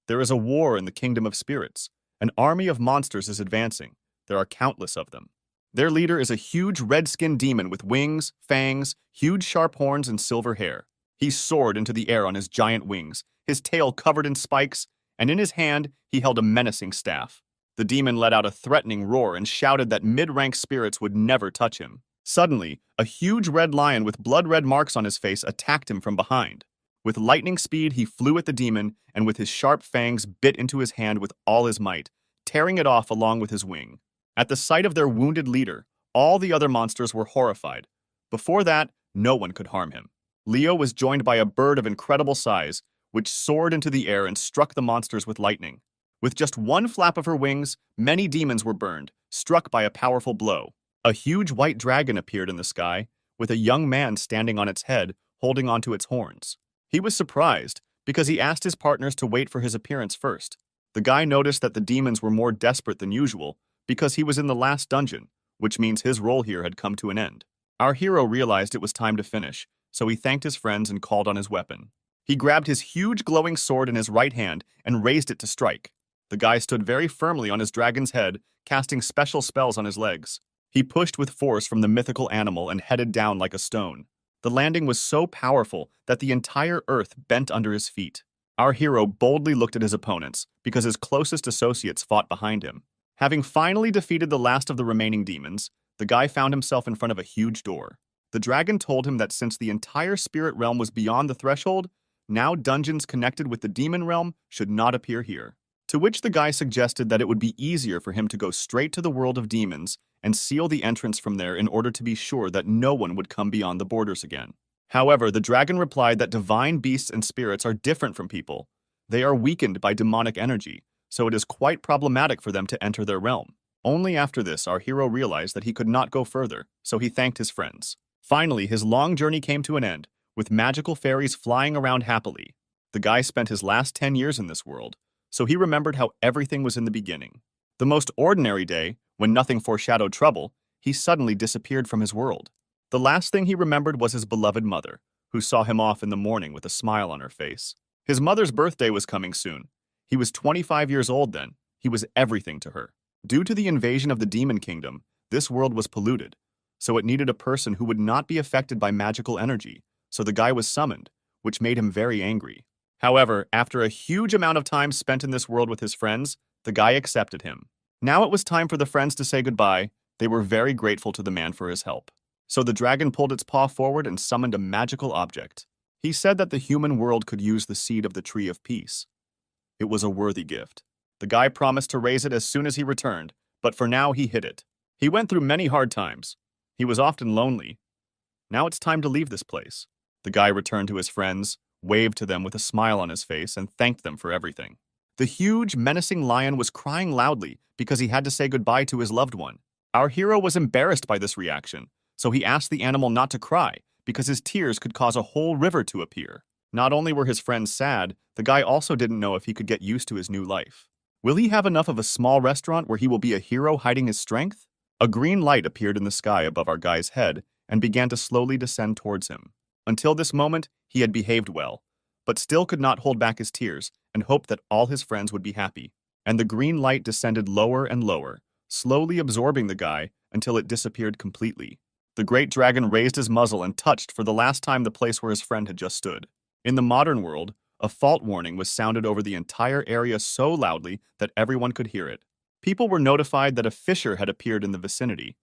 There is a war in the kingdom of spirits. An army of monsters is advancing. There are countless of them. Their leader is a huge red-skinned demon with wings, fangs, huge sharp horns, and silver hair. He soared into the air on his giant wings, his tail covered in spikes, and in his hand he held a menacing staff. The demon let out a threatening roar and shouted that mid-rank spirits would never touch him. Suddenly, a huge red lion with blood-red marks on his face attacked him from behind. With lightning speed, he flew at the demon and with his sharp fangs bit into his hand with all his might, tearing it off along with his wing. At the sight of their wounded leader, all the other monsters were horrified. Before that, no one could harm him. Leo was joined by a bird of incredible size, which soared into the air and struck the monsters with lightning. With just one flap of her wings, many demons were burned, struck by a powerful blow. A huge white dragon appeared in the sky, with a young man standing on its head, holding onto its horns. He was surprised, because he asked his partners to wait for his appearance first. The guy noticed that the demons were more desperate than usual, because he was in the last dungeon, which means his role here had come to an end. Our hero realized it was time to finish, so he thanked his friends and called on his weapon. He grabbed his huge glowing sword in his right hand and raised it to strike. The guy stood very firmly on his dragon's head, casting special spells on his legs. He pushed with force from the mythical animal and headed down like a stone. The landing was so powerful that the entire earth bent under his feet. Our hero boldly looked at his opponents, because his closest associates fought behind him. Having finally defeated the last of the remaining demons, the guy found himself in front of a huge door. The dragon told him that since the entire spirit realm was beyond the threshold, now dungeons connected with the demon realm should not appear here. To which the guy suggested that it would be easier for him to go straight to the world of demons and seal the entrance from there in order to be sure that no one would come beyond the borders again. However, the dragon replied that divine beasts and spirits are different from people. They are weakened by demonic energy, so it is quite problematic for them to enter their realm. Only after this, our hero realized that he could not go further, so he thanked his friends. Finally, his long journey came to an end, with magical fairies flying around happily. The guy spent his last 10 years in this world, so he remembered how everything was in the beginning. The most ordinary day, when nothing foreshadowed trouble, he suddenly disappeared from his world. The last thing he remembered was his beloved mother, who saw him off in the morning with a smile on her face. His mother's birthday was coming soon. He was 25 years old then. He was everything to her. Due to the invasion of the demon kingdom, this world was polluted, so it needed a person who would not be affected by magical energy, so the guy was summoned, which made him very angry. However, after a huge amount of time spent in this world with his friends, the guy accepted him. Now it was time for the friends to say goodbye. They were very grateful to the man for his help. So the dragon pulled its paw forward and summoned a magical object. He said that the human world could use the seed of the tree of peace. It was a worthy gift. The guy promised to raise it as soon as he returned, but for now he hid it. He went through many hard times. He was often lonely. Now it's time to leave this place. The guy returned to his friends, waved to them with a smile on his face, and thanked them for everything. The huge, menacing lion was crying loudly because he had to say goodbye to his loved one. Our hero was embarrassed by this reaction, so he asked the animal not to cry because his tears could cause a whole river to appear. Not only were his friends sad, the guy also didn't know if he could get used to his new life. Will he have enough of a small restaurant where he will be a hero hiding his strength? A green light appeared in the sky above our guy's head and began to slowly descend towards him. Until this moment, he had behaved well, but still could not hold back his tears and hoped that all his friends would be happy. And the green light descended lower and lower, slowly absorbing the guy until it disappeared completely. The great dragon raised his muzzle and touched for the last time the place where his friend had just stood. In the modern world, a fault warning was sounded over the entire area so loudly that everyone could hear it. People were notified that a fissure had appeared in the vicinity,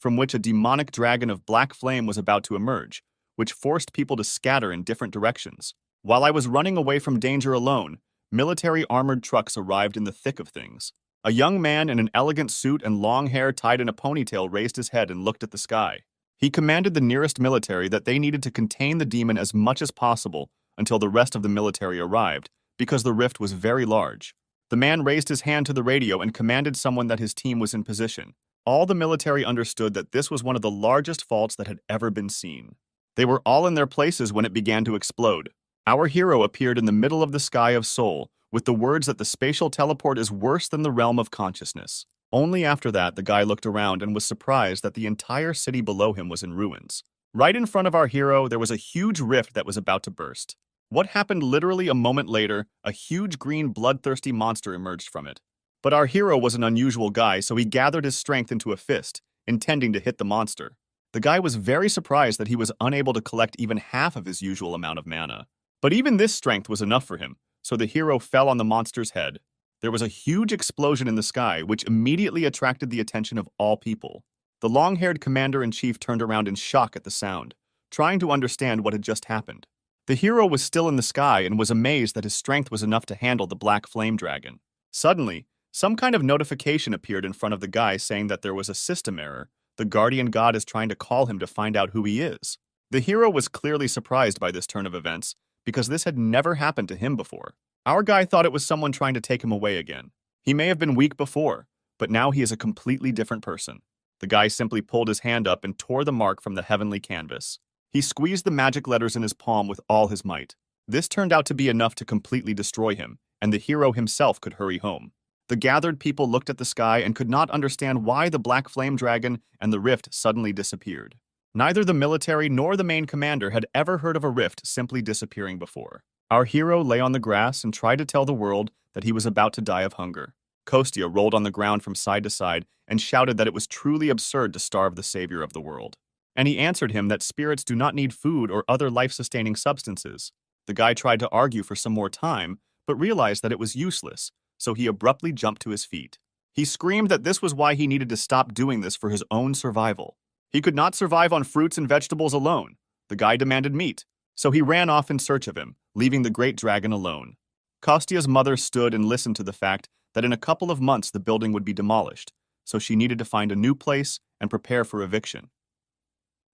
from which a demonic dragon of black flame was about to emerge, which forced people to scatter in different directions. While I was running away from danger alone, military armored trucks arrived in the thick of things. A young man in an elegant suit and long hair tied in a ponytail raised his head and looked at the sky. He commanded the nearest military that they needed to contain the demon as much as possible until the rest of the military arrived, because the rift was very large. The man raised his hand to the radio and commanded someone that his team was in position. All the military understood that this was one of the largest faults that had ever been seen. They were all in their places when it began to explode. Our hero appeared in the middle of the sky of Seoul, with the words that the spatial teleport is worse than the realm of consciousness. Only after that, the guy looked around and was surprised that the entire city below him was in ruins. Right in front of our hero, there was a huge rift that was about to burst. What happened literally a moment later, a huge green bloodthirsty monster emerged from it. But our hero was an unusual guy, so he gathered his strength into a fist, intending to hit the monster. The guy was very surprised that he was unable to collect even half of his usual amount of mana. But even this strength was enough for him, so the hero fell on the monster's head. There was a huge explosion in the sky, which immediately attracted the attention of all people. The long-haired commander-in-chief turned around in shock at the sound, trying to understand what had just happened. The hero was still in the sky and was amazed that his strength was enough to handle the black flame dragon. Suddenly, some kind of notification appeared in front of the guy saying that there was a system error. The guardian god is trying to call him to find out who he is. The hero was clearly surprised by this turn of events, because this had never happened to him before. Our guy thought it was someone trying to take him away again. He may have been weak before, but now he is a completely different person. The guy simply pulled his hand up and tore the mark from the heavenly canvas. He squeezed the magic letters in his palm with all his might. This turned out to be enough to completely destroy him, and the hero himself could hurry home. The gathered people looked at the sky and could not understand why the black flame dragon and the rift suddenly disappeared. Neither the military nor the main commander had ever heard of a rift simply disappearing before. Our hero lay on the grass and tried to tell the world that he was about to die of hunger. Kostya rolled on the ground from side to side and shouted that it was truly absurd to starve the savior of the world. And he answered him that spirits do not need food or other life-sustaining substances. The guy tried to argue for some more time, but realized that it was useless, so he abruptly jumped to his feet. He screamed that this was why he needed to stop doing this for his own survival. He could not survive on fruits and vegetables alone. The guy demanded meat, so he ran off in search of him, leaving the great dragon alone. Kostya's mother stood and listened to the fact that in a couple of months the building would be demolished, so she needed to find a new place and prepare for eviction.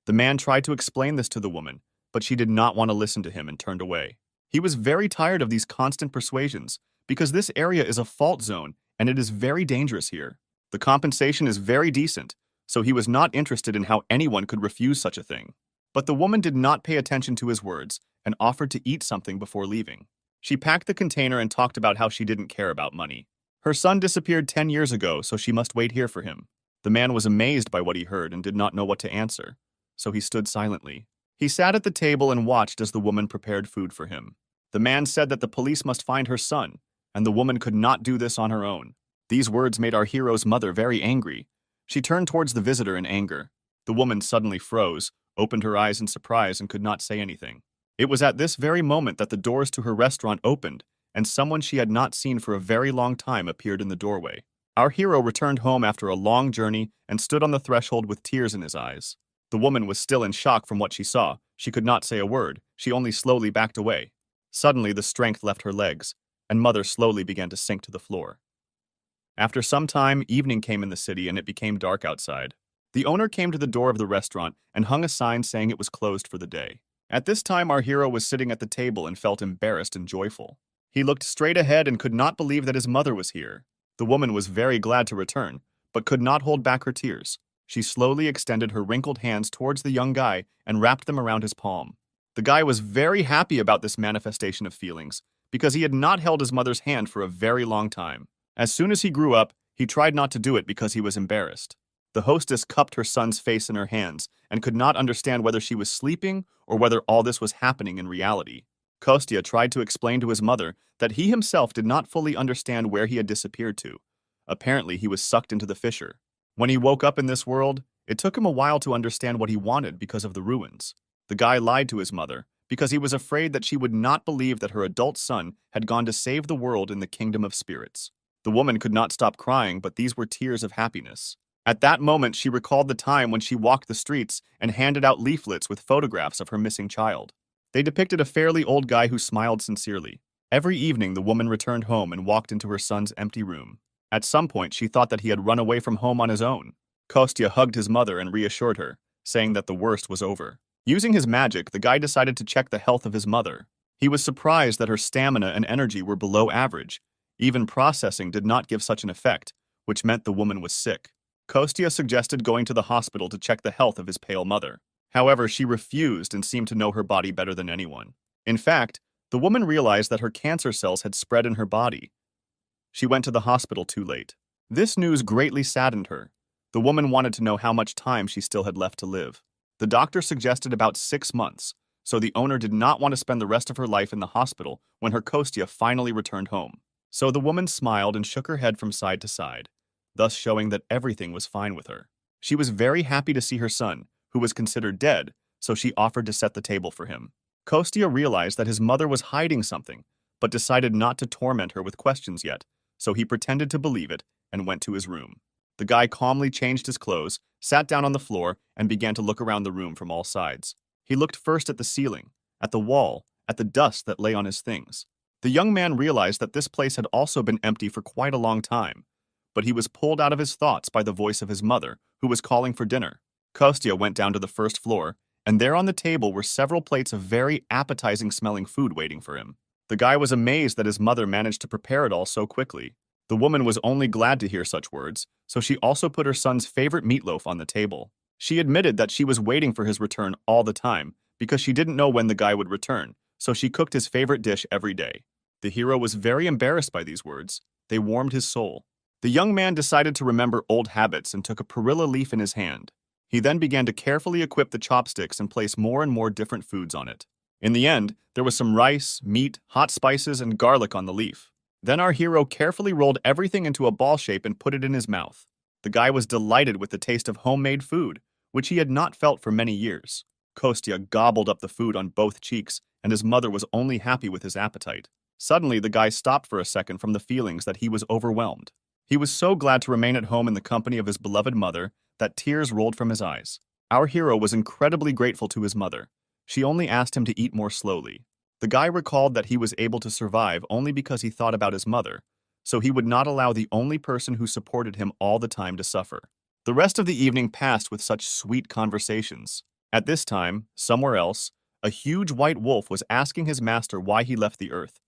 The man tried to explain this to the woman, but she did not want to listen to him and turned away. He was very tired of these constant persuasions, because this area is a fault zone and it is very dangerous here. The compensation is very decent, so he was not interested in how anyone could refuse such a thing. But the woman did not pay attention to his words and offered to eat something before leaving. She packed the container and talked about how she didn't care about money. Her son disappeared 10 years ago, so she must wait here for him. The man was amazed by what he heard and did not know what to answer, so he stood silently. He sat at the table and watched as the woman prepared food for him. The man said that the police must find her son, and the woman could not do this on her own. These words made our hero's mother very angry. She turned towards the visitor in anger. The woman suddenly froze, opened her eyes in surprise, and could not say anything. It was at this very moment that the doors to her restaurant opened, and someone she had not seen for a very long time appeared in the doorway. Our hero returned home after a long journey and stood on the threshold with tears in his eyes. The woman was still in shock from what she saw. She could not say a word. She only slowly backed away. Suddenly, the strength left her legs, and mother slowly began to sink to the floor. After some time, evening came in the city and it became dark outside. The owner came to the door of the restaurant and hung a sign saying it was closed for the day. At this time, our hero was sitting at the table and felt embarrassed and joyful. He looked straight ahead and could not believe that his mother was here. The woman was very glad to return, but could not hold back her tears. She slowly extended her wrinkled hands towards the young guy and wrapped them around his palm. The guy was very happy about this manifestation of feelings, because he had not held his mother's hand for a very long time. As soon as he grew up, he tried not to do it because he was embarrassed. The hostess cupped her son's face in her hands and could not understand whether she was sleeping or whether all this was happening in reality. Kostya tried to explain to his mother that he himself did not fully understand where he had disappeared to. Apparently, he was sucked into the fissure. When he woke up in this world, it took him a while to understand what he wanted because of the ruins. The guy lied to his mother because he was afraid that she would not believe that her adult son had gone to save the world in the kingdom of spirits. The woman could not stop crying, but these were tears of happiness. At that moment, she recalled the time when she walked the streets and handed out leaflets with photographs of her missing child. They depicted a fairly old guy who smiled sincerely. Every evening, the woman returned home and walked into her son's empty room. At some point, she thought that he had run away from home on his own. Kostya hugged his mother and reassured her, saying that the worst was over. Using his magic, the guy decided to check the health of his mother. He was surprised that her stamina and energy were below average. Even processing did not give such an effect, which meant the woman was sick. Kostya suggested going to the hospital to check the health of his pale mother. However, she refused and seemed to know her body better than anyone. In fact, the woman realized that her cancer cells had spread in her body. She went to the hospital too late. This news greatly saddened her. The woman wanted to know how much time she still had left to live. The doctor suggested about 6 months, so the owner did not want to spend the rest of her life in the hospital when her Kostya finally returned home. So the woman smiled and shook her head from side to side, thus showing that everything was fine with her. She was very happy to see her son, who was considered dead, so she offered to set the table for him. Kostya realized that his mother was hiding something, but decided not to torment her with questions yet, so he pretended to believe it and went to his room. The guy calmly changed his clothes, sat down on the floor, and began to look around the room from all sides. He looked first at the ceiling, at the wall, at the dust that lay on his things. The young man realized that this place had also been empty for quite a long time, but he was pulled out of his thoughts by the voice of his mother, who was calling for dinner. Kostya went down to the first floor, and there on the table were several plates of very appetizing-smelling food waiting for him. The guy was amazed that his mother managed to prepare it all so quickly. The woman was only glad to hear such words, so she also put her son's favorite meatloaf on the table. She admitted that she was waiting for his return all the time because she didn't know when the guy would return, so she cooked his favorite dish every day. The hero was very embarrassed by these words. They warmed his soul. The young man decided to remember old habits and took a perilla leaf in his hand. He then began to carefully equip the chopsticks and place more and more different foods on it. In the end, there was some rice, meat, hot spices, and garlic on the leaf. Then our hero carefully rolled everything into a ball shape and put it in his mouth. The guy was delighted with the taste of homemade food, which he had not felt for many years. Kostya gobbled up the food on both cheeks, and his mother was only happy with his appetite. Suddenly, the guy stopped for a second from the feelings that he was overwhelmed. He was so glad to remain at home in the company of his beloved mother that tears rolled from his eyes. Our hero was incredibly grateful to his mother. She only asked him to eat more slowly. The guy recalled that he was able to survive only because he thought about his mother, so he would not allow the only person who supported him all the time to suffer. The rest of the evening passed with such sweet conversations. At this time, somewhere else, a huge white wolf was asking his master why he left the earth.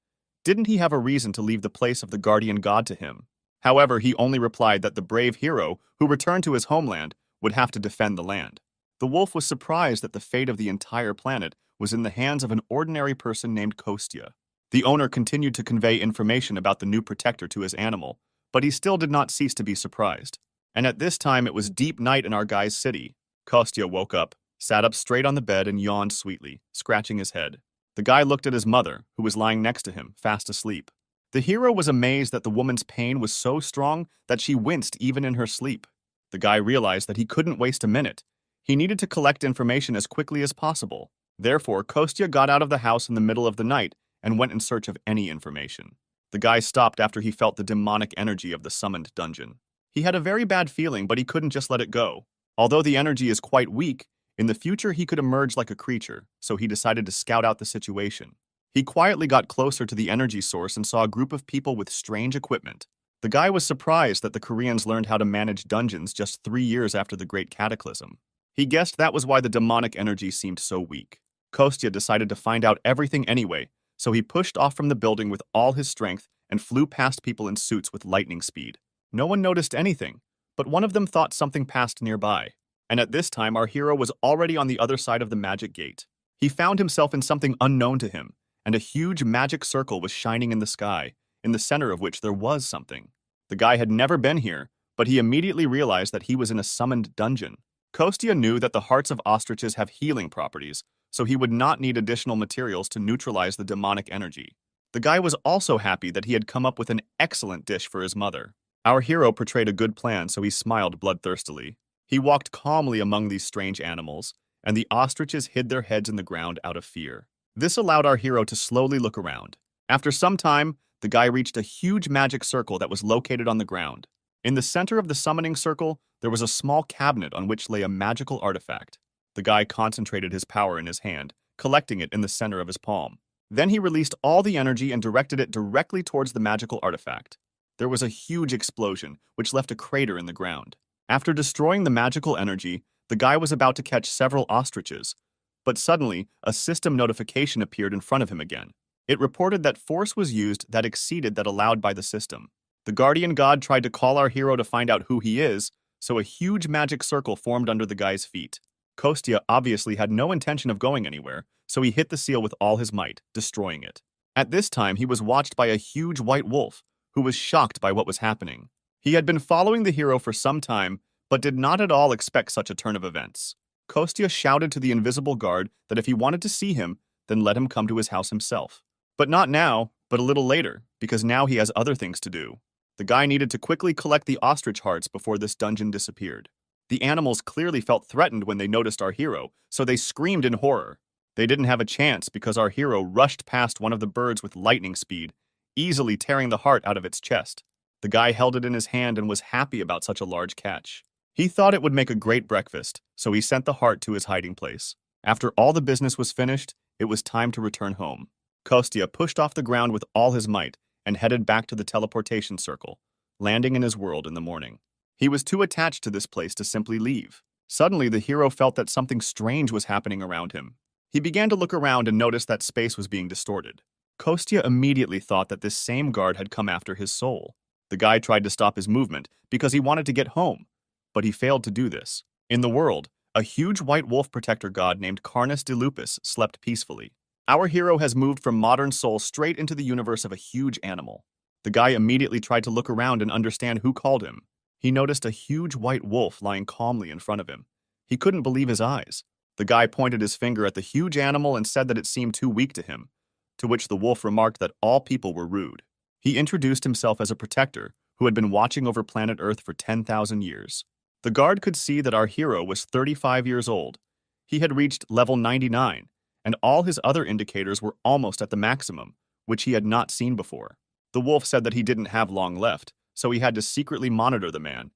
Didn't he have a reason to leave the place of the guardian god to him? However, he only replied that the brave hero, who returned to his homeland, would have to defend the land. The wolf was surprised that the fate of the entire planet was in the hands of an ordinary person named Kostya. The owner continued to convey information about the new protector to his animal, but he still did not cease to be surprised. And at this time it was deep night in our guy's city. Kostya woke up, sat up straight on the bed and yawned sweetly, scratching his head. The guy looked at his mother, who was lying next to him, fast asleep. The hero was amazed that the woman's pain was so strong that she winced even in her sleep. The guy realized that he couldn't waste a minute. He needed to collect information as quickly as possible. Therefore, Kostya got out of the house in the middle of the night and went in search of any information. The guy stopped after he felt the demonic energy of the summoned dungeon. He had a very bad feeling, but he couldn't just let it go. Although the energy is quite weak, in the future he could emerge like a creature, so he decided to scout out the situation. He quietly got closer to the energy source and saw a group of people with strange equipment. The guy was surprised that the Koreans learned how to manage dungeons just 3 years after the Great Cataclysm. He guessed that was why the demonic energy seemed so weak. Kostya decided to find out everything anyway, so he pushed off from the building with all his strength and flew past people in suits with lightning speed. No one noticed anything, but one of them thought something passed nearby. And at this time, our hero was already on the other side of the magic gate. He found himself in something unknown to him, and a huge magic circle was shining in the sky, in the center of which there was something. The guy had never been here, but he immediately realized that he was in a summoned dungeon. Kostya knew that the hearts of ostriches have healing properties, so he would not need additional materials to neutralize the demonic energy. The guy was also happy that he had come up with an excellent dish for his mother. Our hero portrayed a good plan, so he smiled bloodthirstily. He walked calmly among these strange animals, and the ostriches hid their heads in the ground out of fear. This allowed our hero to slowly look around. After some time, the guy reached a huge magic circle that was located on the ground. In the center of the summoning circle, there was a small cabinet on which lay a magical artifact. The guy concentrated his power in his hand, collecting it in the center of his palm. Then he released all the energy and directed it directly towards the magical artifact. There was a huge explosion, which left a crater in the ground. After destroying the magical energy, the guy was about to catch several ostriches, but suddenly, a system notification appeared in front of him again. It reported that force was used that exceeded that allowed by the system. The guardian god tried to call our hero to find out who he is, so a huge magic circle formed under the guy's feet. Kostya obviously had no intention of going anywhere, so he hit the seal with all his might, destroying it. At this time, he was watched by a huge white wolf, who was shocked by what was happening. He had been following the hero for some time, but did not at all expect such a turn of events. Kostya shouted to the invisible guard that if he wanted to see him, then let him come to his house himself. But not now, but a little later, because now he has other things to do. The guy needed to quickly collect the ostrich hearts before this dungeon disappeared. The animals clearly felt threatened when they noticed our hero, so they screamed in horror. They didn't have a chance because our hero rushed past one of the birds with lightning speed, easily tearing the heart out of its chest. The guy held it in his hand and was happy about such a large catch. He thought it would make a great breakfast, so he sent the heart to his hiding place. After all the business was finished, it was time to return home. Kostya pushed off the ground with all his might and headed back to the teleportation circle, landing in his world in the morning. He was too attached to this place to simply leave. Suddenly, the hero felt that something strange was happening around him. He began to look around and noticed that space was being distorted. Kostya immediately thought that this same guard had come after his soul. The guy tried to stop his movement because he wanted to get home, but he failed to do this. In the world, a huge white wolf protector god named Carnus de Lupus slept peacefully. Our hero has moved from modern soul straight into the universe of a huge animal. The guy immediately tried to look around and understand who called him. He noticed a huge white wolf lying calmly in front of him. He couldn't believe his eyes. The guy pointed his finger at the huge animal and said that it seemed too weak to him, to which the wolf remarked that all people were rude. He introduced himself as a protector who had been watching over planet Earth for 10,000 years. The guard could see that our hero was 35 years old. He had reached level 99, and all his other indicators were almost at the maximum, which he had not seen before. The wolf said that he didn't have long left, so he had to secretly monitor the man.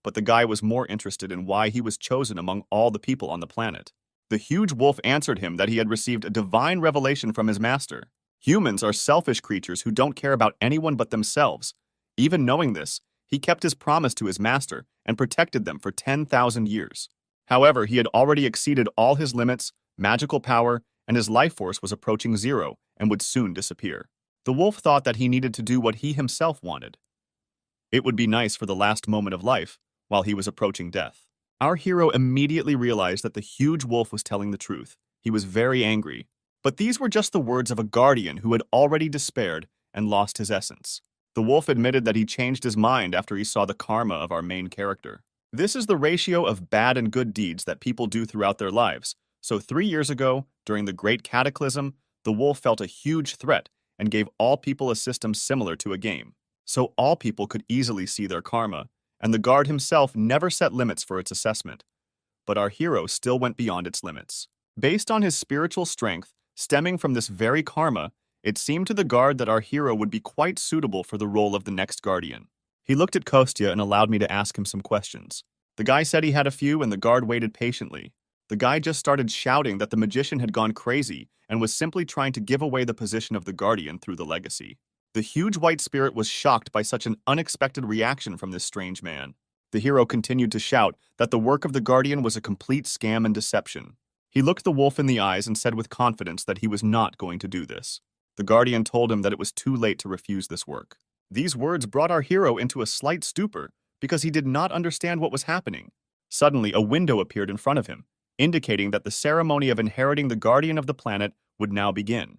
But the guy was more interested in why he was chosen among all the people on the planet. The huge wolf answered him that he had received a divine revelation from his master. Humans are selfish creatures who don't care about anyone but themselves. Even knowing this, he kept his promise to his master and protected them for 10,000 years. However, he had already exceeded all his limits, magical power, and his life force was approaching zero and would soon disappear. The wolf thought that he needed to do what he himself wanted. It would be nice for the last moment of life while he was approaching death. Our hero immediately realized that the huge wolf was telling the truth. He was very angry. But these were just the words of a guardian who had already despaired and lost his essence. The wolf admitted that he changed his mind after he saw the karma of our main character. This is the ratio of bad and good deeds that people do throughout their lives. So 3 years ago, during the Great Cataclysm, the wolf felt a huge threat and gave all people a system similar to a game. So all people could easily see their karma, and the guard himself never set limits for its assessment. But our hero still went beyond its limits. Based on his spiritual strength, stemming from this very karma, it seemed to the guard that our hero would be quite suitable for the role of the next guardian. He looked at Kostya and allowed me to ask him some questions. The guy said he had a few and the guard waited patiently. The guy just started shouting that the magician had gone crazy and was simply trying to give away the position of the guardian through the legacy. The huge white spirit was shocked by such an unexpected reaction from this strange man. The hero continued to shout that the work of the guardian was a complete scam and deception. He looked the wolf in the eyes and said with confidence that he was not going to do this. The guardian told him that it was too late to refuse this work. These words brought our hero into a slight stupor because he did not understand what was happening. Suddenly, a window appeared in front of him, indicating that the ceremony of inheriting the guardian of the planet would now begin.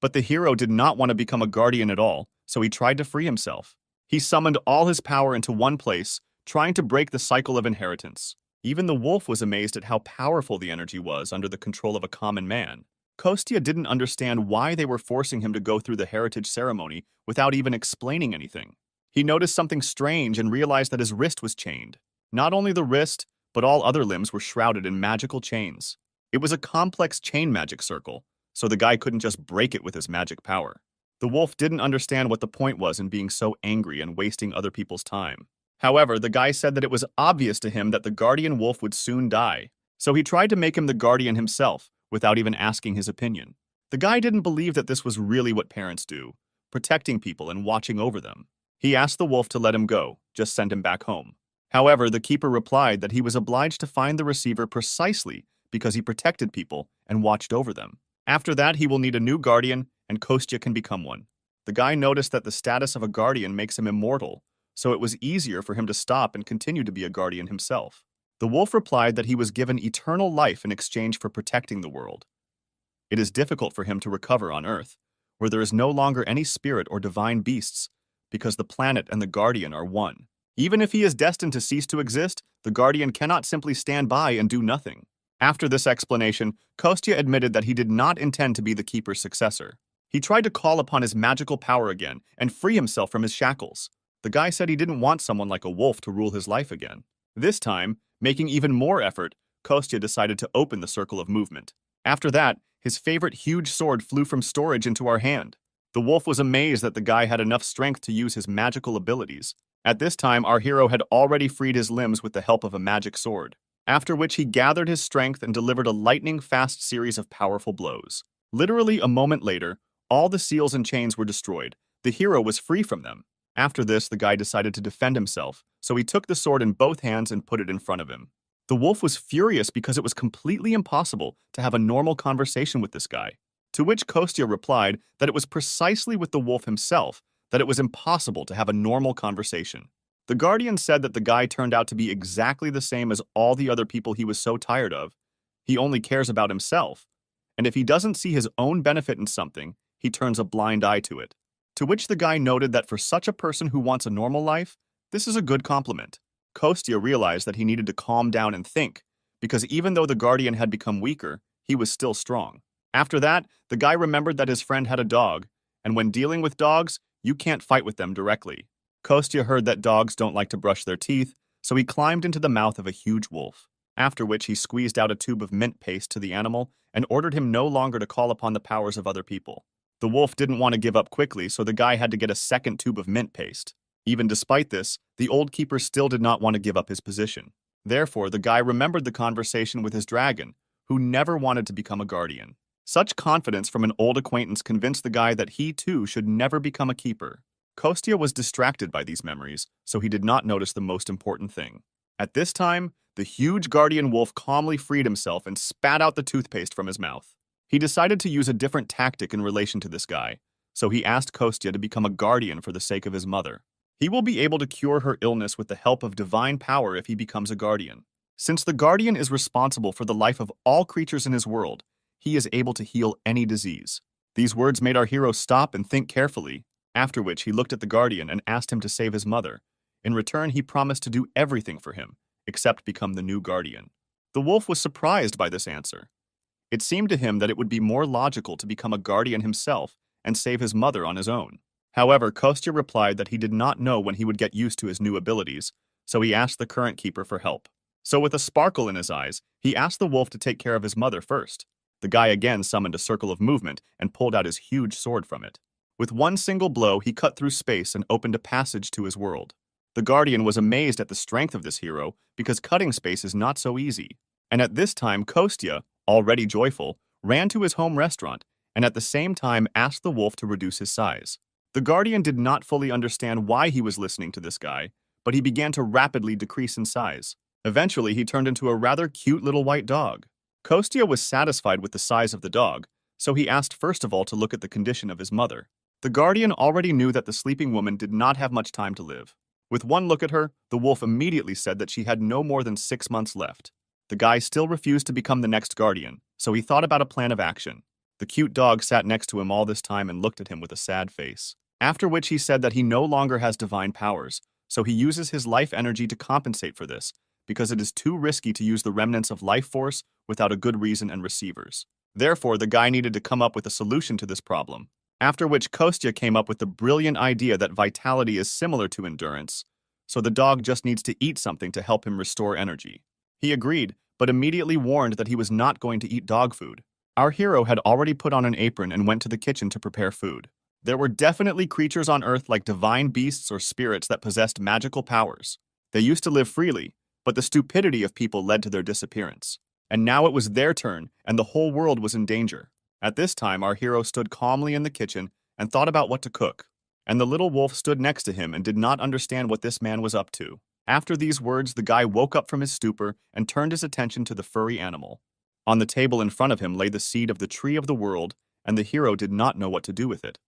But the hero did not want to become a guardian at all, so he tried to free himself. He summoned all his power into one place, trying to break the cycle of inheritance. Even the wolf was amazed at how powerful the energy was under the control of a common man. Kostya didn't understand why they were forcing him to go through the heritage ceremony without even explaining anything. He noticed something strange and realized that his wrist was chained. Not only the wrist, but all other limbs were shrouded in magical chains. It was a complex chain magic circle, so the guy couldn't just break it with his magic power. The wolf didn't understand what the point was in being so angry and wasting other people's time. However, the guy said that it was obvious to him that the guardian wolf would soon die, so he tried to make him the guardian himself without even asking his opinion. The guy didn't believe that this was really what parents do, protecting people and watching over them. He asked the wolf to let him go, just send him back home. However, the keeper replied that he was obliged to find the receiver precisely because he protected people and watched over them. After that, he will need a new guardian, and Kostya can become one. The guy noticed that the status of a guardian makes him immortal, so it was easier for him to stop and continue to be a guardian himself. The wolf replied that he was given eternal life in exchange for protecting the world. It is difficult for him to recover on Earth, where there is no longer any spirit or divine beasts, because the planet and the guardian are one. Even if he is destined to cease to exist, The Guardian cannot simply stand by and do nothing. After this explanation, Kostya admitted that he did not intend to be the Keeper's successor. He tried to call upon his magical power again and free himself from his shackles. The guy said he didn't want someone like a wolf to rule his life again. This time, making even more effort, Kostya decided to open the circle of movement. After that, his favorite huge sword flew from storage into our hand. The wolf was amazed that the guy had enough strength to use his magical abilities. At this time, our hero had already freed his limbs with the help of a magic sword, after which he gathered his strength and delivered a lightning-fast series of powerful blows. Literally a moment later, all the seals and chains were destroyed. The hero was free from them. After this, the guy decided to defend himself, so he took the sword in both hands and put it in front of him. The wolf was furious because it was completely impossible to have a normal conversation with this guy, to which Kostya replied that it was precisely with the wolf himself that it was impossible to have a normal conversation. The Guardian said that the guy turned out to be exactly the same as all the other people he was so tired of. He only cares about himself, and if he doesn't see his own benefit in something, he turns a blind eye to it. To which the guy noted that for such a person who wants a normal life, this is a good compliment. Kostya realized that he needed to calm down and think, because even though the Guardian had become weaker, he was still strong. After that, the guy remembered that his friend had a dog, and when dealing with dogs, you can't fight with them directly. Kostya heard that dogs don't like to brush their teeth, so he climbed into the mouth of a huge wolf, after which he squeezed out a tube of mint paste to the animal and ordered him no longer to call upon the powers of other people. The wolf didn't want to give up quickly, so the guy had to get a second tube of mint paste. Even despite this, the old keeper still did not want to give up his position. Therefore, the guy remembered the conversation with his dragon, who never wanted to become a guardian. Such confidence from an old acquaintance convinced the guy that he too should never become a keeper. Kostya was distracted by these memories, so he did not notice the most important thing. At this time, the huge guardian wolf calmly freed himself and spat out the toothpaste from his mouth. He decided to use a different tactic in relation to this guy, so he asked Kostya to become a guardian for the sake of his mother. He will be able to cure her illness with the help of divine power if he becomes a guardian. Since the guardian is responsible for the life of all creatures in his world, he is able to heal any disease. These words made our hero stop and think carefully, after which he looked at the guardian and asked him to save his mother. In return, he promised to do everything for him, except become the new guardian. The wolf was surprised by this answer. It seemed to him that it would be more logical to become a guardian himself and save his mother on his own. However, Kostya replied that he did not know when he would get used to his new abilities, so he asked the current keeper for help. So with a sparkle in his eyes, he asked the wolf to take care of his mother first. The guy again summoned a circle of movement and pulled out his huge sword from it. With one single blow, he cut through space and opened a passage to his world. The Guardian was amazed at the strength of this hero because cutting space is not so easy. And at this time, Kostya, already joyful, ran to his home restaurant and at the same time asked the wolf to reduce his size. The Guardian did not fully understand why he was listening to this guy, but he began to rapidly decrease in size. Eventually, he turned into a rather cute little white dog. Kostya was satisfied with the size of the dog, so he asked first of all to look at the condition of his mother. The Guardian already knew that the sleeping woman did not have much time to live. With one look at her, the wolf immediately said that she had no more than 6 months left. The guy still refused to become the next guardian, so he thought about a plan of action. The cute dog sat next to him all this time and looked at him with a sad face. After which he said that he no longer has divine powers, so he uses his life energy to compensate for this, because it is too risky to use the remnants of life force without a good reason and receivers. Therefore, the guy needed to come up with a solution to this problem. After which Kostya came up with the brilliant idea that vitality is similar to endurance, so the dog just needs to eat something to help him restore energy. He agreed, but immediately warned that he was not going to eat dog food. Our hero had already put on an apron and went to the kitchen to prepare food. There were definitely creatures on Earth like divine beasts or spirits that possessed magical powers. They used to live freely, but the stupidity of people led to their disappearance. And now it was their turn, and the whole world was in danger. At this time, our hero stood calmly in the kitchen and thought about what to cook. And the little wolf stood next to him and did not understand what this man was up to. After these words, the guy woke up from his stupor and turned his attention to the furry animal. On the table in front of him lay the seed of the tree of the world, and the hero did not know what to do with it.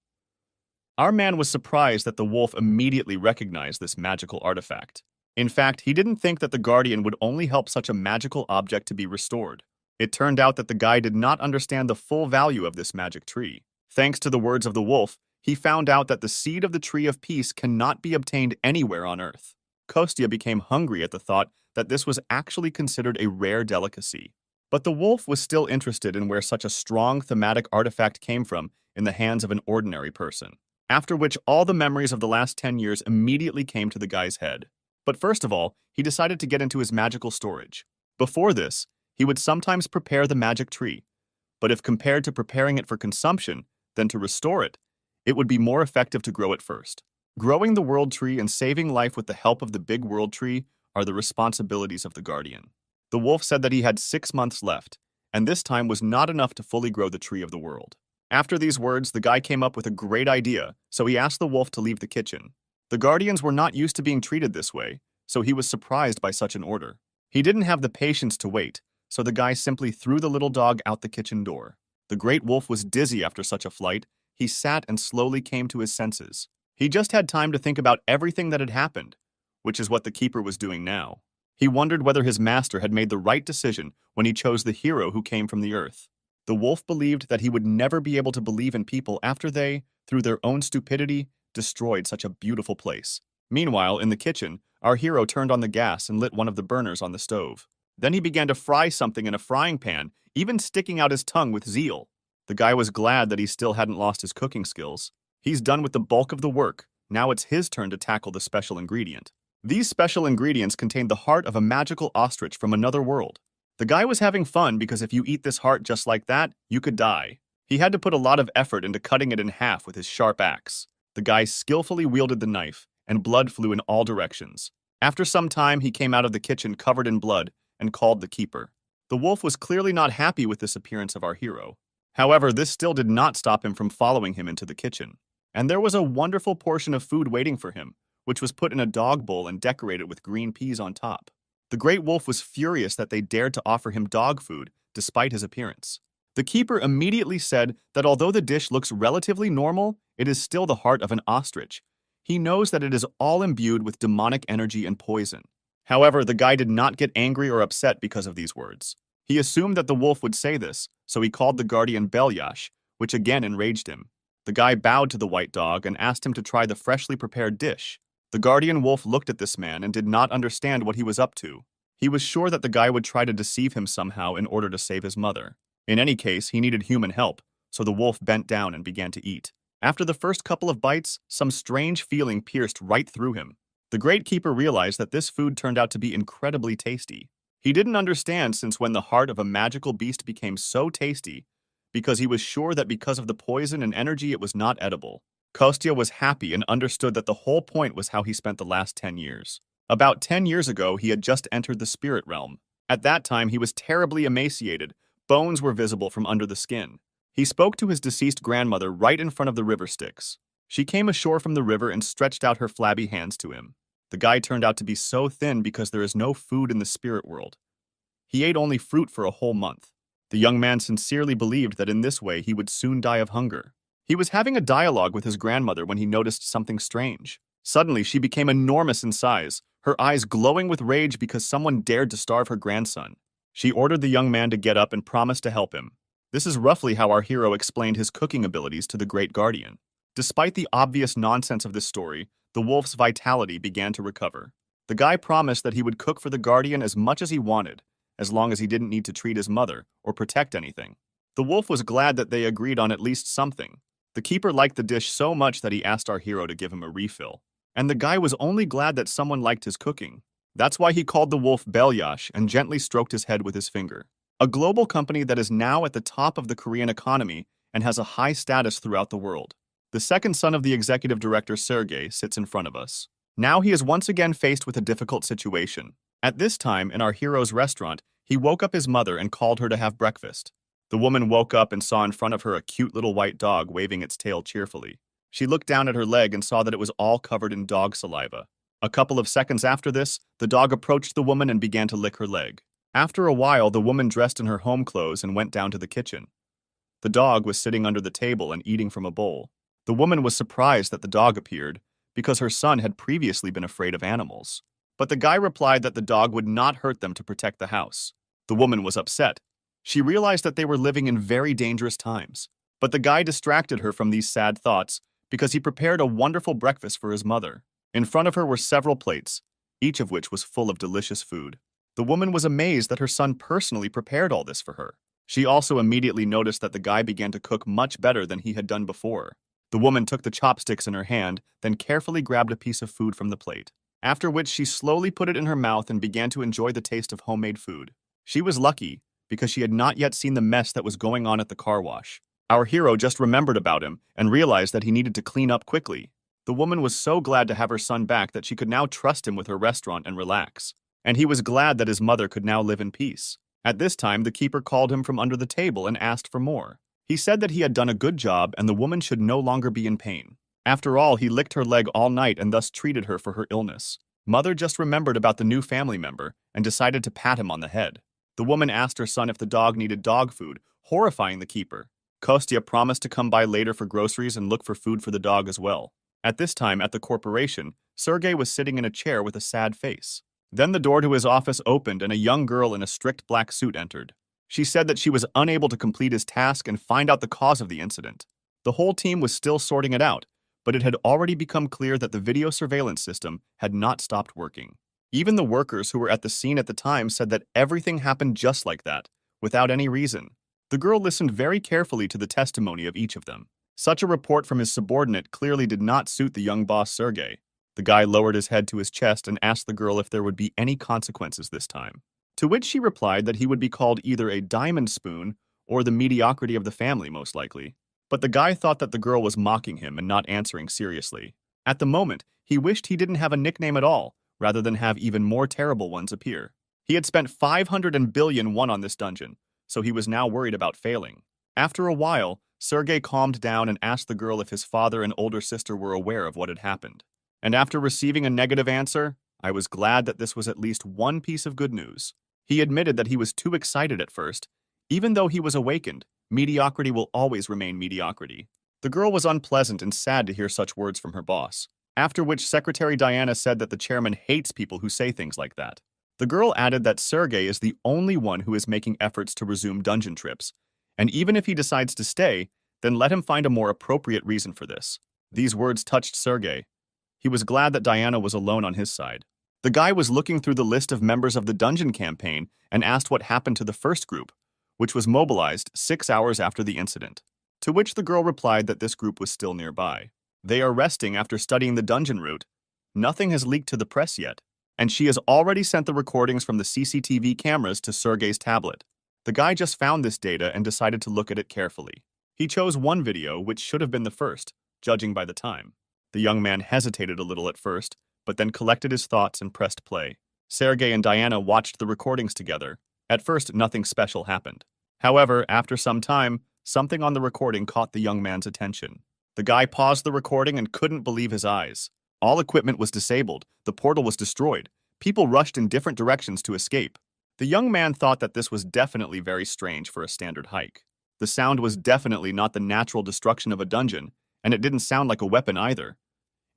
Our man was surprised that the wolf immediately recognized this magical artifact. In fact, he didn't think that the guardian would only help such a magical object to be restored. It turned out that the guy did not understand the full value of this magic tree. Thanks to the words of the wolf, he found out that the seed of the tree of peace cannot be obtained anywhere on Earth. Kostya became hungry at the thought that this was actually considered a rare delicacy. But the wolf was still interested in where such a strong thematic artifact came from in the hands of an ordinary person. After which all the memories of the last 10 years immediately came to the guy's head. But first of all, he decided to get into his magical storage. Before this, he would sometimes prepare the magic tree, but if compared to preparing it for consumption, then to restore it, it would be more effective to grow it first. Growing the world tree and saving life with the help of the big world tree are the responsibilities of the guardian. The wolf said that he had 6 months left, and this time was not enough to fully grow the tree of the world. After these words, the guy came up with a great idea, so he asked the wolf to leave the kitchen. The guardians were not used to being treated this way, so he was surprised by such an order. He didn't have the patience to wait, so the guy simply threw the little dog out the kitchen door. The great wolf was dizzy after such a flight. He sat and slowly came to his senses. He just had time to think about everything that had happened, which is what the keeper was doing now. He wondered whether his master had made the right decision when he chose the hero who came from the earth. The wolf believed that he would never be able to believe in people after they, through their own stupidity, destroyed such a beautiful place. Meanwhile, in the kitchen, our hero turned on the gas and lit one of the burners on the stove. Then he began to fry something in a frying pan, even sticking out his tongue with zeal. The guy was glad that he still hadn't lost his cooking skills. He's done with the bulk of the work. Now it's his turn to tackle the special ingredient. These special ingredients contained the heart of a magical ostrich from another world. The guy was having fun because if you eat this heart just like that, you could die. He had to put a lot of effort into cutting it in half with his sharp axe. The guy skillfully wielded the knife, and blood flew in all directions. After some time, he came out of the kitchen covered in blood and called the keeper. The wolf was clearly not happy with this appearance of our hero. However, this still did not stop him from following him into the kitchen. And there was a wonderful portion of food waiting for him, which was put in a dog bowl and decorated with green peas on top. The great wolf was furious that they dared to offer him dog food, despite his appearance. The keeper immediately said that although the dish looks relatively normal, it is still the heart of an ostrich. He knows that it is all imbued with demonic energy and poison. However, the guy did not get angry or upset because of these words. He assumed that the wolf would say this, so he called the guardian Belyash, which again enraged him. The guy bowed to the white dog and asked him to try the freshly prepared dish. The guardian wolf looked at this man and did not understand what he was up to. He was sure that the guy would try to deceive him somehow in order to save his mother. In any case, he needed human help, so the wolf bent down and began to eat. After the first couple of bites, some strange feeling pierced right through him. The great keeper realized that this food turned out to be incredibly tasty. He didn't understand since when the heart of a magical beast became so tasty, because he was sure that because of the poison and energy it was not edible. Kostya was happy and understood that the whole point was how he spent the last 10 years. About 10 years ago, he had just entered the spirit realm. At that time, he was terribly emaciated. Bones were visible from under the skin. He spoke to his deceased grandmother right in front of the river Styx. She came ashore from the river and stretched out her flabby hands to him. The guy turned out to be so thin because there is no food in the spirit world. He ate only fruit for a whole month. The young man sincerely believed that in this way he would soon die of hunger. He was having a dialogue with his grandmother when he noticed something strange. Suddenly, she became enormous in size, her eyes glowing with rage because someone dared to starve her grandson. She ordered the young man to get up and promised to help him. This is roughly how our hero explained his cooking abilities to the great guardian. Despite the obvious nonsense of this story, the wolf's vitality began to recover. The guy promised that he would cook for the guardian as much as he wanted, as long as he didn't need to treat his mother or protect anything. The wolf was glad that they agreed on at least something. The keeper liked the dish so much that he asked our hero to give him a refill. And the guy was only glad that someone liked his cooking. That's why he called the wolf Belyash and gently stroked his head with his finger. A global company that is now at the top of the Korean economy and has a high status throughout the world. The second son of the executive director Sergei sits in front of us. Now he is once again faced with a difficult situation. At this time, in our hero's restaurant, he woke up his mother and called her to have breakfast. The woman woke up and saw in front of her a cute little white dog waving its tail cheerfully. She looked down at her leg and saw that it was all covered in dog saliva. A couple of seconds after this, the dog approached the woman and began to lick her leg. After a while, the woman dressed in her home clothes and went down to the kitchen. The dog was sitting under the table and eating from a bowl. The woman was surprised that the dog appeared, because her son had previously been afraid of animals. But the guy replied that the dog would not hurt them to protect the house. The woman was upset. She realized that they were living in very dangerous times. But the guy distracted her from these sad thoughts because he prepared a wonderful breakfast for his mother. In front of her were several plates. each of which was full of delicious food. The woman was amazed that her son personally prepared all this for her. She also immediately noticed that the guy began to cook much better than he had done before. The woman took the chopsticks in her hand, then carefully grabbed a piece of food from the plate, after which she slowly put it in her mouth and began to enjoy the taste of homemade food. She was lucky, because she had not yet seen the mess that was going on at the car wash. Our hero just remembered about him and realized that he needed to clean up quickly. The woman was so glad to have her son back that she could now trust him with her restaurant and relax. And he was glad that his mother could now live in peace. At this time, the keeper called him from under the table and asked for more. He said that he had done a good job and the woman should no longer be in pain. After all, he licked her leg all night and thus treated her for her illness. Mother just remembered about the new family member and decided to pat him on the head. The woman asked her son if the dog needed dog food, horrifying the keeper. Kostya promised to come by later for groceries and look for food for the dog as well. At this time, at the corporation, Sergei was sitting in a chair with a sad face. Then the door to his office opened and a young girl in a strict black suit entered. She said that she was unable to complete his task and find out the cause of the incident. The whole team was still sorting it out, but it had already become clear that the video surveillance system had not stopped working. Even the workers who were at the scene at the time said that everything happened just like that, without any reason. The girl listened very carefully to the testimony of each of them. Such a report from his subordinate clearly did not suit the young boss Sergei. The guy lowered his head to his chest and asked the girl if there would be any consequences this time. To which she replied that he would be called either a diamond spoon or the mediocrity of the family, most likely. But the guy thought that the girl was mocking him and not answering seriously. At the moment, he wished he didn't have a nickname at all, rather than have even more terrible ones appear. He had spent 500 billion won on this dungeon, so he was now worried about failing. After a while, Sergei calmed down and asked the girl if his father and older sister were aware of what had happened. And after receiving a negative answer, I was glad that this was at least one piece of good news. He admitted that he was too excited at first. Even though he was awakened, mediocrity will always remain mediocrity. The girl was unpleasant and sad to hear such words from her boss, after which Secretary Diana said that the chairman hates people who say things like that. The girl added that Sergei is the only one who is making efforts to resume dungeon trips, and even if he decides to stay, then let him find a more appropriate reason for this. These words touched Sergei. He was glad that Diana was alone on his side. The guy was looking through the list of members of the dungeon campaign and asked what happened to the first group, which was mobilized 6 hours after the incident. To which the girl replied that this group was still nearby. They are resting after studying the dungeon route. Nothing has leaked to the press yet, and she has already sent the recordings from the CCTV cameras to Sergei's tablet. The guy just found this data and decided to look at it carefully. He chose one video, which should have been the first, judging by the time. The young man hesitated a little at first, but then collected his thoughts and pressed play. Sergei and Diana watched the recordings together. At first, nothing special happened. However, after some time, something on the recording caught the young man's attention. The guy paused the recording and couldn't believe his eyes. All equipment was disabled, the portal was destroyed, people rushed in different directions to escape. The young man thought that this was definitely very strange for a standard hike. The sound was definitely not the natural destruction of a dungeon, and it didn't sound like a weapon either.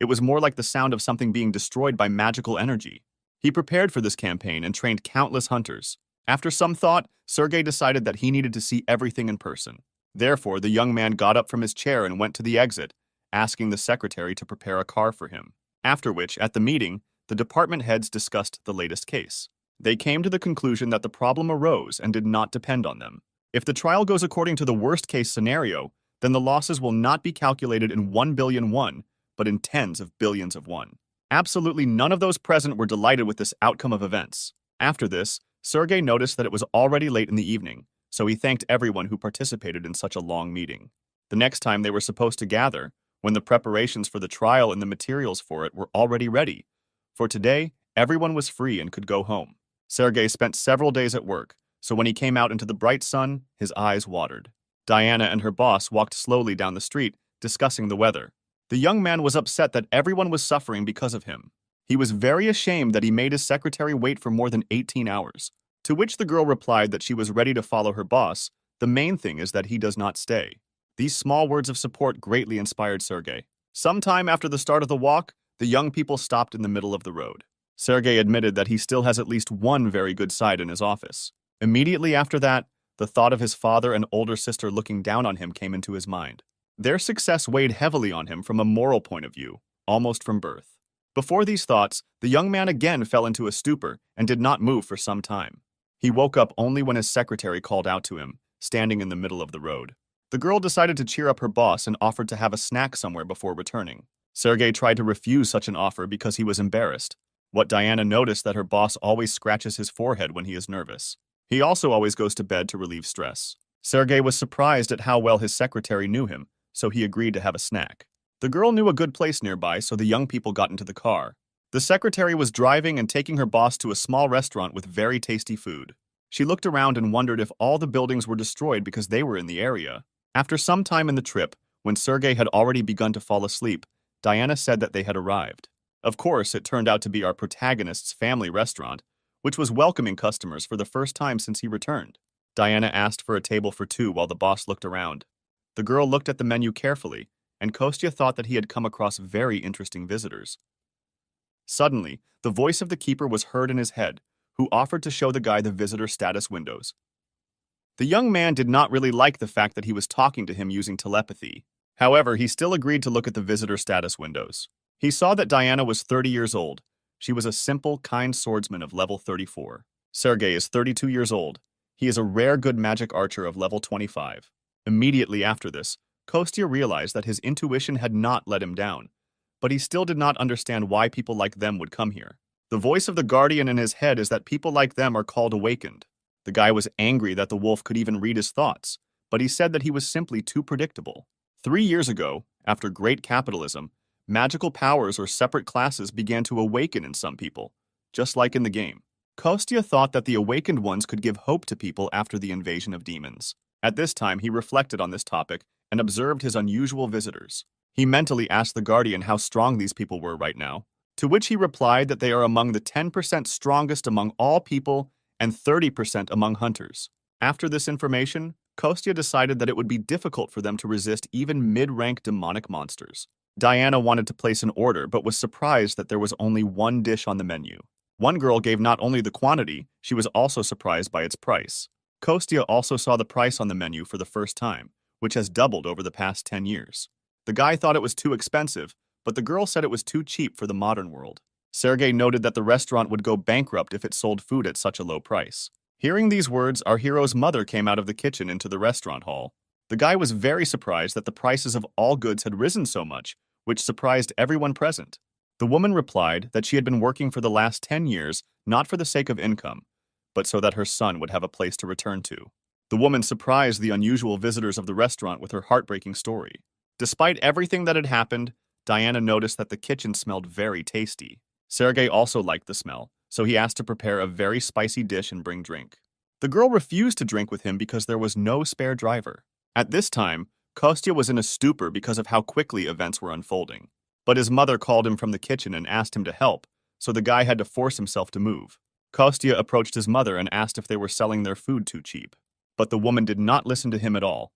It was more like the sound of something being destroyed by magical energy. He prepared for this campaign and trained countless hunters. After some thought, Sergei decided that he needed to see everything in person. Therefore, the young man got up from his chair and went to the exit, asking the secretary to prepare a car for him. After which, at the meeting, the department heads discussed the latest case. They came to the conclusion that the problem arose and did not depend on them. If the trial goes according to the worst-case scenario, then the losses will not be calculated in 1 billion won, but in tens of billions of won. Absolutely none of those present were delighted with this outcome of events. After this, Sergei noticed that it was already late in the evening, so he thanked everyone who participated in such a long meeting. The next time they were supposed to gather, when the preparations for the trial and the materials for it were already ready. For today, everyone was free and could go home. Sergei spent several days at work, so when he came out into the bright sun, his eyes watered. Diana and her boss walked slowly down the street, discussing the weather. The young man was upset that everyone was suffering because of him. He was very ashamed that he made his secretary wait for more than 18 hours. To which the girl replied that she was ready to follow her boss. The main thing is that he does not stay. These small words of support greatly inspired Sergei. Sometime after the start of the walk, the young people stopped in the middle of the road. Sergei admitted that he still has at least one very good side in his office. Immediately after that, the thought of his father and older sister looking down on him came into his mind. Their success weighed heavily on him from a moral point of view, almost from birth. Before these thoughts, the young man again fell into a stupor and did not move for some time. He woke up only when his secretary called out to him, standing in the middle of the road. The girl decided to cheer up her boss and offered to have a snack somewhere before returning. Sergei tried to refuse such an offer because he was embarrassed. What Diana noticed that her boss always scratches his forehead when he is nervous. He also always goes to bed to relieve stress. Sergei was surprised at how well his secretary knew him, so he agreed to have a snack. The girl knew a good place nearby, so the young people got into the car. The secretary was driving and taking her boss to a small restaurant with very tasty food. She looked around and wondered if all the buildings were destroyed because they were in the area. After some time in the trip, when Sergei had already begun to fall asleep, Diana said that they had arrived. Of course, it turned out to be our protagonist's family restaurant, which was welcoming customers for the first time since he returned. Diana asked for a table for two while the boss looked around. The girl looked at the menu carefully, and Kostya thought that he had come across very interesting visitors. Suddenly, the voice of the keeper was heard in his head, who offered to show the guy the visitor status windows. The young man did not really like the fact that he was talking to him using telepathy. However, he still agreed to look at the visitor status windows. He saw that Diana was 30 years old. She was a simple, kind swordsman of level 34. Sergei is 32 years old. He is a rare good magic archer of level 25. Immediately after this, Kostya realized that his intuition had not let him down, but he still did not understand why people like them would come here. The voice of the guardian in his head is that people like them are called awakened. The guy was angry that the wolf could even read his thoughts, but he said that he was simply too predictable. 3 years ago, after great capitalism, magical powers or separate classes began to awaken in some people, just like in the game. Kostya thought that the awakened ones could give hope to people after the invasion of demons. At this time, he reflected on this topic and observed his unusual visitors. He mentally asked the guardian how strong these people were right now, to which he replied that they are among the 10% strongest among all people and 30% among hunters. After this information, Kostya decided that it would be difficult for them to resist even mid-rank demonic monsters. Diana wanted to place an order but was surprised that there was only one dish on the menu. One girl gave not only the quantity, she was also surprised by its price. Kostya also saw the price on the menu for the first time, which has doubled over the past 10 years. The guy thought it was too expensive, but the girl said it was too cheap for the modern world. Sergei noted that the restaurant would go bankrupt if it sold food at such a low price. Hearing these words, our hero's mother came out of the kitchen into the restaurant hall. The guy was very surprised that the prices of all goods had risen so much, which surprised everyone present. The woman replied that she had been working for the last 10 years, not for the sake of income, but so that her son would have a place to return to. The woman surprised the unusual visitors of the restaurant with her heartbreaking story. Despite everything that had happened, Diana noticed that the kitchen smelled very tasty. Sergei also liked the smell, so he asked to prepare a very spicy dish and bring drink. The girl refused to drink with him because there was no spare driver. At this time, Kostya was in a stupor because of how quickly events were unfolding. But his mother called him from the kitchen and asked him to help, so the guy had to force himself to move. Kostya approached his mother and asked if they were selling their food too cheap. But the woman did not listen to him at all.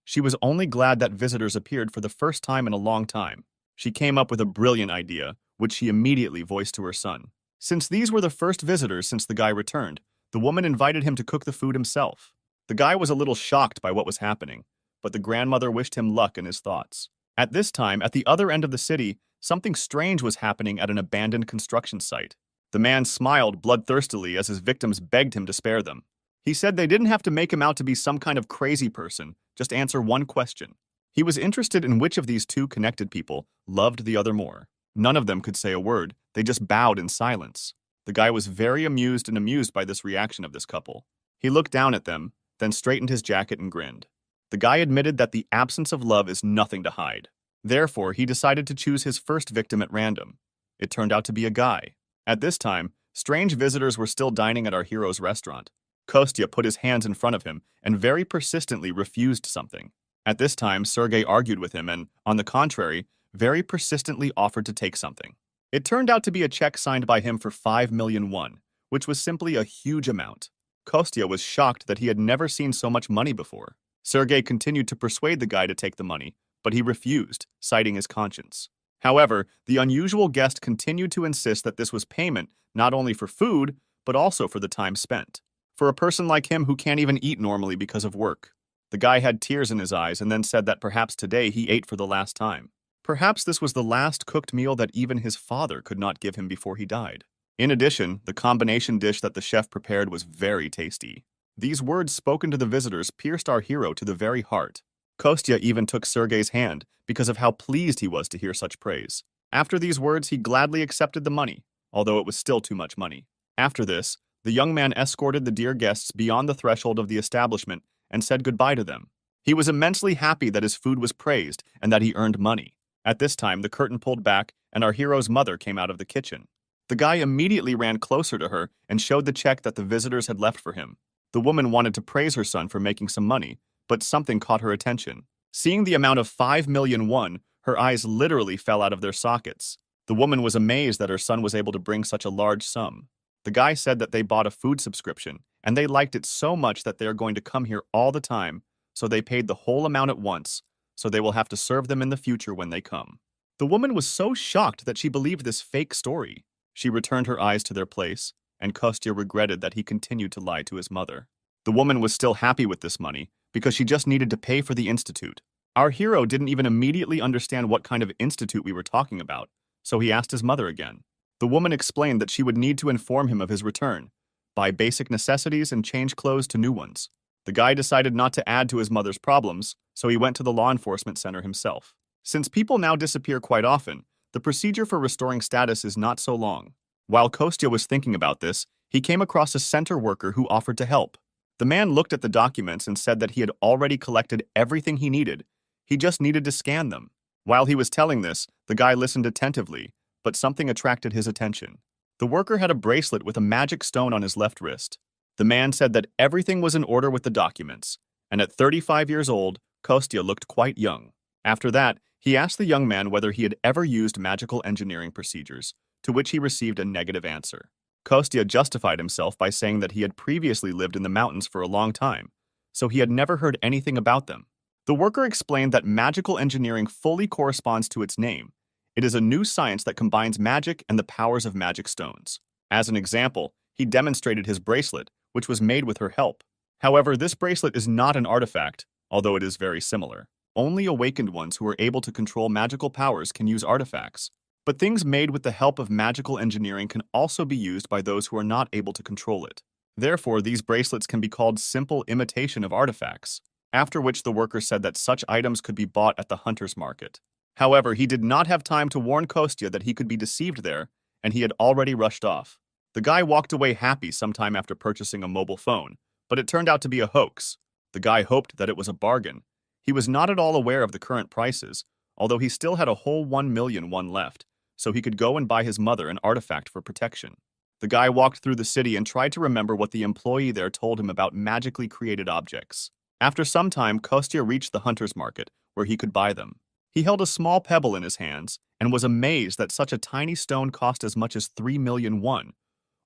She was only glad that visitors appeared for the first time in a long time. She came up with a brilliant idea, which she immediately voiced to her son. Since these were the first visitors since the guy returned, the woman invited him to cook the food himself. The guy was a little shocked by what was happening, but the grandmother wished him luck in his thoughts. At this time, at the other end of the city, something strange was happening at an abandoned construction site. The man smiled bloodthirstily as his victims begged him to spare them. He said they didn't have to make him out to be some kind of crazy person, just answer one question. He was interested in which of these two connected people loved the other more. None of them could say a word, they just bowed in silence. The guy was very amused by this reaction of this couple. He looked down at them, then straightened his jacket and grinned. The guy admitted that the absence of love is nothing to hide. Therefore, he decided to choose his first victim at random. It turned out to be a guy. At this time, strange visitors were still dining at our hero's restaurant. Kostya put his hands in front of him and very persistently refused something. At this time, Sergei argued with him and, on the contrary, very persistently offered to take something. It turned out to be a check signed by him for 5 million won, which was simply a huge amount. Kostya was shocked that he had never seen so much money before. Sergei continued to persuade the guy to take the money, but he refused, citing his conscience. However, the unusual guest continued to insist that this was payment not only for food, but also for the time spent. For a person like him who can't even eat normally because of work. The guy had tears in his eyes and then said that perhaps today he ate for the last time. Perhaps this was the last cooked meal that even his father could not give him before he died. In addition, the combination dish that the chef prepared was very tasty. These words spoken to the visitors pierced our hero to the very heart. Kostya even took Sergei's hand because of how pleased he was to hear such praise. After these words, he gladly accepted the money, although it was still too much money. After this, the young man escorted the dear guests beyond the threshold of the establishment and said goodbye to them. He was immensely happy that his food was praised and that he earned money. At this time, the curtain pulled back and our hero's mother came out of the kitchen. The guy immediately ran closer to her and showed the check that the visitors had left for him. The woman wanted to praise her son for making some money, but something caught her attention. Seeing the amount of 5 million won, her eyes literally fell out of their sockets. The woman was amazed that her son was able to bring such a large sum. The guy said that they bought a food subscription, and they liked it so much that they are going to come here all the time, so they paid the whole amount at once, so they will have to serve them in the future when they come. The woman was so shocked that she believed this fake story. She returned her eyes to their place, and Kostya regretted that he continued to lie to his mother. The woman was still happy with this money, because she just needed to pay for the institute. Our hero didn't even immediately understand what kind of institute we were talking about, so he asked his mother again. The woman explained that she would need to inform him of his return, buy basic necessities and change clothes to new ones. The guy decided not to add to his mother's problems, so he went to the law enforcement center himself. Since people now disappear quite often, the procedure for restoring status is not so long. While Kostya was thinking about this, he came across a center worker who offered to help. The man looked at the documents and said that he had already collected everything he needed. He just needed to scan them. While he was telling this, the guy listened attentively, but something attracted his attention. The worker had a bracelet with a magic stone on his left wrist. The man said that everything was in order with the documents, and at 35 years old, Kostya looked quite young. After that, he asked the young man whether he had ever used magical engineering procedures, to which he received a negative answer. Kostya justified himself by saying that he had previously lived in the mountains for a long time, so he had never heard anything about them. The worker explained that magical engineering fully corresponds to its name. It is a new science that combines magic and the powers of magic stones. As an example, he demonstrated his bracelet, which was made with her help. However, this bracelet is not an artifact, although it is very similar. Only awakened ones who are able to control magical powers can use artifacts. But things made with the help of magical engineering can also be used by those who are not able to control it. Therefore, these bracelets can be called simple imitation of artifacts, after which the worker said that such items could be bought at the hunter's market. However, he did not have time to warn Kostya that he could be deceived there, and he had already rushed off. The guy walked away happy sometime after purchasing a mobile phone, but it turned out to be a hoax. The guy hoped that it was a bargain. He was not at all aware of the current prices, although he still had a whole 1 million won left, so he could go and buy his mother an artifact for protection. The guy walked through the city and tried to remember what the employee there told him about magically created objects. After some time, Kostya reached the hunter's market, where he could buy them. He held a small pebble in his hands and was amazed that such a tiny stone cost as much as 3 million won,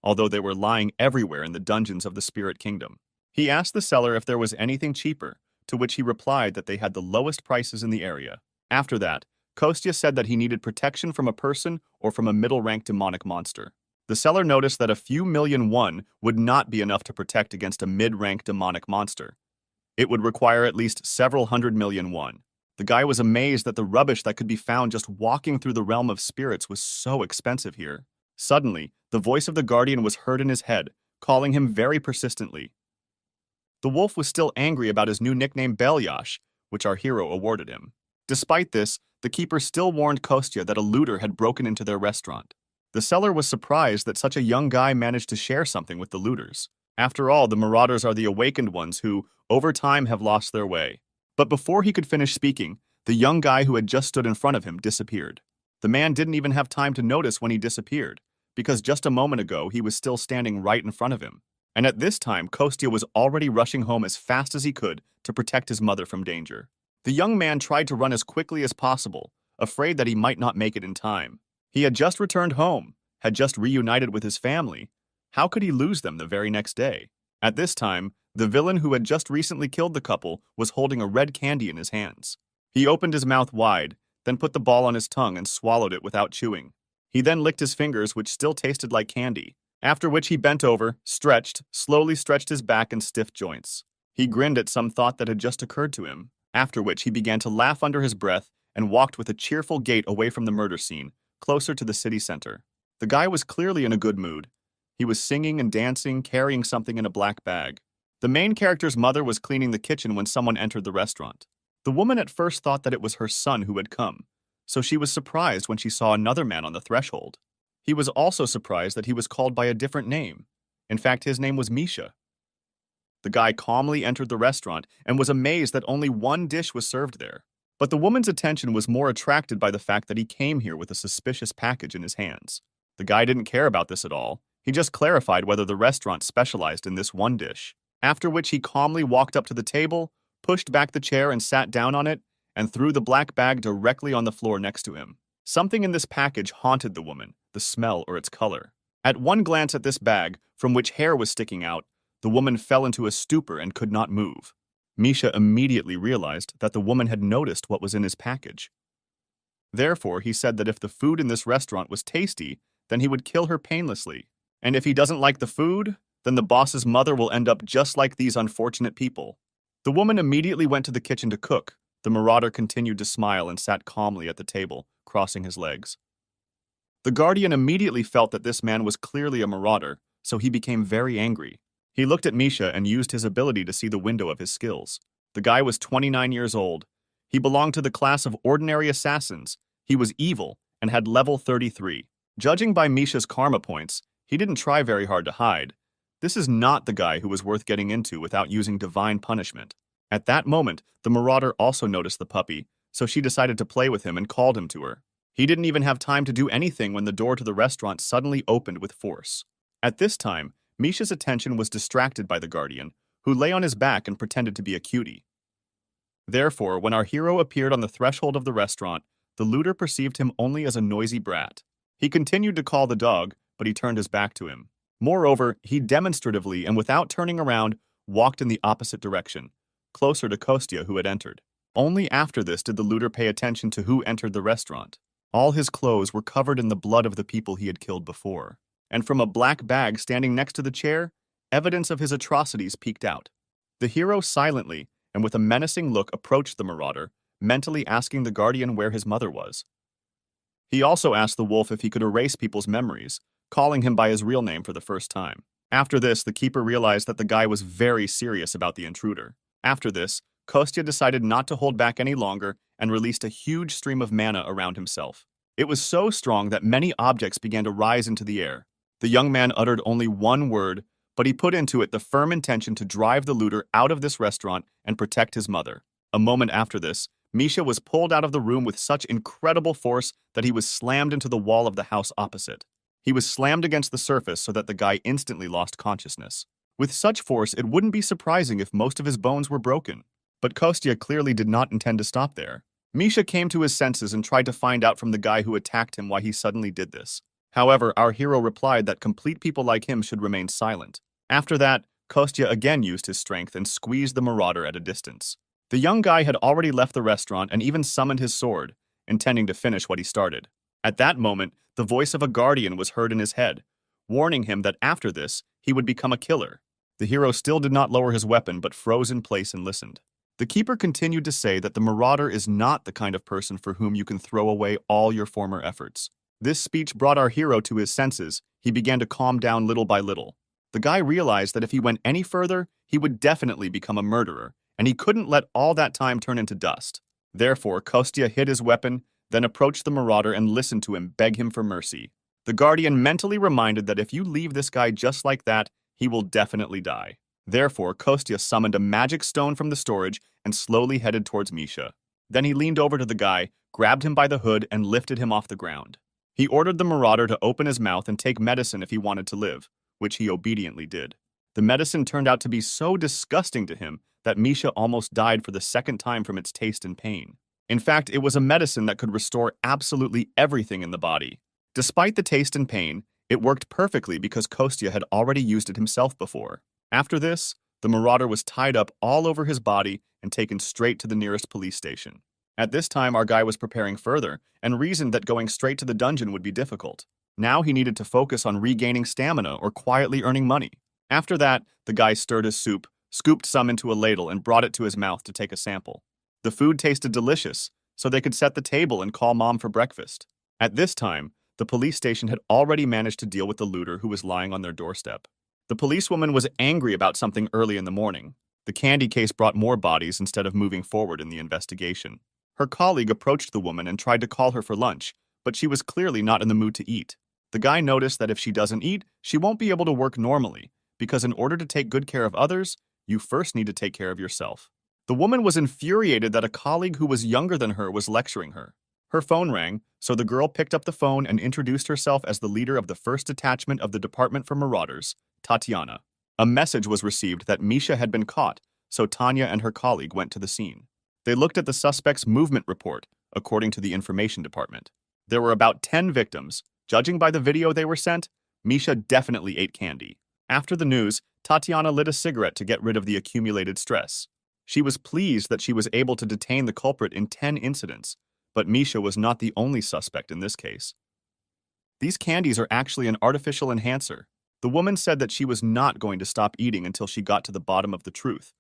although they were lying everywhere in the dungeons of the Spirit Kingdom. He asked the seller if there was anything cheaper, to which he replied that they had the lowest prices in the area. After that, Kostya said that he needed protection from a person or from a middle-ranked demonic monster. The seller noticed that a few million won would not be enough to protect against a mid-ranked demonic monster. It would require at least several 100 million won. The guy was amazed that the rubbish that could be found just walking through the realm of spirits was so expensive here. Suddenly, the voice of the guardian was heard in his head, calling him very persistently. The wolf was still angry about his new nickname Belyash, which our hero awarded him. Despite this, the keeper still warned Kostya that a looter had broken into their restaurant. The seller was surprised that such a young guy managed to share something with the looters. After all, the marauders are the awakened ones who, over time, have lost their way. But before he could finish speaking, the young guy who had just stood in front of him disappeared. The man didn't even have time to notice when he disappeared, because just a moment ago he was still standing right in front of him. And at this time, Kostya was already rushing home as fast as he could to protect his mother from danger. The young man tried to run as quickly as possible, afraid that he might not make it in time. He had just returned home, had just reunited with his family. How could he lose them the very next day? At this time, the villain who had just recently killed the couple was holding a red candy in his hands. He opened his mouth wide, then put the ball on his tongue and swallowed it without chewing. He then licked his fingers, which still tasted like candy, after which he bent over, slowly stretched his back and stiff joints. He grinned at some thought that had just occurred to him, after which he began to laugh under his breath and walked with a cheerful gait away from the murder scene, closer to the city center. The guy was clearly in a good mood. He was singing and dancing, carrying something in a black bag. The main character's mother was cleaning the kitchen when someone entered the restaurant. The woman at first thought that it was her son who had come, so she was surprised when she saw another man on the threshold. He was also surprised that he was called by a different name. In fact, his name was Misha. The guy calmly entered the restaurant and was amazed that only one dish was served there. But the woman's attention was more attracted by the fact that he came here with a suspicious package in his hands. The guy didn't care about this at all. He just clarified whether the restaurant specialized in this one dish, after which he calmly walked up to the table, pushed back the chair and sat down on it, and threw the black bag directly on the floor next to him. Something in this package haunted the woman, the smell or its color. At one glance at this bag, from which hair was sticking out, the woman fell into a stupor and could not move. Misha immediately realized that the woman had noticed what was in his package. Therefore, he said that if the food in this restaurant was tasty, then he would kill her painlessly. And if he doesn't like the food, then the boss's mother will end up just like these unfortunate people. The woman immediately went to the kitchen to cook. The marauder continued to smile and sat calmly at the table, crossing his legs. The guardian immediately felt that this man was clearly a marauder, so he became very angry. He looked at Misha and used his ability to see the window of his skills. The guy was 29 years old. He belonged to the class of ordinary assassins. He was evil and had level 33. Judging by Misha's karma points, he didn't try very hard to hide. This is not the guy who was worth getting into without using divine punishment. At that moment, the marauder also noticed the puppy, so she decided to play with him and called him to her. He didn't even have time to do anything when the door to the restaurant suddenly opened with force. At this time, Misha's attention was distracted by the guardian, who lay on his back and pretended to be a cutie. Therefore, when our hero appeared on the threshold of the restaurant, the looter perceived him only as a noisy brat. He continued to call the dog, but he turned his back to him. Moreover, he demonstratively and without turning around, walked in the opposite direction, closer to Kostya, who had entered. Only after this did the looter pay attention to who entered the restaurant. All his clothes were covered in the blood of the people he had killed before. And from a black bag standing next to the chair, evidence of his atrocities peeked out. The hero silently and with a menacing look approached the marauder, mentally asking the guardian where his mother was. He also asked the wolf if he could erase people's memories, calling him by his real name for the first time. After this, the keeper realized that the guy was very serious about the intruder. After this, Kostya decided not to hold back any longer and released a huge stream of mana around himself. It was so strong that many objects began to rise into the air. The young man uttered only one word, but he put into it the firm intention to drive the looter out of this restaurant and protect his mother. A moment after this, Misha was pulled out of the room with such incredible force that he was slammed into the wall of the house opposite. He was slammed against the surface so that the guy instantly lost consciousness. With such force, it wouldn't be surprising if most of his bones were broken. But Kostya clearly did not intend to stop there. Misha came to his senses and tried to find out from the guy who attacked him why he suddenly did this. However, our hero replied that complete people like him should remain silent. After that, Kostya again used his strength and squeezed the marauder at a distance. The young guy had already left the restaurant and even summoned his sword, intending to finish what he started. At that moment, the voice of a guardian was heard in his head, warning him that after this, he would become a killer. The hero still did not lower his weapon but froze in place and listened. The keeper continued to say that the marauder is not the kind of person for whom you can throw away all your former efforts. This speech brought our hero to his senses. He began to calm down little by little. The guy realized that if he went any further, he would definitely become a murderer, and he couldn't let all that time turn into dust. Therefore, Kostya hid his weapon, then approached the marauder and listened to him beg him for mercy. The guardian mentally reminded that if you leave this guy just like that, he will definitely die. Therefore, Kostya summoned a magic stone from the storage and slowly headed towards Misha. Then he leaned over to the guy, grabbed him by the hood, and lifted him off the ground. He ordered the marauder to open his mouth and take medicine if he wanted to live, which he obediently did. The medicine turned out to be so disgusting to him that Misha almost died for the second time from its taste and pain. In fact, it was a medicine that could restore absolutely everything in the body. Despite the taste and pain, it worked perfectly because Kostya had already used it himself before. After this, the marauder was tied up all over his body and taken straight to the nearest police station. At this time, our guy was preparing further and reasoned that going straight to the dungeon would be difficult. Now he needed to focus on regaining stamina or quietly earning money. After that, the guy stirred his soup, scooped some into a ladle, and brought it to his mouth to take a sample. The food tasted delicious, so they could set the table and call mom for breakfast. At this time, the police station had already managed to deal with the looter who was lying on their doorstep. The policewoman was angry about something early in the morning. The candy case brought more bodies instead of moving forward in the investigation. Her colleague approached the woman and tried to call her for lunch, but she was clearly not in the mood to eat. The guy noticed that if she doesn't eat, she won't be able to work normally, because in order to take good care of others, you first need to take care of yourself. The woman was infuriated that a colleague who was younger than her was lecturing her. Her phone rang, so the girl picked up the phone and introduced herself as the leader of the first detachment of the Department for Marauders, Tatiana. A message was received that Misha had been caught, so Tanya and her colleague went to the scene. They looked at the suspect's movement report, according to the information department. There were about 10 victims. Judging by the video they were sent, Misha definitely ate candy. After the news, Tatiana lit a cigarette to get rid of the accumulated stress. She was pleased that she was able to detain the culprit in 10 incidents, but Misha was not the only suspect in this case. These candies are actually an artificial enhancer. The woman said that she was not going to stop eating until she got to the bottom of the truth,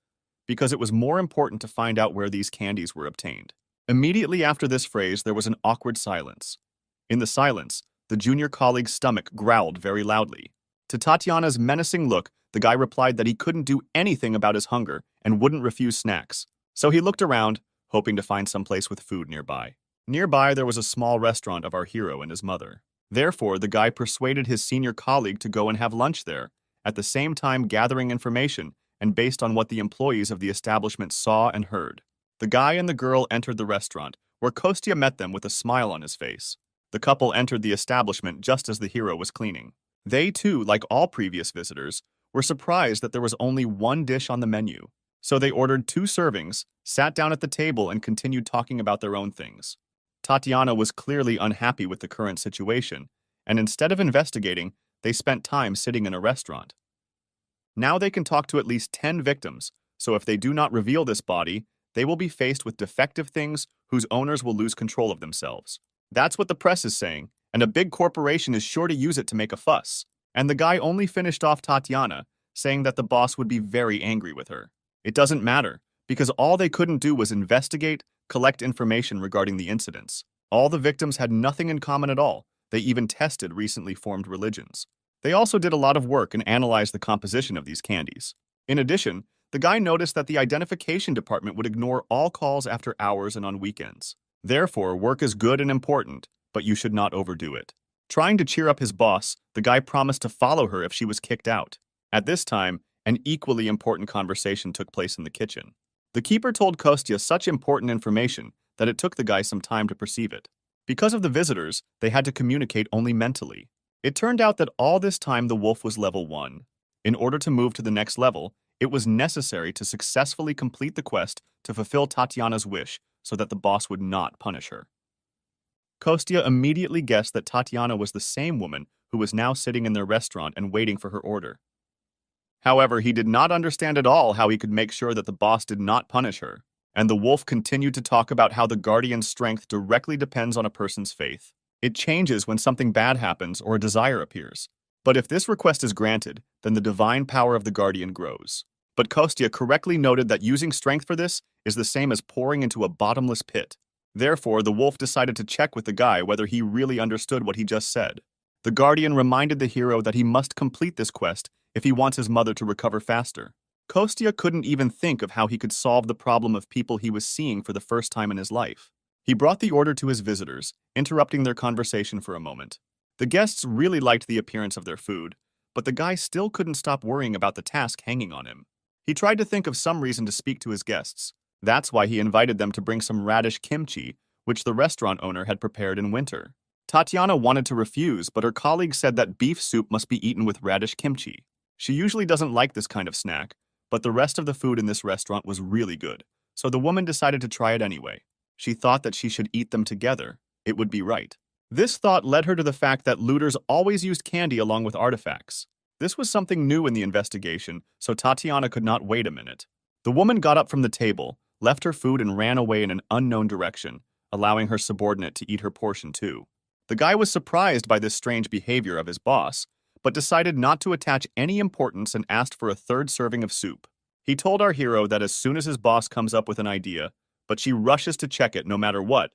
because it was more important to find out where these candies were obtained. Immediately after this phrase, there was an awkward silence. In the silence, the junior colleague's stomach growled very loudly. To Tatiana's menacing look, the guy replied that he couldn't do anything about his hunger and wouldn't refuse snacks. So he looked around, hoping to find some place with food nearby. Nearby, there was a small restaurant of our hero and his mother. Therefore, the guy persuaded his senior colleague to go and have lunch there, at the same time gathering information and based on what the employees of the establishment saw and heard. The guy and the girl entered the restaurant, where Kostya met them with a smile on his face. The couple entered the establishment just as the hero was cleaning. They too, like all previous visitors, were surprised that there was only one dish on the menu. So they ordered 2 servings, sat down at the table, and continued talking about their own things. Tatiana was clearly unhappy with the current situation, and instead of investigating, they spent time sitting in a restaurant. Now they can talk to at least 10 victims, so if they do not reveal this body, they will be faced with defective things whose owners will lose control of themselves. That's what the press is saying, and a big corporation is sure to use it to make a fuss. And the guy only finished off Tatiana, saying that the boss would be very angry with her. It doesn't matter, because all they couldn't do was investigate, collect information regarding the incidents. All the victims had nothing in common at all. They even tested recently formed religions. They also did a lot of work and analyzed the composition of these candies. In addition, the guy noticed that the identification department would ignore all calls after hours and on weekends. Therefore, work is good and important, but you should not overdo it. Trying to cheer up his boss, the guy promised to follow her if she was kicked out. At this time, an equally important conversation took place in the kitchen. The keeper told Kostya such important information that it took the guy some time to perceive it. Because of the visitors, they had to communicate only mentally. It turned out that all this time the wolf was level 1. In order to move to the next level, it was necessary to successfully complete the quest to fulfill Tatiana's wish so that the boss would not punish her. Kostya immediately guessed that Tatiana was the same woman who was now sitting in their restaurant and waiting for her order. However, he did not understand at all how he could make sure that the boss did not punish her, and the wolf continued to talk about how the guardian's strength directly depends on a person's faith. It changes when something bad happens or a desire appears. But if this request is granted, then the divine power of the guardian grows. But Kostya correctly noted that using strength for this is the same as pouring into a bottomless pit. Therefore, the wolf decided to check with the guy whether he really understood what he just said. The guardian reminded the hero that he must complete this quest if he wants his mother to recover faster. Kostya couldn't even think of how he could solve the problem of people he was seeing for the first time in his life. He brought the order to his visitors, interrupting their conversation for a moment. The guests really liked the appearance of their food, but the guy still couldn't stop worrying about the task hanging on him. He tried to think of some reason to speak to his guests. That's why he invited them to bring some radish kimchi, which the restaurant owner had prepared in winter. Tatiana wanted to refuse, but her colleague said that beef soup must be eaten with radish kimchi. She usually doesn't like this kind of snack, but the rest of the food in this restaurant was really good, so the woman decided to try it anyway. She thought that she should eat them together. It would be right. This thought led her to the fact that looters always used candy along with artifacts. This was something new in the investigation, so Tatiana could not wait a minute. The woman got up from the table, left her food, and ran away in an unknown direction, allowing her subordinate to eat her portion too. The guy was surprised by this strange behavior of his boss, but decided not to attach any importance and asked for a third serving of soup. He told our hero that as soon as his boss comes up with an idea, but she rushes to check it no matter what.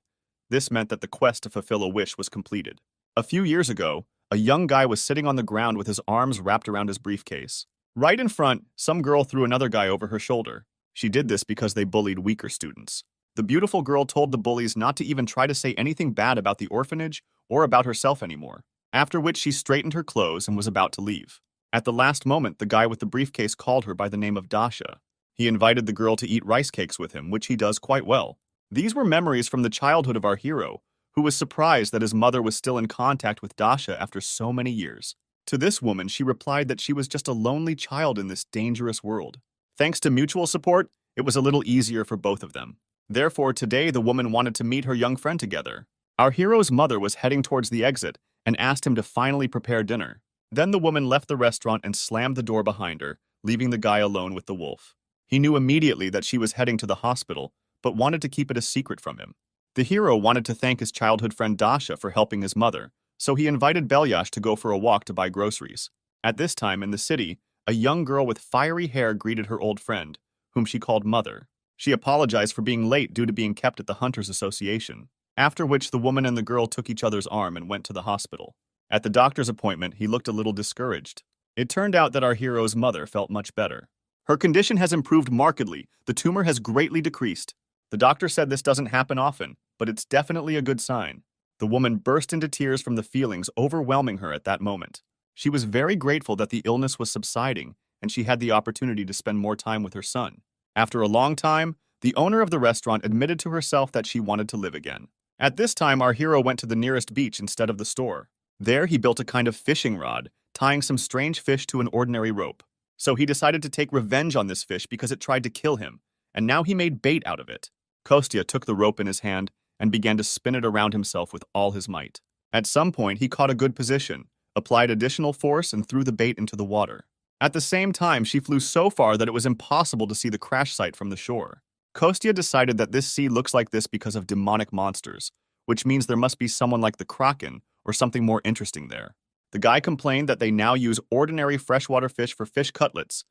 This meant that the quest to fulfill a wish was completed. A few years ago, a young guy was sitting on the ground with his arms wrapped around his briefcase. Right in front, some girl threw another guy over her shoulder. She did this because they bullied weaker students. The beautiful girl told the bullies not to even try to say anything bad about the orphanage or about herself anymore, after which she straightened her clothes and was about to leave. At the last moment, the guy with the briefcase called her by the name of Dasha. He invited the girl to eat rice cakes with him, which he does quite well. These were memories from the childhood of our hero, who was surprised that his mother was still in contact with Dasha after so many years. To this woman, she replied that she was just a lonely child in this dangerous world. Thanks to mutual support, it was a little easier for both of them. Therefore, today the woman wanted to meet her young friend together. Our hero's mother was heading towards the exit and asked him to finally prepare dinner. Then the woman left the restaurant and slammed the door behind her, leaving the guy alone with the wolf. He knew immediately that she was heading to the hospital, but wanted to keep it a secret from him. The hero wanted to thank his childhood friend Dasha for helping his mother, so he invited Belyash to go for a walk to buy groceries. At this time in the city, a young girl with fiery hair greeted her old friend, whom she called Mother. She apologized for being late due to being kept at the Hunters Association, after which the woman and the girl took each other's arm and went to the hospital. At the doctor's appointment, he looked a little discouraged. It turned out that our hero's mother felt much better. Her condition has improved markedly. The tumor has greatly decreased. The doctor said this doesn't happen often, but it's definitely a good sign. The woman burst into tears from the feelings overwhelming her at that moment. She was very grateful that the illness was subsiding, and she had the opportunity to spend more time with her son. After a long time, the owner of the restaurant admitted to herself that she wanted to live again. At this time, our hero went to the nearest beach instead of the store. There, he built a kind of fishing rod, tying some strange fish to an ordinary rope. So he decided to take revenge on this fish because it tried to kill him, and now he made bait out of it. Kostya took the rope in his hand and began to spin it around himself with all his might. At some point, he caught a good position, applied additional force, and threw the bait into the water. At the same time, she flew so far that it was impossible to see the crash site from the shore. Kostya decided that this sea looks like this because of demonic monsters, which means there must be someone like the Kraken or something more interesting there. The guy complained that they now use ordinary freshwater fish for fish cutlets,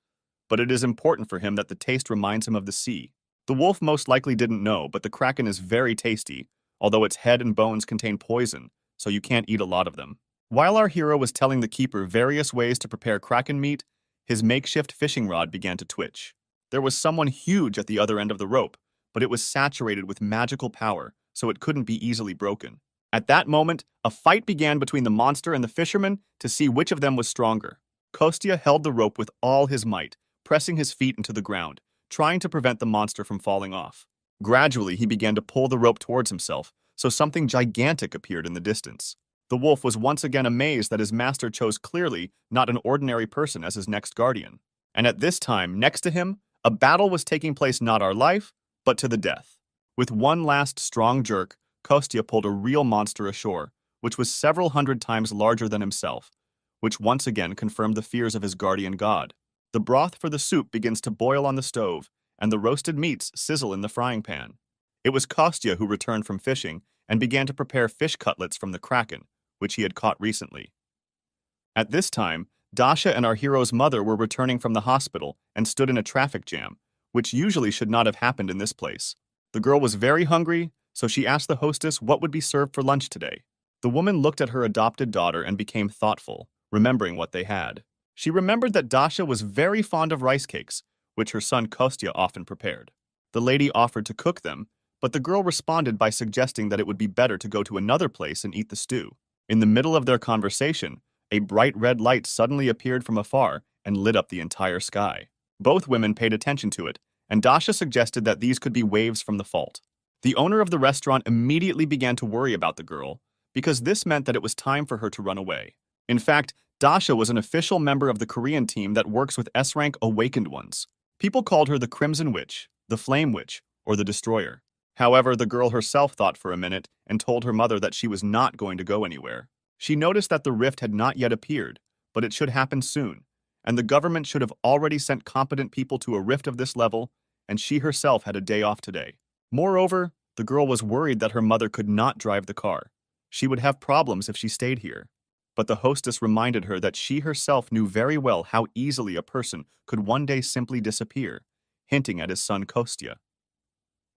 but it is important for him that the taste reminds him of the sea. The wolf most likely didn't know, but the Kraken is very tasty, although its head and bones contain poison, so you can't eat a lot of them. While our hero was telling the keeper various ways to prepare Kraken meat, his makeshift fishing rod began to twitch. There was someone huge at the other end of the rope, but it was saturated with magical power, so it couldn't be easily broken. At that moment, a fight began between the monster and the fisherman to see which of them was stronger. Kostya held the rope with all his might, pressing his feet into the ground, trying to prevent the monster from falling off. Gradually, he began to pull the rope towards himself, so something gigantic appeared in the distance. The wolf was once again amazed that his master chose clearly not an ordinary person as his next guardian. And at this time, next to him, a battle was taking place not our life, but to the death. With one last strong jerk, Kostya pulled a real monster ashore, which was several hundred times larger than himself, which once again confirmed the fears of his guardian god. The broth for the soup begins to boil on the stove, and the roasted meats sizzle in the frying pan. It was Kostya who returned from fishing and began to prepare fish cutlets from the Kraken, which he had caught recently. At this time, Dasha and our hero's mother were returning from the hospital and stood in a traffic jam, which usually should not have happened in this place. The girl was very hungry, so she asked the hostess what would be served for lunch today. The woman looked at her adopted daughter and became thoughtful, remembering what they had. She remembered that Dasha was very fond of rice cakes, which her son Kostya often prepared. The lady offered to cook them, but the girl responded by suggesting that it would be better to go to another place and eat the stew. In the middle of their conversation, a bright red light suddenly appeared from afar and lit up the entire sky. Both women paid attention to it, and Dasha suggested that these could be waves from the fault. The owner of the restaurant immediately began to worry about the girl, because this meant that it was time for her to run away. In fact, Dasha was an official member of the Korean team that works with S-rank awakened ones. People called her the Crimson Witch, the Flame Witch, or the Destroyer. However, the girl herself thought for a minute and told her mother that she was not going to go anywhere. She noticed that the rift had not yet appeared, but it should happen soon, and the government should have already sent competent people to a rift of this level, and she herself had a day off today. Moreover, the girl was worried that her mother could not drive the car. She would have problems if she stayed here. But the hostess reminded her that she herself knew very well how easily a person could one day simply disappear, hinting at his son Kostya.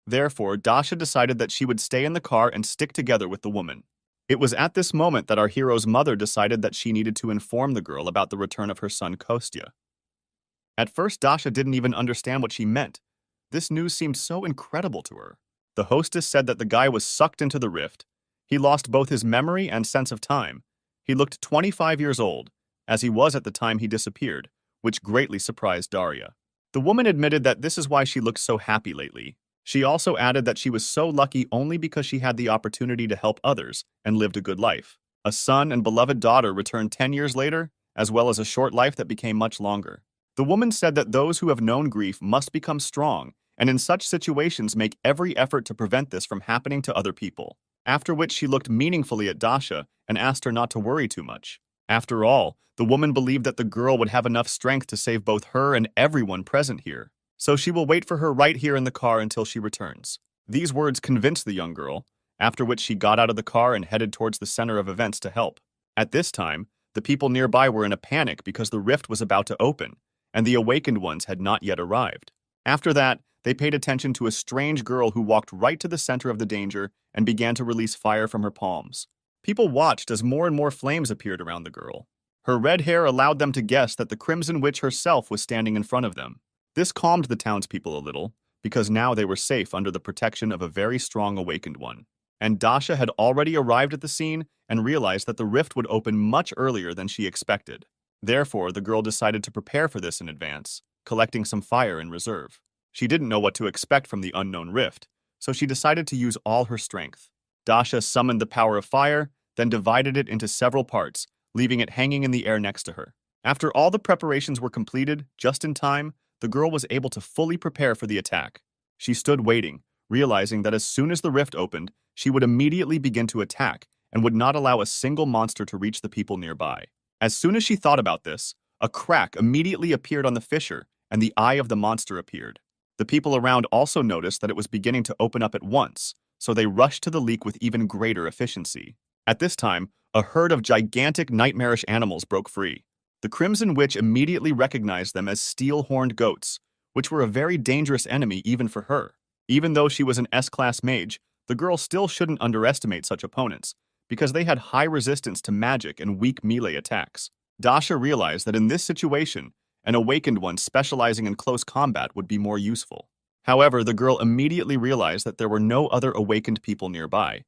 Therefore, Dasha decided that she would stay in the car and stick together with the woman. It was at this moment that our hero's mother decided that she needed to inform the girl about the return of her son Kostya. At first, Dasha didn't even understand what she meant. This news seemed so incredible to her. The hostess said that the guy was sucked into the rift. He lost both his memory and sense of time. He looked 25 years old, as he was at the time he disappeared, which greatly surprised Daria. The woman admitted that this is why she looked so happy lately. She also added that she was so lucky only because she had the opportunity to help others and lived a good life. A son and beloved daughter returned 10 years later, as well as a short life that became much longer. The woman said that those who have known grief must become strong, and in such situations make every effort to prevent this from happening to other people. After which she looked meaningfully at Dasha and asked her not to worry too much. After all, the woman believed that the girl would have enough strength to save both her and everyone present here. So she will wait for her right here in the car until she returns. These words convinced the young girl, after which she got out of the car and headed towards the center of events to help. At this time, the people nearby were in a panic because the rift was about to open, and the awakened ones had not yet arrived. After that, they paid attention to a strange girl who walked right to the center of the danger and began to release fire from her palms. People watched as more and more flames appeared around the girl. Her red hair allowed them to guess that the Crimson Witch herself was standing in front of them. This calmed the townspeople a little, because now they were safe under the protection of a very strong awakened one. And Dasha had already arrived at the scene and realized that the rift would open much earlier than she expected. Therefore, the girl decided to prepare for this in advance, collecting some fire in reserve. She didn't know what to expect from the unknown rift, so she decided to use all her strength. Dasha summoned the power of fire, then divided it into several parts, leaving it hanging in the air next to her. After all the preparations were completed, just in time, the girl was able to fully prepare for the attack. She stood waiting, realizing that as soon as the rift opened, she would immediately begin to attack and would not allow a single monster to reach the people nearby. As soon as she thought about this, a crack immediately appeared on the fissure and the eye of the monster appeared. The people around also noticed that it was beginning to open up at once, so they rushed to the leak with even greater efficiency. At this time, a herd of gigantic nightmarish animals broke free. The Crimson Witch immediately recognized them as steel-horned goats, which were a very dangerous enemy even for her. Even though she was an S-class mage, the girl still shouldn't underestimate such opponents, because they had high resistance to magic and weak melee attacks. Dasha realized that in this situation, an awakened one specializing in close combat would be more useful. However, the girl immediately realized that there were no other awakened people nearby,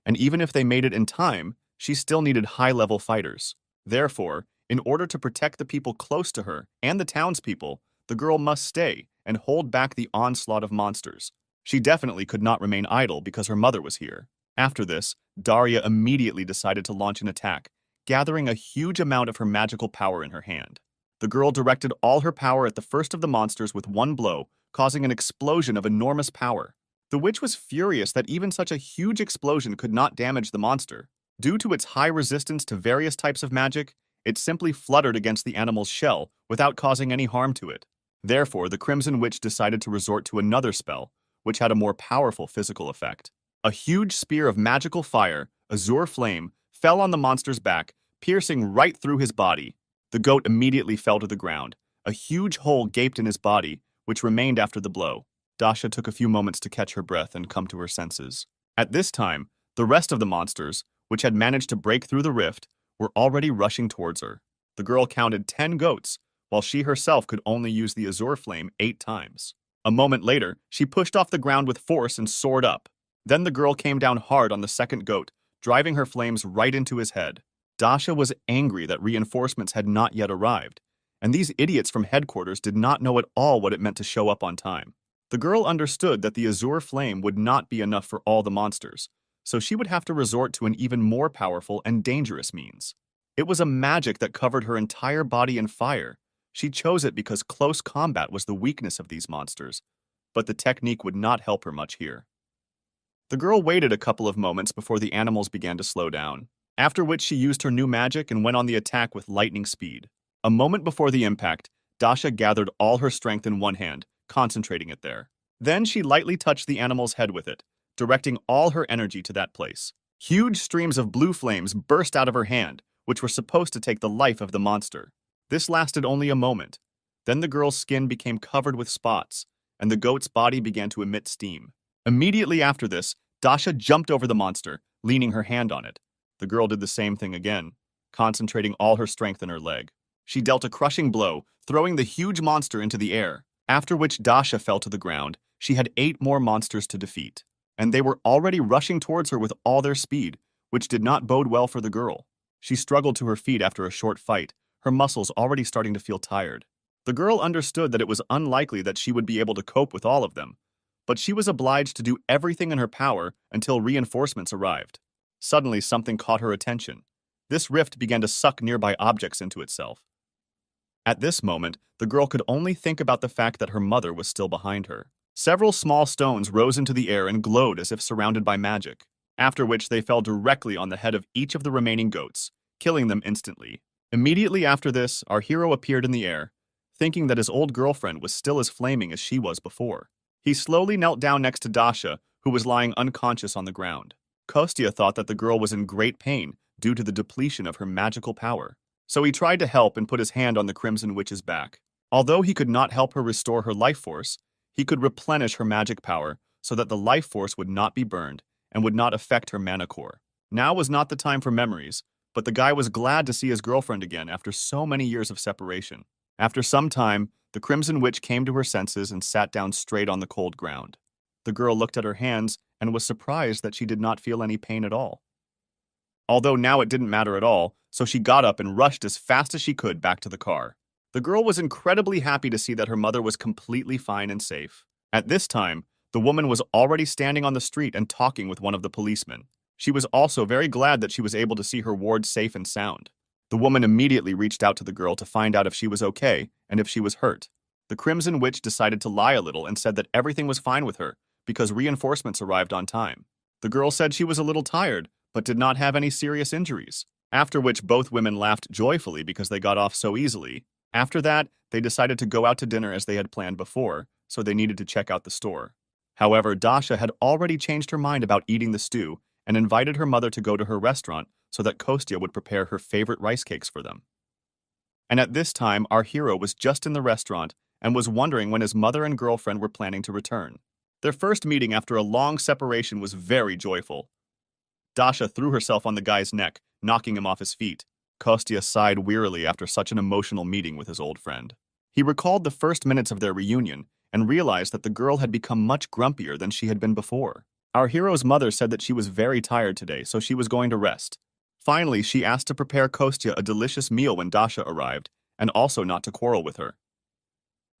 and even if they made it in time, she still needed high-level fighters. Therefore, in order to protect the people close to her and the townspeople, the girl must stay and hold back the onslaught of monsters. She definitely could not remain idle because her mother was here. After this, Daria immediately decided to launch an attack, gathering a huge amount of her magical power in her hand. The girl directed all her power at the first of the monsters with one blow, causing an explosion of enormous power. The witch was furious that even such a huge explosion could not damage the monster. Due to its high resistance to various types of magic, it simply fluttered against the animal's shell without causing any harm to it. Therefore, the Crimson Witch decided to resort to another spell, which had a more powerful physical effect. A huge spear of magical fire, azure flame, fell on the monster's back, piercing right through his body. The goat immediately fell to the ground. A huge hole gaped in his body, which remained after the blow. Dasha took a few moments to catch her breath and come to her senses. At this time, the rest of the monsters, which had managed to break through the rift, were already rushing towards her. The girl counted 10 goats, while she herself could only use the azure flame 8 times. A moment later, she pushed off the ground with force and soared up. Then the girl came down hard on the second goat, driving her flames right into his head. Dasha was angry that reinforcements had not yet arrived, and these idiots from headquarters did not know at all what it meant to show up on time. The girl understood that the azure flame would not be enough for all the monsters, so she would have to resort to an even more powerful and dangerous means. It was a magic that covered her entire body in fire. She chose it because close combat was the weakness of these monsters, but the technique would not help her much here. The girl waited a couple of moments before the animals began to slow down, after which she used her new magic and went on the attack with lightning speed. A moment before the impact, Dasha gathered all her strength in one hand, concentrating it there. Then she lightly touched the animal's head with it, directing all her energy to that place. Huge streams of blue flames burst out of her hand, which were supposed to take the life of the monster. This lasted only a moment. Then the girl's skin became covered with spots, and the goat's body began to emit steam. Immediately after this, Dasha jumped over the monster, leaning her hand on it. The girl did the same thing again, concentrating all her strength in her leg. She dealt a crushing blow, throwing the huge monster into the air, after which Dasha fell to the ground. She had 8 more monsters to defeat, and they were already rushing towards her with all their speed, which did not bode well for the girl. She struggled to her feet after a short fight, her muscles already starting to feel tired. The girl understood that it was unlikely that she would be able to cope with all of them, but she was obliged to do everything in her power until reinforcements arrived. Suddenly, something caught her attention. This rift began to suck nearby objects into itself. At this moment, the girl could only think about the fact that her mother was still behind her. Several small stones rose into the air and glowed as if surrounded by magic, after which they fell directly on the head of each of the remaining goats, killing them instantly. Immediately after this, our hero appeared in the air, thinking that his old girlfriend was still as flaming as she was before. He slowly knelt down next to Dasha, who was lying unconscious on the ground. Kostya thought that the girl was in great pain due to the depletion of her magical power, so he tried to help and put his hand on the Crimson Witch's back. Although he could not help her restore her life force, he could replenish her magic power so that the life force would not be burned and would not affect her mana core. Now was not the time for memories, but the guy was glad to see his girlfriend again after so many years of separation. After some time, the Crimson Witch came to her senses and sat down straight on the cold ground. The girl looked at her hands and was surprised that she did not feel any pain at all. Although now it didn't matter at all, so she got up and rushed as fast as she could back to the car. The girl was incredibly happy to see that her mother was completely fine and safe. At this time, the woman was already standing on the street and talking with one of the policemen. She was also very glad that she was able to see her ward safe and sound. The woman immediately reached out to the girl to find out if she was okay and if she was hurt. The Crimson Witch decided to lie a little and said that everything was fine with her because reinforcements arrived on time. The girl said she was a little tired, but did not have any serious injuries, after which both women laughed joyfully because they got off so easily. After that, they decided to go out to dinner as they had planned before, so they needed to check out the store. However, Dasha had already changed her mind about eating the stew and invited her mother to go to her restaurant so that Kostya would prepare her favorite rice cakes for them. And at this time, our hero was just in the restaurant and was wondering when his mother and girlfriend were planning to return. Their first meeting after a long separation was very joyful. Dasha threw herself on the guy's neck, knocking him off his feet. Kostya sighed wearily after such an emotional meeting with his old friend. He recalled the first minutes of their reunion and realized that the girl had become much grumpier than she had been before. Our hero's mother said that she was very tired today, so she was going to rest. Finally, she asked to prepare Kostya a delicious meal when Dasha arrived, and also not to quarrel with her.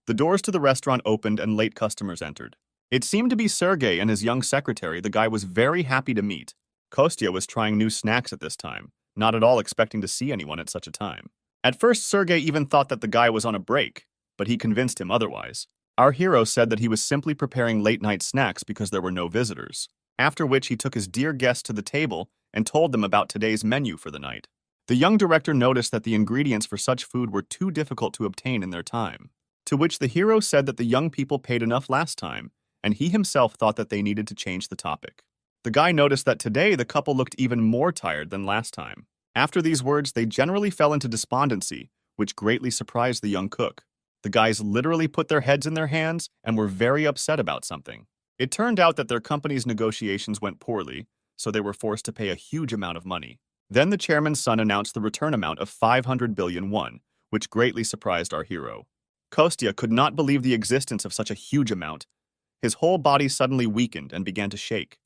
The doors to the restaurant opened and late customers entered. It seemed to be Sergei and his young secretary the guy was very happy to meet. Kostya was trying new snacks at this time, not at all expecting to see anyone at such a time. At first, Sergei even thought that the guy was on a break, but he convinced him otherwise. Our hero said that he was simply preparing late-night snacks because there were no visitors, after which he took his dear guests to the table and told them about today's menu for the night. The young director noticed that the ingredients for such food were too difficult to obtain in their time, to which the hero said that the young people paid enough last time, and he himself thought that they needed to change the topic. The guy noticed that today the couple looked even more tired than last time. After these words, they generally fell into despondency, which greatly surprised the young cook. The guys literally put their heads in their hands and were very upset about something. It turned out that their company's negotiations went poorly, so they were forced to pay a huge amount of money. Then the chairman's son announced the return amount of 500 billion won, which greatly surprised our hero. Kostya could not believe the existence of such a huge amount. His whole body suddenly weakened and began to shake.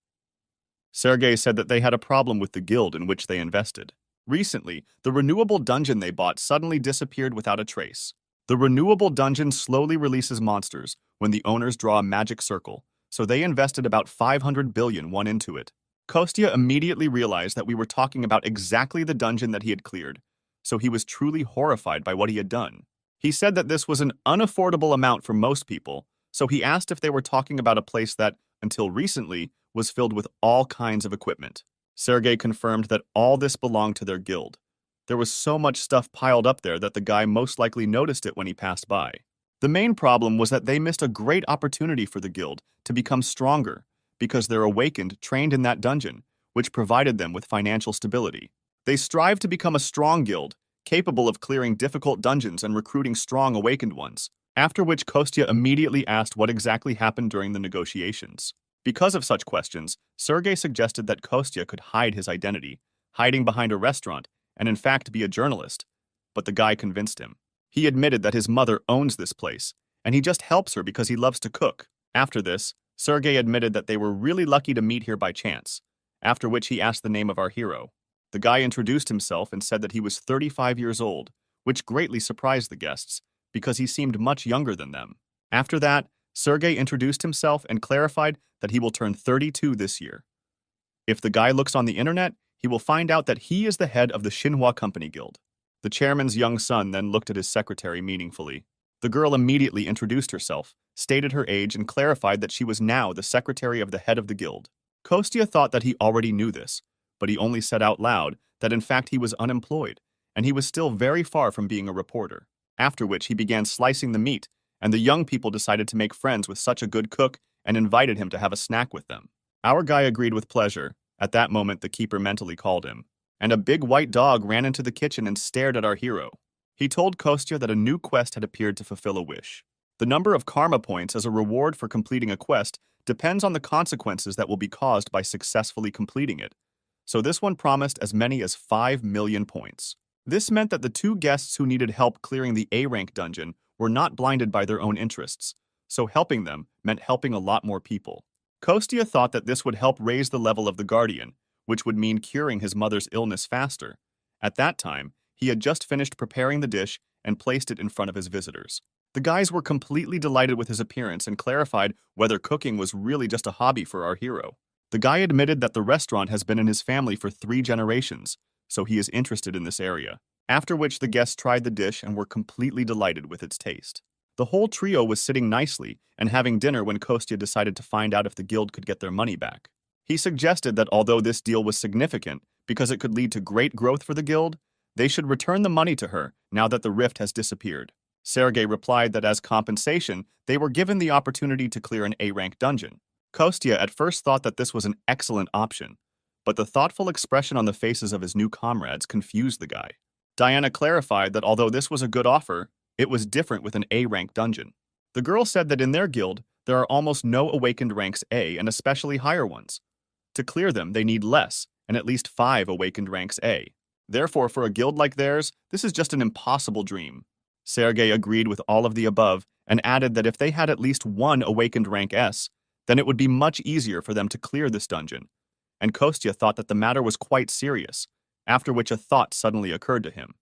Sergei said that they had a problem with the guild in which they invested. Recently, the renewable dungeon they bought suddenly disappeared without a trace. The renewable dungeon slowly releases monsters when the owners draw a magic circle, so they invested about 500 billion won into it. Kostya immediately realized that we were talking about exactly the dungeon that he had cleared, so he was truly horrified by what he had done. He said that this was an unaffordable amount for most people, so he asked if they were talking about a place that, until recently, was filled with all kinds of equipment. Sergei confirmed that all this belonged to their guild. There was so much stuff piled up there that the guy most likely noticed it when he passed by. The main problem was that they missed a great opportunity for the guild to become stronger because their awakened trained in that dungeon, which provided them with financial stability. They strived to become a strong guild, capable of clearing difficult dungeons and recruiting strong awakened ones, after which Kostya immediately asked what exactly happened during the negotiations. Because of such questions, Sergei suggested that Kostya could hide his identity, hiding behind a restaurant, and in fact be a journalist. But the guy convinced him. He admitted that his mother owns this place, and he just helps her because he loves to cook. After this, Sergei admitted that they were really lucky to meet here by chance, after which he asked the name of our hero. The guy introduced himself and said that he was 35 years old, which greatly surprised the guests, because he seemed much younger than them. After that, Sergei introduced himself and clarified that he will turn 32 this year. If the guy looks on the internet, he will find out that he is the head of the Xinhua Company Guild. The chairman's young son then looked at his secretary meaningfully. The girl immediately introduced herself, stated her age, and clarified that she was now the secretary of the head of the guild. Kostya thought that he already knew this, but he only said out loud that in fact he was unemployed, and he was still very far from being a reporter. After which he began slicing the meat, and the young people decided to make friends with such a good cook and invited him to have a snack with them. Our guy agreed with pleasure. At that moment, the keeper mentally called him, and a big white dog ran into the kitchen and stared at our hero. He told Kostya that a new quest had appeared to fulfill a wish. The number of karma points as a reward for completing a quest depends on the consequences that will be caused by successfully completing it. So this one promised as many as 5 million points. This meant that the two guests who needed help clearing the A-rank dungeon were not blinded by their own interests, so helping them meant helping a lot more people. Kostya thought that this would help raise the level of the Guardian, which would mean curing his mother's illness faster. At that time, he had just finished preparing the dish and placed it in front of his visitors. The guys were completely delighted with his appearance and clarified whether cooking was really just a hobby for our hero. The guy admitted that the restaurant has been in his family for 3 generations, so he is interested in this area. After which the guests tried the dish and were completely delighted with its taste. The whole trio was sitting nicely and having dinner when Kostya decided to find out if the guild could get their money back. He suggested that although this deal was significant because it could lead to great growth for the guild, they should return the money to her now that the rift has disappeared. Sergei replied that as compensation, they were given the opportunity to clear an A-rank dungeon. Kostya at first thought that this was an excellent option, but the thoughtful expression on the faces of his new comrades confused the guy. Diana clarified that although this was a good offer, it was different with an A-rank dungeon. The girl said that in their guild, there are almost no awakened ranks A and especially higher ones. To clear them, they need less, and at least 5 awakened ranks A. Therefore, for a guild like theirs, this is just an impossible dream. Sergei agreed with all of the above and added that if they had at least 1 awakened rank S, then it would be much easier for them to clear this dungeon. And Kostya thought that the matter was quite serious, after which a thought suddenly occurred to him.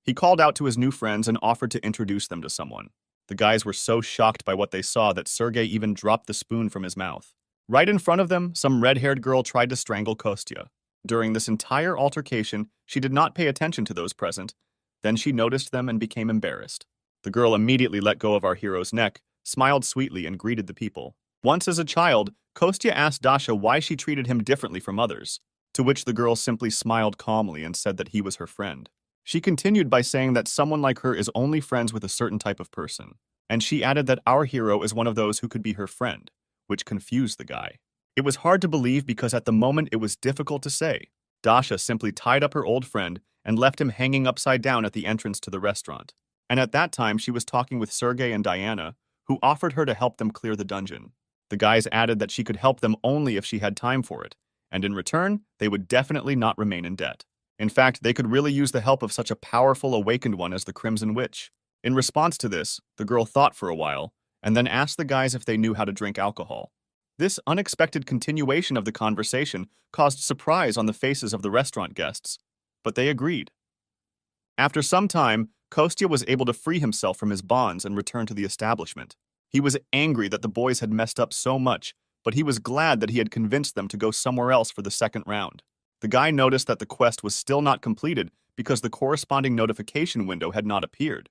He called out to his new friends and offered to introduce them to someone. The guys were so shocked by what they saw that Sergei even dropped the spoon from his mouth. Right in front of them, some red-haired girl tried to strangle Kostya. During this entire altercation, she did not pay attention to those present. Then she noticed them and became embarrassed. The girl immediately let go of our hero's neck, smiled sweetly, and greeted the people. Once as a child, Kostya asked Dasha why she treated him differently from others, to which the girl simply smiled calmly and said that he was her friend. She continued by saying that someone like her is only friends with a certain type of person, and she added that our hero is one of those who could be her friend, which confused the guy. It was hard to believe because at the moment it was difficult to say. Dasha simply tied up her old friend and left him hanging upside down at the entrance to the restaurant. And at that time she was talking with Sergei and Diana, who offered her to help them clear the dungeon. The guys added that she could help them only if she had time for it, and in return, they would definitely not remain in debt. In fact, they could really use the help of such a powerful awakened one as the Crimson Witch. In response to this, the girl thought for a while, and then asked the guys if they knew how to drink alcohol. This unexpected continuation of the conversation caused surprise on the faces of the restaurant guests, but they agreed. After some time, Kostya was able to free himself from his bonds and return to the establishment. He was angry that the boys had messed up so much, but he was glad that he had convinced them to go somewhere else for the second round. The guy noticed that the quest was still not completed because the corresponding notification window had not appeared,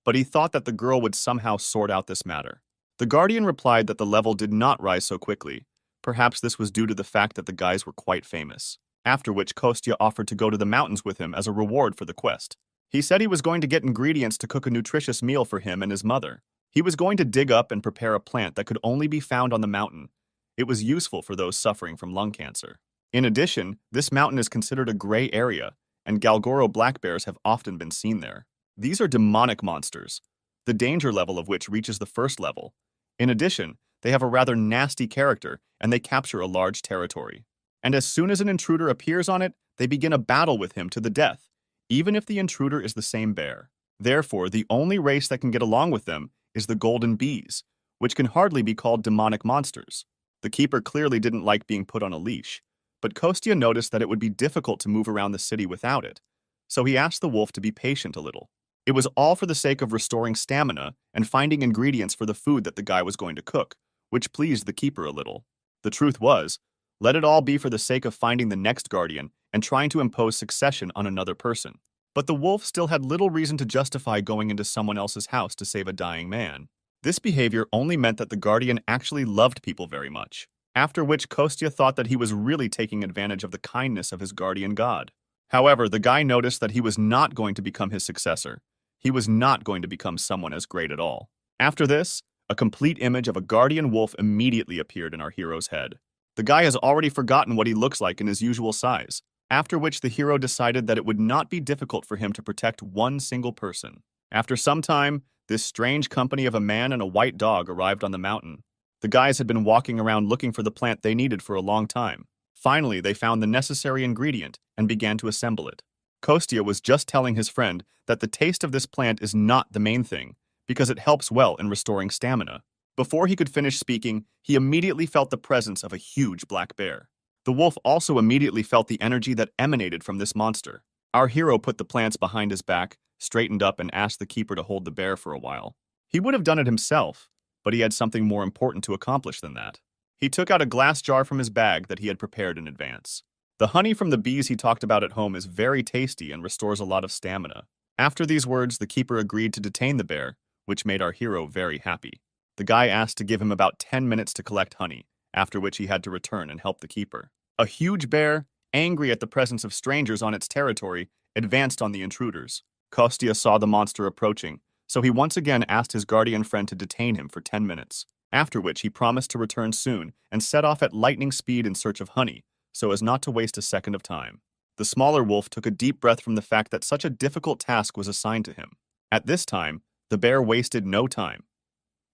but he thought that the girl would somehow sort out this matter. The Guardian replied that the level did not rise so quickly. Perhaps this was due to the fact that the guys were quite famous. After which Kostya offered to go to the mountains with him as a reward for the quest. He said he was going to get ingredients to cook a nutritious meal for him and his mother. He was going to dig up and prepare a plant that could only be found on the mountain. It was useful for those suffering from lung cancer. In addition, this mountain is considered a gray area, and Galgoro black bears have often been seen there. These are demonic monsters, the danger level of which reaches the first level. In addition, They have a rather nasty character, and they capture a large territory. And as soon as an intruder appears on it, they begin a battle with him to the death, even if the intruder is the same bear. Therefore, the only race that can get along with them is the golden bees, which can hardly be called demonic monsters. The keeper clearly didn't like being put on a leash, but Kostya noticed that it would be difficult to move around the city without it, so he asked the wolf to be patient a little. It was all for the sake of restoring stamina and finding ingredients for the food that the guy was going to cook, which pleased the keeper a little. The truth was, let it all be for the sake of finding the next guardian and trying to impose succession on another person. But the wolf still had little reason to justify going into someone else's house to save a dying man. This behavior only meant that the guardian actually loved people very much, after which Kostya thought that he was really taking advantage of the kindness of his guardian god. However, the guy noticed that he was not going to become his successor. He was not going to become someone as great at all. After this, a complete image of a guardian wolf immediately appeared in our hero's head. The guy has already forgotten what he looks like in his usual size, after which the hero decided that it would not be difficult for him to protect one single person. After some time, this strange company of a man and a white dog arrived on the mountain. The guys had been walking around looking for the plant they needed for a long time. Finally, they found the necessary ingredient and began to assemble it. Kostya was just telling his friend that the taste of this plant is not the main thing, because it helps well in restoring stamina. Before he could finish speaking, he immediately felt the presence of a huge black bear. The wolf also immediately felt the energy that emanated from this monster. Our hero put the plants behind his back, straightened up, and asked the keeper to hold the bear for a while. He would have done it himself, but he had something more important to accomplish than that. He took out a glass jar from his bag that he had prepared in advance. The honey from the bees he talked about at home is very tasty and restores a lot of stamina. After these words, the keeper agreed to detain the bear, which made our hero very happy. The guy asked to give him about 10 minutes to collect honey, after which he had to return and help the keeper. A huge bear, angry at the presence of strangers on its territory, advanced on the intruders. Kostya saw the monster approaching, so he once again asked his guardian friend to detain him for 10 minutes, after which he promised to return soon and set off at lightning speed in search of honey, so as not to waste a second of time. The smaller wolf took a deep breath from the fact that such a difficult task was assigned to him. At this time, the bear wasted no time.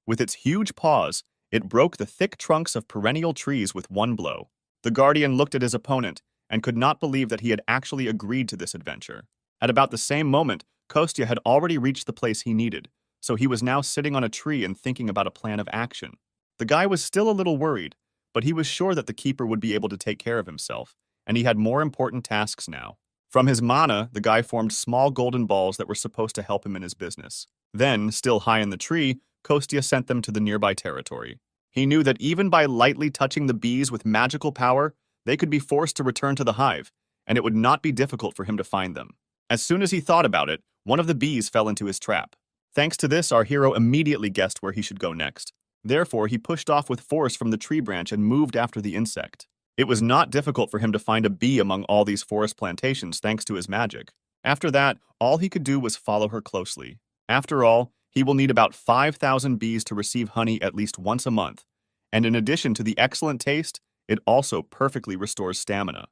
With its huge paws, it broke the thick trunks of perennial trees with one blow. The guardian looked at his opponent and could not believe that he had actually agreed to this adventure. At about the same moment, Kostya had already reached the place he needed, so he was now sitting on a tree and thinking about a plan of action. The guy was still a little worried, but he was sure that the keeper would be able to take care of himself, and he had more important tasks now. From his mana, the guy formed small golden balls that were supposed to help him in his business. Then, still high in the tree, Kostya sent them to the nearby territory. He knew that even by lightly touching the bees with magical power, they could be forced to return to the hive, and it would not be difficult for him to find them. As soon as he thought about it, one of the bees fell into his trap. Thanks to this, our hero immediately guessed where he should go next. Therefore, he pushed off with force from the tree branch and moved after the insect. It was not difficult for him to find a bee among all these forest plantations thanks to his magic. After that, all he could do was follow her closely. After all, he will need about 5,000 bees to receive honey at least once a month, and in addition to the excellent taste, it also perfectly restores stamina.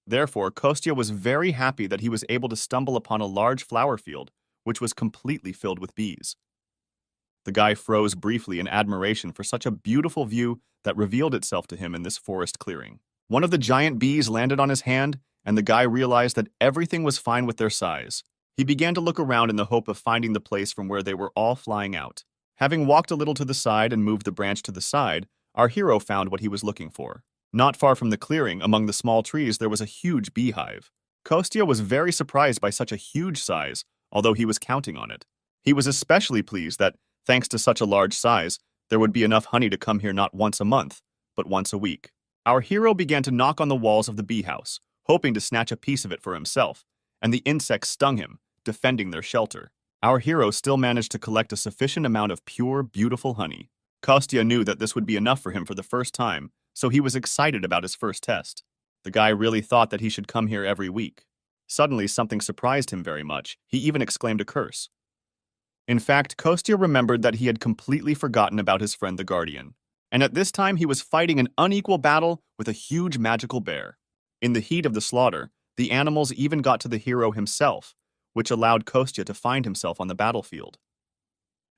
Therefore, Kostya was very happy that he was able to stumble upon a large flower field, which was completely filled with bees. The guy froze briefly in admiration for such a beautiful view that revealed itself to him in this forest clearing. One of the giant bees landed on his hand, and the guy realized that everything was fine with their size. He began to look around in the hope of finding the place from where they were all flying out. Having walked a little to the side and moved the branch to the side, our hero found what he was looking for. Not far from the clearing, among the small trees, there was a huge beehive. Kostya was very surprised by such a huge size, although he was counting on it. He was especially pleased that, thanks to such a large size, there would be enough honey to come here not once a month, but once a week. Our hero began to knock on the walls of the bee house, hoping to snatch a piece of it for himself, and the insects stung him, defending their shelter. Our hero still managed to collect a sufficient amount of pure, beautiful honey. Kostya knew that this would be enough for him for the first time, so he was excited about his first test. The guy really thought that he should come here every week. Suddenly, something surprised him very much. He even exclaimed a curse. In fact, Kostya remembered that he had completely forgotten about his friend the Guardian, and at this time he was fighting an unequal battle with a huge magical bear. In the heat of the slaughter, the animals even got to the hero himself, which allowed Kostya to find himself on the battlefield.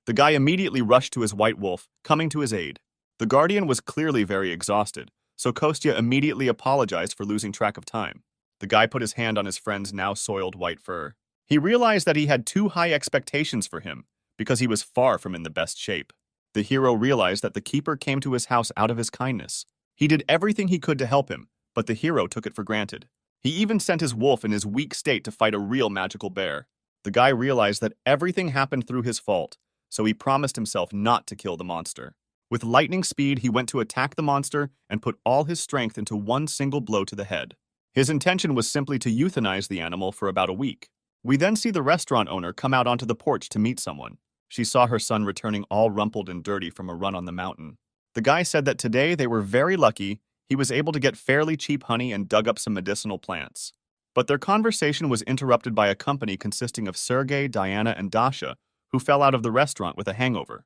The guy immediately rushed to his white wolf, coming to his aid. The Guardian was clearly very exhausted, so Kostya immediately apologized for losing track of time. The guy put his hand on his friend's now soiled white fur. He realized that he had too high expectations for him, because he was far from in the best shape. The hero realized that the keeper came to his house out of his kindness. He did everything he could to help him, but the hero took it for granted. He even sent his wolf in his weak state to fight a real magical bear. The guy realized that everything happened through his fault, so he promised himself not to kill the monster. With lightning speed, he went to attack the monster and put all his strength into one single blow to the head. His intention was simply to euthanize the animal for about a week. We then see the restaurant owner come out onto the porch to meet someone. She saw her son returning all rumpled and dirty from a run on the mountain. The guy said that today they were very lucky he was able to get fairly cheap honey and dug up some medicinal plants. But their conversation was interrupted by a company consisting of Sergei, Diana, and Dasha, who fell out of the restaurant with a hangover.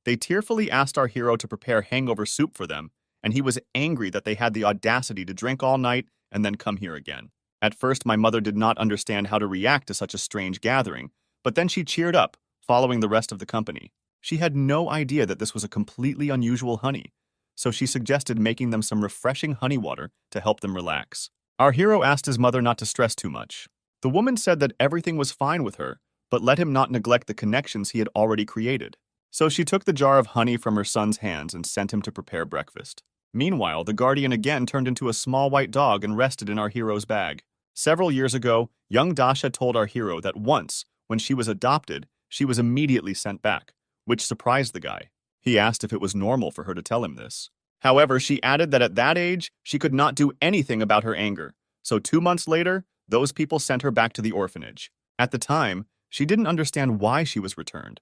They tearfully asked our hero to prepare hangover soup for them, and he was angry that they had the audacity to drink all night and then come here again. At first, my mother did not understand how to react to such a strange gathering, but then she cheered up, following the rest of the company. She had no idea that this was a completely unusual honey, so she suggested making them some refreshing honey water to help them relax. Our hero asked his mother not to stress too much. The woman said that everything was fine with her, but let him not neglect the connections he had already created. So she took the jar of honey from her son's hands and sent him to prepare breakfast. Meanwhile, the Guardian again turned into a small white dog and rested in our hero's bag. Several years ago, young Dasha told our hero that once, when she was adopted, she was immediately sent back, which surprised the guy. He asked if it was normal for her to tell him this. However, she added that at that age, she could not do anything about her anger. So 2 months later, those people sent her back to the orphanage. At the time, she didn't understand why she was returned.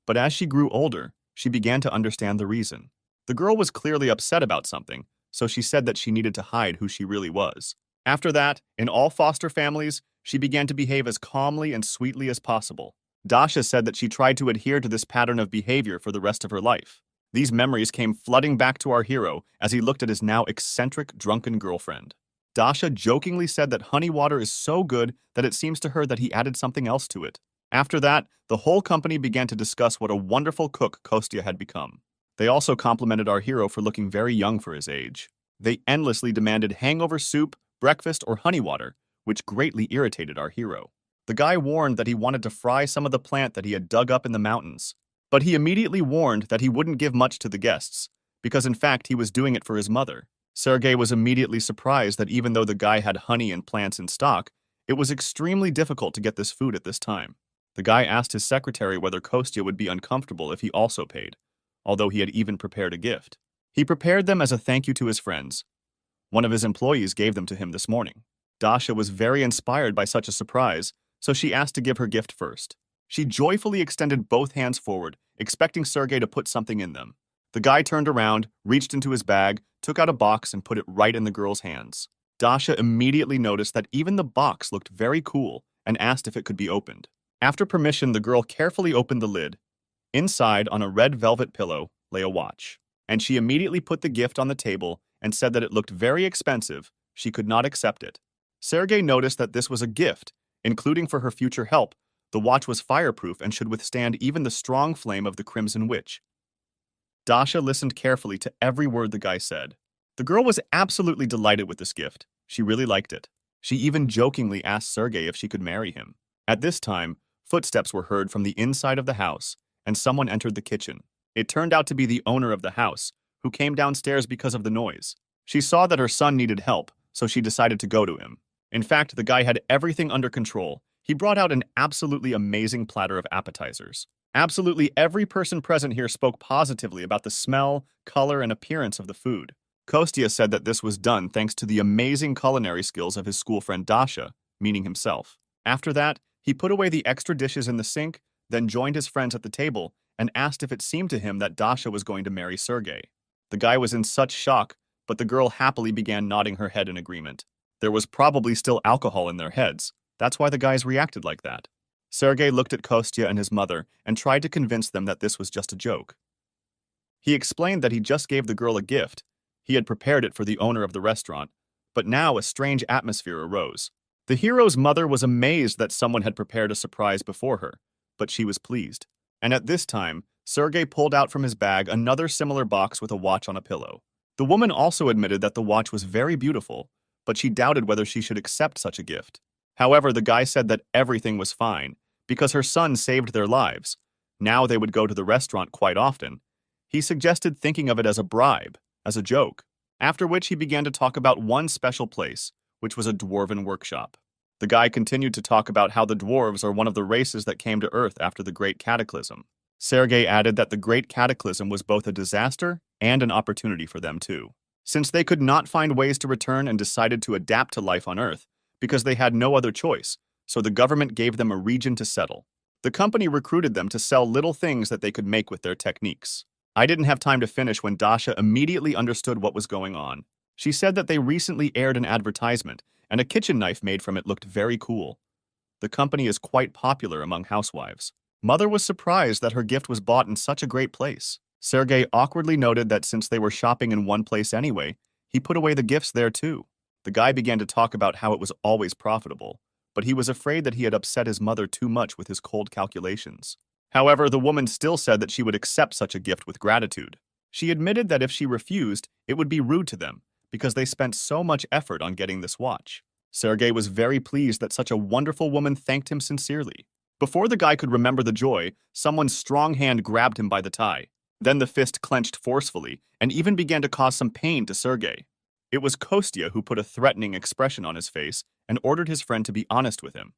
But as she grew older, she began to understand the reason. The girl was clearly upset about something, so she said that she needed to hide who she really was. After that, in all foster families, she began to behave as calmly and sweetly as possible. Dasha said that she tried to adhere to this pattern of behavior for the rest of her life. These memories came flooding back to our hero as he looked at his now eccentric, drunken girlfriend. Dasha jokingly said that honey water is so good that it seems to her that he added something else to it. After that, the whole company began to discuss what a wonderful cook Kostya had become. They also complimented our hero for looking very young for his age. They endlessly demanded hangover soup, breakfast, or honey water, which greatly irritated our hero. The guy warned that he wanted to fry some of the plant that he had dug up in the mountains. But he immediately warned that he wouldn't give much to the guests, because in fact he was doing it for his mother. Sergei was immediately surprised that even though the guy had honey and plants in stock, it was extremely difficult to get this food at this time. The guy asked his secretary whether Kostya would be uncomfortable if he also paid, although he had even prepared a gift. He prepared them as a thank you to his friends. One of his employees gave them to him this morning. Dasha was very inspired by such a surprise, so she asked to give her gift first. She joyfully extended both hands forward, expecting Sergei to put something in them. The guy turned around, reached into his bag, took out a box, and put it right in the girl's hands. Dasha immediately noticed that even the box looked very cool and asked if it could be opened. After permission, the girl carefully opened the lid. Inside, on a red velvet pillow, lay a watch. And she immediately put the gift on the table and said that it looked very expensive. She could not accept it. Sergei noticed that this was a gift, including for her future help. The watch was fireproof and should withstand even the strong flame of the Crimson Witch. Dasha listened carefully to every word the guy said. The girl was absolutely delighted with this gift. She really liked it. She even jokingly asked Sergei if she could marry him. At this time, footsteps were heard from the inside of the house, and someone entered the kitchen. It turned out to be the owner of the house, who came downstairs because of the noise. She saw that her son needed help, so she decided to go to him. In fact, the guy had everything under control. He brought out an absolutely amazing platter of appetizers. Absolutely every person present here spoke positively about the smell, color, and appearance of the food. Kostya said that this was done thanks to the amazing culinary skills of his school friend Dasha, meaning himself. After that, he put away the extra dishes in the sink, then joined his friends at the table and asked if it seemed to him that Dasha was going to marry Sergei. The guy was in such shock, but the girl happily began nodding her head in agreement. There was probably still alcohol in their heads. That's why the guys reacted like that. Sergei looked at Kostya and his mother and tried to convince them that this was just a joke. He explained that he just gave the girl a gift. He had prepared it for the owner of the restaurant, but now a strange atmosphere arose. The hero's mother was amazed that someone had prepared a surprise before her, but she was pleased. And at this time, Sergei pulled out from his bag another similar box with a watch on a pillow. The woman also admitted that the watch was very beautiful, but she doubted whether she should accept such a gift. However, the guy said that everything was fine, because her son saved their lives. Now they would go to the restaurant quite often. He suggested thinking of it as a bribe, as a joke, after which he began to talk about one special place, which was a dwarven workshop. The guy continued to talk about how the dwarves are one of the races that came to Earth after the Great Cataclysm. Sergei added that the Great Cataclysm was both a disaster and an opportunity for them too, since they could not find ways to return and decided to adapt to life on Earth because they had no other choice, so the government gave them a region to settle. The company recruited them to sell little things that they could make with their techniques. I didn't have time to finish when Dasha immediately understood what was going on. She said that they recently aired an advertisement, and a kitchen knife made from it looked very cool. The company is quite popular among housewives. Mother was surprised that her gift was bought in such a great place. Sergei awkwardly noted that since they were shopping in one place anyway, he put away the gifts there too. The guy began to talk about how it was always profitable, but he was afraid that he had upset his mother too much with his cold calculations. However, the woman still said that she would accept such a gift with gratitude. She admitted that if she refused, it would be rude to them, because they spent so much effort on getting this watch. Sergei was very pleased that such a wonderful woman thanked him sincerely. Before the guy could remember the joy, someone's strong hand grabbed him by the tie. Then the fist clenched forcefully and even began to cause some pain to Sergei. It was Kostya who put a threatening expression on his face and ordered his friend to be honest with him.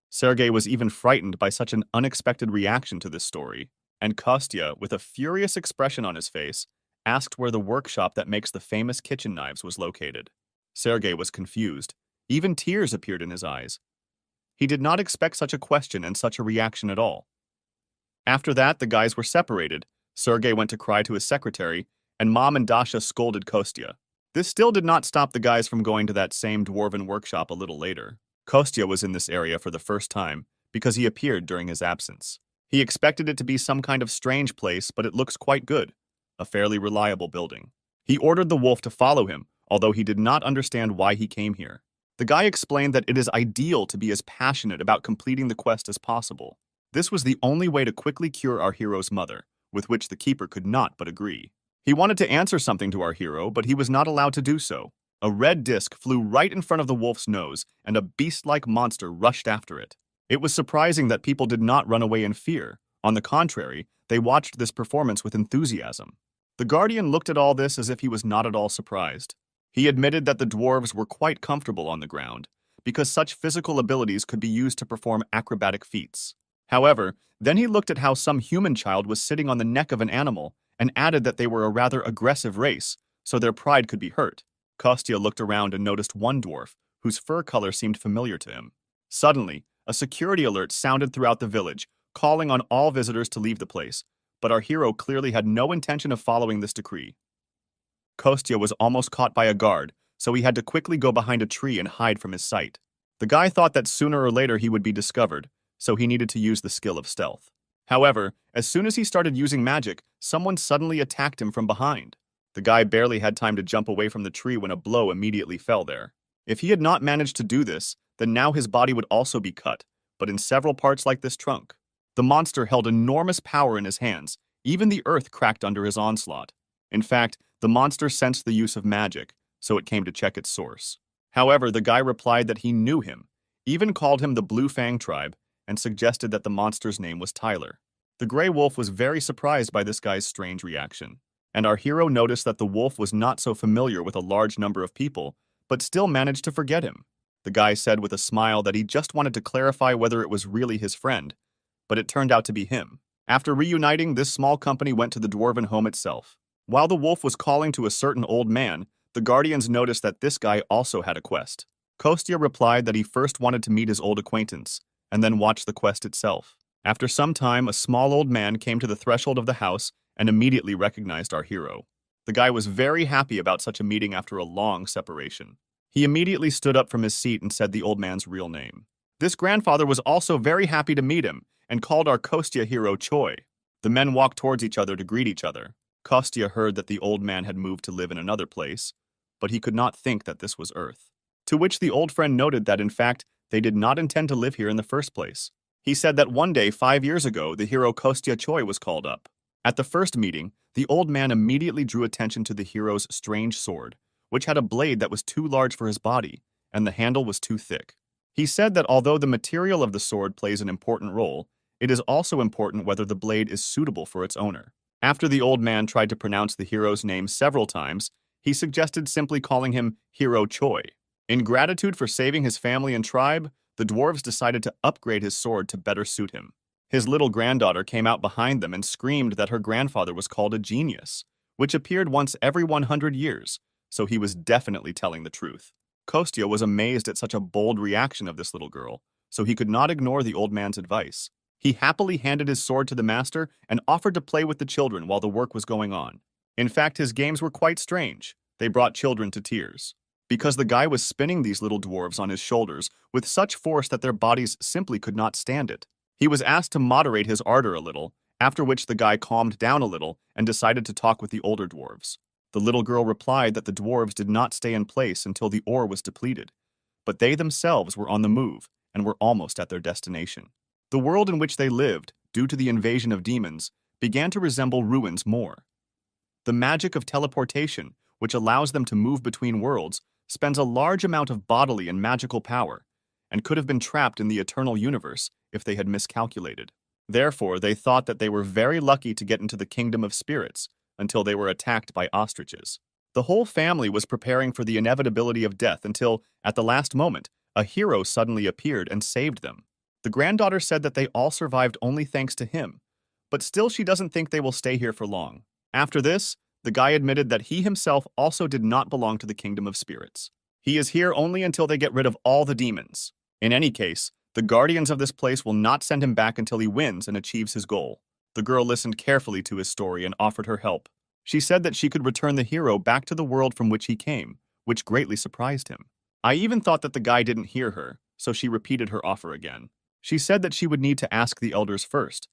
Sergei was even frightened by such an unexpected reaction to this story, and Kostya, with a furious expression on his face, asked where the workshop that makes the famous kitchen knives was located. Sergei was confused. Even tears appeared in his eyes. He did not expect such a question and such a reaction at all. After that, the guys were separated. Sergei went to cry to his secretary, and Mom and Dasha scolded Kostya. This still did not stop the guys from going to that same dwarven workshop a little later. Kostya was in this area for the first time because he appeared during his absence. He expected it to be some kind of strange place, but it looks quite good. A fairly reliable building. He ordered the wolf to follow him, although he did not understand why he came here. The guy explained that it is ideal to be as passionate about completing the quest as possible. This was the only way to quickly cure our hero's mother, with which the keeper could not but agree. He wanted to answer something to our hero, but he was not allowed to do so. A red disc flew right in front of the wolf's nose, and a beast-like monster rushed after it. It was surprising that people did not run away in fear. On the contrary, they watched this performance with enthusiasm. The Guardian looked at all this as if he was not at all surprised. He admitted that the dwarves were quite comfortable on the ground, because such physical abilities could be used to perform acrobatic feats. However, then he looked at how some human child was sitting on the neck of an animal and added that they were a rather aggressive race, so their pride could be hurt. Kostya looked around and noticed one dwarf, whose fur color seemed familiar to him. Suddenly, a security alert sounded throughout the village, calling on all visitors to leave the place, but our hero clearly had no intention of following this decree. Kostya was almost caught by a guard, so he had to quickly go behind a tree and hide from his sight. The guy thought that sooner or later he would be discovered, so he needed to use the skill of stealth. However, as soon as he started using magic, someone suddenly attacked him from behind. The guy barely had time to jump away from the tree when a blow immediately fell there. If he had not managed to do this, then now his body would also be cut, but in several parts like this trunk. The monster held enormous power in his hands. Even the earth cracked under his onslaught. In fact, the monster sensed the use of magic, so it came to check its source. However, the guy replied that he knew him, even called him the Blue Fang tribe, and suggested that the monster's name was Tyler. The gray wolf was very surprised by this guy's strange reaction, and our hero noticed that the wolf was not so familiar with a large number of people, but still managed to forget him. The guy said with a smile that he just wanted to clarify whether it was really his friend, but it turned out to be him. After reuniting, this small company went to the dwarven home itself. While the wolf was calling to a certain old man, the guardians noticed that this guy also had a quest. Kostya replied that he first wanted to meet his old acquaintance, and then watch the quest itself. After some time, a small old man came to the threshold of the house and immediately recognized our hero. The guy was very happy about such a meeting after a long separation. He immediately stood up from his seat and said the old man's real name. This grandfather was also very happy to meet him and called our Kostya hero Choi. The men walked towards each other to greet each other. Kostya heard that the old man had moved to live in another place, but he could not think that this was Earth. To which the old friend noted that in fact, they did not intend to live here in the first place. He said that one day 5 years ago, the hero Kostya Choi was called up. At the first meeting, the old man immediately drew attention to the hero's strange sword, which had a blade that was too large for his body, and the handle was too thick. He said that although the material of the sword plays an important role, it is also important whether the blade is suitable for its owner. After the old man tried to pronounce the hero's name several times, he suggested simply calling him Hero Choi. In gratitude for saving his family and tribe, the dwarves decided to upgrade his sword to better suit him. His little granddaughter came out behind them and screamed that her grandfather was called a genius, which appeared once every 100 years, so he was definitely telling the truth. Kostya was amazed at such a bold reaction of this little girl, so he could not ignore the old man's advice. He happily handed his sword to the master and offered to play with the children while the work was going on. In fact, his games were quite strange. They brought children to tears, because the guy was spinning these little dwarves on his shoulders with such force that their bodies simply could not stand it. He was asked to moderate his ardor a little, after which the guy calmed down a little and decided to talk with the older dwarves. The little girl replied that the dwarves did not stay in place until the ore was depleted, but they themselves were on the move and were almost at their destination. The world in which they lived, due to the invasion of demons, began to resemble ruins more. The magic of teleportation, which allows them to move between worlds, spends a large amount of bodily and magical power, and could have been trapped in the eternal universe if they had miscalculated. Therefore, they thought that they were very lucky to get into the kingdom of spirits until they were attacked by ostriches. The whole family was preparing for the inevitability of death until, at the last moment, a hero suddenly appeared and saved them. The granddaughter said that they all survived only thanks to him, but still she doesn't think they will stay here for long. After this, the guy admitted that he himself also did not belong to the kingdom of spirits. He is here only until they get rid of all the demons. In any case, the guardians of this place will not send him back until he wins and achieves his goal. The girl listened carefully to his story and offered her help. She said that she could return the hero back to the world from which he came, which greatly surprised him. I even thought that the guy didn't hear her, so she repeated her offer again. She said that she would need to ask the elders first,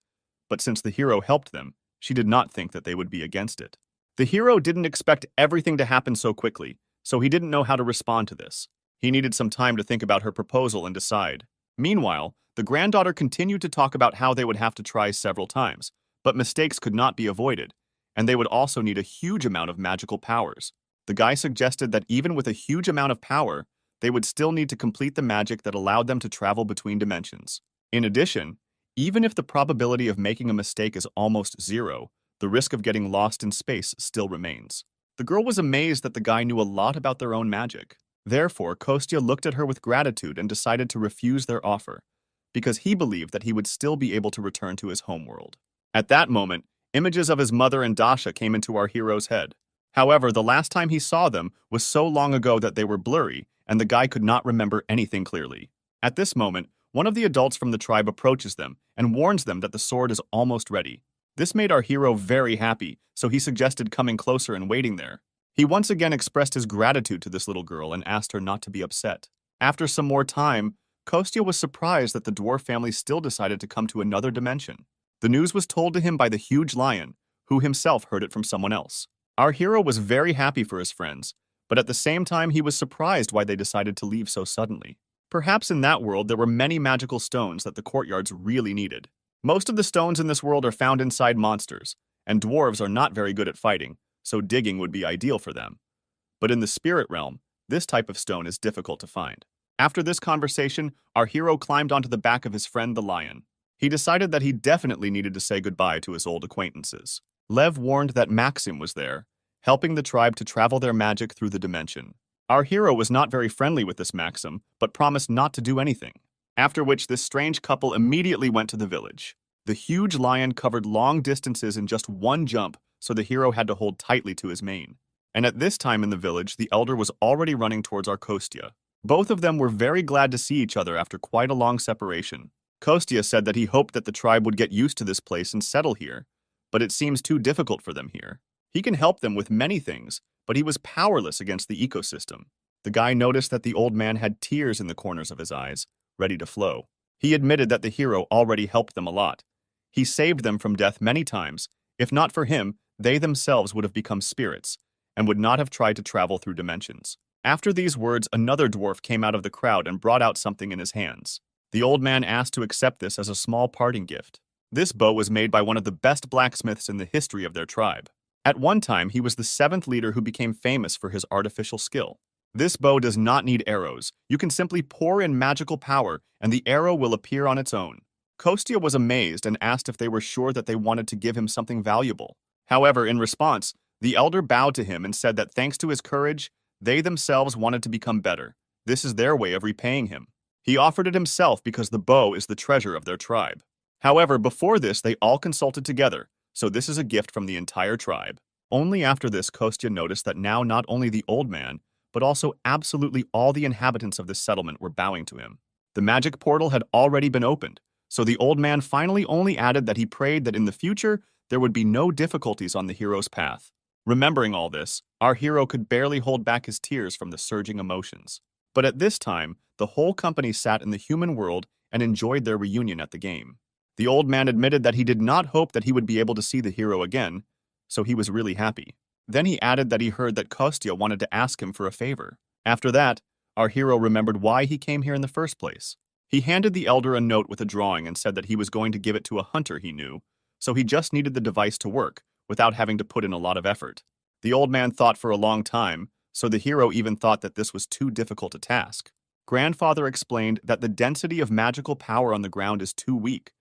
but since the hero helped them, she did not think that they would be against it. The hero didn't expect everything to happen so quickly, so he didn't know how to respond to this. He needed some time to think about her proposal and decide. Meanwhile, the granddaughter continued to talk about how they would have to try several times, but mistakes could not be avoided, and they would also need a huge amount of magical powers. The guy suggested that even with a huge amount of power, they would still need to complete the magic that allowed them to travel between dimensions. In addition, even if the probability of making a mistake is almost zero, the risk of getting lost in space still remains. The girl was amazed that the guy knew a lot about their own magic. Therefore, Kostya looked at her with gratitude and decided to refuse their offer, because he believed that he would still be able to return to his homeworld. At that moment, images of his mother and Dasha came into our hero's head. However, the last time he saw them was so long ago that they were blurry, and the guy could not remember anything clearly. At this moment, one of the adults from the tribe approaches them and warns them that the sword is almost ready. This made our hero very happy, so he suggested coming closer and waiting there. He once again expressed his gratitude to this little girl and asked her not to be upset. After some more time, Kostya was surprised that the dwarf family still decided to come to another dimension. The news was told to him by the huge lion, who himself heard it from someone else. Our hero was very happy for his friends, but at the same time he was surprised why they decided to leave so suddenly. Perhaps in that world there were many magical stones that the courtyards really needed. Most of the stones in this world are found inside monsters, and dwarves are not very good at fighting, so digging would be ideal for them. But in the spirit realm, this type of stone is difficult to find. After this conversation, our hero climbed onto the back of his friend the lion. He decided that he definitely needed to say goodbye to his old acquaintances. Lev warned that Maxim was there, helping the tribe to travel their magic through the dimension. Our hero was not very friendly with this Maxim, but promised not to do anything. After which this strange couple immediately went to the village. The huge lion covered long distances in just one jump, so the hero had to hold tightly to his mane. And at this time in the village, the elder was already running towards our Kostya. Both of them were very glad to see each other after quite a long separation. Kostya said that he hoped that the tribe would get used to this place and settle here, but it seems too difficult for them here. He can help them with many things, but he was powerless against the ecosystem. The guy noticed that the old man had tears in the corners of his eyes, ready to flow. He admitted that the hero already helped them a lot. He saved them from death many times. If not for him, they themselves would have become spirits, and would not have tried to travel through dimensions. After these words, another dwarf came out of the crowd and brought out something in his hands. The old man asked to accept this as a small parting gift. This bow was made by one of the best blacksmiths in the history of their tribe. At one time, he was the seventh leader who became famous for his artificial skill. This bow does not need arrows. You can simply pour in magical power, and the arrow will appear on its own. Kostya was amazed and asked if they were sure that they wanted to give him something valuable. However, in response, the elder bowed to him and said that thanks to his courage, they themselves wanted to become better. This is their way of repaying him. He offered it himself because the bow is the treasure of their tribe. However, before this, they all consulted together, so this is a gift from the entire tribe. Only after this, Kostya noticed that now not only the old man, but also absolutely all the inhabitants of this settlement were bowing to him. The magic portal had already been opened, so the old man finally only added that he prayed that in the future, there would be no difficulties on the hero's path. Remembering all this, our hero could barely hold back his tears from the surging emotions. But at this time, the whole company sat in the human world and enjoyed their reunion at the game. The old man admitted that he did not hope that he would be able to see the hero again, so he was really happy. Then he added that he heard that Kostya wanted to ask him for a favor. After that, our hero remembered why he came here in the first place. He handed the elder a note with a drawing and said that he was going to give it to a hunter he knew, so he just needed the device to work, without having to put in a lot of effort. The old man thought for a long time, so the hero even thought that this was too difficult a task. Grandfather explained that the density of magical power on the ground is too weak,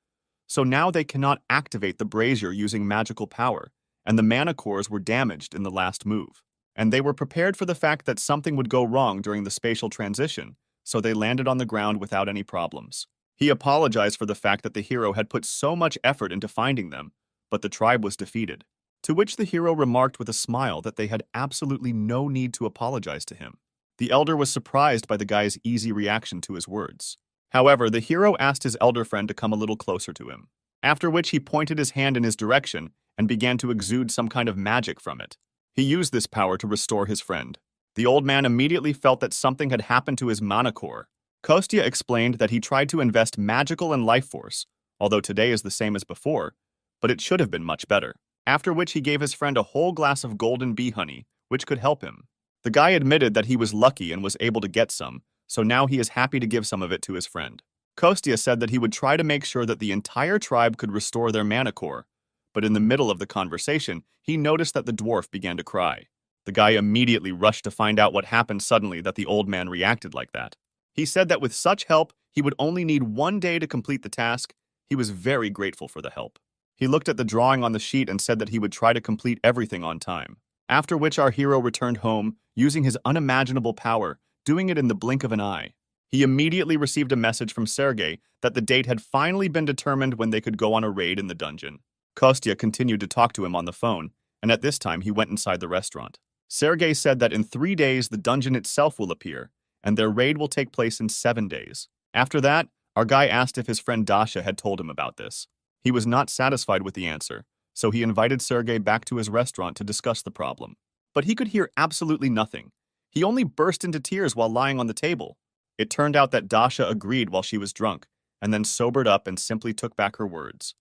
so now they cannot activate the brazier using magical power, and the mana cores were damaged in the last move. And they were prepared for the fact that something would go wrong during the spatial transition, so they landed on the ground without any problems. He apologized for the fact that the hero had put so much effort into finding them, but the tribe was defeated. To which the hero remarked with a smile that they had absolutely no need to apologize to him. The elder was surprised by the guy's easy reaction to his words. However, the hero asked his elder friend to come a little closer to him, after which he pointed his hand in his direction and began to exude some kind of magic from it. He used this power to restore his friend. The old man immediately felt that something had happened to his mana core. Kostya explained that he tried to invest magical and life force, although today is the same as before, but it should have been much better. After which he gave his friend a whole glass of golden bee honey, which could help him. The guy admitted that he was lucky and was able to get some, so now he is happy to give some of it to his friend. Kostya said that he would try to make sure that the entire tribe could restore their mana core, but in the middle of the conversation, he noticed that the dwarf began to cry. The guy immediately rushed to find out what happened suddenly that the old man reacted like that. He said that with such help, he would only need 1 day to complete the task. He was very grateful for the help. He looked at the drawing on the sheet and said that he would try to complete everything on time. After which our hero returned home, using his unimaginable power, doing it in the blink of an eye. He immediately received a message from Sergei that the date had finally been determined when they could go on a raid in the dungeon. Kostya continued to talk to him on the phone, and at this time he went inside the restaurant. Sergei said that in 3 days the dungeon itself will appear, and their raid will take place in 7 days. After that, our guy asked if his friend Dasha had told him about this. He was not satisfied with the answer, so he invited Sergei back to his restaurant to discuss the problem. But he could hear absolutely nothing. He only burst into tears while lying on the table. It turned out that Dasha agreed while she was drunk, and then sobered up and simply took back her words.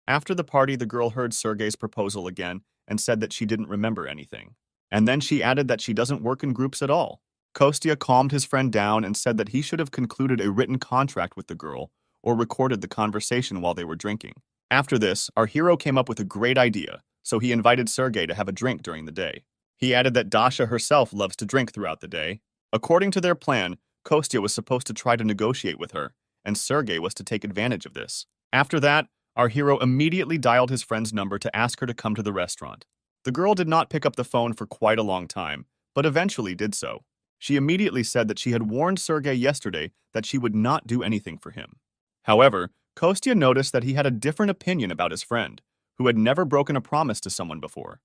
After the party, the girl heard Sergei's proposal again and said that she didn't remember anything. And then she added that she doesn't work in groups at all. Kostya calmed his friend down and said that he should have concluded a written contract with the girl or recorded the conversation while they were drinking. After this, our hero came up with a great idea, so he invited Sergei to have a drink during the day. He added that Dasha herself loves to drink throughout the day. According to their plan, Kostya was supposed to try to negotiate with her, and Sergei was to take advantage of this. After that, our hero immediately dialed his friend's number to ask her to come to the restaurant. The girl did not pick up the phone for quite a long time, but eventually did so. She immediately said that she had warned Sergei yesterday that she would not do anything for him. However, Kostya noticed that he had a different opinion about his friend, who had never broken a promise to someone before.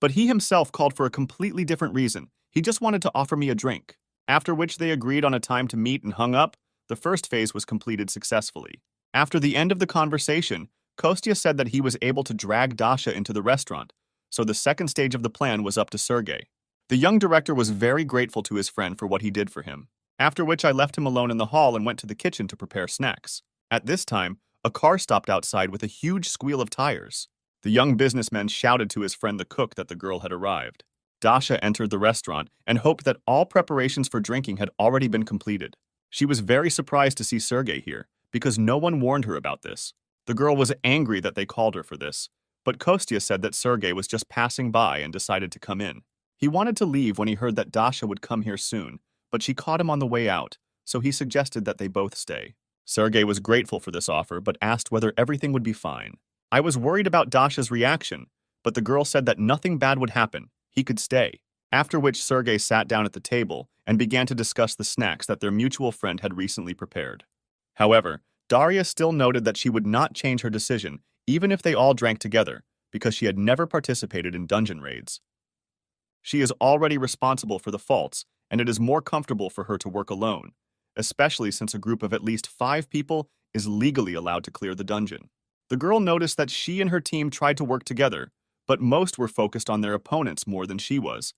But he himself called for a completely different reason. He just wanted to offer me a drink. After which they agreed on a time to meet and hung up. The first phase was completed successfully. After the end of the conversation, Kostya said that he was able to drag Dasha into the restaurant, so the second stage of the plan was up to Sergei. The young director was very grateful to his friend for what he did for him, after which I left him alone in the hall and went to the kitchen to prepare snacks. At this time, a car stopped outside with a huge squeal of tires. The young businessman shouted to his friend the cook that the girl had arrived. Dasha entered the restaurant and hoped that all preparations for drinking had already been completed. She was very surprised to see Sergei here, because no one warned her about this. The girl was angry that they called her for this, but Kostya said that Sergei was just passing by and decided to come in. He wanted to leave when he heard that Dasha would come here soon, but she caught him on the way out, so he suggested that they both stay. Sergei was grateful for this offer, but asked whether everything would be fine. I was worried about Dasha's reaction, but the girl said that nothing bad would happen. He could stay. After which Sergei sat down at the table and began to discuss the snacks that their mutual friend had recently prepared. However, Daria still noted that she would not change her decision, even if they all drank together, because she had never participated in dungeon raids. She is already responsible for the faults, and it is more comfortable for her to work alone, especially since a group of at least 5 people is legally allowed to clear the dungeon. The girl noticed that she and her team tried to work together, but most were focused on their opponents more than she was.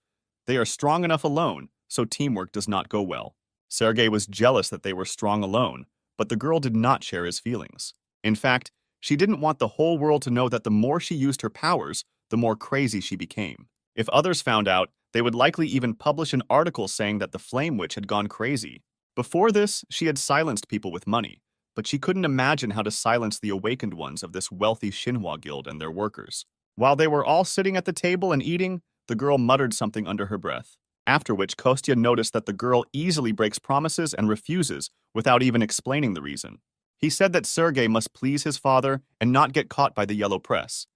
They are strong enough alone, so teamwork does not go well. Sergei was jealous that they were strong alone, but the girl did not share his feelings. In fact, she didn't want the whole world to know that the more she used her powers, the more crazy she became. If others found out, they would likely even publish an article saying that the Flame Witch had gone crazy. Before this, she had silenced people with money, but she couldn't imagine how to silence the awakened ones of this wealthy Xinhua guild and their workers. While they were all sitting at the table and eating, the girl muttered something under her breath, after which Kostya noticed that the girl easily breaks promises and refuses without even explaining the reason. He said that Sergei must please his father and not get caught by the yellow press.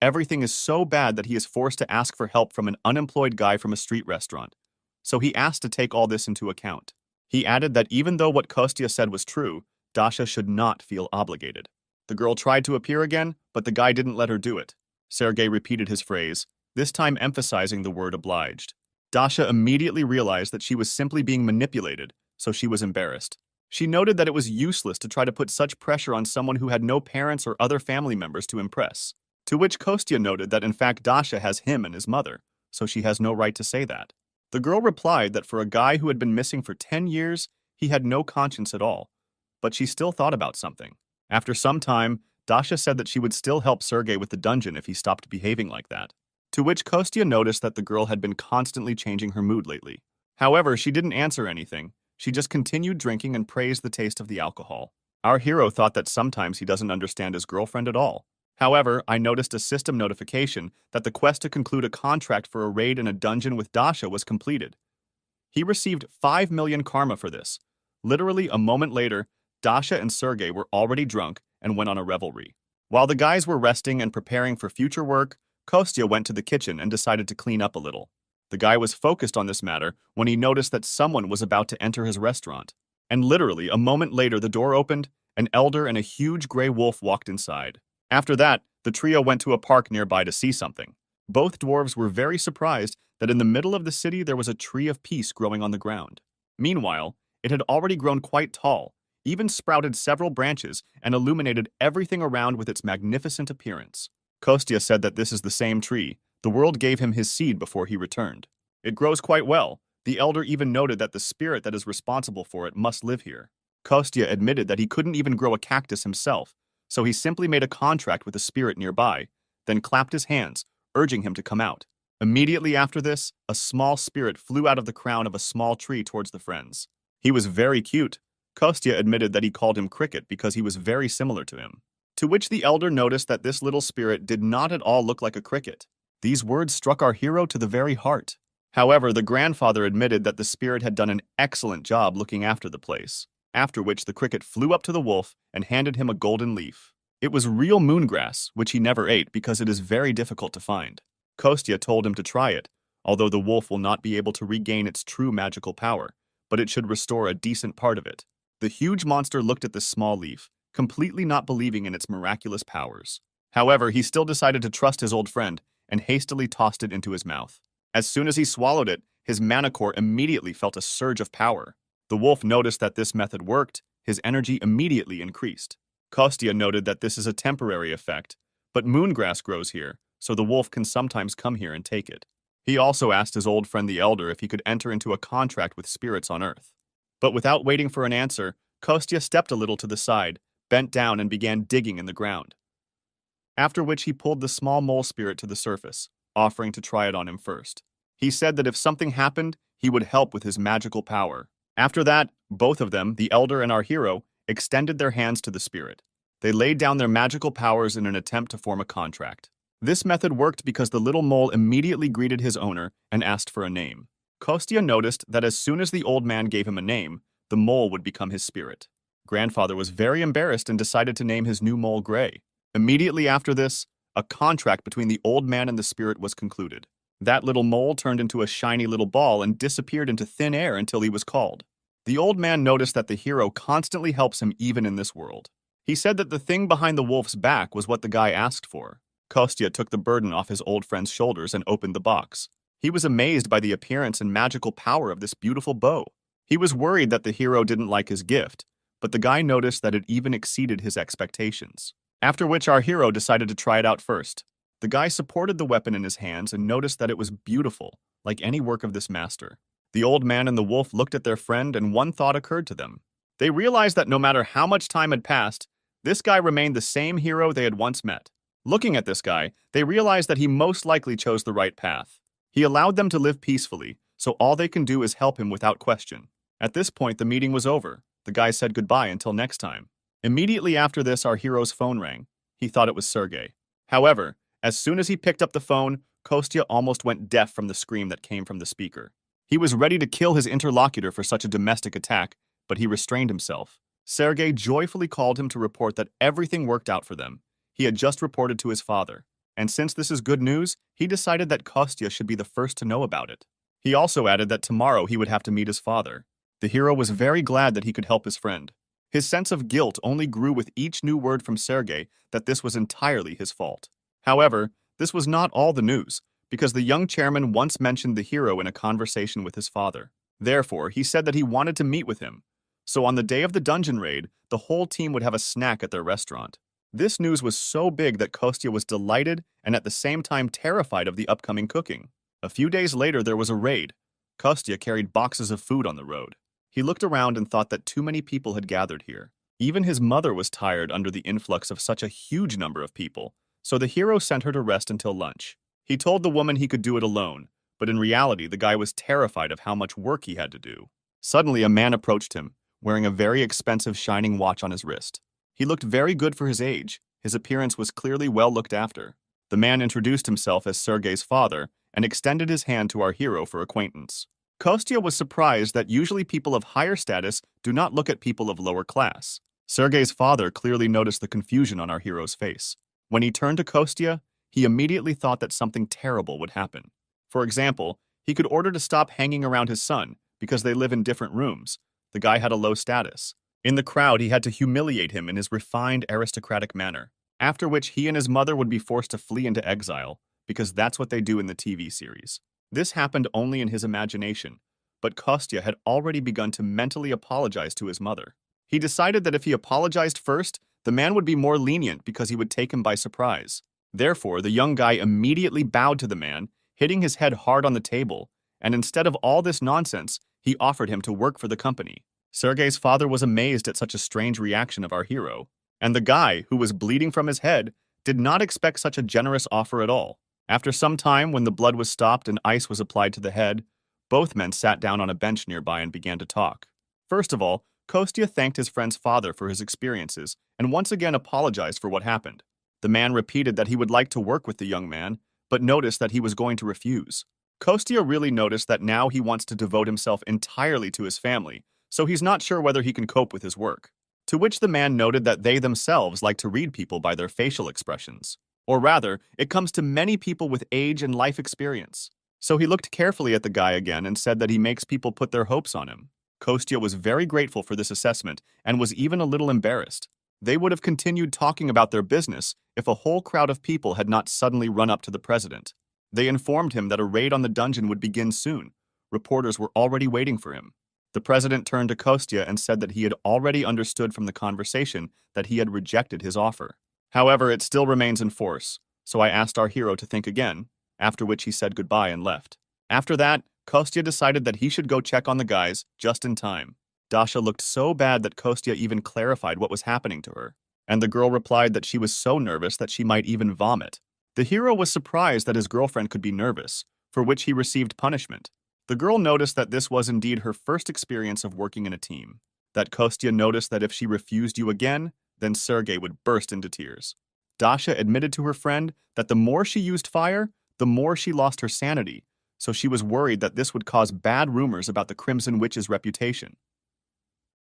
Everything is so bad that he is forced to ask for help from an unemployed guy from a street restaurant, so he asked to take all this into account. He added that even though what Kostya said was true, Dasha should not feel obligated. The girl tried to appear again, but the guy didn't let her do it. Sergei repeated his phrase, this time emphasizing the word obliged. Dasha immediately realized that she was simply being manipulated, so she was embarrassed. She noted that it was useless to try to put such pressure on someone who had no parents or other family members to impress. To which Kostya noted that in fact Dasha has him and his mother, so she has no right to say that. The girl replied that for a guy who had been missing for 10 years, he had no conscience at all, but she still thought about something. After some time, Dasha said that she would still help Sergei with the dungeon if he stopped behaving like that. To which Kostya noticed that the girl had been constantly changing her mood lately. However, she didn't answer anything. She just continued drinking and praised the taste of the alcohol. Our hero thought that sometimes he doesn't understand his girlfriend at all. However, I noticed a system notification that the quest to conclude a contract for a raid in a dungeon with Dasha was completed. He received 5 million karma for this. Literally a moment later, Dasha and Sergei were already drunk and went on a revelry. While the guys were resting and preparing for future work, Kostya went to the kitchen and decided to clean up a little. The guy was focused on this matter when he noticed that someone was about to enter his restaurant. And literally, a moment later, the door opened, an elder and a huge gray wolf walked inside. After that, the trio went to a park nearby to see something. Both dwarves were very surprised that in the middle of the city there was a tree of peace growing on the ground. Meanwhile, it had already grown quite tall, even sprouted several branches and illuminated everything around with its magnificent appearance. Kostya said that this is the same tree. The world gave him his seed before he returned. It grows quite well. The elder even noted that the spirit that is responsible for it must live here. Kostya admitted that he couldn't even grow a cactus himself, so he simply made a contract with a spirit nearby, then clapped his hands, urging him to come out. Immediately after this, a small spirit flew out of the crown of a small tree towards the friends. He was very cute. Kostya admitted that he called him Cricket because he was very similar to him. To which the elder noticed that this little spirit did not at all look like a cricket. These words struck our hero to the very heart. However, the grandfather admitted that the spirit had done an excellent job looking after the place, after which the cricket flew up to the wolf and handed him a golden leaf. It was real moongrass, which he never ate because it is very difficult to find. Kostya told him to try it, although the wolf will not be able to regain its true magical power, but it should restore a decent part of it. The huge monster looked at this small leaf, completely not believing in its miraculous powers. However, he still decided to trust his old friend and hastily tossed it into his mouth. As soon as he swallowed it, his mana core immediately felt a surge of power. The wolf noticed that this method worked. His energy immediately increased. Kostya noted that this is a temporary effect, but moongrass grows here, so the wolf can sometimes come here and take it. He also asked his old friend the elder if he could enter into a contract with spirits on Earth. But without waiting for an answer, Kostya stepped a little to the side, bent down and began digging in the ground. After which he pulled the small mole spirit to the surface, offering to try it on him first. He said that if something happened, he would help with his magical power. After that, both of them, the elder and our hero, extended their hands to the spirit. They laid down their magical powers in an attempt to form a contract. This method worked because the little mole immediately greeted his owner and asked for a name. Kostya noticed that as soon as the old man gave him a name, the mole would become his spirit. Grandfather was very embarrassed and decided to name his new mole Gray. Immediately after this, a contract between the old man and the spirit was concluded. That little mole turned into a shiny little ball and disappeared into thin air until he was called. The old man noticed that the hero constantly helps him even in this world. He said that the thing behind the wolf's back was what the guy asked for. Kostya took the burden off his old friend's shoulders and opened the box. He was amazed by the appearance and magical power of this beautiful bow. He was worried that the hero didn't like his gift, but the guy noticed that it even exceeded his expectations. After which our hero decided to try it out first. The guy supported the weapon in his hands and noticed that it was beautiful, like any work of this master. The old man and the wolf looked at their friend and one thought occurred to them. They realized that no matter how much time had passed, this guy remained the same hero they had once met. Looking at this guy, they realized that he most likely chose the right path. He allowed them to live peacefully, so all they can do is help him without question. At this point, the meeting was over. The guy said goodbye until next time. Immediately after this, our hero's phone rang. He thought it was Sergei. However, as soon as he picked up the phone, Kostya almost went deaf from the scream that came from the speaker. He was ready to kill his interlocutor for such a domestic attack, but he restrained himself. Sergei joyfully called him to report that everything worked out for them. He had just reported to his father, and since this is good news, he decided that Kostya should be the first to know about it. He also added that tomorrow he would have to meet his father. The hero was very glad that he could help his friend. His sense of guilt only grew with each new word from Sergei that this was entirely his fault. However, this was not all the news, because the young chairman once mentioned the hero in a conversation with his father. Therefore, he said that he wanted to meet with him. So on the day of the dungeon raid, the whole team would have a snack at their restaurant. This news was so big that Kostya was delighted and at the same time terrified of the upcoming cooking. A few days later, there was a raid. Kostya carried boxes of food on the road. He looked around and thought that too many people had gathered here. Even his mother was tired under the influx of such a huge number of people, so the hero sent her to rest until lunch. He told the woman he could do it alone, but in reality, the guy was terrified of how much work he had to do. Suddenly, a man approached him, wearing a very expensive shining watch on his wrist. He looked very good for his age. His appearance was clearly well looked after. The man introduced himself as Sergei's father and extended his hand to our hero for acquaintance. Kostya was surprised that usually people of higher status do not look at people of lower class. Sergei's father clearly noticed the confusion on our hero's face. When he turned to Kostya, he immediately thought that something terrible would happen. For example, he could order to stop hanging around his son because they live in different rooms. The guy had a low status. In the crowd, he had to humiliate him in his refined aristocratic manner, after which he and his mother would be forced to flee into exile, because that's what they do in the TV series. This happened only in his imagination, but Kostya had already begun to mentally apologize to his mother. He decided that if he apologized first, the man would be more lenient because he would take him by surprise. Therefore, the young guy immediately bowed to the man, hitting his head hard on the table, and instead of all this nonsense, he offered him to work for the company. Sergei's father was amazed at such a strange reaction of our hero, and the guy, who was bleeding from his head, did not expect such a generous offer at all. After some time, when the blood was stopped and ice was applied to the head, both men sat down on a bench nearby and began to talk. First of all, Kostya thanked his friend's father for his experiences and once again apologized for what happened. The man repeated that he would like to work with the young man, but noticed that he was going to refuse. Kostya really noticed that now he wants to devote himself entirely to his family, so he's not sure whether he can cope with his work. To which the man noted that they themselves like to read people by their facial expressions. Or rather, it comes to many people with age and life experience. So he looked carefully at the guy again and said that he makes people put their hopes on him. Kostya was very grateful for this assessment and was even a little embarrassed. They would have continued talking about their business if a whole crowd of people had not suddenly run up to the president. They informed him that a raid on the dungeon would begin soon. Reporters were already waiting for him. The president turned to Kostya and said that he had already understood from the conversation that he had rejected his offer. However, it still remains in force, so I asked our hero to think again, after which he said goodbye and left. After that, Kostya decided that he should go check on the guys just in time. Dasha looked so bad that Kostya even clarified what was happening to her, and the girl replied that she was so nervous that she might even vomit. The hero was surprised that his girlfriend could be nervous, for which he received punishment. The girl noticed that this was indeed her first experience of working in a team. That Kostya noticed that if she refused you again, then Sergei would burst into tears. Dasha admitted to her friend that the more she used fire, the more she lost her sanity, so she was worried that this would cause bad rumors about the Crimson Witch's reputation.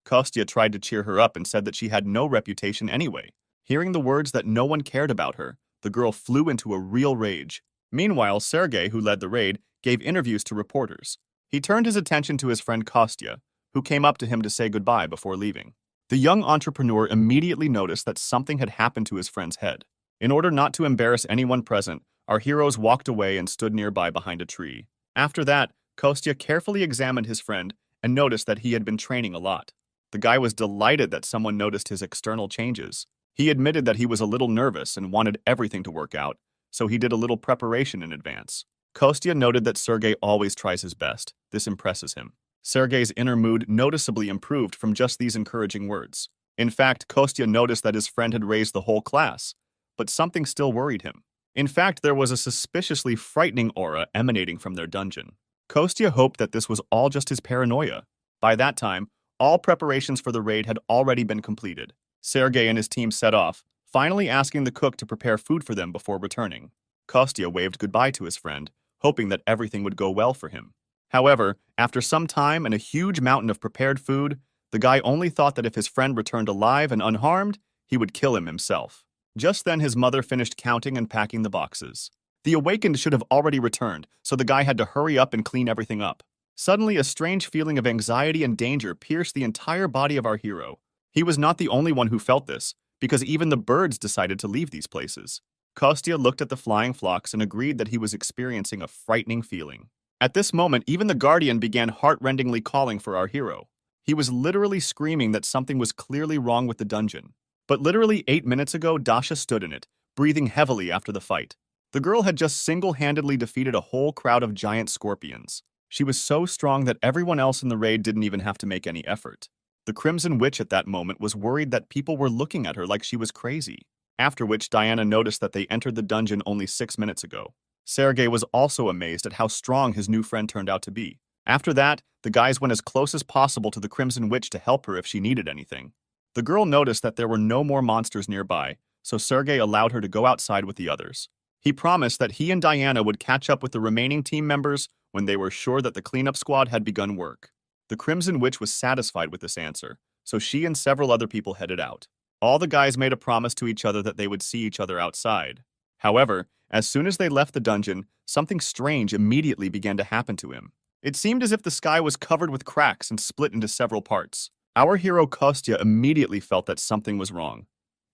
Kostya tried to cheer her up and said that she had no reputation anyway. Hearing the words that no one cared about her, the girl flew into a real rage. Meanwhile, Sergei, who led the raid, gave interviews to reporters. He turned his attention to his friend Kostya, who came up to him to say goodbye before leaving. The young entrepreneur immediately noticed that something had happened to his friend's head. In order not to embarrass anyone present, our heroes walked away and stood nearby behind a tree. After that, Kostya carefully examined his friend and noticed that he had been training a lot. The guy was delighted that someone noticed his external changes. He admitted that he was a little nervous and wanted everything to work out, so he did a little preparation in advance. Kostya noted that Sergei always tries his best. This impresses him. Sergei's inner mood noticeably improved from just these encouraging words. In fact, Kostya noticed that his friend had raised the whole class, but something still worried him. In fact, there was a suspiciously frightening aura emanating from their dungeon. Kostya hoped that this was all just his paranoia. By that time, all preparations for the raid had already been completed. Sergei and his team set off, finally asking the cook to prepare food for them before returning. Kostya waved goodbye to his friend, hoping that everything would go well for him. However, after some time and a huge mountain of prepared food, the guy only thought that if his friend returned alive and unharmed, he would kill him himself. Just then his mother finished counting and packing the boxes. The awakened should have already returned, so the guy had to hurry up and clean everything up. Suddenly, a strange feeling of anxiety and danger pierced the entire body of our hero. He was not the only one who felt this, because even the birds decided to leave these places. Kostya looked at the flying flocks and agreed that he was experiencing a frightening feeling. At this moment, even the guardian began heart-rendingly calling for our hero. He was literally screaming that something was clearly wrong with the dungeon. But literally 8 minutes ago, Dasha stood in it, breathing heavily after the fight. The girl had just single-handedly defeated a whole crowd of giant scorpions. She was so strong that everyone else in the raid didn't even have to make any effort. The Crimson Witch at that moment was worried that people were looking at her like she was crazy. After which, Diana noticed that they entered the dungeon only 6 minutes ago. Sergei was also amazed at how strong his new friend turned out to be. After that, the guys went as close as possible to the Crimson Witch to help her if she needed anything. The girl noticed that there were no more monsters nearby, so Sergei allowed her to go outside with the others. He promised that he and Diana would catch up with the remaining team members when they were sure that the cleanup squad had begun work. The Crimson Witch was satisfied with this answer, so she and several other people headed out. All the guys made a promise to each other that they would see each other outside. However, as soon as they left the dungeon, something strange immediately began to happen to him. It seemed as if the sky was covered with cracks and split into several parts. Our hero Kostya immediately felt that something was wrong.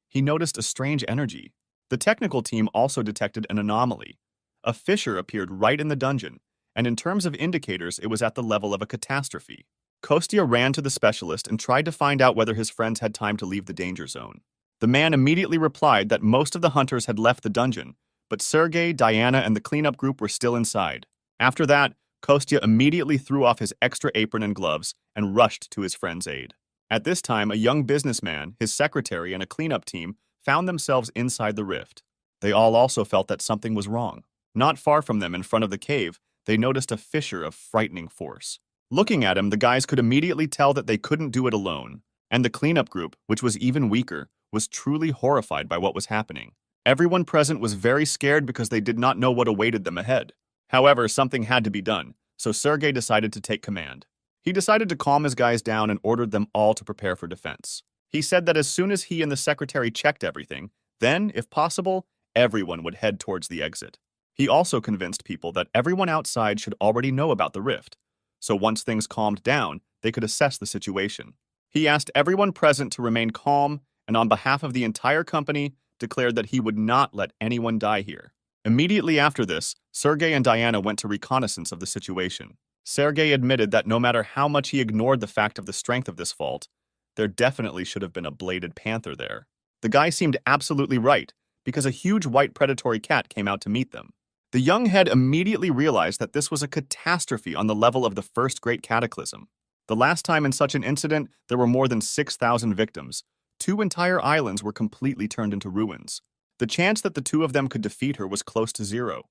He noticed a strange energy. The technical team also detected an anomaly. A fissure appeared right in the dungeon, and in terms of indicators, it was at the level of a catastrophe. Kostya ran to the specialist and tried to find out whether his friends had time to leave the danger zone. The man immediately replied that most of the hunters had left the dungeon, but Sergei, Diana, and the cleanup group were still inside. After that, Kostya immediately threw off his extra apron and gloves and rushed to his friend's aid. At this time, a young businessman, his secretary, and a cleanup team found themselves inside the rift. They all also felt that something was wrong. Not far from them, in front of the cave, they noticed a fissure of frightening force. Looking at him, the guys could immediately tell that they couldn't do it alone. And the cleanup group, which was even weaker, was truly horrified by what was happening. Everyone present was very scared because they did not know what awaited them ahead. However, something had to be done, so Sergei decided to take command. He decided to calm his guys down and ordered them all to prepare for defense. He said that as soon as he and the secretary checked everything, then, if possible, everyone would head towards the exit. He also convinced people that everyone outside should already know about the rift, so once things calmed down, they could assess the situation. He asked everyone present to remain calm, and on behalf of the entire company, declared that he would not let anyone die here. Immediately after this, Sergei and Diana went to reconnaissance of the situation. Sergei admitted that no matter how much he ignored the fact of the strength of this fault, there definitely should have been a bladed panther there. The guy seemed absolutely right, because a huge white predatory cat came out to meet them. The young head immediately realized that this was a catastrophe on the level of the first great cataclysm. The last time in such an incident, there were more than 6,000 victims. 2 entire islands were completely turned into ruins. The chance that the 2 of them could defeat her was close to 0,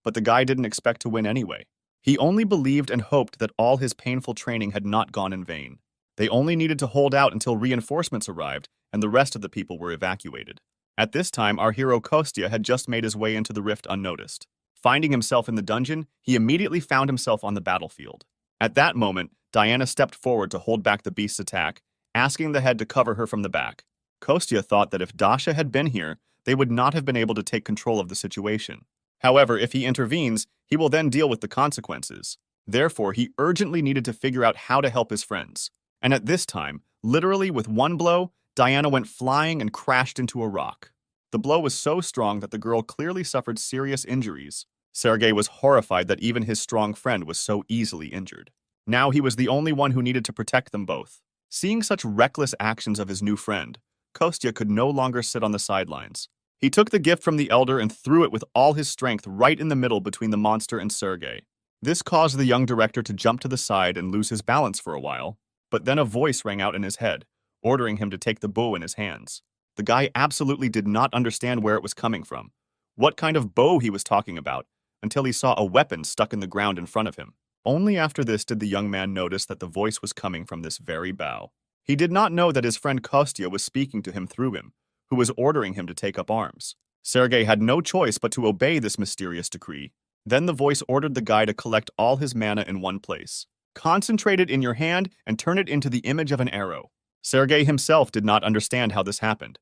but the guy didn't expect to win anyway. He only believed and hoped that all his painful training had not gone in vain. They only needed to hold out until reinforcements arrived and the rest of the people were evacuated. At this time, our hero Kostya had just made his way into the rift unnoticed. Finding himself in the dungeon, he immediately found himself on the battlefield. At that moment, Diana stepped forward to hold back the beast's attack, asking the head to cover her from the back. Kostya thought that if Dasha had been here, they would not have been able to take control of the situation. However, if he intervenes, he will then deal with the consequences. Therefore, he urgently needed to figure out how to help his friends. And at this time, literally with one blow, Diana went flying and crashed into a rock. The blow was so strong that the girl clearly suffered serious injuries. Sergei was horrified that even his strong friend was so easily injured. Now he was the only one who needed to protect them both. Seeing such reckless actions of his new friend, Kostya could no longer sit on the sidelines. He took the gift from the elder and threw it with all his strength right in the middle between the monster and Sergei. This caused the young director to jump to the side and lose his balance for a while, but then a voice rang out in his head, ordering him to take the bow in his hands. The guy absolutely did not understand where it was coming from, what kind of bow he was talking about, until he saw a weapon stuck in the ground in front of him. Only after this did the young man notice that the voice was coming from this very bow. He did not know that his friend Kostya was speaking to him through him, who was ordering him to take up arms. Sergei had no choice but to obey this mysterious decree. Then the voice ordered the guy to collect all his mana in one place. Concentrate it in your hand and turn it into the image of an arrow. Sergei himself did not understand how this happened,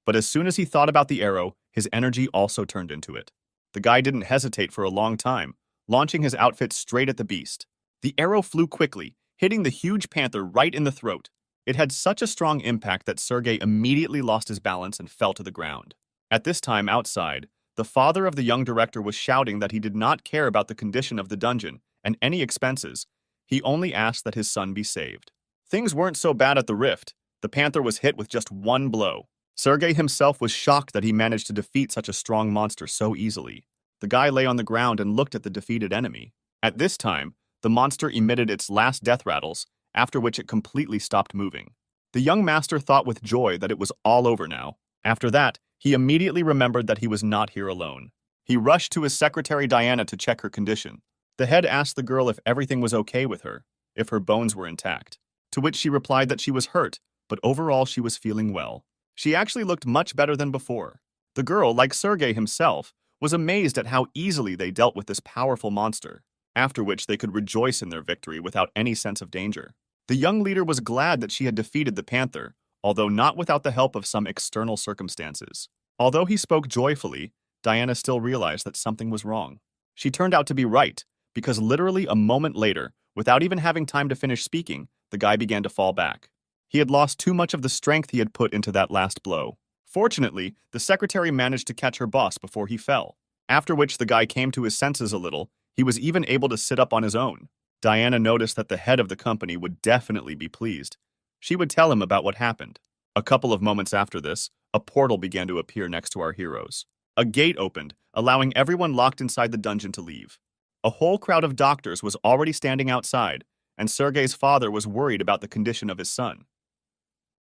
but as soon as he thought about the arrow, his energy also turned into it. The guy didn't hesitate for a long time, launching his outfit straight at the beast. The arrow flew quickly, hitting the huge panther right in the throat. It had such a strong impact that Sergei immediately lost his balance and fell to the ground. At this time, outside, the father of the young director was shouting that he did not care about the condition of the dungeon and any expenses. He only asked that his son be saved. Things weren't so bad at the rift. The panther was hit with just one blow. Sergei himself was shocked that he managed to defeat such a strong monster so easily. The guy lay on the ground and looked at the defeated enemy. At this time, the monster emitted its last death rattles, after which it completely stopped moving. The young master thought with joy that it was all over now. After that, he immediately remembered that he was not here alone. He rushed to his secretary Diana to check her condition. The head asked the girl if everything was okay with her, if her bones were intact, to which she replied that she was hurt, but overall she was feeling well. She actually looked much better than before. The girl, like Sergei himself, was amazed at how easily they dealt with this powerful monster, after which they could rejoice in their victory without any sense of danger. The young leader was glad that she had defeated the panther, although not without the help of some external circumstances. Although he spoke joyfully, Diana still realized that something was wrong. She turned out to be right, because literally a moment later, without even having time to finish speaking, the guy began to fall back. He had lost too much of the strength he had put into that last blow. Fortunately, the secretary managed to catch her boss before he fell, after which the guy came to his senses a little. He was even able to sit up on his own. Diana noticed that the head of the company would definitely be pleased. She would tell him about what happened. A couple of moments after this, a portal began to appear next to our heroes. A gate opened, allowing everyone locked inside the dungeon to leave. A whole crowd of doctors was already standing outside, and Sergei's father was worried about the condition of his son.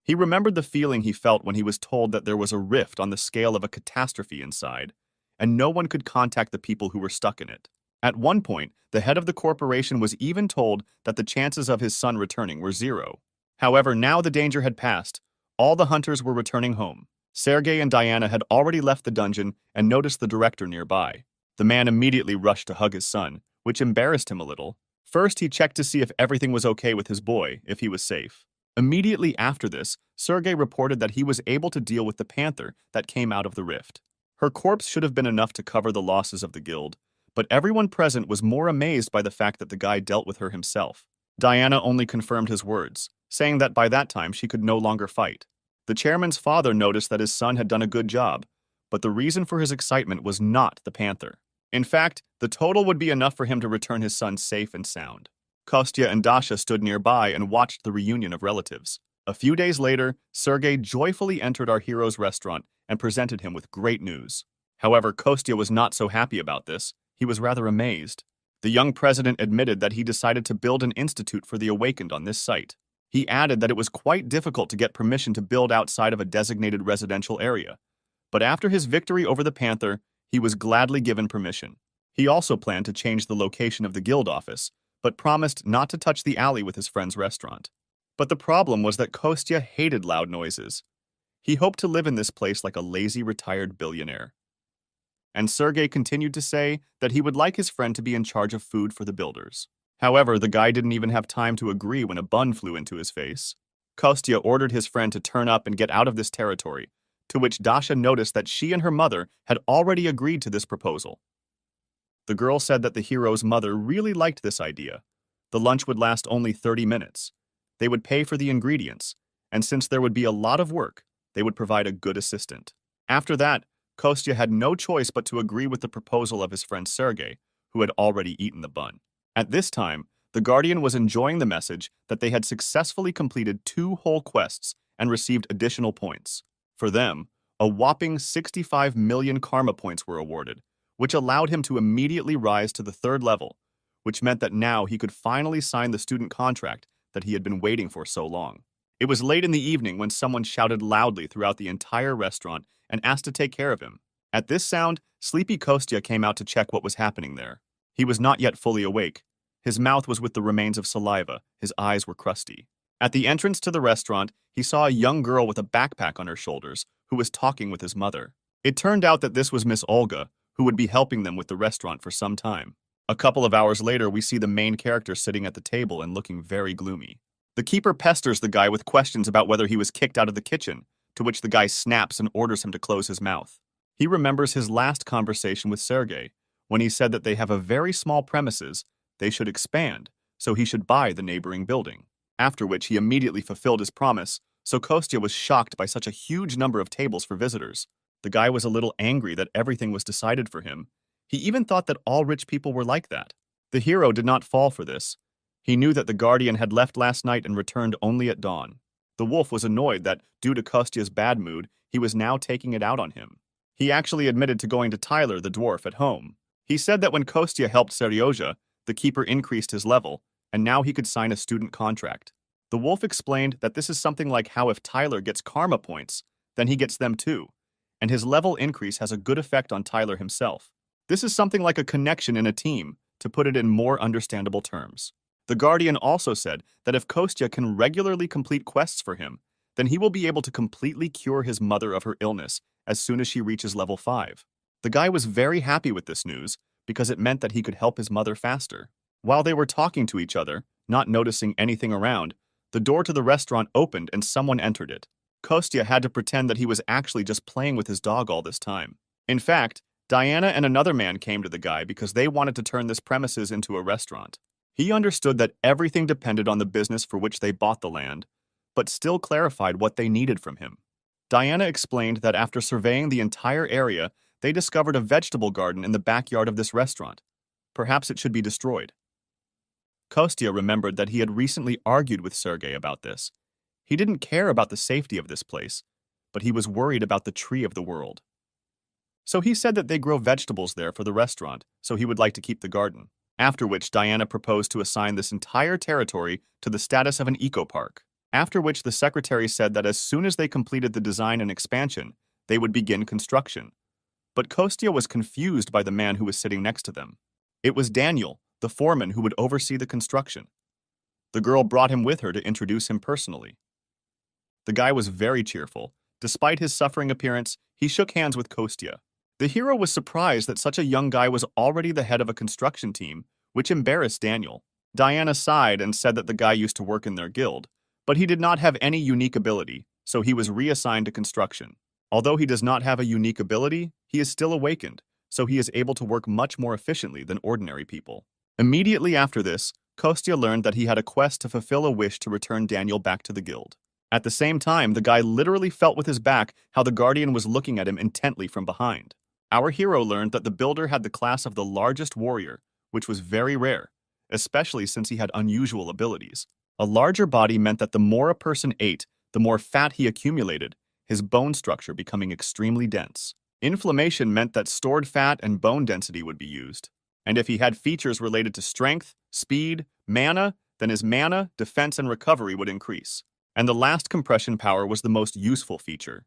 He remembered the feeling he felt when he was told that there was a rift on the scale of a catastrophe inside, and no one could contact the people who were stuck in it. At one point, the head of the corporation was even told that the chances of his son returning were 0. However, now the danger had passed. All the hunters were returning home. Sergei and Diana had already left the dungeon and noticed the director nearby. The man immediately rushed to hug his son, which embarrassed him a little. First, he checked to see if everything was okay with his boy, if he was safe. Immediately after this, Sergei reported that he was able to deal with the panther that came out of the rift. Her corpse should have been enough to cover the losses of the guild, but everyone present was more amazed by the fact that the guy dealt with her himself. Diana only confirmed his words, saying that by that time she could no longer fight. The chairman's father noticed that his son had done a good job, but the reason for his excitement was not the panther. In fact, the total would be enough for him to return his son safe and sound. Kostya and Dasha stood nearby and watched the reunion of relatives. A few days later, Sergei joyfully entered our hero's restaurant and presented him with great news. However, Kostya was not so happy about this. He was rather amazed. The young president admitted that he decided to build an institute for the awakened on this site. He added that it was quite difficult to get permission to build outside of a designated residential area. But after his victory over the panther, he was gladly given permission. He also planned to change the location of the guild office, but promised not to touch the alley with his friend's restaurant. But the problem was that Kostya hated loud noises. He hoped to live in this place like a lazy retired billionaire. And Sergei continued to say that he would like his friend to be in charge of food for the builders. However, the guy didn't even have time to agree when a bun flew into his face. Kostya ordered his friend to turn up and get out of this territory, to which Dasha noticed that she and her mother had already agreed to this proposal. The girl said that the hero's mother really liked this idea. The lunch would last only 30 minutes. They would pay for the ingredients, and since there would be a lot of work, they would provide a good assistant. After that, Kostya had no choice but to agree with the proposal of his friend Sergei, who had already eaten the bun. At this time, the Guardian was enjoying the message that they had successfully completed 2 whole quests and received additional points. For them, a whopping 65 million karma points were awarded, which allowed him to immediately rise to the 3rd level, which meant that now he could finally sign the student contract that he had been waiting for so long. It was late in the evening when someone shouted loudly throughout the entire restaurant and asked to take care of him. At this sound, sleepy Kostya came out to check what was happening there. He was not yet fully awake. His mouth was with the remains of saliva, his eyes were crusty. At the entrance to the restaurant, he saw a young girl with a backpack on her shoulders who was talking with his mother. It turned out that this was Miss Olga, who would be helping them with the restaurant for some time. A couple of hours later, we see the main character sitting at the table and looking very gloomy. The keeper pesters the guy with questions about whether he was kicked out of the kitchen, to which the guy snaps and orders him to close his mouth. He remembers his last conversation with Sergei, when he said that they have a very small premises, they should expand, so he should buy the neighboring building. After which he immediately fulfilled his promise, so Kostya was shocked by such a huge number of tables for visitors. The guy was a little angry that everything was decided for him. He even thought that all rich people were like that. The hero did not fall for this. He knew that the Guardian had left last night and returned only at dawn. The wolf was annoyed that, due to Kostya's bad mood, he was now taking it out on him. He actually admitted to going to Tyler, the dwarf, at home. He said that when Kostya helped Seryozha, the keeper increased his level, and now he could sign a student contract. The wolf explained that this is something like how if Tyler gets karma points, then he gets them too, and his level increase has a good effect on Tyler himself. This is something like a connection in a team, to put it in more understandable terms. The Guardian also said that if Kostya can regularly complete quests for him, then he will be able to completely cure his mother of her illness as soon as she reaches level 5. The guy was very happy with this news because it meant that he could help his mother faster. While they were talking to each other, not noticing anything around, the door to the restaurant opened and someone entered it. Kostya had to pretend that he was actually just playing with his dog all this time. In fact, Diana and another man came to the guy because they wanted to turn this premises into a restaurant. He understood that everything depended on the business for which they bought the land, but still clarified what they needed from him. Diana explained that after surveying the entire area, they discovered a vegetable garden in the backyard of this restaurant. Perhaps it should be destroyed. Kostya remembered that he had recently argued with Sergei about this. He didn't care about the safety of this place, but he was worried about the tree of the world. So he said that they grow vegetables there for the restaurant, so he would like to keep the garden. After which Diana proposed to assign this entire territory to the status of an eco-park. After which the secretary said that as soon as they completed the design and expansion, they would begin construction. But Kostya was confused by the man who was sitting next to them. It was Daniel, the foreman who would oversee the construction. The girl brought him with her to introduce him personally. The guy was very cheerful. Despite his suffering appearance, he shook hands with Kostya. The hero was surprised that such a young guy was already the head of a construction team, which embarrassed Daniel. Diana sighed and said that the guy used to work in their guild, but he did not have any unique ability, so he was reassigned to construction. Although he does not have a unique ability, he is still awakened, so he is able to work much more efficiently than ordinary people. Immediately after this, Kostya learned that he had a quest to fulfill a wish to return Daniel back to the guild. At the same time, the guy literally felt with his back how the Guardian was looking at him intently from behind. Our hero learned that the builder had the class of the largest warrior, which was very rare, especially since he had unusual abilities. A larger body meant that the more a person ate, the more fat he accumulated, his bone structure becoming extremely dense. Inflammation meant that stored fat and bone density would be used. And if he had features related to strength, speed, mana, then his mana, defense, and recovery would increase. And the last compression power was the most useful feature.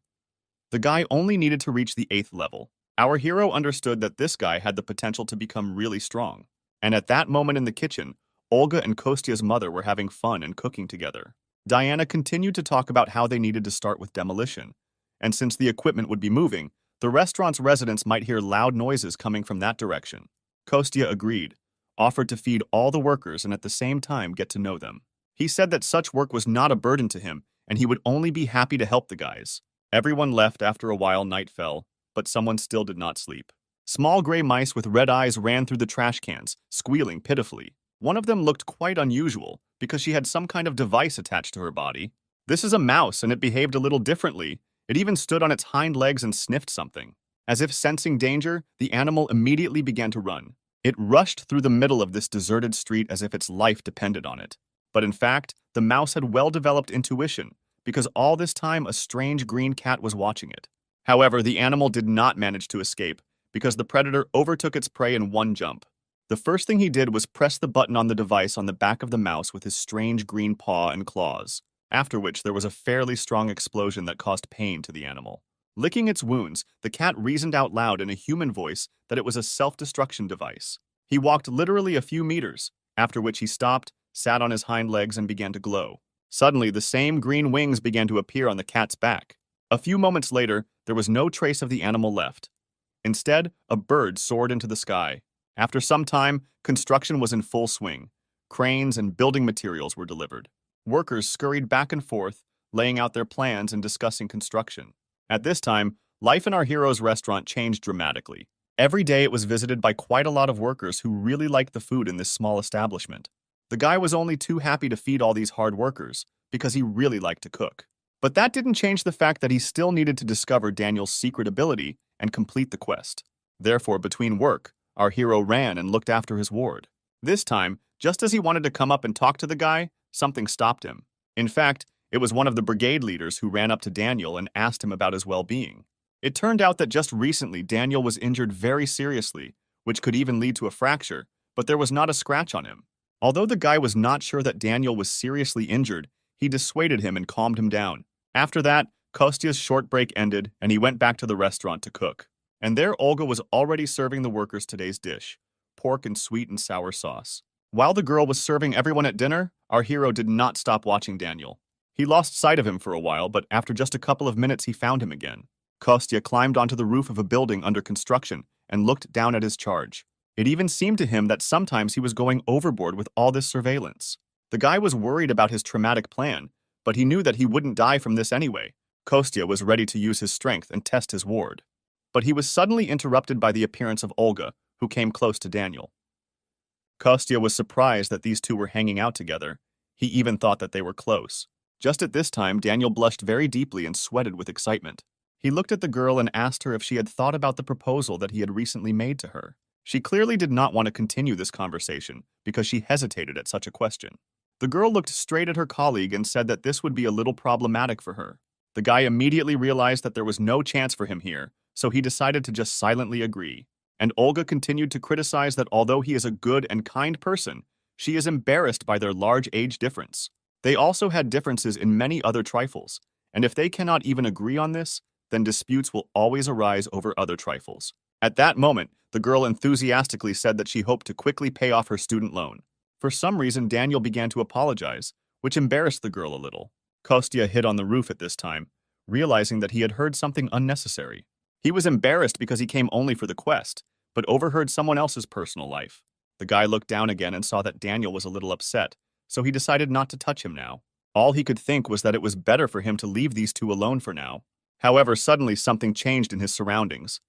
The guy only needed to reach the 8th level. Our hero understood that this guy had the potential to become really strong. And at that moment in the kitchen, Olga and Kostya's mother were having fun and cooking together. Diana continued to talk about how they needed to start with demolition. And since the equipment would be moving, the restaurant's residents might hear loud noises coming from that direction. Kostya agreed, offered to feed all the workers and at the same time get to know them. He said that such work was not a burden to him, and he would only be happy to help the guys. Everyone left after a while. Night fell, but someone still did not sleep. Small gray mice with red eyes ran through the trash cans, squealing pitifully. One of them looked quite unusual because she had some kind of device attached to her body. This is a mouse, and it behaved a little differently. It even stood on its hind legs and sniffed something. As if sensing danger, the animal immediately began to run. It rushed through the middle of this deserted street as if its life depended on it. But in fact, the mouse had well-developed intuition, because all this time a strange green cat was watching it. However, the animal did not manage to escape, because the predator overtook its prey in one jump. The first thing he did was press the button on the device on the back of the mouse with his strange green paw and claws, after which there was a fairly strong explosion that caused pain to the animal. Licking its wounds, the cat reasoned out loud in a human voice that it was a self-destruction device. He walked literally a few meters, after which he stopped, sat on his hind legs, and began to glow. Suddenly, the same green wings began to appear on the cat's back. A few moments later, there was no trace of the animal left. Instead, a bird soared into the sky. After some time, construction was in full swing. Cranes and building materials were delivered. Workers scurried back and forth, laying out their plans and discussing construction. At this time, life in our hero's restaurant changed dramatically. Every day it was visited by quite a lot of workers who really liked the food in this small establishment. The guy was only too happy to feed all these hard workers, because he really liked to cook. But that didn't change the fact that he still needed to discover Daniel's secret ability and complete the quest. Therefore, between work, our hero ran and looked after his ward. This time, just as he wanted to come up and talk to the guy, something stopped him. In fact, it was one of the brigade leaders who ran up to Daniel and asked him about his well-being. It turned out that just recently Daniel was injured very seriously, which could even lead to a fracture, but there was not a scratch on him. Although the guy was not sure that Daniel was seriously injured, he dissuaded him and calmed him down. After that, Kostya's short break ended and he went back to the restaurant to cook. And there Olga was already serving the workers today's dish, pork and sweet and sour sauce. While the girl was serving everyone at dinner, our hero did not stop watching Daniel. He lost sight of him for a while, but after just a couple of minutes he found him again. Kostya climbed onto the roof of a building under construction and looked down at his charge. It even seemed to him that sometimes he was going overboard with all this surveillance. The guy was worried about his traumatic plan, but he knew that he wouldn't die from this anyway. Kostya was ready to use his strength and test his ward. But he was suddenly interrupted by the appearance of Olga, who came close to Daniel. Kostya was surprised that these two were hanging out together. He even thought that they were close. Just at this time, Daniel blushed very deeply and sweated with excitement. He looked at the girl and asked her if she had thought about the proposal that he had recently made to her. She clearly did not want to continue this conversation because she hesitated at such a question. The girl looked straight at her colleague and said that this would be a little problematic for her. The guy immediately realized that there was no chance for him here, so he decided to just silently agree. And Olga continued to criticize that although he is a good and kind person, she is embarrassed by their large age difference. They also had differences in many other trifles, and if they cannot even agree on this, then disputes will always arise over other trifles. At that moment, the girl enthusiastically said that she hoped to quickly pay off her student loan. For some reason, Daniel began to apologize, which embarrassed the girl a little. Kostya hid on the roof at this time, realizing that he had heard something unnecessary. He was embarrassed because he came only for the quest, but overheard someone else's personal life. The guy looked down again and saw that Daniel was a little upset, so he decided not to touch him now. All he could think was that it was better for him to leave these two alone for now. However, suddenly something changed in his surroundings.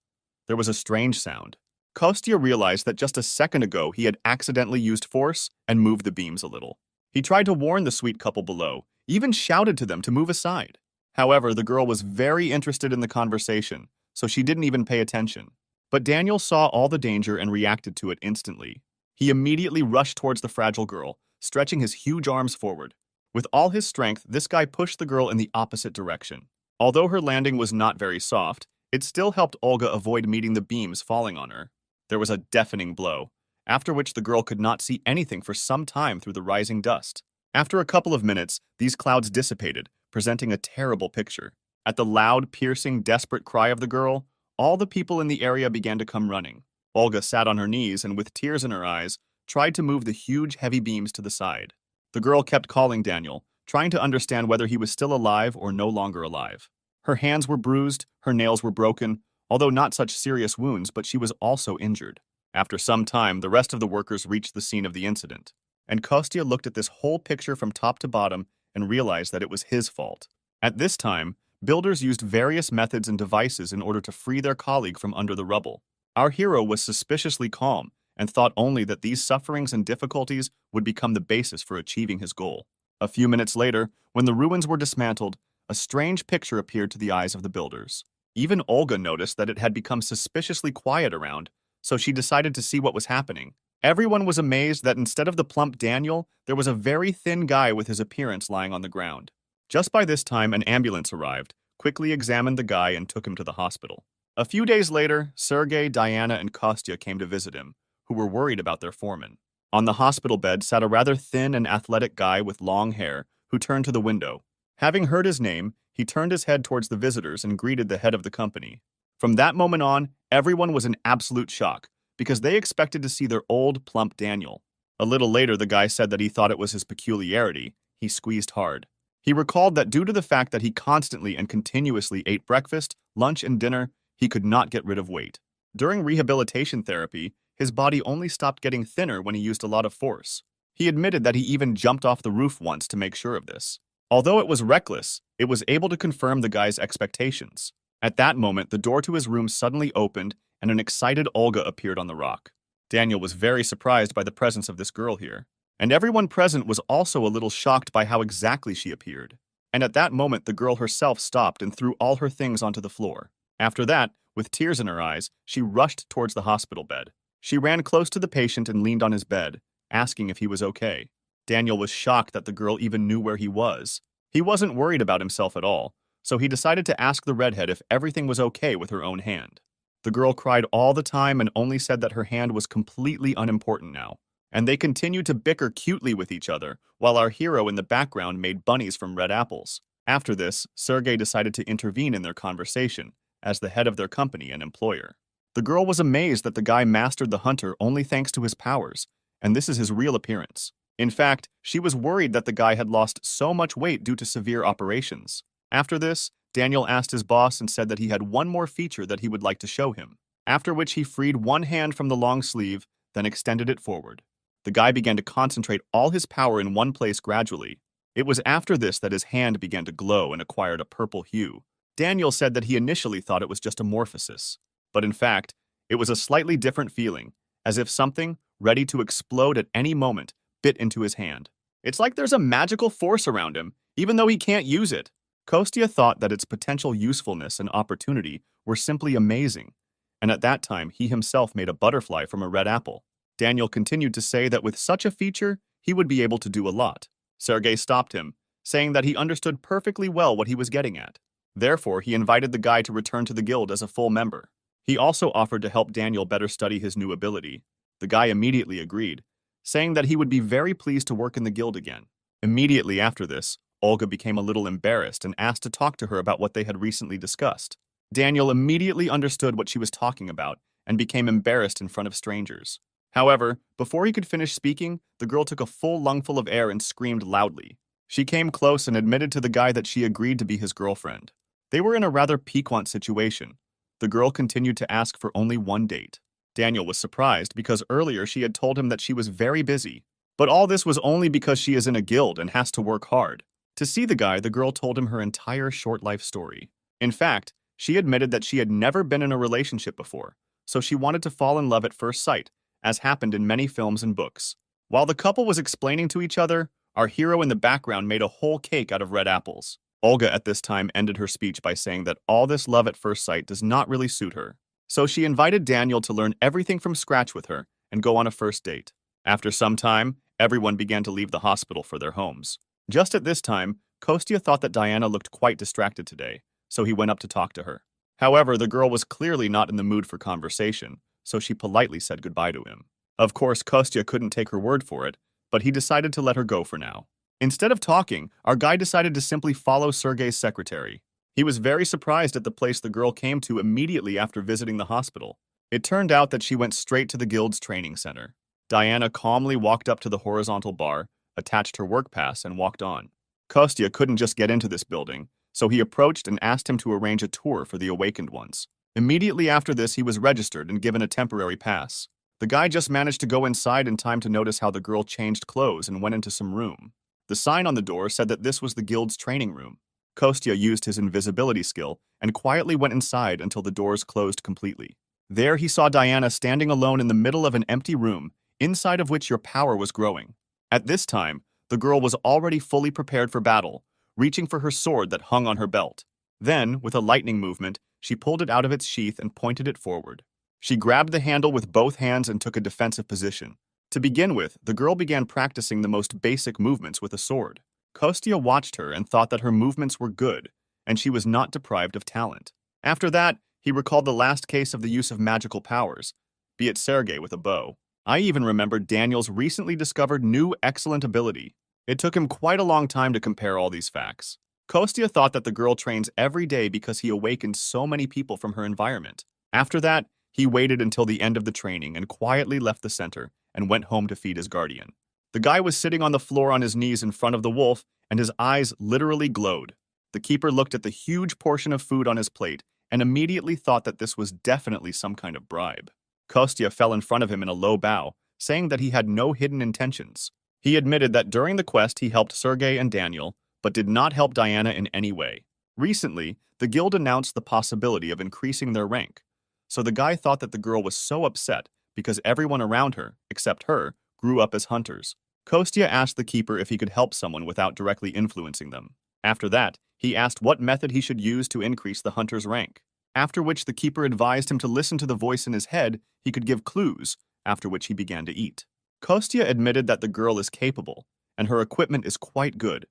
There was a strange sound. Kostya realized that just a second ago he had accidentally used force and moved the beams a little. He tried to warn the sweet couple below, even shouted to them to move aside. However, the girl was very interested in the conversation, so she didn't even pay attention. But Daniel saw all the danger and reacted to it instantly. He immediately rushed towards the fragile girl, stretching his huge arms forward. With all his strength, this guy pushed the girl in the opposite direction. Although her landing was not very soft, it still helped Olga avoid meeting the beams falling on her. There was a deafening blow, after which the girl could not see anything for some time through the rising dust. After a couple of minutes, these clouds dissipated, presenting a terrible picture. At the loud, piercing, desperate cry of the girl, all the people in the area began to come running. Olga sat on her knees and, with tears in her eyes, tried to move the huge, heavy beams to the side. The girl kept calling Daniel, trying to understand whether he was still alive or no longer alive. Her hands were bruised, her nails were broken, although not such serious wounds, but she was also injured. After some time, the rest of the workers reached the scene of the incident, and Kostya looked at this whole picture from top to bottom and realized that it was his fault. At this time, builders used various methods and devices in order to free their colleague from under the rubble. Our hero was suspiciously calm and thought only that these sufferings and difficulties would become the basis for achieving his goal. A few minutes later, when the ruins were dismantled, a strange picture appeared to the eyes of the builders. Even Olga noticed that it had become suspiciously quiet around, so she decided to see what was happening. Everyone was amazed that instead of the plump Daniel, there was a very thin guy with his appearance lying on the ground. Just by this time, an ambulance arrived, quickly examined the guy, and took him to the hospital. A few days later, Sergei, Diana, and Kostya came to visit him, who were worried about their foreman. On the hospital bed sat a rather thin and athletic guy with long hair, who turned to the window. Having heard his name, he turned his head towards the visitors and greeted the head of the company. From that moment on, everyone was in absolute shock, because they expected to see their old, plump Daniel. A little later, the guy said that he thought it was his peculiarity. He squeezed hard. He recalled that due to the fact that he constantly and continuously ate breakfast, lunch, and dinner, he could not get rid of weight. During rehabilitation therapy, his body only stopped getting thinner when he used a lot of force. He admitted that he even jumped off the roof once to make sure of this. Although it was reckless, it was able to confirm the guy's expectations. At that moment, the door to his room suddenly opened and an excited Olga appeared on the rock. Daniel was very surprised by the presence of this girl here, and everyone present was also a little shocked by how exactly she appeared. And at that moment, the girl herself stopped and threw all her things onto the floor. After that, with tears in her eyes, she rushed towards the hospital bed. She ran close to the patient and leaned on his bed, asking if he was okay. Daniel was shocked that the girl even knew where he was. He wasn't worried about himself at all, so he decided to ask the redhead if everything was okay with her own hand. The girl cried all the time and only said that her hand was completely unimportant now. And they continued to bicker cutely with each other, while our hero in the background made bunnies from red apples. After this, Sergei decided to intervene in their conversation, as the head of their company and employer. The girl was amazed that the guy mastered the hunter only thanks to his powers, and this is his real appearance. In fact, she was worried that the guy had lost so much weight due to severe operations. After this, Daniel asked his boss and said that he had one more feature that he would like to show him, after which he freed one hand from the long sleeve, then extended it forward. The guy began to concentrate all his power in one place gradually. It was after this that his hand began to glow and acquired a purple hue. Daniel said that he initially thought it was just a morphosis, but in fact, it was a slightly different feeling, as if something, ready to explode at any moment, bit into his hand. It's like there's a magical force around him, even though he can't use it. Kostya thought that its potential usefulness and opportunity were simply amazing, and at that time he himself made a butterfly from a red apple. Daniel continued to say that with such a feature, he would be able to do a lot. Sergei stopped him, saying that he understood perfectly well what he was getting at. Therefore, he invited the guy to return to the guild as a full member. He also offered to help Daniel better study his new ability. The guy immediately agreed, saying that he would be very pleased to work in the guild again. Immediately after this, Olga became a little embarrassed and asked to talk to her about what they had recently discussed. Daniel immediately understood what she was talking about and became embarrassed in front of strangers. However, before he could finish speaking, the girl took a full lungful of air and screamed loudly. She came close and admitted to the guy that she agreed to be his girlfriend. They were in a rather piquant situation. The girl continued to ask for only one date. Daniel was surprised because earlier she had told him that she was very busy. But all this was only because she is in a guild and has to work hard. To see the guy, the girl told him her entire short life story. In fact, she admitted that she had never been in a relationship before, so she wanted to fall in love at first sight, as happened in many films and books. While the couple was explaining to each other, our hero in the background made a whole cake out of red apples. Olga at this time ended her speech by saying that all this love at first sight does not really suit her. So she invited Daniel to learn everything from scratch with her and go on a first date. After some time, everyone began to leave the hospital for their homes. Just at this time, Kostya thought that Diana looked quite distracted today, so he went up to talk to her. However, the girl was clearly not in the mood for conversation, so she politely said goodbye to him. Of course, Kostya couldn't take her word for it, but he decided to let her go for now. Instead of talking, our guy decided to simply follow Sergei's secretary. He was very surprised at the place the girl came to immediately after visiting the hospital. It turned out that she went straight to the guild's training center. Diana calmly walked up to the horizontal bar, attached her work pass, and walked on. Kostya couldn't just get into this building, so he approached and asked him to arrange a tour for the awakened ones. Immediately after this, he was registered and given a temporary pass. The guy just managed to go inside in time to notice how the girl changed clothes and went into some room. The sign on the door said that this was the guild's training room. Kostya used his invisibility skill and quietly went inside until the doors closed completely. There he saw Diana standing alone in the middle of an empty room, inside of which your power was growing. At this time, the girl was already fully prepared for battle, reaching for her sword that hung on her belt. Then, with a lightning movement, she pulled it out of its sheath and pointed it forward. She grabbed the handle with both hands and took a defensive position. To begin with, the girl began practicing the most basic movements with a sword. Kostya watched her and thought that her movements were good, and she was not deprived of talent. After that, he recalled the last case of the use of magical powers, be it Sergei with a bow. I even remembered Daniel's recently discovered new excellent ability. It took him quite a long time to compare all these facts. Kostya thought that the girl trains every day because he awakened so many people from her environment. After that, he waited until the end of the training and quietly left the center and went home to feed his guardian. The guy was sitting on the floor on his knees in front of the wolf, and his eyes literally glowed. The keeper looked at the huge portion of food on his plate and immediately thought that this was definitely some kind of bribe. Kostya fell in front of him in a low bow, saying that he had no hidden intentions. He admitted that during the quest he helped Sergei and Daniel, but did not help Diana in any way. Recently, the guild announced the possibility of increasing their rank, so the guy thought that the girl was so upset because everyone around her, except her, grew up as hunters. Kostya asked the keeper if he could help someone without directly influencing them. After that, he asked what method he should use to increase the hunter's rank, after which the keeper advised him to listen to the voice in his head. He could give clues, after which he began to eat. Kostya admitted that the girl is capable, and her equipment is quite good,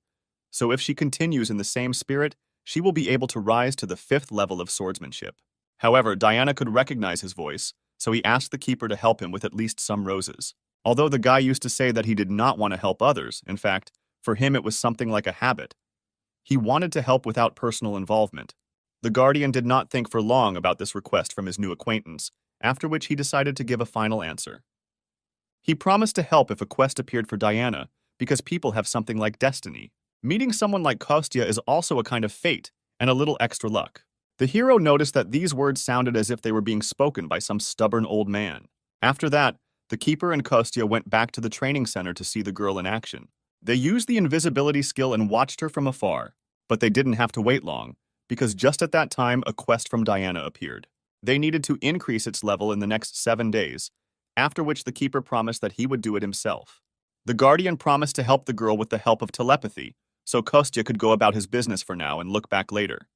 so if she continues in the same spirit, she will be able to rise to the 5th level of swordsmanship. However, Diana could recognize his voice, so he asked the keeper to help him with at least some roses. Although the guy used to say that he did not want to help others, in fact, for him it was something like a habit. He wanted to help without personal involvement. The guardian did not think for long about this request from his new acquaintance, after which he decided to give a final answer. He promised to help if a quest appeared for Diana, because people have something like destiny. Meeting someone like Kostya is also a kind of fate, and a little extra luck. The hero noticed that these words sounded as if they were being spoken by some stubborn old man. After that, the keeper and Kostya went back to the training center to see the girl in action. They used the invisibility skill and watched her from afar, but they didn't have to wait long, because just at that time a quest from Diana appeared. They needed to increase its level in the next 7 days, after which the keeper promised that he would do it himself. The guardian promised to help the girl with the help of telepathy, so Kostya could go about his business for now and look back later.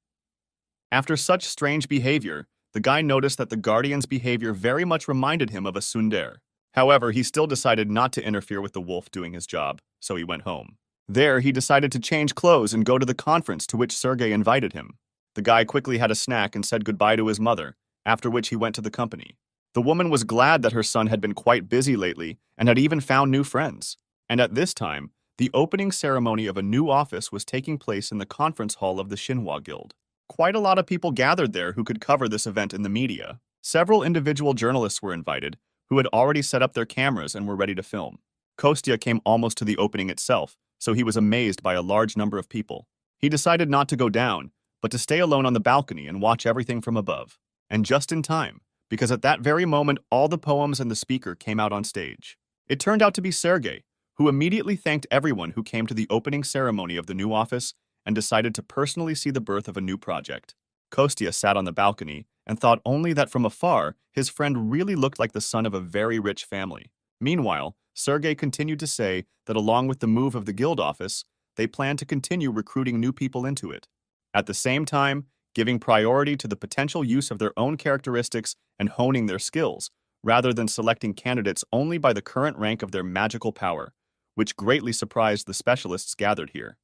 After such strange behavior, the guy noticed that the guardian's behavior very much reminded him of a tsundere. However, he still decided not to interfere with the wolf doing his job, so he went home. There, he decided to change clothes and go to the conference to which Sergei invited him. The guy quickly had a snack and said goodbye to his mother, after which he went to the company. The woman was glad that her son had been quite busy lately and had even found new friends. And at this time, the opening ceremony of a new office was taking place in the conference hall of the Manhwa Guild. Quite a lot of people gathered there who could cover this event in the media. Several individual journalists were invited, who had already set up their cameras and were ready to film. Kostya came almost to the opening itself, so he was amazed by a large number of people. He decided not to go down, but to stay alone on the balcony and watch everything from above. And just in time, because at that very moment all the poems and the speaker came out on stage. It turned out to be Sergei, who immediately thanked everyone who came to the opening ceremony of the new office and decided to personally see the birth of a new project. Kostya sat on the balcony and thought only that from afar, his friend really looked like the son of a very rich family. Meanwhile, Sergei continued to say that along with the move of the guild office, they plan to continue recruiting new people into it. At the same time, giving priority to the potential use of their own characteristics and honing their skills, rather than selecting candidates only by the current rank of their magical power, which greatly surprised the specialists gathered here.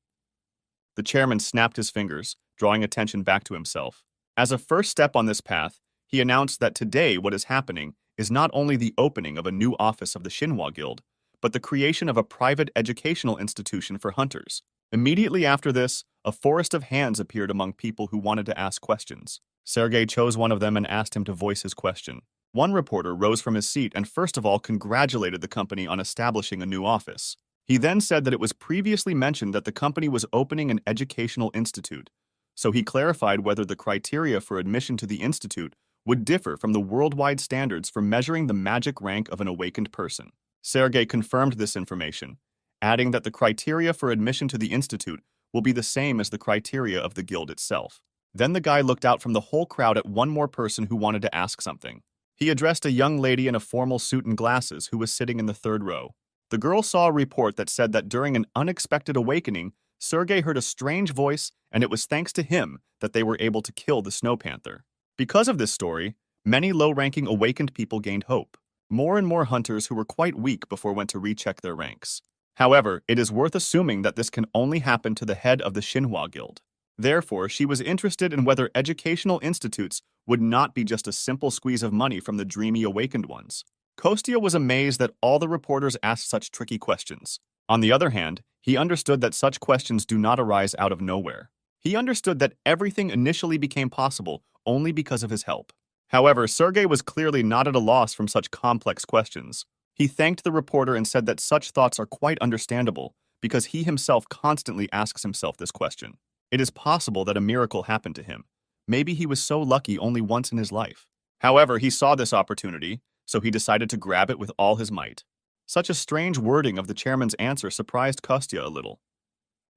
The chairman snapped his fingers, drawing attention back to himself. As a first step on this path, he announced that today what is happening is not only the opening of a new office of the Manhwa Guild, but the creation of a private educational institution for hunters. Immediately after this, a forest of hands appeared among people who wanted to ask questions. Sergei chose one of them and asked him to voice his question. One reporter rose from his seat and first of all congratulated the company on establishing a new office. He then said that it was previously mentioned that the company was opening an educational institute, so he clarified whether the criteria for admission to the institute would differ from the worldwide standards for measuring the magic rank of an awakened person. Sergei confirmed this information, adding that the criteria for admission to the institute will be the same as the criteria of the guild itself. Then the guy looked out from the whole crowd at one more person who wanted to ask something. He addressed a young lady in a formal suit and glasses who was sitting in the third row. The girl saw a report that said that during an unexpected awakening, Sergei heard a strange voice, and it was thanks to him that they were able to kill the Snow Panther. Because of this story, many low-ranking awakened people gained hope. More and more hunters who were quite weak before went to recheck their ranks. However, it is worth assuming that this can only happen to the head of the Manhwa Guild. Therefore, she was interested in whether educational institutes would not be just a simple squeeze of money from the dreamy awakened ones. Kostya was amazed that all the reporters asked such tricky questions. On the other hand, he understood that such questions do not arise out of nowhere. He understood that everything initially became possible only because of his help. However, Sergei was clearly not at a loss from such complex questions. He thanked the reporter and said that such thoughts are quite understandable because he himself constantly asks himself this question. It is possible that a miracle happened to him. Maybe he was so lucky only once in his life. However, he saw this opportunity, so he decided to grab it with all his might. Such a strange wording of the chairman's answer surprised Kostya a little.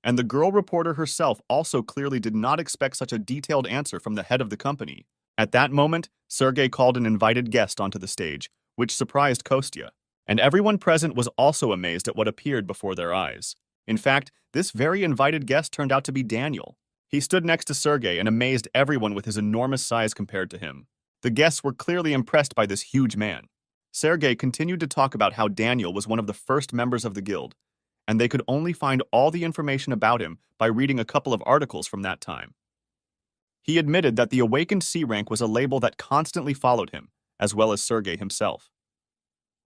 And the girl reporter herself also clearly did not expect such a detailed answer from the head of the company. At that moment, Sergei called an invited guest onto the stage, which surprised Kostya. And everyone present was also amazed at what appeared before their eyes. In fact, this very invited guest turned out to be Daniel. He stood next to Sergei and amazed everyone with his enormous size compared to him. The guests were clearly impressed by this huge man. Sergei continued to talk about how Daniel was one of the first members of the guild, and they could only find all the information about him by reading a couple of articles from that time. He admitted that the awakened C rank was a label that constantly followed him, as well as Sergei himself.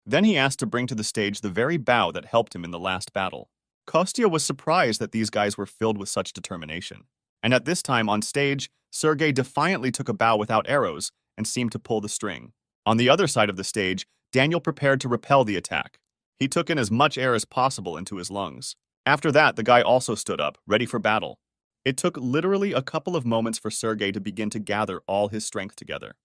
Then he asked to bring to the stage the very bow that helped him in the last battle. Kostya was surprised that these guys were filled with such determination. And at this time on stage, Sergei defiantly took a bow without arrows and seemed to pull the string. On the other side of the stage, Daniel prepared to repel the attack. He took in as much air as possible into his lungs. After that, the guy also stood up, ready for battle. It took literally a couple of moments for Sergei to begin to gather all his strength together.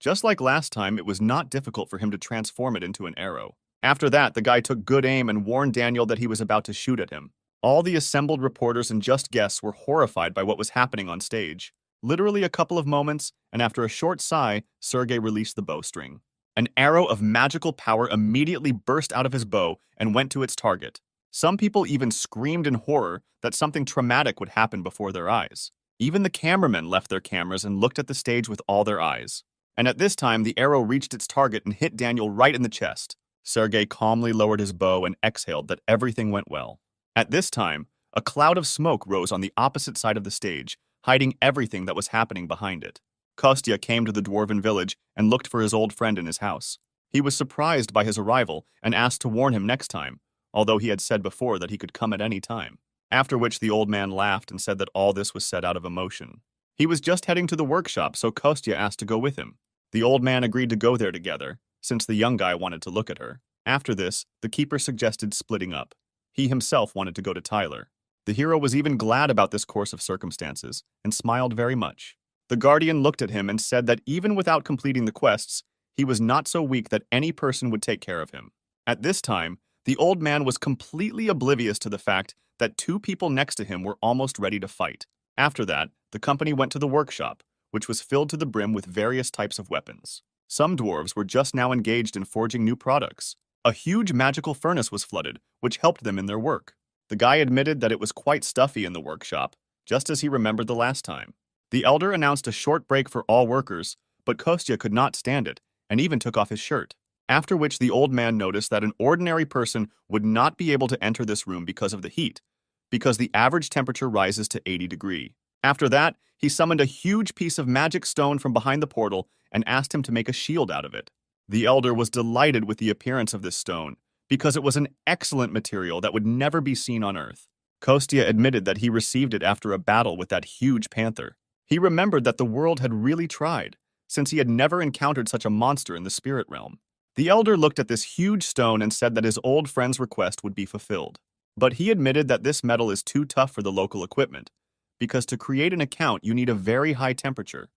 Just like last time, it was not difficult for him to transform it into an arrow. After that, the guy took good aim and warned Daniel that he was about to shoot at him. All the assembled reporters and just guests were horrified by what was happening on stage. Literally a couple of moments, and after a short sigh, Sergei released the bowstring. An arrow of magical power immediately burst out of his bow and went to its target. Some people even screamed in horror that something traumatic would happen before their eyes. Even the cameramen left their cameras and looked at the stage with all their eyes. And at this time, the arrow reached its target and hit Daniel right in the chest. Sergei calmly lowered his bow and exhaled that everything went well. At this time, a cloud of smoke rose on the opposite side of the stage, hiding everything that was happening behind it. Kostya came to the dwarven village and looked for his old friend in his house. He was surprised by his arrival and asked to warn him next time, although he had said before that he could come at any time. After which the old man laughed and said that all this was said out of emotion. He was just heading to the workshop, so Kostya asked to go with him. The old man agreed to go there together, since the young guy wanted to look at her. After this, the keeper suggested splitting up. He himself wanted to go to Tyler. The hero was even glad about this course of circumstances, and smiled very much. The guardian looked at him and said that even without completing the quests, he was not so weak that any person would take care of him. At this time, the old man was completely oblivious to the fact that two people next to him were almost ready to fight. After that, the company went to the workshop, which was filled to the brim with various types of weapons. Some dwarves were just now engaged in forging new products. A huge magical furnace was flooded, which helped them in their work. The guy admitted that it was quite stuffy in the workshop, just as he remembered the last time. The elder announced a short break for all workers, but Kostya could not stand it, and even took off his shirt. After which the old man noticed that an ordinary person would not be able to enter this room because of the heat, because the average temperature rises to 80 degrees. After that, he summoned a huge piece of magic stone from behind the portal and asked him to make a shield out of it. The elder was delighted with the appearance of this stone, because it was an excellent material that would never be seen on Earth. Kostya admitted that he received it after a battle with that huge panther. He remembered that the world had really tried, since he had never encountered such a monster in the spirit realm. The elder looked at this huge stone and said that his old friend's request would be fulfilled. But he admitted that this metal is too tough for the local equipment, because to create an account you need a very high temperature.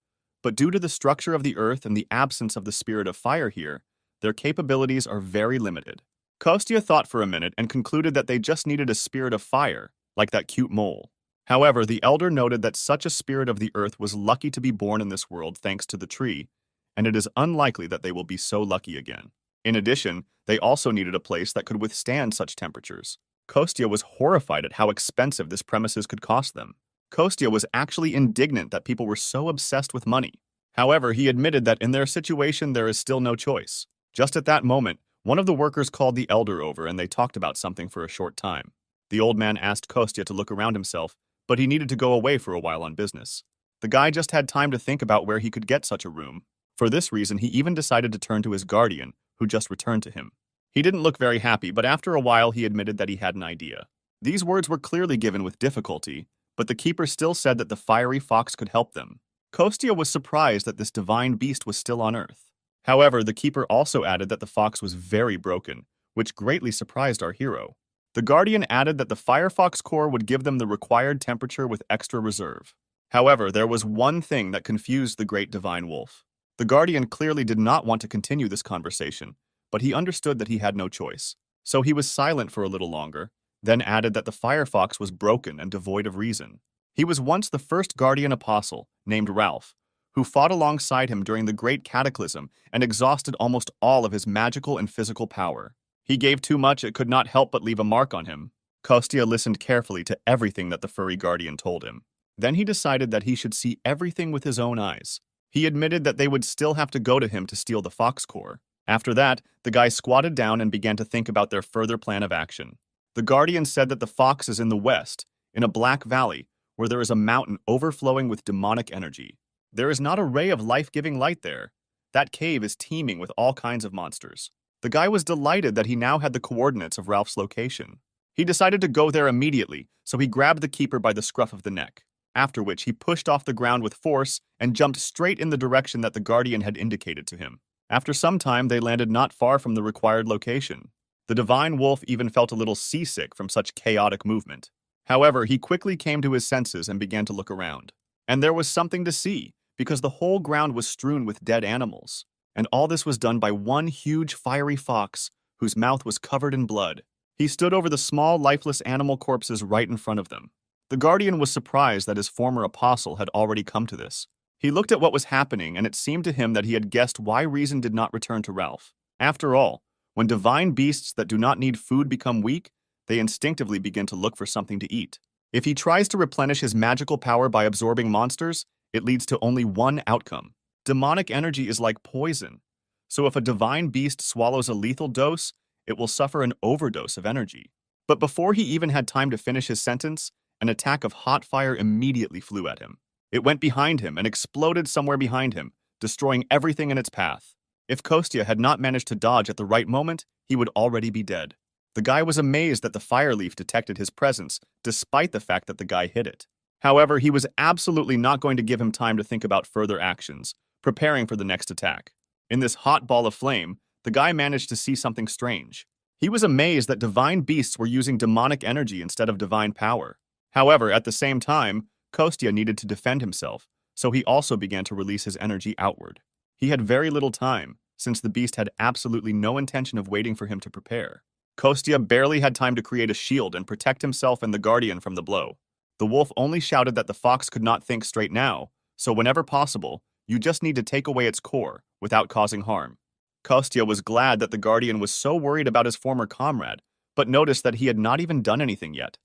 But due to the structure of the earth and the absence of the spirit of fire here, their capabilities are very limited. Kostya thought for a minute and concluded that they just needed a spirit of fire, like that cute mole. However, the elder noted that such a spirit of the earth was lucky to be born in this world thanks to the tree, and it is unlikely that they will be so lucky again. In addition, they also needed a place that could withstand such temperatures. Kostya was horrified at how expensive this premises could cost them. Kostya was actually indignant that people were so obsessed with money. However, he admitted that in their situation there is still no choice. Just at that moment, one of the workers called the elder over and they talked about something for a short time. The old man asked Kostya to look around himself, but he needed to go away for a while on business. The guy just had time to think about where he could get such a room. For this reason, he even decided to turn to his guardian, who just returned to him. He didn't look very happy, but after a while he admitted that he had an idea. These words were clearly given with difficulty, but the keeper still said that the fiery fox could help them. Kostya was surprised that this divine beast was still on Earth. However, the keeper also added that the fox was very broken, which greatly surprised our hero. The guardian added that the firefox core would give them the required temperature with extra reserve. However, there was one thing that confused the great divine wolf. The guardian clearly did not want to continue this conversation, but he understood that he had no choice. So he was silent for a little longer, then added that the firefox was broken and devoid of reason. He was once the first guardian apostle, named Ralph, who fought alongside him during the Great Cataclysm and exhausted almost all of his magical and physical power. He gave too much, it could not help but leave a mark on him. Kostya listened carefully to everything that the furry guardian told him. Then he decided that he should see everything with his own eyes. He admitted that they would still have to go to him to steal the fox core. After that, the guy squatted down and began to think about their further plan of action. The guardian said that the fox is in the west, in a black valley, where there is a mountain overflowing with demonic energy. There is not a ray of life-giving light there. That cave is teeming with all kinds of monsters. The guy was delighted that he now had the coordinates of Ralph's location. He decided to go there immediately, so he grabbed the keeper by the scruff of the neck, after which he pushed off the ground with force and jumped straight in the direction that the guardian had indicated to him. After some time, they landed not far from the required location. The divine wolf even felt a little seasick from such chaotic movement. However, he quickly came to his senses and began to look around. And there was something to see, because the whole ground was strewn with dead animals. And all this was done by one huge fiery fox, whose mouth was covered in blood. He stood over the small, lifeless animal corpses right in front of them. The guardian was surprised that his former apostle had already come to this. He looked at what was happening, and it seemed to him that he had guessed why reason did not return to Ralph. After all, when divine beasts that do not need food become weak, they instinctively begin to look for something to eat. If he tries to replenish his magical power by absorbing monsters, it leads to only one outcome. Demonic energy is like poison, so if a divine beast swallows a lethal dose, it will suffer an overdose of energy. But before he even had time to finish his sentence, an attack of hot fire immediately flew at him. It went behind him and exploded somewhere behind him, destroying everything in its path. If Kostya had not managed to dodge at the right moment, he would already be dead. The guy was amazed that the fire leaf detected his presence, despite the fact that the guy hit it. However, he was absolutely not going to give him time to think about further actions, preparing for the next attack. In this hot ball of flame, the guy managed to see something strange. He was amazed that divine beasts were using demonic energy instead of divine power. However, at the same time, Kostya needed to defend himself, so he also began to release his energy outward. He had very little time, since the beast had absolutely no intention of waiting for him to prepare. Kostya barely had time to create a shield and protect himself and the guardian from the blow. The wolf only shouted that the fox could not think straight now, so whenever possible, you just need to take away its core without causing harm. Kostya was glad that the guardian was so worried about his former comrade, but noticed that he had not even done anything yet.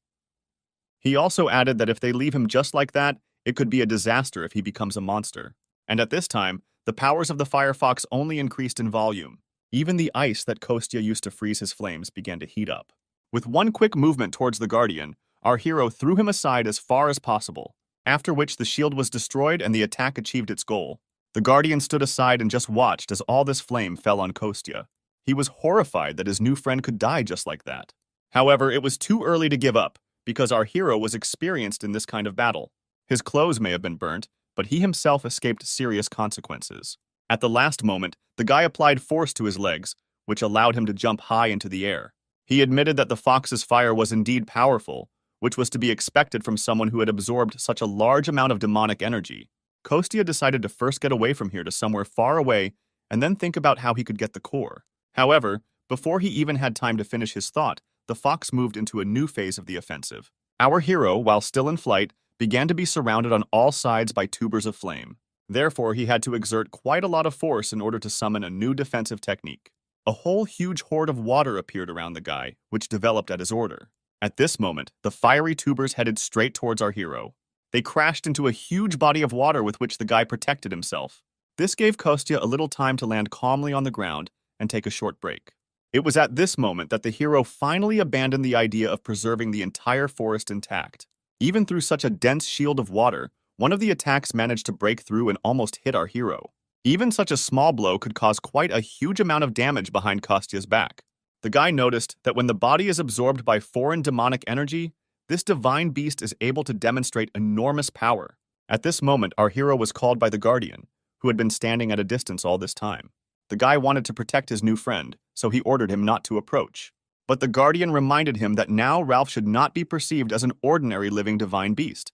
He also added that if they leave him just like that, it could be a disaster if he becomes a monster. And at this time, the powers of the firefox only increased in volume. Even the ice that Kostya used to freeze his flames began to heat up. With one quick movement towards the guardian, our hero threw him aside as far as possible, after which the shield was destroyed and the attack achieved its goal. The guardian stood aside and just watched as all this flame fell on Kostya. He was horrified that his new friend could die just like that. However, it was too early to give up, because our hero was experienced in this kind of battle. His clothes may have been burnt, but he himself escaped serious consequences. At the last moment, the guy applied force to his legs, which allowed him to jump high into the air. He admitted that the fox's fire was indeed powerful, which was to be expected from someone who had absorbed such a large amount of demonic energy. Kostya decided to first get away from here to somewhere far away and then think about how he could get the core. However, before he even had time to finish his thought, the fox moved into a new phase of the offensive. Our hero, while still in flight, began to be surrounded on all sides by tubers of flame. Therefore, he had to exert quite a lot of force in order to summon a new defensive technique. A whole huge horde of water appeared around the guy, which developed at his order. At this moment, the fiery tubers headed straight towards our hero. They crashed into a huge body of water with which the guy protected himself. This gave Kostya a little time to land calmly on the ground and take a short break. It was at this moment that the hero finally abandoned the idea of preserving the entire forest intact. Even through such a dense shield of water, one of the attacks managed to break through and almost hit our hero. Even such a small blow could cause quite a huge amount of damage behind Kostya's back. The guy noticed that when the body is absorbed by foreign demonic energy, this divine beast is able to demonstrate enormous power. At this moment, our hero was called by the Guardian, who had been standing at a distance all this time. The guy wanted to protect his new friend, so he ordered him not to approach. But the Guardian reminded him that now Ralph should not be perceived as an ordinary living divine beast,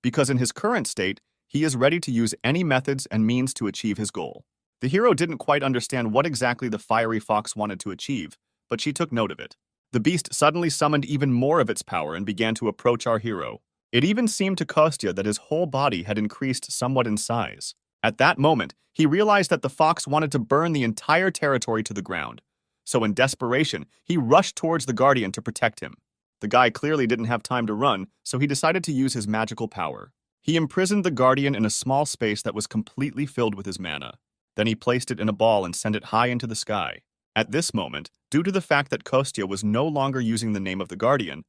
because in his current state, he is ready to use any methods and means to achieve his goal. The hero didn't quite understand what exactly the fiery fox wanted to achieve, but she took note of it. The beast suddenly summoned even more of its power and began to approach our hero. It even seemed to Kostya that his whole body had increased somewhat in size. At that moment, he realized that the fox wanted to burn the entire territory to the ground. So in desperation, he rushed towards the Guardian to protect him. The guy clearly didn't have time to run, so he decided to use his magical power. He imprisoned the Guardian in a small space that was completely filled with his mana. Then he placed it in a ball and sent it high into the sky. At this moment, due to the fact that Kostya was no longer using the name of the Guardian,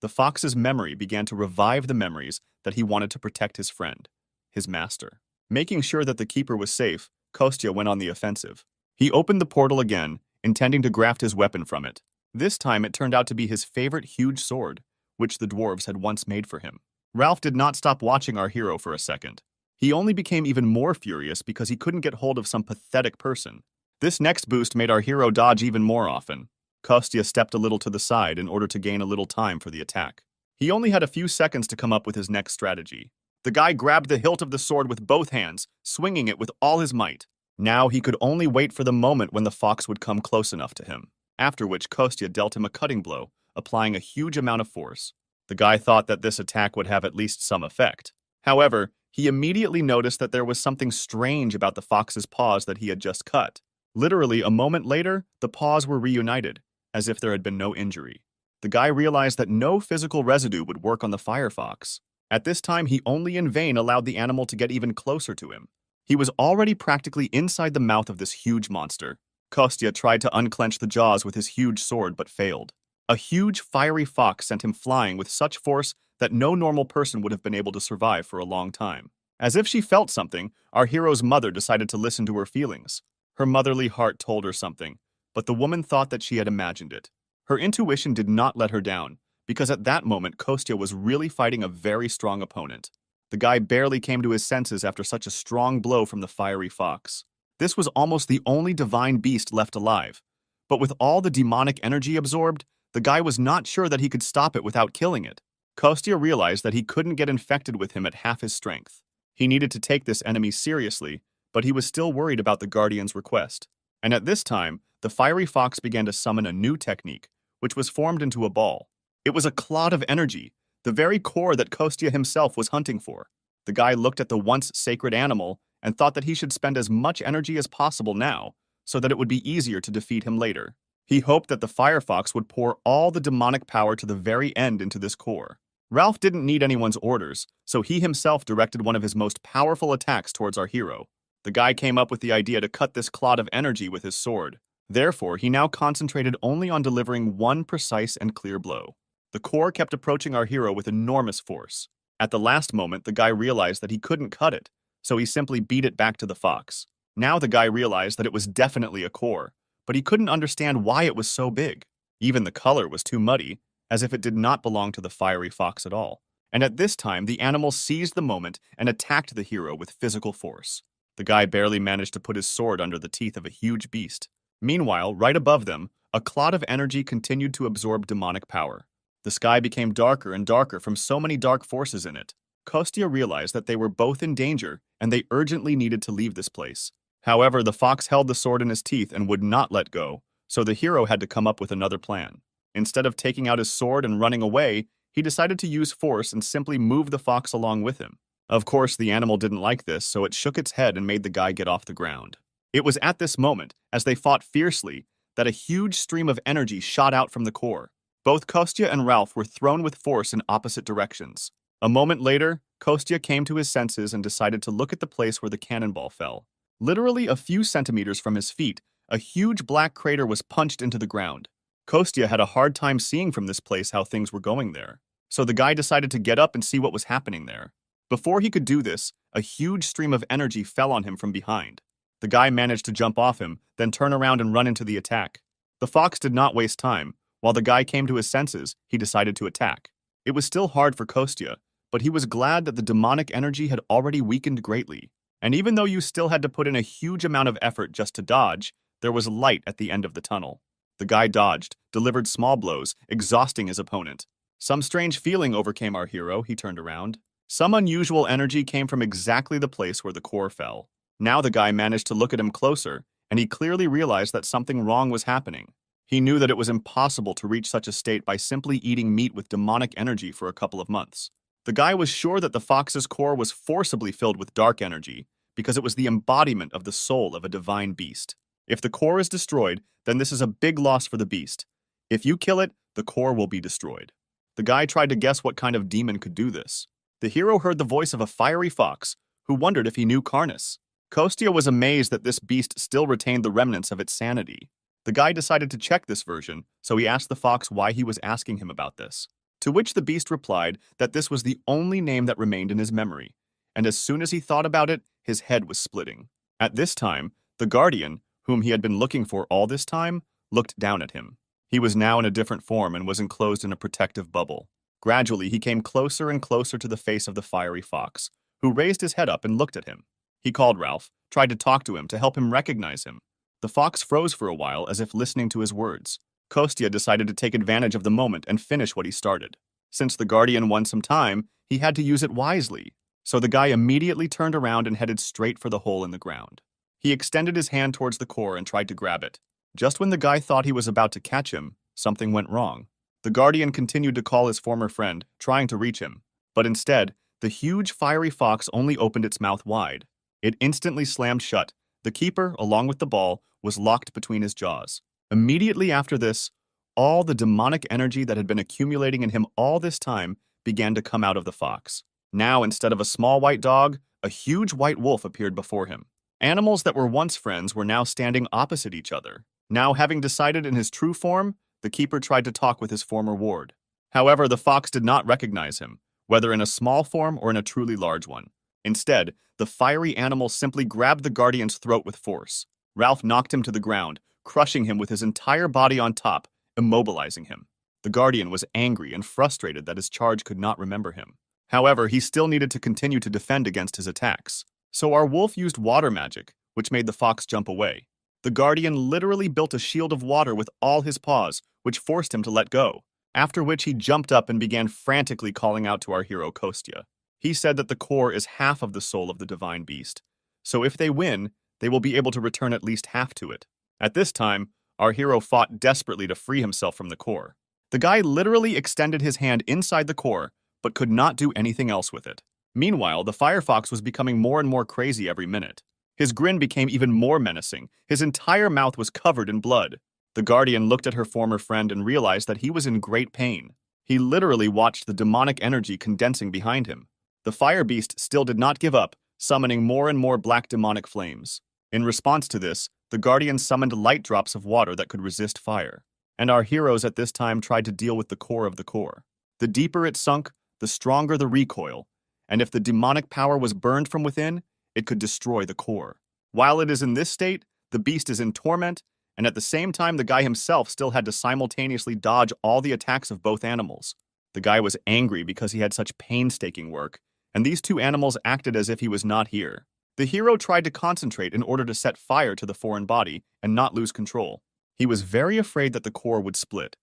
the fox's memory began to revive the memories that he wanted to protect his friend, his master. Making sure that the keeper was safe, Kostya went on the offensive. He opened the portal again, intending to graft his weapon from it. This time it turned out to be his favorite huge sword, which the dwarves had once made for him. Ralph did not stop watching our hero for a second. He only became even more furious because he couldn't get hold of some pathetic person. This next boost made our hero dodge even more often. Kostya stepped a little to the side in order to gain a little time for the attack. He only had a few seconds to come up with his next strategy. The guy grabbed the hilt of the sword with both hands, swinging it with all his might. Now he could only wait for the moment when the fox would come close enough to him, after which Kostya dealt him a cutting blow, applying a huge amount of force. The guy thought that this attack would have at least some effect. However, he immediately noticed that there was something strange about the fox's paws that he had just cut. Literally, a moment later, the paws were reunited, as if there had been no injury. The guy realized that no physical residue would work on the firefox. At this time, he only in vain allowed the animal to get even closer to him. He was already practically inside the mouth of this huge monster. Kostya tried to unclench the jaws with his huge sword but failed. A huge fiery fox sent him flying with such force that no normal person would have been able to survive for a long time. As if she felt something, our hero's mother decided to listen to her feelings. Her motherly heart told her something, but the woman thought that she had imagined it. Her intuition did not let her down, because at that moment Kostya was really fighting a very strong opponent. The guy barely came to his senses after such a strong blow from the fiery fox. This was almost the only divine beast left alive, but with all the demonic energy absorbed, the guy was not sure that he could stop it without killing it. Kostya realized that he couldn't get infected with him at half his strength. He needed to take this enemy seriously, but he was still worried about the Guardian's request. And at this time, the fiery fox began to summon a new technique, which was formed into a ball. It was a clod of energy, the very core that Kostya himself was hunting for. The guy looked at the once sacred animal and thought that he should spend as much energy as possible now, so that it would be easier to defeat him later. He hoped that the firefox would pour all the demonic power to the very end into this core. Ralph didn't need anyone's orders, so he himself directed one of his most powerful attacks towards our hero. The guy came up with the idea to cut this clod of energy with his sword. Therefore, he now concentrated only on delivering one precise and clear blow. The core kept approaching our hero with enormous force. At the last moment, the guy realized that he couldn't cut it, so he simply beat it back to the fox. Now the guy realized that it was definitely a core, but he couldn't understand why it was so big. Even the color was too muddy, as if it did not belong to the fiery fox at all. And at this time, the animal seized the moment and attacked the hero with physical force. The guy barely managed to put his sword under the teeth of a huge beast. Meanwhile, right above them, a clot of energy continued to absorb demonic power. The sky became darker and darker from so many dark forces in it. Kostya realized that they were both in danger, and they urgently needed to leave this place. However, the fox held the sword in his teeth and would not let go, so the hero had to come up with another plan. Instead of taking out his sword and running away, he decided to use force and simply move the fox along with him. Of course, the animal didn't like this, so it shook its head and made the guy get off the ground. It was at this moment, as they fought fiercely, that a huge stream of energy shot out from the core. Both Kostya and Ralph were thrown with force in opposite directions. A moment later, Kostya came to his senses and decided to look at the place where the cannonball fell. Literally a few centimeters from his feet, a huge black crater was punched into the ground. Kostya had a hard time seeing from this place how things were going there, so the guy decided to get up and see what was happening there. Before he could do this, a huge stream of energy fell on him from behind. The guy managed to jump off him, then turn around and run into the attack. The fox did not waste time. While the guy came to his senses, he decided to attack. It was still hard for Kostya, but he was glad that the demonic energy had already weakened greatly. And even though you still had to put in a huge amount of effort just to dodge, there was light at the end of the tunnel. The guy dodged, delivered small blows, exhausting his opponent. Some strange feeling overcame our hero. He turned around. Some unusual energy came from exactly the place where the core fell. Now the guy managed to look at him closer, and he clearly realized that something wrong was happening. He knew that it was impossible to reach such a state by simply eating meat with demonic energy for a couple of months. The guy was sure that the fox's core was forcibly filled with dark energy because it was the embodiment of the soul of a divine beast. If the core is destroyed, then this is a big loss for the beast. If you kill it, the core will be destroyed. The guy tried to guess what kind of demon could do this. The hero heard the voice of a fiery fox, who wondered if he knew Karnas. Kostya was amazed that this beast still retained the remnants of its sanity. The guy decided to check this version, so he asked the fox why he was asking him about this. To which the beast replied that this was the only name that remained in his memory, and as soon as he thought about it, his head was splitting. At this time, the guardian, whom he had been looking for all this time, looked down at him. He was now in a different form and was enclosed in a protective bubble. Gradually, he came closer and closer to the face of the fiery fox, who raised his head up and looked at him. He called Ralph, tried to talk to him to help him recognize him. The fox froze for a while as if listening to his words. Kostya decided to take advantage of the moment and finish what he started. Since the guardian won some time, he had to use it wisely. So the guy immediately turned around and headed straight for the hole in the ground. He extended his hand towards the core and tried to grab it. Just when the guy thought he was about to catch him, something went wrong. The guardian continued to call his former friend, trying to reach him. But instead, the huge fiery fox only opened its mouth wide. It instantly slammed shut. The keeper, along with the ball, was locked between his jaws. Immediately after this, all the demonic energy that had been accumulating in him all this time began to come out of the fox. Now, instead of a small white dog, a huge white wolf appeared before him. Animals that were once friends were now standing opposite each other. Now, having decided in his true form, the keeper tried to talk with his former ward. However, the fox did not recognize him, whether in a small form or in a truly large one. Instead, the fiery animal simply grabbed the guardian's throat with force. Ralph knocked him to the ground, crushing him with his entire body on top, immobilizing him. The guardian was angry and frustrated that his charge could not remember him. However, he still needed to continue to defend against his attacks. So our wolf used water magic, which made the fox jump away. The guardian literally built a shield of water with all his paws, which forced him to let go, after which he jumped up and began frantically calling out to our hero Kostya. He said that the core is half of the soul of the divine beast, so if they win, they will be able to return at least half to it. At this time, our hero fought desperately to free himself from the core. The guy literally extended his hand inside the core, but could not do anything else with it. Meanwhile, the firefox was becoming more and more crazy every minute. His grin became even more menacing. His entire mouth was covered in blood. The guardian looked at her former friend and realized that he was in great pain. He literally watched the demonic energy condensing behind him. The fire beast still did not give up, summoning more and more black demonic flames. In response to this, the guardian summoned light drops of water that could resist fire. And our heroes at this time tried to deal with the core of the core. The deeper it sunk, the stronger the recoil. And if the demonic power was burned from within, it could destroy the core. While it is in this state, the beast is in torment, and at the same time the guy himself still had to simultaneously dodge all the attacks of both animals. The guy was angry because he had such painstaking work, and these two animals acted as if he was not here. The hero tried to concentrate in order to set fire to the foreign body and not lose control. He was very afraid that the core would split,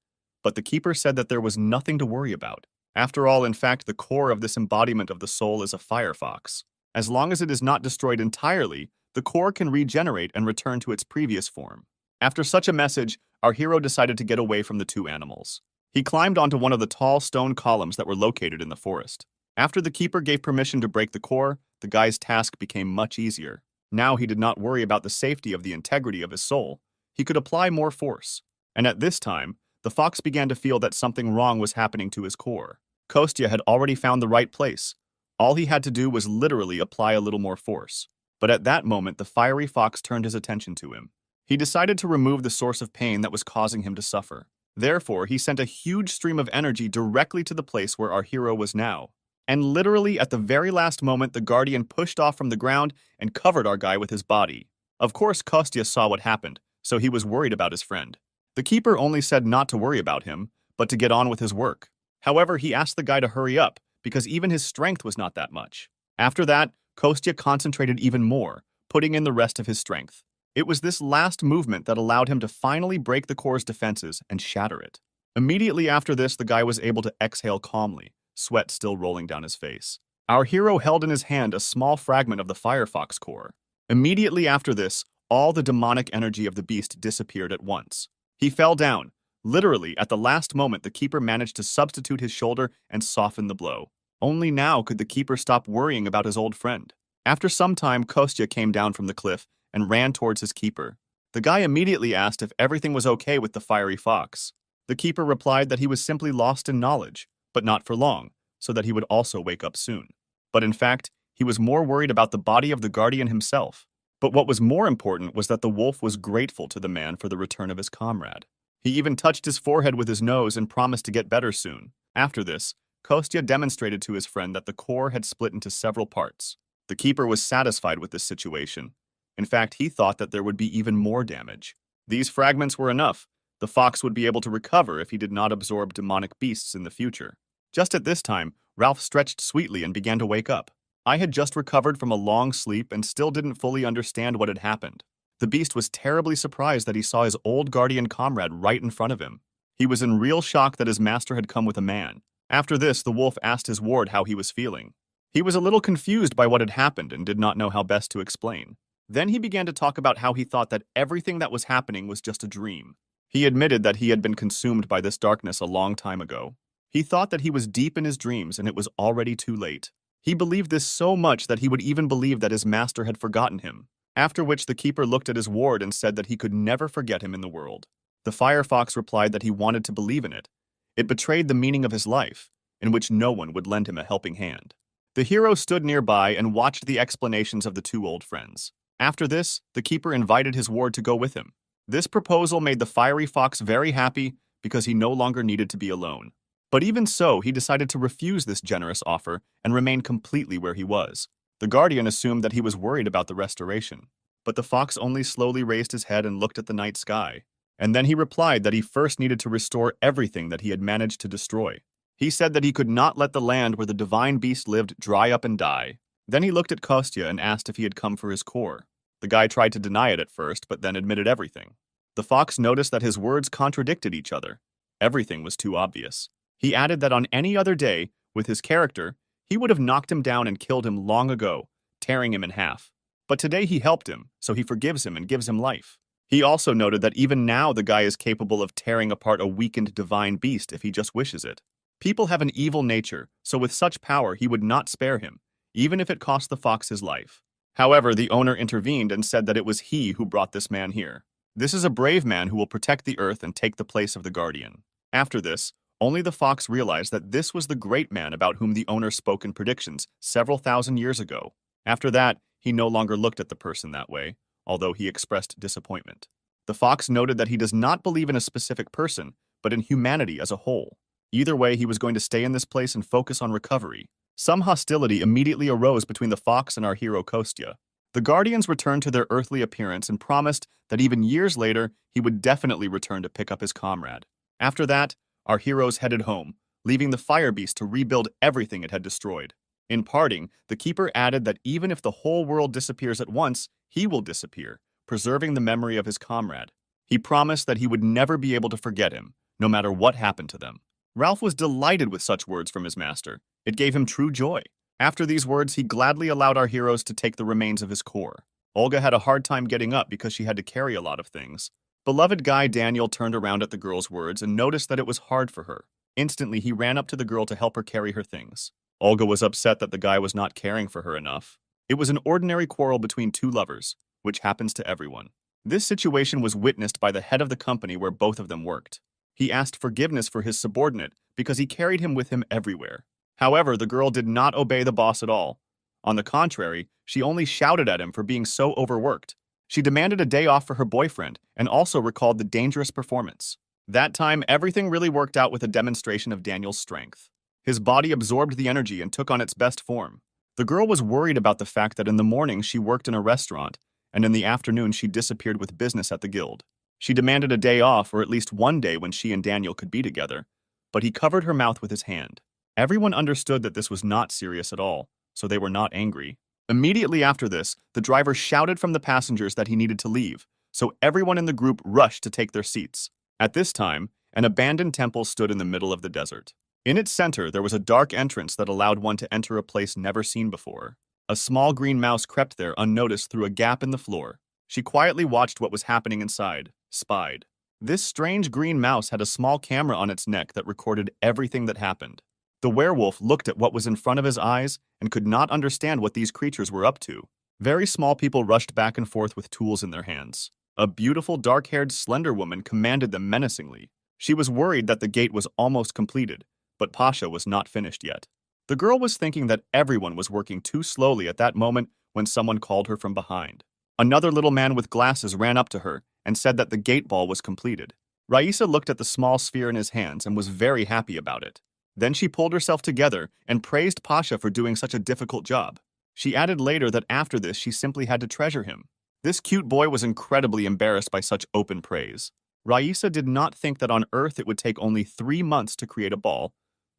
but the keeper said that there was nothing to worry about. After all, in fact, the core of this embodiment of the soul is a firefox. As long as it is not destroyed entirely, the core can regenerate and return to its previous form. After such a message, our hero decided to get away from the two animals. He climbed onto one of the tall stone columns that were located in the forest. After the keeper gave permission to break the core, the guy's task became much easier. Now he did not worry about the safety of the integrity of his soul. He could apply more force. And at this time, the fox began to feel that something wrong was happening to his core. Kostya had already found the right place. All he had to do was literally apply a little more force. But at that moment, the fiery fox turned his attention to him. He decided to remove the source of pain that was causing him to suffer. Therefore, he sent a huge stream of energy directly to the place where our hero was now. And literally at the very last moment, the guardian pushed off from the ground and covered our guy with his body. Of course, Kostya saw what happened, so he was worried about his friend. The keeper only said not to worry about him, but to get on with his work. However, he asked the guy to hurry up, because even his strength was not that much. After that, Kostya concentrated even more, putting in the rest of his strength. It was this last movement that allowed him to finally break the core's defenses and shatter it. Immediately after this, the guy was able to exhale calmly, sweat still rolling down his face. Our hero held in his hand a small fragment of the firefox core. Immediately after this, all the demonic energy of the beast disappeared at once. He fell down. Literally, at the last moment, the keeper managed to substitute his shoulder and soften the blow. Only now could the keeper stop worrying about his old friend. After some time, Kostya came down from the cliff and ran towards his keeper. The guy immediately asked if everything was okay with the fiery fox. The keeper replied that he was simply lost in knowledge, but not for long, so that he would also wake up soon. But in fact, he was more worried about the body of the guardian himself. But what was more important was that the wolf was grateful to the man for the return of his comrade. He even touched his forehead with his nose and promised to get better soon. After this, Kostya demonstrated to his friend that the core had split into several parts. The keeper was satisfied with this situation. In fact, he thought that there would be even more damage. These fragments were enough. The fox would be able to recover if he did not absorb demonic beasts in the future. Just at this time, Ralph stretched sweetly and began to wake up. I had just recovered from a long sleep and still didn't fully understand what had happened. The beast was terribly surprised that he saw his old guardian comrade right in front of him. He was in real shock that his master had come with a man. After this, the wolf asked his ward how he was feeling. He was a little confused by what had happened and did not know how best to explain. Then he began to talk about how he thought that everything that was happening was just a dream. He admitted that he had been consumed by this darkness a long time ago. He thought that he was deep in his dreams and it was already too late. He believed this so much that he would even believe that his master had forgotten him. After which the keeper looked at his ward and said that he could never forget him in the world. The firefox replied that he wanted to believe in it. It betrayed the meaning of his life, in which no one would lend him a helping hand. The hero stood nearby and watched the explanations of the two old friends. After this, the keeper invited his ward to go with him. This proposal made the fiery fox very happy because he no longer needed to be alone. But even so, he decided to refuse this generous offer and remain completely where he was. The guardian assumed that he was worried about the restoration, but the fox only slowly raised his head and looked at the night sky. And then he replied that he first needed to restore everything that he had managed to destroy. He said that he could not let the land where the divine beast lived dry up and die. Then he looked at Kostya and asked if he had come for his core. The guy tried to deny it at first, but then admitted everything. The fox noticed that his words contradicted each other. Everything was too obvious. He added that on any other day, with his character, he would have knocked him down and killed him long ago, tearing him in half. But today he helped him, so he forgives him and gives him life. He also noted that even now the guy is capable of tearing apart a weakened divine beast if he just wishes it. People have an evil nature, so with such power he would not spare him, even if it cost the fox his life. However, the owner intervened and said that it was he who brought this man here. This is a brave man who will protect the earth and take the place of the guardian. After this, only the fox realized that this was the great man about whom the owner spoke in predictions several thousand years ago. After that, he no longer looked at the person that way, although he expressed disappointment. The fox noted that he does not believe in a specific person, but in humanity as a whole. Either way, he was going to stay in this place and focus on recovery. Some hostility immediately arose between the fox and our hero Kostya. The Guardians returned to their earthly appearance and promised that even years later, he would definitely return to pick up his comrade. After that, our heroes headed home, leaving the Fire Beast to rebuild everything it had destroyed. In parting, the Keeper added that even if the whole world disappears at once, he will disappear, preserving the memory of his comrade. He promised that he would never be able to forget him, no matter what happened to them. Ralph was delighted with such words from his master. It gave him true joy. After these words, he gladly allowed our heroes to take the remains of his core. Olga had a hard time getting up because she had to carry a lot of things. Beloved guy Daniel turned around at the girl's words and noticed that it was hard for her. Instantly, he ran up to the girl to help her carry her things. Olga was upset that the guy was not caring for her enough. It was an ordinary quarrel between two lovers, which happens to everyone. This situation was witnessed by the head of the company where both of them worked. He asked forgiveness for his subordinate because he carried him with him everywhere. However, the girl did not obey the boss at all. On the contrary, she only shouted at him for being so overworked. She demanded a day off for her boyfriend and also recalled the dangerous performance. That time, everything really worked out with a demonstration of Daniel's strength. His body absorbed the energy and took on its best form. The girl was worried about the fact that in the morning she worked in a restaurant, and in the afternoon she disappeared with business at the guild. She demanded a day off, or at least one day when she and Daniel could be together, but he covered her mouth with his hand. Everyone understood that this was not serious at all, so they were not angry. Immediately after this, the driver shouted from the passengers that he needed to leave, so everyone in the group rushed to take their seats. At this time, an abandoned temple stood in the middle of the desert. In its center, there was a dark entrance that allowed one to enter a place never seen before. A small green mouse crept there unnoticed through a gap in the floor. She quietly watched what was happening inside, spied. This strange green mouse had a small camera on its neck that recorded everything that happened. The werewolf looked at what was in front of his eyes and could not understand what these creatures were up to. Very small people rushed back and forth with tools in their hands. A beautiful, dark-haired, slender woman commanded them menacingly. She was worried that the gate was almost completed, but Pasha was not finished yet. The girl was thinking that everyone was working too slowly at that moment when someone called her from behind. Another little man with glasses ran up to her and said that the gate ball was completed. Raisa looked at the small sphere in his hands and was very happy about it. Then she pulled herself together and praised Pasha for doing such a difficult job. She added later that after this she simply had to treasure him. This cute boy was incredibly embarrassed by such open praise. Raisa did not think that on Earth it would take only 3 months to create a ball,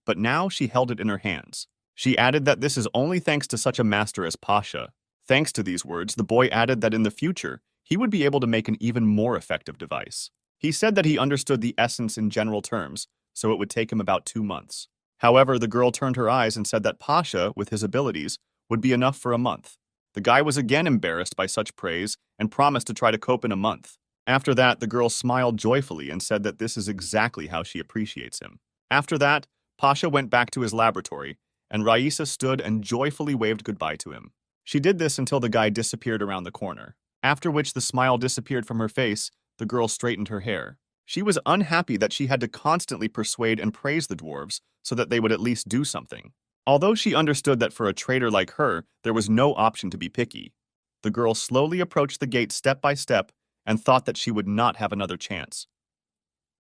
but now she held it in her hands. She added that this is only thanks to such a master as Pasha. Thanks to these words, the boy added that in the future, he would be able to make an even more effective device. He said that he understood the essence in general terms, so it would take him about 2 months. However, the girl turned her eyes and said that Pasha, with his abilities, would be enough for a month. The guy was again embarrassed by such praise and promised to try to cope in a month. After that, the girl smiled joyfully and said that this is exactly how she appreciates him. After that, Pasha went back to his laboratory, and Raisa stood and joyfully waved goodbye to him. She did this until the guy disappeared around the corner, after which the smile disappeared from her face. The girl straightened her hair. She was unhappy that she had to constantly persuade and praise the dwarves so that they would at least do something. Although she understood that for a traitor like her, there was no option to be picky. The girl slowly approached the gate step by step and thought that she would not have another chance.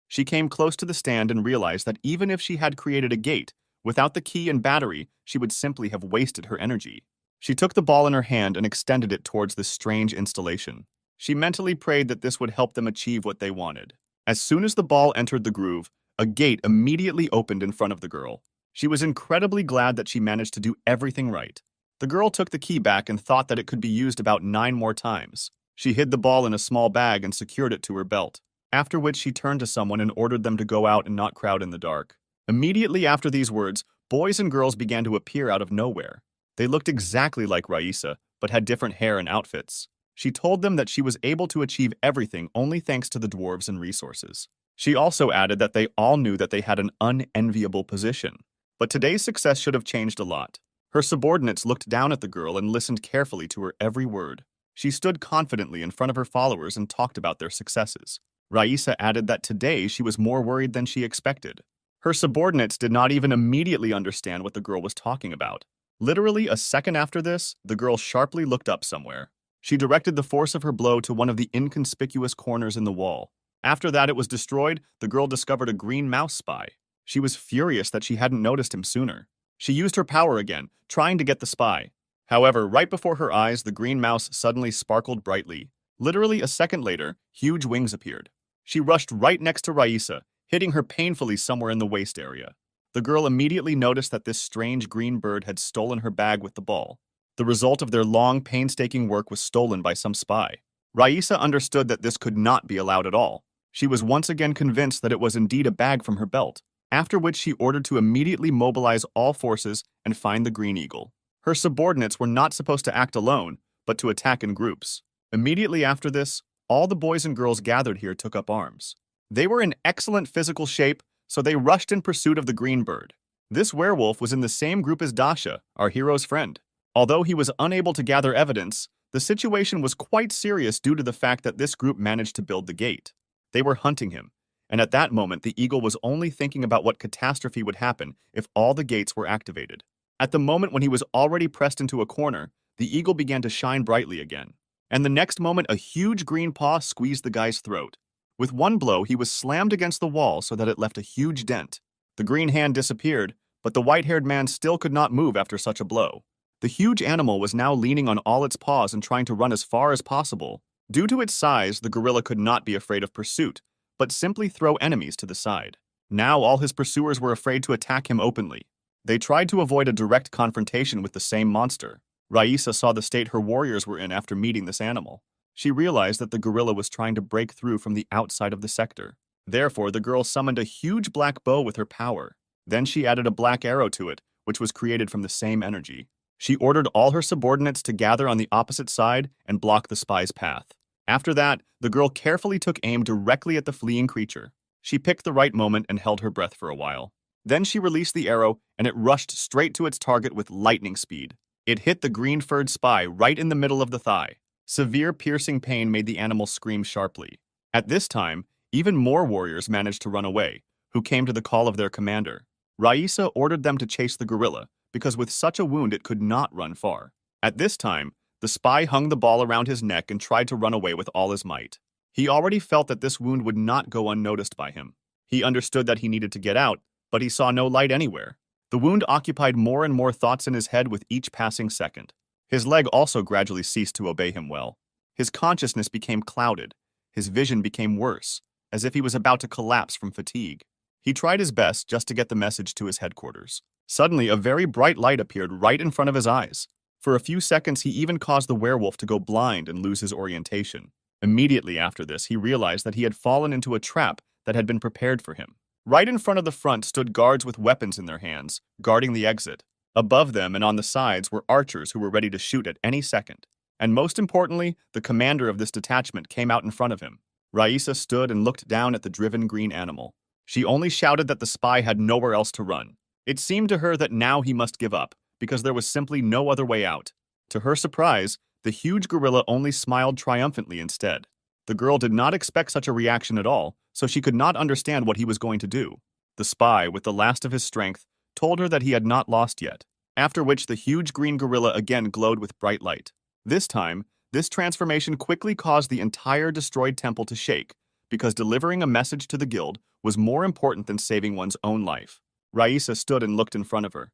She came close to the stand and realized that even if she had created a gate, without the key and battery, she would simply have wasted her energy. She took the ball in her hand and extended it towards this strange installation. She mentally prayed that this would help them achieve what they wanted. As soon as the ball entered the groove, a gate immediately opened in front of the girl. She was incredibly glad that she managed to do everything right. The girl took the key back and thought that it could be used about 9 more times. She hid the ball in a small bag and secured it to her belt, after which she turned to someone and ordered them to go out and not crowd in the dark. Immediately after these words, boys and girls began to appear out of nowhere. They looked exactly like Raisa, but had different hair and outfits. She told them that she was able to achieve everything only thanks to the dwarves and resources. She also added that they all knew that they had an unenviable position. But today's success should have changed a lot. Her subordinates looked down at the girl and listened carefully to her every word. She stood confidently in front of her followers and talked about their successes. Raisa added that today she was more worried than she expected. Her subordinates did not even immediately understand what the girl was talking about. Literally a second after this, the girl sharply looked up somewhere. She directed the force of her blow to one of the inconspicuous corners in the wall. After that it was destroyed, the girl discovered a green mouse spy. She was furious that she hadn't noticed him sooner. She used her power again, trying to get the spy. However, right before her eyes, the green mouse suddenly sparkled brightly. Literally a second later, huge wings appeared. She rushed right next to Raisa, hitting her painfully somewhere in the waist area. The girl immediately noticed that this strange green bird had stolen her bag with the ball. The result of their long, painstaking work was stolen by some spy. Raisa understood that this could not be allowed at all. She was once again convinced that it was indeed a bag from her belt, after which she ordered to immediately mobilize all forces and find the green eagle. Her subordinates were not supposed to act alone, but to attack in groups. Immediately after this, all the boys and girls gathered here took up arms. They were in excellent physical shape, so they rushed in pursuit of the green bird. This werewolf was in the same group as Dasha, our hero's friend. Although he was unable to gather evidence, the situation was quite serious due to the fact that this group managed to build the gate. They were hunting him, and at that moment the eagle was only thinking about what catastrophe would happen if all the gates were activated. At the moment when he was already pressed into a corner, the eagle began to shine brightly again. And the next moment, a huge green paw squeezed the guy's throat. With one blow, he was slammed against the wall so that it left a huge dent. The green hand disappeared, but the white-haired man still could not move after such a blow. The huge animal was now leaning on all its paws and trying to run as far as possible. Due to its size, the gorilla could not be afraid of pursuit, but simply throw enemies to the side. Now all his pursuers were afraid to attack him openly. They tried to avoid a direct confrontation with the same monster. Raisa saw the state her warriors were in after meeting this animal. She realized that the gorilla was trying to break through from the outside of the sector. Therefore, the girl summoned a huge black bow with her power. Then she added a black arrow to it, which was created from the same energy. She ordered all her subordinates to gather on the opposite side and block the spy's path. After that, the girl carefully took aim directly at the fleeing creature. She picked the right moment and held her breath for a while. Then she released the arrow, and it rushed straight to its target with lightning speed. It hit the green-furred spy right in the middle of the thigh. Severe piercing pain made the animal scream sharply. At this time, even more warriors managed to run away, who came to the call of their commander. Raisa ordered them to chase the gorilla, because with such a wound it could not run far. At this time, the spy hung the ball around his neck and tried to run away with all his might. He already felt that this wound would not go unnoticed by him. He understood that he needed to get out, but he saw no light anywhere. The wound occupied more and more thoughts in his head with each passing second. His leg also gradually ceased to obey him well. His consciousness became clouded. His vision became worse, as if he was about to collapse from fatigue. He tried his best just to get the message to his headquarters. Suddenly, a very bright light appeared right in front of his eyes. For a few seconds, he even caused the werewolf to go blind and lose his orientation. Immediately after this, he realized that he had fallen into a trap that had been prepared for him. Right in front of the front stood guards with weapons in their hands, guarding the exit. Above them and on the sides were archers who were ready to shoot at any second. And most importantly, the commander of this detachment came out in front of him. Raisa stood and looked down at the driven green animal. She only shouted that the spy had nowhere else to run. It seemed to her that now he must give up, because there was simply no other way out. To her surprise, the huge gorilla only smiled triumphantly instead. The girl did not expect such a reaction at all, so she could not understand what he was going to do. The spy, with the last of his strength, told her that he had not lost yet, after which the huge green gorilla again glowed with bright light. This time, this transformation quickly caused the entire destroyed temple to shake, because delivering a message to the guild was more important than saving one's own life. Raisa stood and looked in front of her.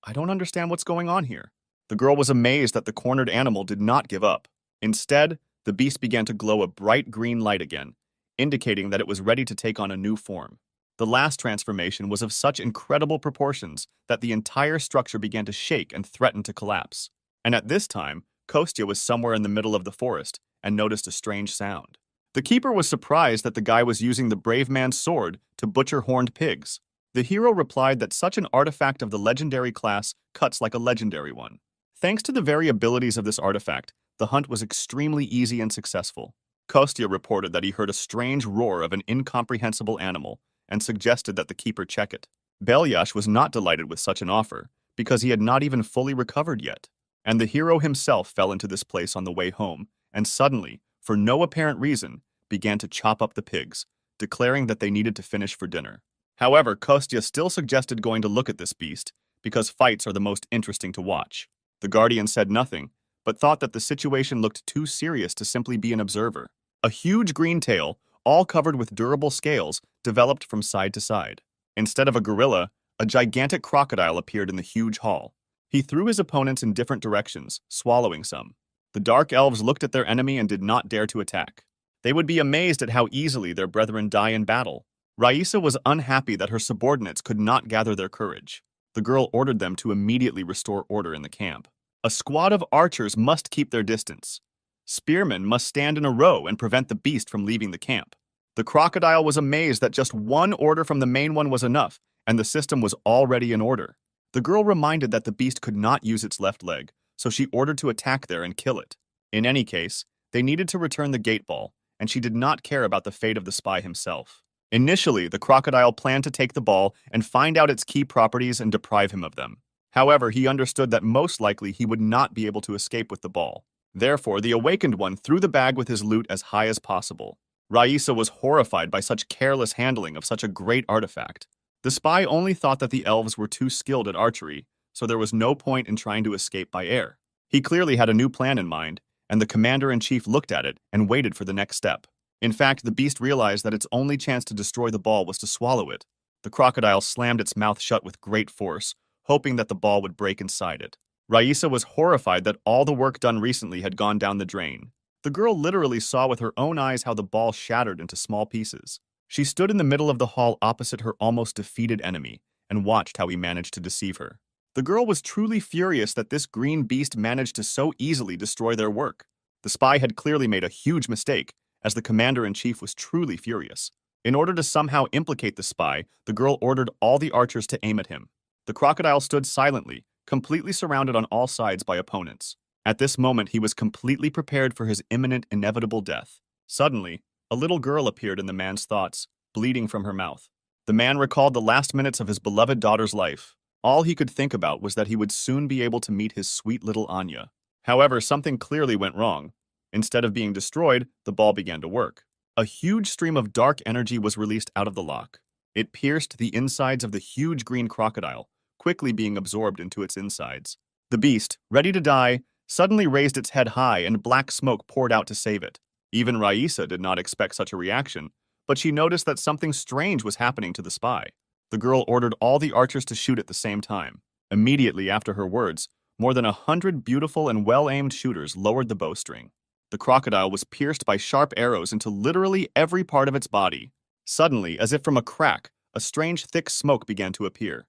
I don't understand what's going on here. The girl was amazed that the cornered animal did not give up. Instead, the beast began to glow a bright green light again, indicating that it was ready to take on a new form. The last transformation was of such incredible proportions that the entire structure began to shake and threaten to collapse. And at this time, Kostya was somewhere in the middle of the forest and noticed a strange sound. The keeper was surprised that the guy was using the brave man's sword to butcher horned pigs. The hero replied that such an artifact of the legendary class cuts like a legendary one. Thanks to the very abilities of this artifact, the hunt was extremely easy and successful. Kostya reported that he heard a strange roar of an incomprehensible animal and suggested that the keeper check it. Belyash was not delighted with such an offer because he had not even fully recovered yet. And the hero himself fell into this place on the way home and suddenly, for no apparent reason, began to chop up the pigs, declaring that they needed to finish for dinner. However, Kostya still suggested going to look at this beast because fights are the most interesting to watch. The guardian said nothing, but thought that the situation looked too serious to simply be an observer. A huge green tail, all covered with durable scales, developed from side to side. Instead of a gorilla, a gigantic crocodile appeared in the huge hall. He threw his opponents in different directions, swallowing some. The Dark Elves looked at their enemy and did not dare to attack. They would be amazed at how easily their brethren die in battle. Raisa was unhappy that her subordinates could not gather their courage. The girl ordered them to immediately restore order in the camp. A squad of archers must keep their distance. Spearmen must stand in a row and prevent the beast from leaving the camp. The crocodile was amazed that just one order from the main one was enough, and the system was already in order. The girl reminded that the beast could not use its left leg, so she ordered to attack there and kill it. In any case, they needed to return the gate ball, and she did not care about the fate of the spy himself. Initially, the crocodile planned to take the ball and find out its key properties and deprive him of them. However, he understood that most likely he would not be able to escape with the ball. Therefore, the awakened one threw the bag with his loot as high as possible. Raisa was horrified by such careless handling of such a great artifact. The spy only thought that the elves were too skilled at archery, so there was no point in trying to escape by air. He clearly had a new plan in mind, and the commander-in-chief looked at it and waited for the next step. In fact, the beast realized that its only chance to destroy the ball was to swallow it. The crocodile slammed its mouth shut with great force, hoping that the ball would break inside it. Raisa was horrified that all the work done recently had gone down the drain. The girl literally saw with her own eyes how the ball shattered into small pieces. She stood in the middle of the hall opposite her almost defeated enemy and watched how he managed to deceive her. The girl was truly furious that this green beast managed to so easily destroy their work. The spy had clearly made a huge mistake, as the commander-in-chief was truly furious. In order to somehow implicate the spy, the girl ordered all the archers to aim at him. The crocodile stood silently, completely surrounded on all sides by opponents. At this moment, he was completely prepared for his imminent, inevitable death. Suddenly, a little girl appeared in the man's thoughts, bleeding from her mouth. The man recalled the last minutes of his beloved daughter's life. All he could think about was that he would soon be able to meet his sweet little Anya. However, something clearly went wrong. Instead of being destroyed, the ball began to work. A huge stream of dark energy was released out of the lock. It pierced the insides of the huge green crocodile, quickly being absorbed into its insides. The beast, ready to die, suddenly raised its head high and black smoke poured out to save it. Even Raisa did not expect such a reaction, but she noticed that something strange was happening to the spy. The girl ordered all the archers to shoot at the same time. Immediately after her words, more than 100 beautiful and well-aimed shooters lowered the bowstring. The crocodile was pierced by sharp arrows into literally every part of its body. Suddenly, as if from a crack, a strange thick smoke began to appear.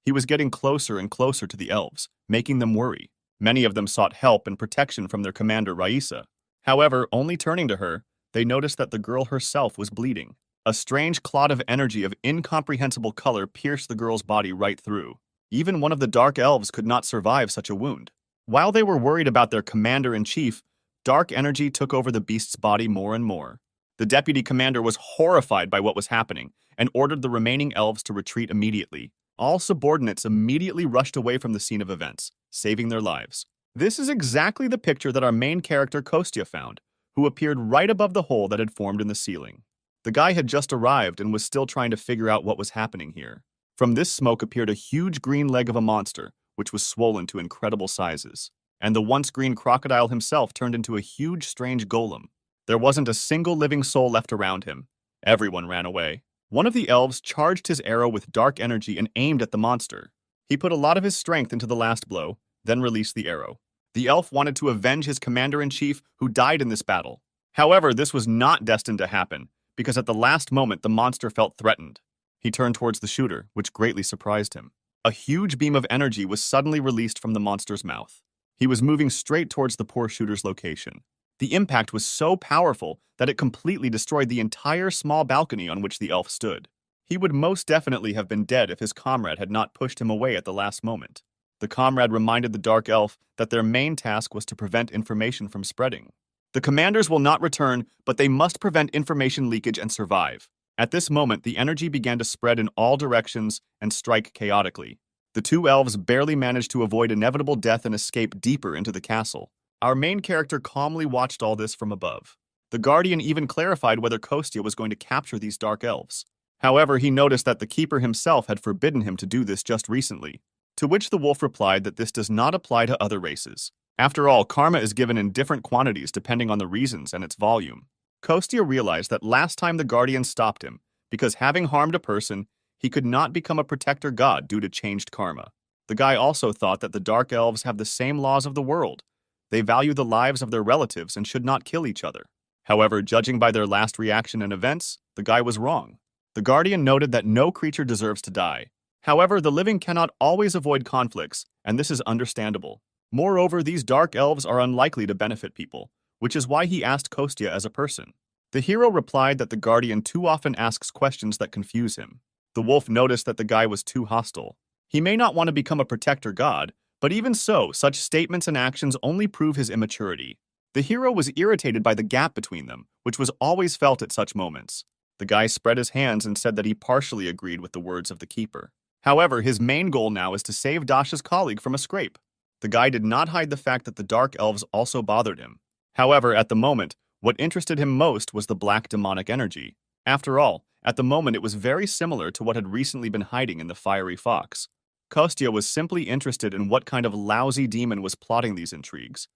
He was getting closer and closer to the elves, making them worry. Many of them sought help and protection from their commander Raisa. However, only turning to her, they noticed that the girl herself was bleeding. A strange clot of energy of incomprehensible color pierced the girl's body right through. Even one of the dark elves could not survive such a wound. While they were worried about their commander-in-chief, dark energy took over the beast's body more and more. The deputy commander was horrified by what was happening and ordered the remaining elves to retreat immediately. All subordinates immediately rushed away from the scene of events, saving their lives. This is exactly the picture that our main character Kostya found, who appeared right above the hole that had formed in the ceiling. The guy had just arrived and was still trying to figure out what was happening here. From this smoke appeared a huge green leg of a monster, which was swollen to incredible sizes. And the once green crocodile himself turned into a huge, strange golem. There wasn't a single living soul left around him. Everyone ran away. One of the elves charged his arrow with dark energy and aimed at the monster. He put a lot of his strength into the last blow, then released the arrow. The elf wanted to avenge his commander-in-chief who died in this battle. However, this was not destined to happen, because at the last moment the monster felt threatened. He turned towards the shooter, which greatly surprised him. A huge beam of energy was suddenly released from the monster's mouth. He was moving straight towards the poor shooter's location. The impact was so powerful that it completely destroyed the entire small balcony on which the elf stood. He would most definitely have been dead if his comrade had not pushed him away at the last moment. The comrade reminded the dark elf that their main task was to prevent information from spreading. The commanders will not return, but they must prevent information leakage and survive. At this moment, the energy began to spread in all directions and strike chaotically. The two elves barely managed to avoid inevitable death and escape deeper into the castle. Our main character calmly watched all this from above. The Guardian even clarified whether Kostya was going to capture these dark elves. However, he noticed that the keeper himself had forbidden him to do this just recently, to which the wolf replied that this does not apply to other races. After all, karma is given in different quantities depending on the reasons and its volume. Kostya realized that last time the Guardian stopped him, because having harmed a person, he could not become a protector god due to changed karma. The guy also thought that the Dark Elves have the same laws of the world. They value the lives of their relatives and should not kill each other. However, judging by their last reaction and events, the guy was wrong. The Guardian noted that no creature deserves to die. However, the living cannot always avoid conflicts, and this is understandable. Moreover, these Dark Elves are unlikely to benefit people, which is why he asked Kostya as a person. The hero replied that the Guardian too often asks questions that confuse him. The wolf noticed that the guy was too hostile. He may not want to become a protector god, but even so, such statements and actions only prove his immaturity. The hero was irritated by the gap between them, which was always felt at such moments. The guy spread his hands and said that he partially agreed with the words of the keeper. However, his main goal now is to save Dasha's colleague from a scrape. The guy did not hide the fact that the Dark Elves also bothered him. However, at the moment, what interested him most was the black demonic energy. After all, at the moment it was very similar to what had recently been hiding in the fiery fox. Kostya was simply interested in what kind of lousy demon was plotting these intrigues.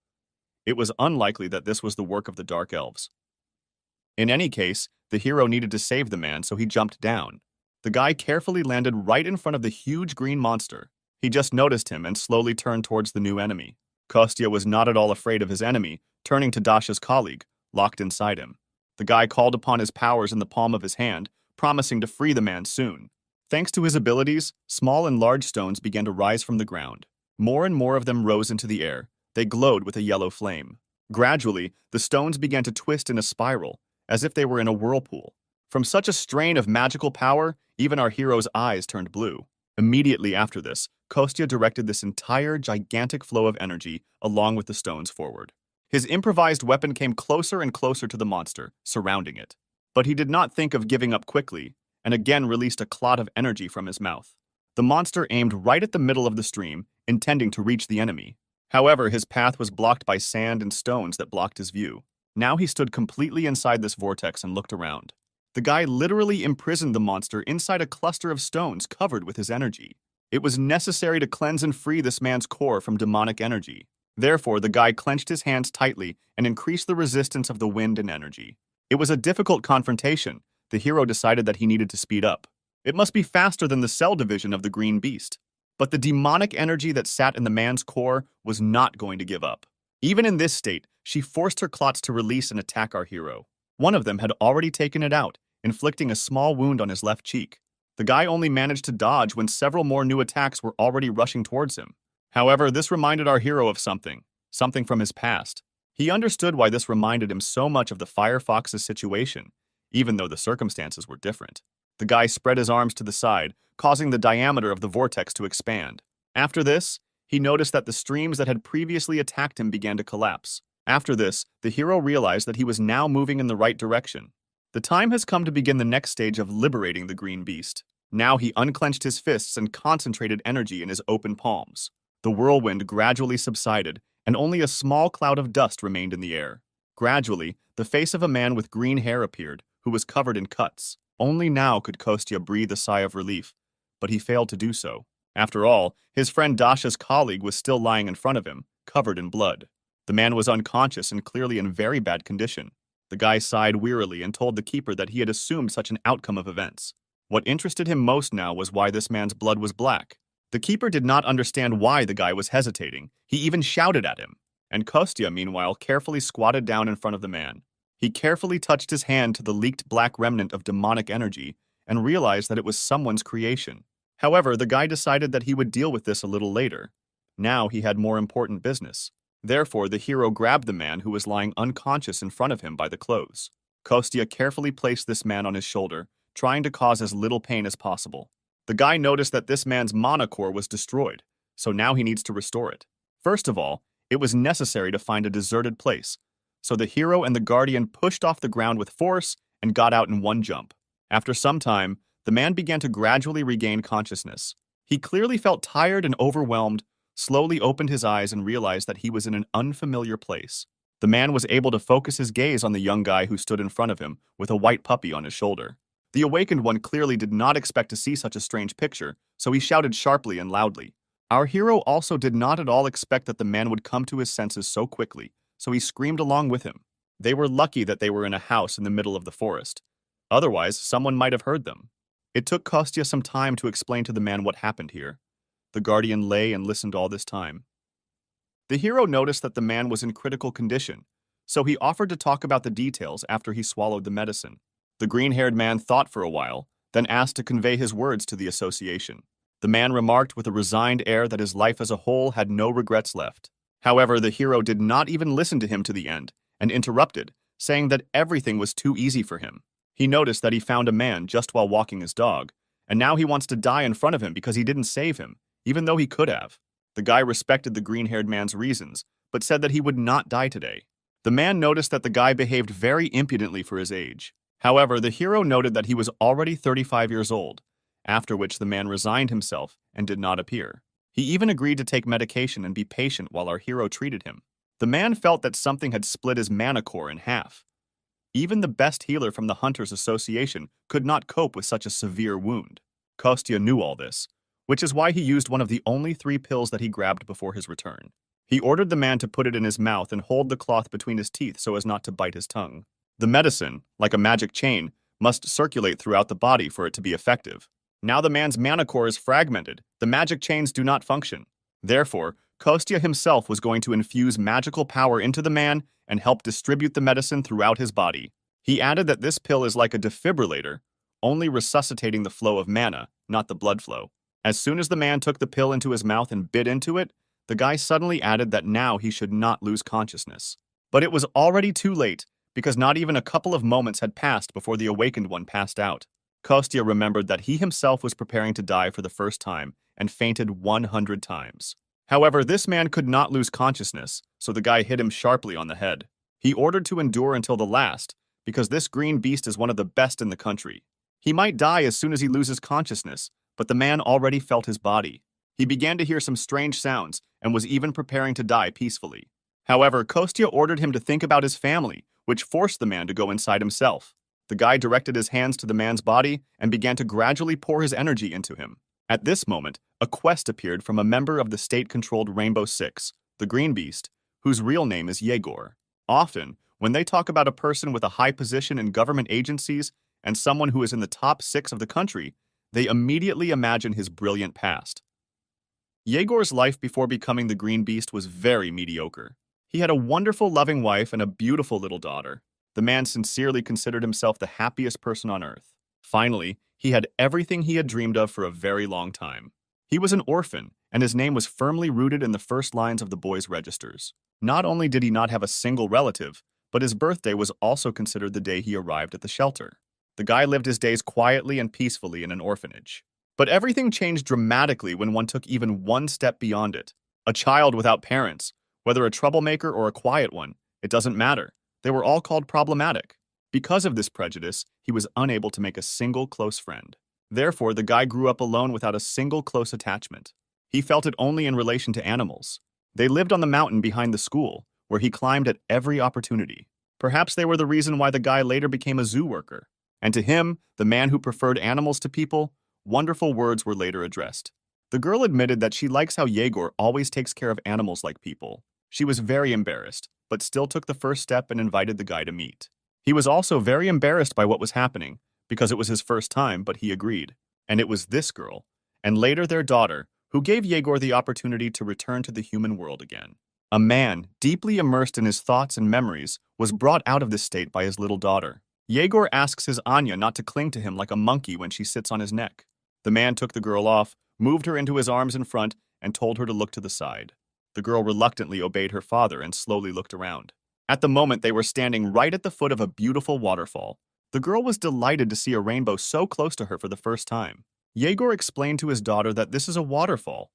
It was unlikely that this was the work of the Dark Elves. In any case, the hero needed to save the man, so he jumped down. The guy carefully landed right in front of the huge green monster. He just noticed him and slowly turned towards the new enemy. Kostya was not at all afraid of his enemy, turning to Dasha's colleague, locked inside him. The guy called upon his powers in the palm of his hand, promising to free the man soon. Thanks to his abilities, small and large stones began to rise from the ground. More and more of them rose into the air. They glowed with a yellow flame. Gradually, the stones began to twist in a spiral, as if they were in a whirlpool. From such a strain of magical power, even our hero's eyes turned blue. Immediately after this, Kostya directed this entire gigantic flow of energy along with the stones forward. His improvised weapon came closer and closer to the monster, surrounding it. But he did not think of giving up quickly, and again released a clot of energy from his mouth. The monster aimed right at the middle of the stream, intending to reach the enemy. However, his path was blocked by sand and stones that blocked his view. Now he stood completely inside this vortex and looked around. The guy literally imprisoned the monster inside a cluster of stones covered with his energy. It was necessary to cleanse and free this man's core from demonic energy. Therefore, the guy clenched his hands tightly and increased the resistance of the wind and energy. It was a difficult confrontation. The hero decided that he needed to speed up. It must be faster than the cell division of the green beast. But the demonic energy that sat in the man's core was not going to give up. Even in this state, she forced her clots to release and attack our hero. One of them had already taken it out, inflicting a small wound on his left cheek. The guy only managed to dodge when several more new attacks were already rushing towards him. However, this reminded our hero of something from his past. He understood why this reminded him so much of the Firefox's situation, even though the circumstances were different. The guy spread his arms to the side, causing the diameter of the vortex to expand. After this, he noticed that the streams that had previously attacked him began to collapse. After this, the hero realized that he was now moving in the right direction. The time has come to begin the next stage of liberating the green beast. Now he unclenched his fists and concentrated energy in his open palms. The whirlwind gradually subsided, and only a small cloud of dust remained in the air. Gradually, the face of a man with green hair appeared, who was covered in cuts. Only now could Kostya breathe a sigh of relief, but he failed to do so. After all, his friend Dasha's colleague was still lying in front of him, covered in blood. The man was unconscious and clearly in very bad condition. The guy sighed wearily and told the keeper that he had assumed such an outcome of events. What interested him most now was why this man's blood was black. The keeper did not understand why the guy was hesitating. He even shouted at him. And Kostya, meanwhile, carefully squatted down in front of the man. He carefully touched his hand to the leaked black remnant of demonic energy and realized that it was someone's creation. However, the guy decided that he would deal with this a little later. Now he had more important business. Therefore, the hero grabbed the man who was lying unconscious in front of him by the clothes. Kostya carefully placed this man on his shoulder, trying to cause as little pain as possible. The guy noticed that this man's mana core was destroyed, so now he needs to restore it. First of all, it was necessary to find a deserted place, so the hero and the guardian pushed off the ground with force and got out in one jump. After some time, the man began to gradually regain consciousness. He clearly felt tired and overwhelmed, slowly opened his eyes and realized that he was in an unfamiliar place. The man was able to focus his gaze on the young guy who stood in front of him with a white puppy on his shoulder. The awakened one clearly did not expect to see such a strange picture, so he shouted sharply and loudly. Our hero also did not at all expect that the man would come to his senses so quickly, so he screamed along with him. They were lucky that they were in a house in the middle of the forest. Otherwise, someone might have heard them. It took Kostya some time to explain to the man what happened here. The guardian lay and listened all this time. The hero noticed that the man was in critical condition, so he offered to talk about the details after he swallowed the medicine. The green-haired man thought for a while, then asked to convey his words to the association. The man remarked with a resigned air that his life as a whole had no regrets left. However, the hero did not even listen to him to the end, and interrupted, saying that everything was too easy for him. He noticed that he found a man just while walking his dog, and now he wants to die in front of him because he didn't save him, even though he could have. The guy respected the green-haired man's reasons, but said that he would not die today. The man noticed that the guy behaved very impudently for his age. However, the hero noted that he was already 35 years old, after which the man resigned himself and did not appear. He even agreed to take medication and be patient while our hero treated him. The man felt that something had split his mana core in half. Even the best healer from the Hunters Association could not cope with such a severe wound. Kostya knew all this, which is why he used one of the only 3 pills that he grabbed before his return. He ordered the man to put it in his mouth and hold the cloth between his teeth so as not to bite his tongue. The medicine, like a magic chain, must circulate throughout the body for it to be effective. Now the man's mana core is fragmented. The magic chains do not function. Therefore, Kostya himself was going to infuse magical power into the man and help distribute the medicine throughout his body. He added that this pill is like a defibrillator, only resuscitating the flow of mana, not the blood flow. As soon as the man took the pill into his mouth and bit into it, the guy suddenly added that now he should not lose consciousness. But it was already too late, because not even a couple of moments had passed before the awakened one passed out. Kostya remembered that he himself was preparing to die for the first time and fainted 100 times. However, this man could not lose consciousness, so the guy hit him sharply on the head. He ordered to endure until the last, because this green beast is one of the best in the country. He might die as soon as he loses consciousness, but the man already felt his body. He began to hear some strange sounds and was even preparing to die peacefully. However, Kostya ordered him to think about his family, which forced the man to go inside himself. The guy directed his hands to the man's body and began to gradually pour his energy into him. At this moment, a quest appeared from a member of the state-controlled Rainbow Six, the Green Beast, whose real name is Yegor. Often, when they talk about a person with a high position in government agencies and someone who is in the top 6 of the country, they immediately imagine his brilliant past. Yegor's life before becoming the Green Beast was very mediocre. He had a wonderful, loving wife and a beautiful little daughter. The man sincerely considered himself the happiest person on earth. Finally, he had everything he had dreamed of for a very long time. He was an orphan, and his name was firmly rooted in the first lines of the boys' registers. Not only did he not have a single relative, but his birthday was also considered the day he arrived at the shelter. The guy lived his days quietly and peacefully in an orphanage. But everything changed dramatically when one took even one step beyond it. A child without parents, whether a troublemaker or a quiet one, it doesn't matter. They were all called problematic. Because of this prejudice, he was unable to make a single close friend. Therefore, the guy grew up alone without a single close attachment. He felt it only in relation to animals. They lived on the mountain behind the school, where he climbed at every opportunity. Perhaps they were the reason why the guy later became a zoo worker. And to him, the man who preferred animals to people, wonderful words were later addressed. The girl admitted that she likes how Yegor always takes care of animals like people. She was very embarrassed, but still took the first step and invited the guy to meet. He was also very embarrassed by what was happening, because it was his first time, but he agreed. And it was this girl, and later their daughter, who gave Yegor the opportunity to return to the human world again. A man, deeply immersed in his thoughts and memories, was brought out of this state by his little daughter. Yegor asks his Anya not to cling to him like a monkey when she sits on his neck. The man took the girl off, moved her into his arms in front, and told her to look to the side. The girl reluctantly obeyed her father and slowly looked around. At the moment, they were standing right at the foot of a beautiful waterfall. The girl was delighted to see a rainbow so close to her for the first time. Yegor explained to his daughter that this is a waterfall.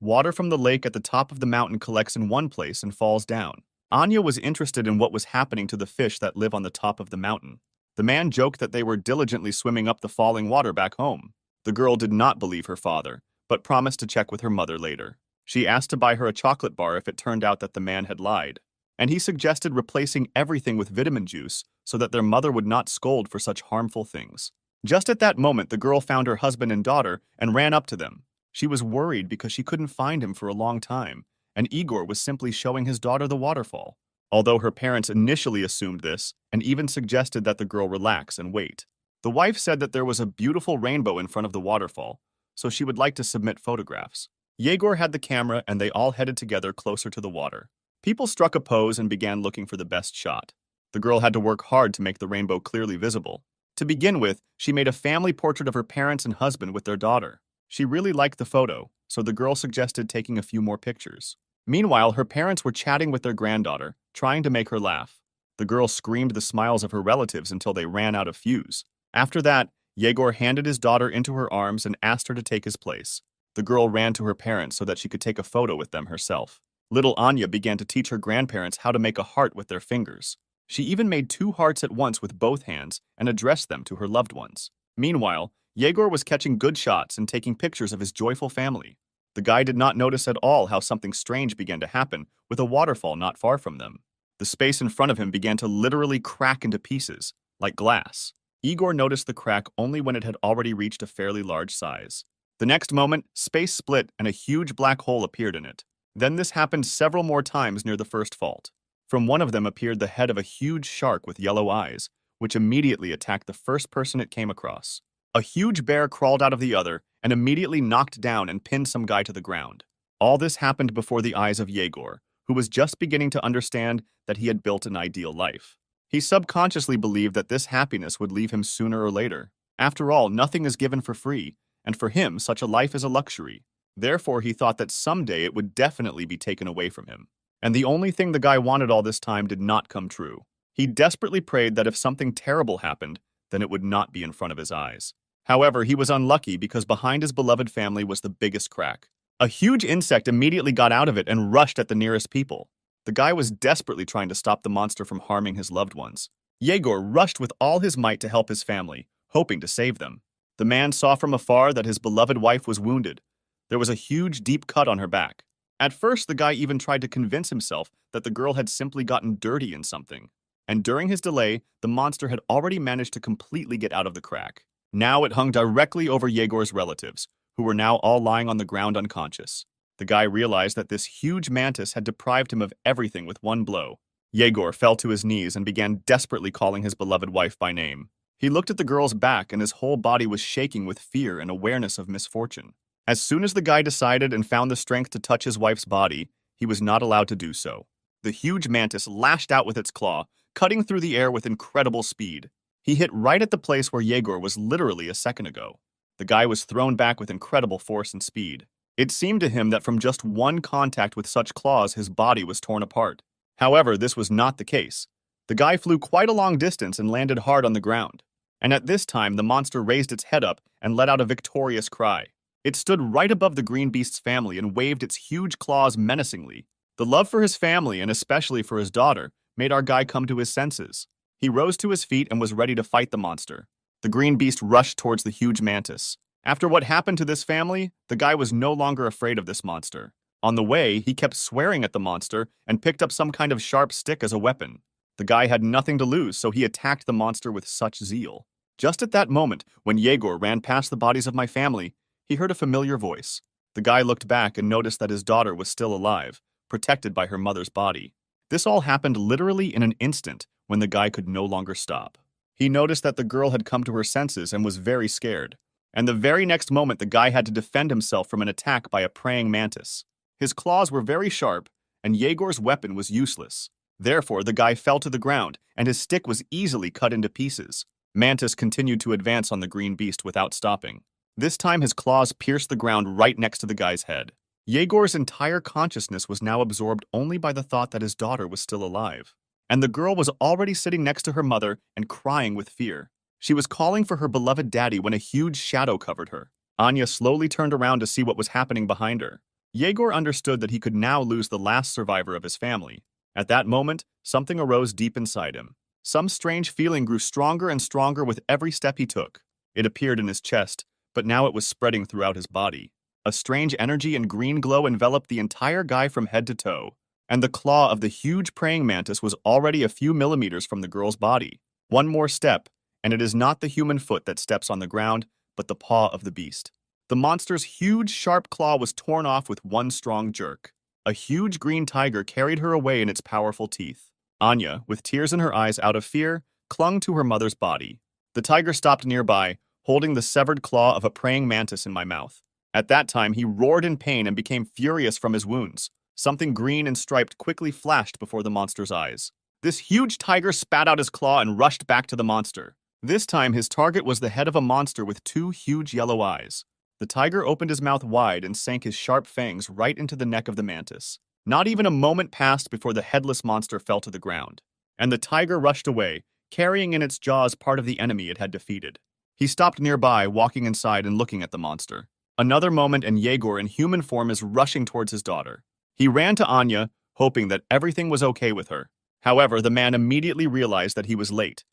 Water from the lake at the top of the mountain collects in one place and falls down. Anya was interested in what was happening to the fish that live on the top of the mountain. The man joked that they were diligently swimming up the falling water back home. The girl did not believe her father, but promised to check with her mother later. She asked to buy her a chocolate bar if it turned out that the man had lied, and he suggested replacing everything with vitamin juice so that their mother would not scold for such harmful things. Just at that moment, the girl found her husband and daughter and ran up to them. She was worried because she couldn't find him for a long time, and Igor was simply showing his daughter the waterfall. Although her parents initially assumed this and even suggested that the girl relax and wait. The wife said that there was a beautiful rainbow in front of the waterfall, so she would like to submit photographs. Yegor had the camera and they all headed together closer to the water. People struck a pose and began looking for the best shot. The girl had to work hard to make the rainbow clearly visible. To begin with, she made a family portrait of her parents and husband with their daughter. She really liked the photo, so the girl suggested taking a few more pictures. Meanwhile, her parents were chatting with their granddaughter, trying to make her laugh. The girl screamed the smiles of her relatives until they ran out of fuse. After that, Yegor handed his daughter into her arms and asked her to take his place. The girl ran to her parents so that she could take a photo with them herself. Little Anya began to teach her grandparents how to make a heart with their fingers. She even made 2 hearts at once with both hands and addressed them to her loved ones. Meanwhile, Yegor was catching good shots and taking pictures of his joyful family. The guy did not notice at all how something strange began to happen with a waterfall not far from them. The space in front of him began to literally crack into pieces, like glass. Igor noticed the crack only when it had already reached a fairly large size. The next moment, space split and a huge black hole appeared in it. Then this happened several more times near the first fault. From one of them appeared the head of a huge shark with yellow eyes, which immediately attacked the first person it came across. A huge bear crawled out of the other and immediately knocked down and pinned some guy to the ground. All this happened before the eyes of Yegor, who was just beginning to understand that he had built an ideal life. He subconsciously believed that this happiness would leave him sooner or later. After all, nothing is given for free, and for him, such a life is a luxury. Therefore, he thought that someday it would definitely be taken away from him. And the only thing the guy wanted all this time did not come true. He desperately prayed that if something terrible happened, then it would not be in front of his eyes. However, he was unlucky because behind his beloved family was the biggest crack. A huge insect immediately got out of it and rushed at the nearest people. The guy was desperately trying to stop the monster from harming his loved ones. Yegor rushed with all his might to help his family, hoping to save them. The man saw from afar that his beloved wife was wounded. There was a huge, deep cut on her back. At first, the guy even tried to convince himself that the girl had simply gotten dirty in something. And during his delay, the monster had already managed to completely get out of the crack. Now it hung directly over Yegor's relatives, who were now all lying on the ground unconscious. The guy realized that this huge mantis had deprived him of everything with one blow. Yegor fell to his knees and began desperately calling his beloved wife by name. He looked at the girl's back and his whole body was shaking with fear and awareness of misfortune. As soon as the guy decided and found the strength to touch his wife's body, he was not allowed to do so. The huge mantis lashed out with its claw, cutting through the air with incredible speed. He hit right at the place where Yegor was literally a second ago. The guy was thrown back with incredible force and speed. It seemed to him that from just one contact with such claws, his body was torn apart. However, this was not the case. The guy flew quite a long distance and landed hard on the ground. And at this time, the monster raised its head up and let out a victorious cry. It stood right above the green beast's family and waved its huge claws menacingly. The love for his family, and especially for his daughter, made our guy come to his senses. He rose to his feet and was ready to fight the monster. The green beast rushed towards the huge mantis. After what happened to this family, the guy was no longer afraid of this monster. On the way, he kept swearing at the monster and picked up some kind of sharp stick as a weapon. The guy had nothing to lose, so he attacked the monster with such zeal. Just at that moment, when Yegor ran past the bodies of my family, he heard a familiar voice. The guy looked back and noticed that his daughter was still alive, protected by her mother's body. This all happened literally in an instant when the guy could no longer stop. He noticed that the girl had come to her senses and was very scared. And the very next moment, the guy had to defend himself from an attack by a praying mantis. His claws were very sharp, and Yegor's weapon was useless. Therefore, the guy fell to the ground, and his stick was easily cut into pieces. Mantis continued to advance on the green beast without stopping. This time, his claws pierced the ground right next to the guy's head. Yegor's entire consciousness was now absorbed only by the thought that his daughter was still alive. And the girl was already sitting next to her mother and crying with fear. She was calling for her beloved daddy when a huge shadow covered her. Anya slowly turned around to see what was happening behind her. Yegor understood that he could now lose the last survivor of his family. At that moment, something arose deep inside him. Some strange feeling grew stronger and stronger with every step he took. It appeared in his chest, but now it was spreading throughout his body. A strange energy and green glow enveloped the entire guy from head to toe, and the claw of the huge praying mantis was already a few millimeters from the girl's body. One more step, and it is not the human foot that steps on the ground, but the paw of the beast. The monster's huge, sharp claw was torn off with one strong jerk. A huge green tiger carried her away in its powerful teeth. Anya, with tears in her eyes out of fear, clung to her mother's body. The tiger stopped nearby, holding the severed claw of a praying mantis in my mouth. At that time, he roared in pain and became furious from his wounds. Something green and striped quickly flashed before the monster's eyes. This huge tiger spat out his claw and rushed back to the monster. This time, his target was the head of a monster with two huge yellow eyes. The tiger opened his mouth wide and sank his sharp fangs right into the neck of the mantis. Not even a moment passed before the headless monster fell to the ground, and the tiger rushed away, carrying in its jaws part of the enemy it had defeated. He stopped nearby, walking inside and looking at the monster. Another moment and Yegor in human form is rushing towards his daughter. He ran to Anya, hoping that everything was okay with her. However, the man immediately realized that he was late.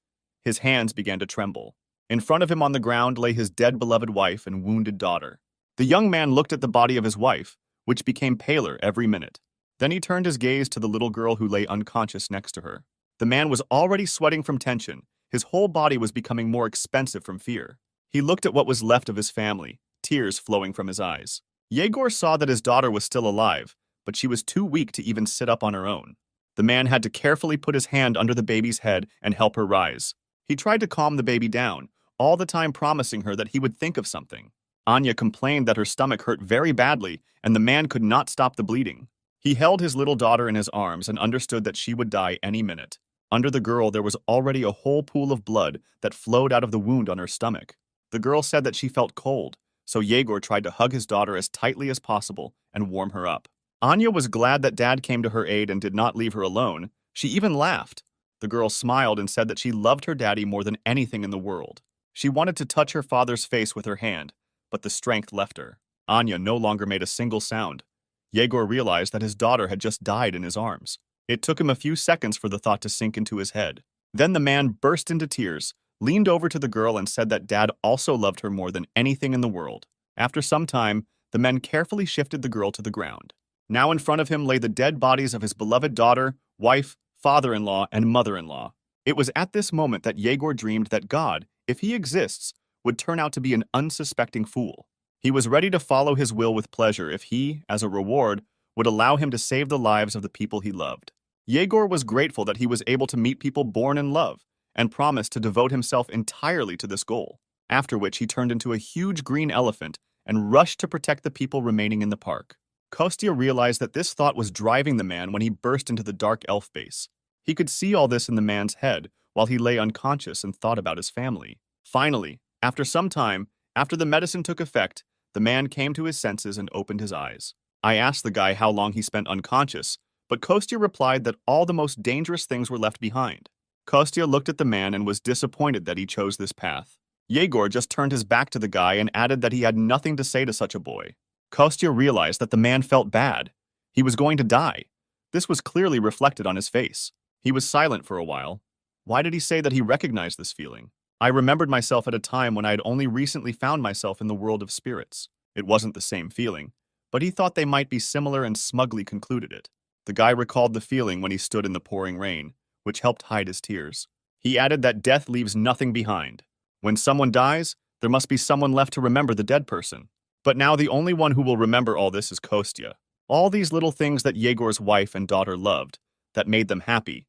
His hands began to tremble. In front of him on the ground lay his dead beloved wife and wounded daughter. The young man looked at the body of his wife, which became paler every minute. Then he turned his gaze to the little girl who lay unconscious next to her. The man was already sweating from tension. His whole body was becoming more expensive from fear. He looked at what was left of his family, tears flowing from his eyes. Yegor saw that his daughter was still alive, but she was too weak to even sit up on her own. The man had to carefully put his hand under the baby's head and help her rise. He tried to calm the baby down, all the time promising her that he would think of something. Anya complained that her stomach hurt very badly, and the man could not stop the bleeding. He held his little daughter in his arms and understood that she would die any minute. Under the girl, there was already a whole pool of blood that flowed out of the wound on her stomach. The girl said that she felt cold, so Yegor tried to hug his daughter as tightly as possible and warm her up. Anya was glad that Dad came to her aid and did not leave her alone. She even laughed. The girl smiled and said that she loved her daddy more than anything in the world. She wanted to touch her father's face with her hand, but the strength left her. Anya no longer made a single sound. Yegor realized that his daughter had just died in his arms. It took him a few seconds for the thought to sink into his head. Then the man burst into tears, leaned over to the girl and said that Dad also loved her more than anything in the world. After some time, the men carefully shifted the girl to the ground. Now in front of him lay the dead bodies of his beloved daughter, wife, father-in-law, and mother-in-law. It was at this moment that Yegor dreamed that God, if he exists, would turn out to be an unsuspecting fool. He was ready to follow his will with pleasure if he, as a reward, would allow him to save the lives of the people he loved. Yegor was grateful that he was able to meet people born in love, and promised to devote himself entirely to this goal, after which he turned into a huge green elephant and rushed to protect the people remaining in the park. Kostya realized that this thought was driving the man when he burst into the dark elf base. He could see all this in the man's head while he lay unconscious and thought about his family. Finally, after some time, after the medicine took effect, the man came to his senses and opened his eyes. I asked the guy how long he spent unconscious, but Kostya replied that all the most dangerous things were left behind. Kostya looked at the man and was disappointed that he chose this path. Yegor just turned his back to the guy and added that he had nothing to say to such a boy. Kostya realized that the man felt bad. He was going to die. This was clearly reflected on his face. He was silent for a while. Why did he say that he recognized this feeling? I remembered myself at a time when I had only recently found myself in the world of spirits. It wasn't the same feeling, but he thought they might be similar and smugly concluded it. The guy recalled the feeling when he stood in the pouring rain, which helped hide his tears. He added that death leaves nothing behind. When someone dies, there must be someone left to remember the dead person. But now the only one who will remember all this is Kostya. All these little things that Yegor's wife and daughter loved, that made them happy.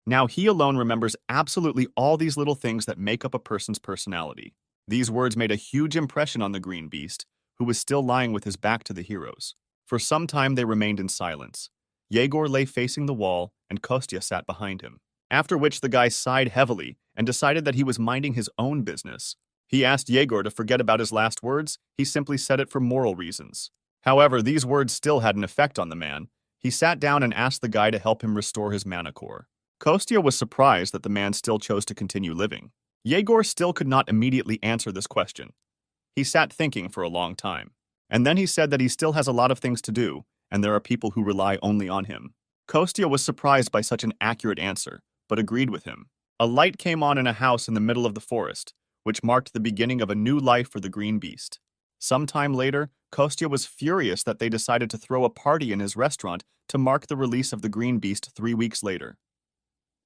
Now he alone remembers absolutely all these little things that make up a person's personality. These words made a huge impression on the green beast, who was still lying with his back to the heroes. For some time they remained in silence. Yegor lay facing the wall, and Kostya sat behind him. After which the guy sighed heavily and decided that he was minding his own business. He asked Yegor to forget about his last words. He simply said it for moral reasons. However, these words still had an effect on the man. He sat down and asked the guy to help him restore his mana core. Kostya was surprised that the man still chose to continue living. Yegor still could not immediately answer this question. He sat thinking for a long time. And then he said that he still has a lot of things to do, and there are people who rely only on him. Kostya was surprised by such an accurate answer, but agreed with him. A light came on in a house in the middle of the forest, which marked the beginning of a new life for the green beast. Some time later, Kostya was furious that they decided to throw a party in his restaurant to mark the release of the green beast 3 weeks later.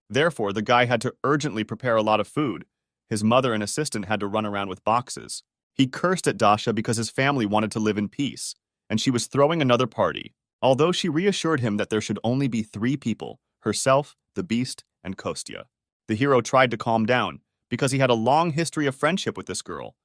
Therefore, the guy had to urgently prepare a lot of food. His mother and assistant had to run around with boxes. He cursed at Dasha because his family wanted to live in peace, and she was throwing another party, although she reassured him that there should only be 3 people, herself, the beast, and Kostya. The hero tried to calm down, because he had a long history of friendship with this girl.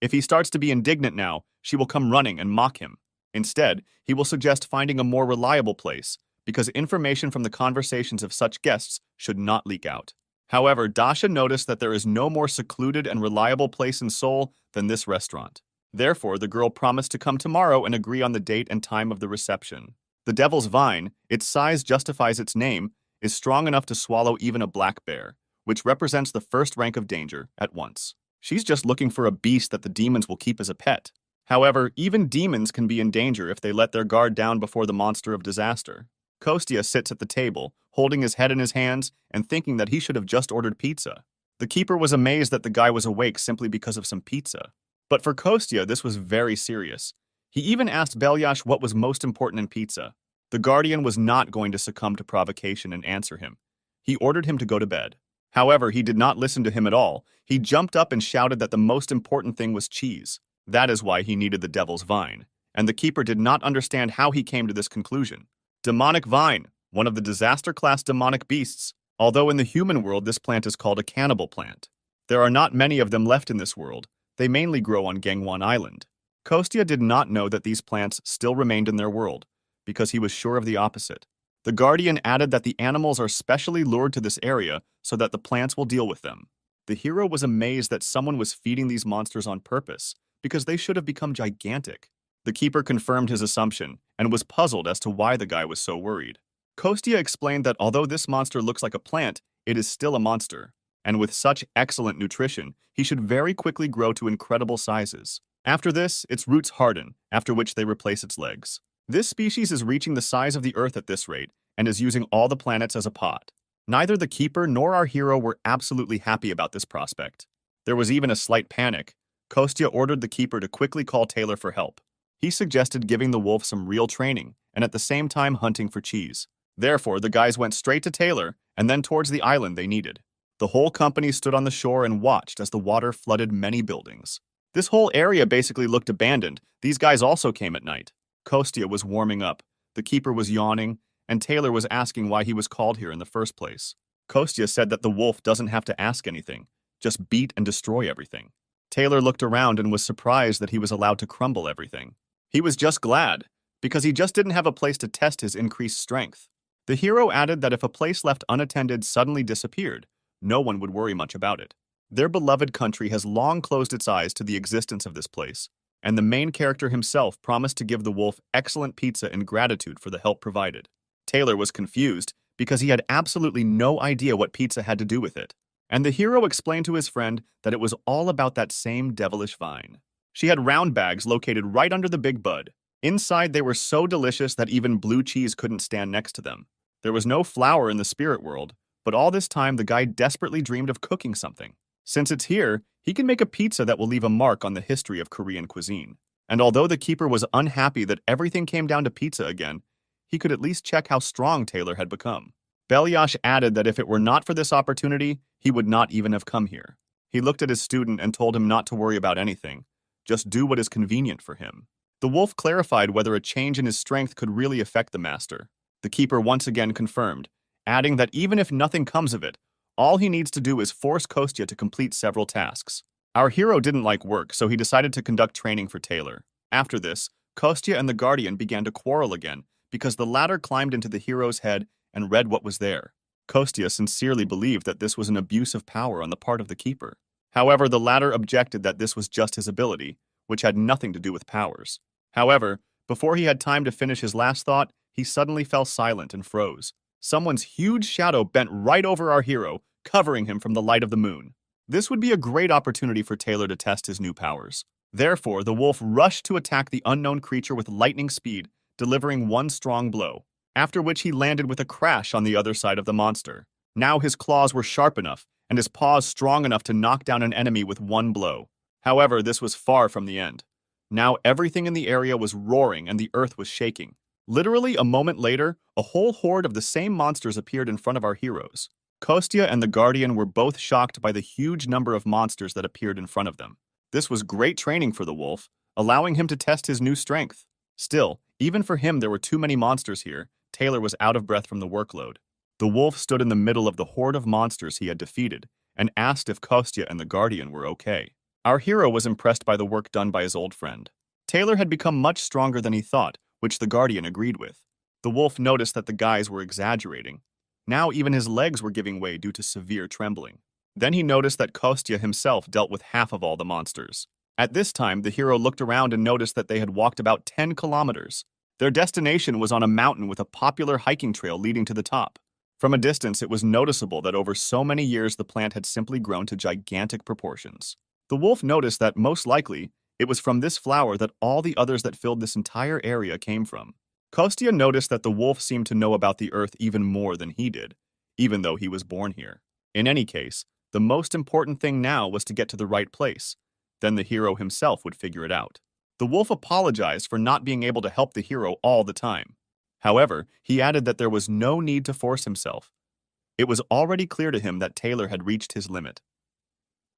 If he starts to be indignant now, she will come running and mock him. Instead, he will suggest finding a more reliable place, because information from the conversations of such guests should not leak out. However, Dasha noticed that there is no more secluded and reliable place in Seoul than this restaurant. Therefore, the girl promised to come tomorrow and agree on the date and time of the reception. The devil's vine, its size justifies its name, is strong enough to swallow even a black bear, which represents the first rank of danger at once. She's just looking for a beast that the demons will keep as a pet. However, even demons can be in danger if they let their guard down before the monster of disaster. Kostya sits at the table, holding his head in his hands and thinking that he should have just ordered pizza. The keeper was amazed that the guy was awake simply because of some pizza. But for Kostya, this was very serious. He even asked Belyash what was most important in pizza. The guardian was not going to succumb to provocation and answer him. He ordered him to go to bed. However, he did not listen to him at all. He jumped up and shouted that the most important thing was cheese. That is why he needed the devil's vine. And the keeper did not understand how he came to this conclusion. Demonic vine, one of the disaster-class demonic beasts, although in the human world this plant is called a cannibal plant. There are not many of them left in this world. They mainly grow on Gangwon Island. Kostya did not know that these plants still remained in their world, because he was sure of the opposite. The guardian added that the animals are specially lured to this area so that the plants will deal with them. The hero was amazed that someone was feeding these monsters on purpose, because they should have become gigantic. The keeper confirmed his assumption and was puzzled as to why the guy was so worried. Kostya explained that although this monster looks like a plant, it is still a monster, and with such excellent nutrition, he should very quickly grow to incredible sizes. After this, its roots harden, after which they replace its legs. This species is reaching the size of the Earth at this rate and is using all the planets as a pot. Neither the keeper nor our hero were absolutely happy about this prospect. There was even a slight panic. Kostya ordered the keeper to quickly call Taylor for help. He suggested giving the wolf some real training and at the same time hunting for cheese. Therefore, the guys went straight to Taylor and then towards the island they needed. The whole company stood on the shore and watched as the water flooded many buildings. This whole area basically looked abandoned. These guys also came at night. Kostya was warming up, the keeper was yawning, and Taylor was asking why he was called here in the first place. Kostya said that the wolf doesn't have to ask anything, just beat and destroy everything. Taylor looked around and was surprised that he was allowed to crumble everything. He was just glad, because he just didn't have a place to test his increased strength. The hero added that if a place left unattended suddenly disappeared, no one would worry much about it. Their beloved country has long closed its eyes to the existence of this place, and the main character himself promised to give the wolf excellent pizza in gratitude for the help provided. Taylor was confused because he had absolutely no idea what pizza had to do with it, and the hero explained to his friend that it was all about that same devilish vine. She had round bags located right under the big bud. Inside, they were so delicious that even blue cheese couldn't stand next to them. There was no flour in the spirit world, but all this time the guy desperately dreamed of cooking something. Since it's here, he can make a pizza that will leave a mark on the history of Korean cuisine. And although the keeper was unhappy that everything came down to pizza again, he could at least check how strong Taylor had become. Belyash added that if it were not for this opportunity, he would not even have come here. He looked at his student and told him not to worry about anything, just do what is convenient for him. The wolf clarified whether a change in his strength could really affect the master. The keeper once again confirmed, adding that even if nothing comes of it, all he needs to do is force Kostya to complete several tasks. Our hero didn't like work, so he decided to conduct training for Taylor. After this, Kostya and the guardian began to quarrel again because the latter climbed into the hero's head and read what was there. Kostya sincerely believed that this was an abuse of power on the part of the keeper. However, the latter objected that this was just his ability, which had nothing to do with powers. However, before he had time to finish his last thought, he suddenly fell silent and froze. Someone's huge shadow bent right over our hero, covering him from the light of the moon. This would be a great opportunity for Taylor to test his new powers. Therefore, the wolf rushed to attack the unknown creature with lightning speed, delivering one strong blow, after which he landed with a crash on the other side of the monster. Now his claws were sharp enough, and his paws strong enough to knock down an enemy with one blow. However, this was far from the end. Now everything in the area was roaring and the earth was shaking. Literally a moment later, a whole horde of the same monsters appeared in front of our heroes. Kostya and the Guardian were both shocked by the huge number of monsters that appeared in front of them. This was great training for the wolf, allowing him to test his new strength. Still, even for him there were too many monsters here. Taylor was out of breath from the workload. The wolf stood in the middle of the horde of monsters he had defeated and asked if Kostya and the Guardian were okay. Our hero was impressed by the work done by his old friend. Taylor had become much stronger than he thought, which the Guardian agreed with. The wolf noticed that the guys were exaggerating. Now even his legs were giving way due to severe trembling. Then he noticed that Kostya himself dealt with half of all the monsters. At this time, the hero looked around and noticed that they had walked about 10 kilometers. Their destination was on a mountain with a popular hiking trail leading to the top. From a distance, it was noticeable that over so many years the plant had simply grown to gigantic proportions. The wolf noticed that, most likely, it was from this flower that all the others that filled this entire area came from. Kostya noticed that the wolf seemed to know about the earth even more than he did, even though he was born here. In any case, the most important thing now was to get to the right place. Then the hero himself would figure it out. The wolf apologized for not being able to help the hero all the time. However, he added that there was no need to force himself. It was already clear to him that Taylor had reached his limit.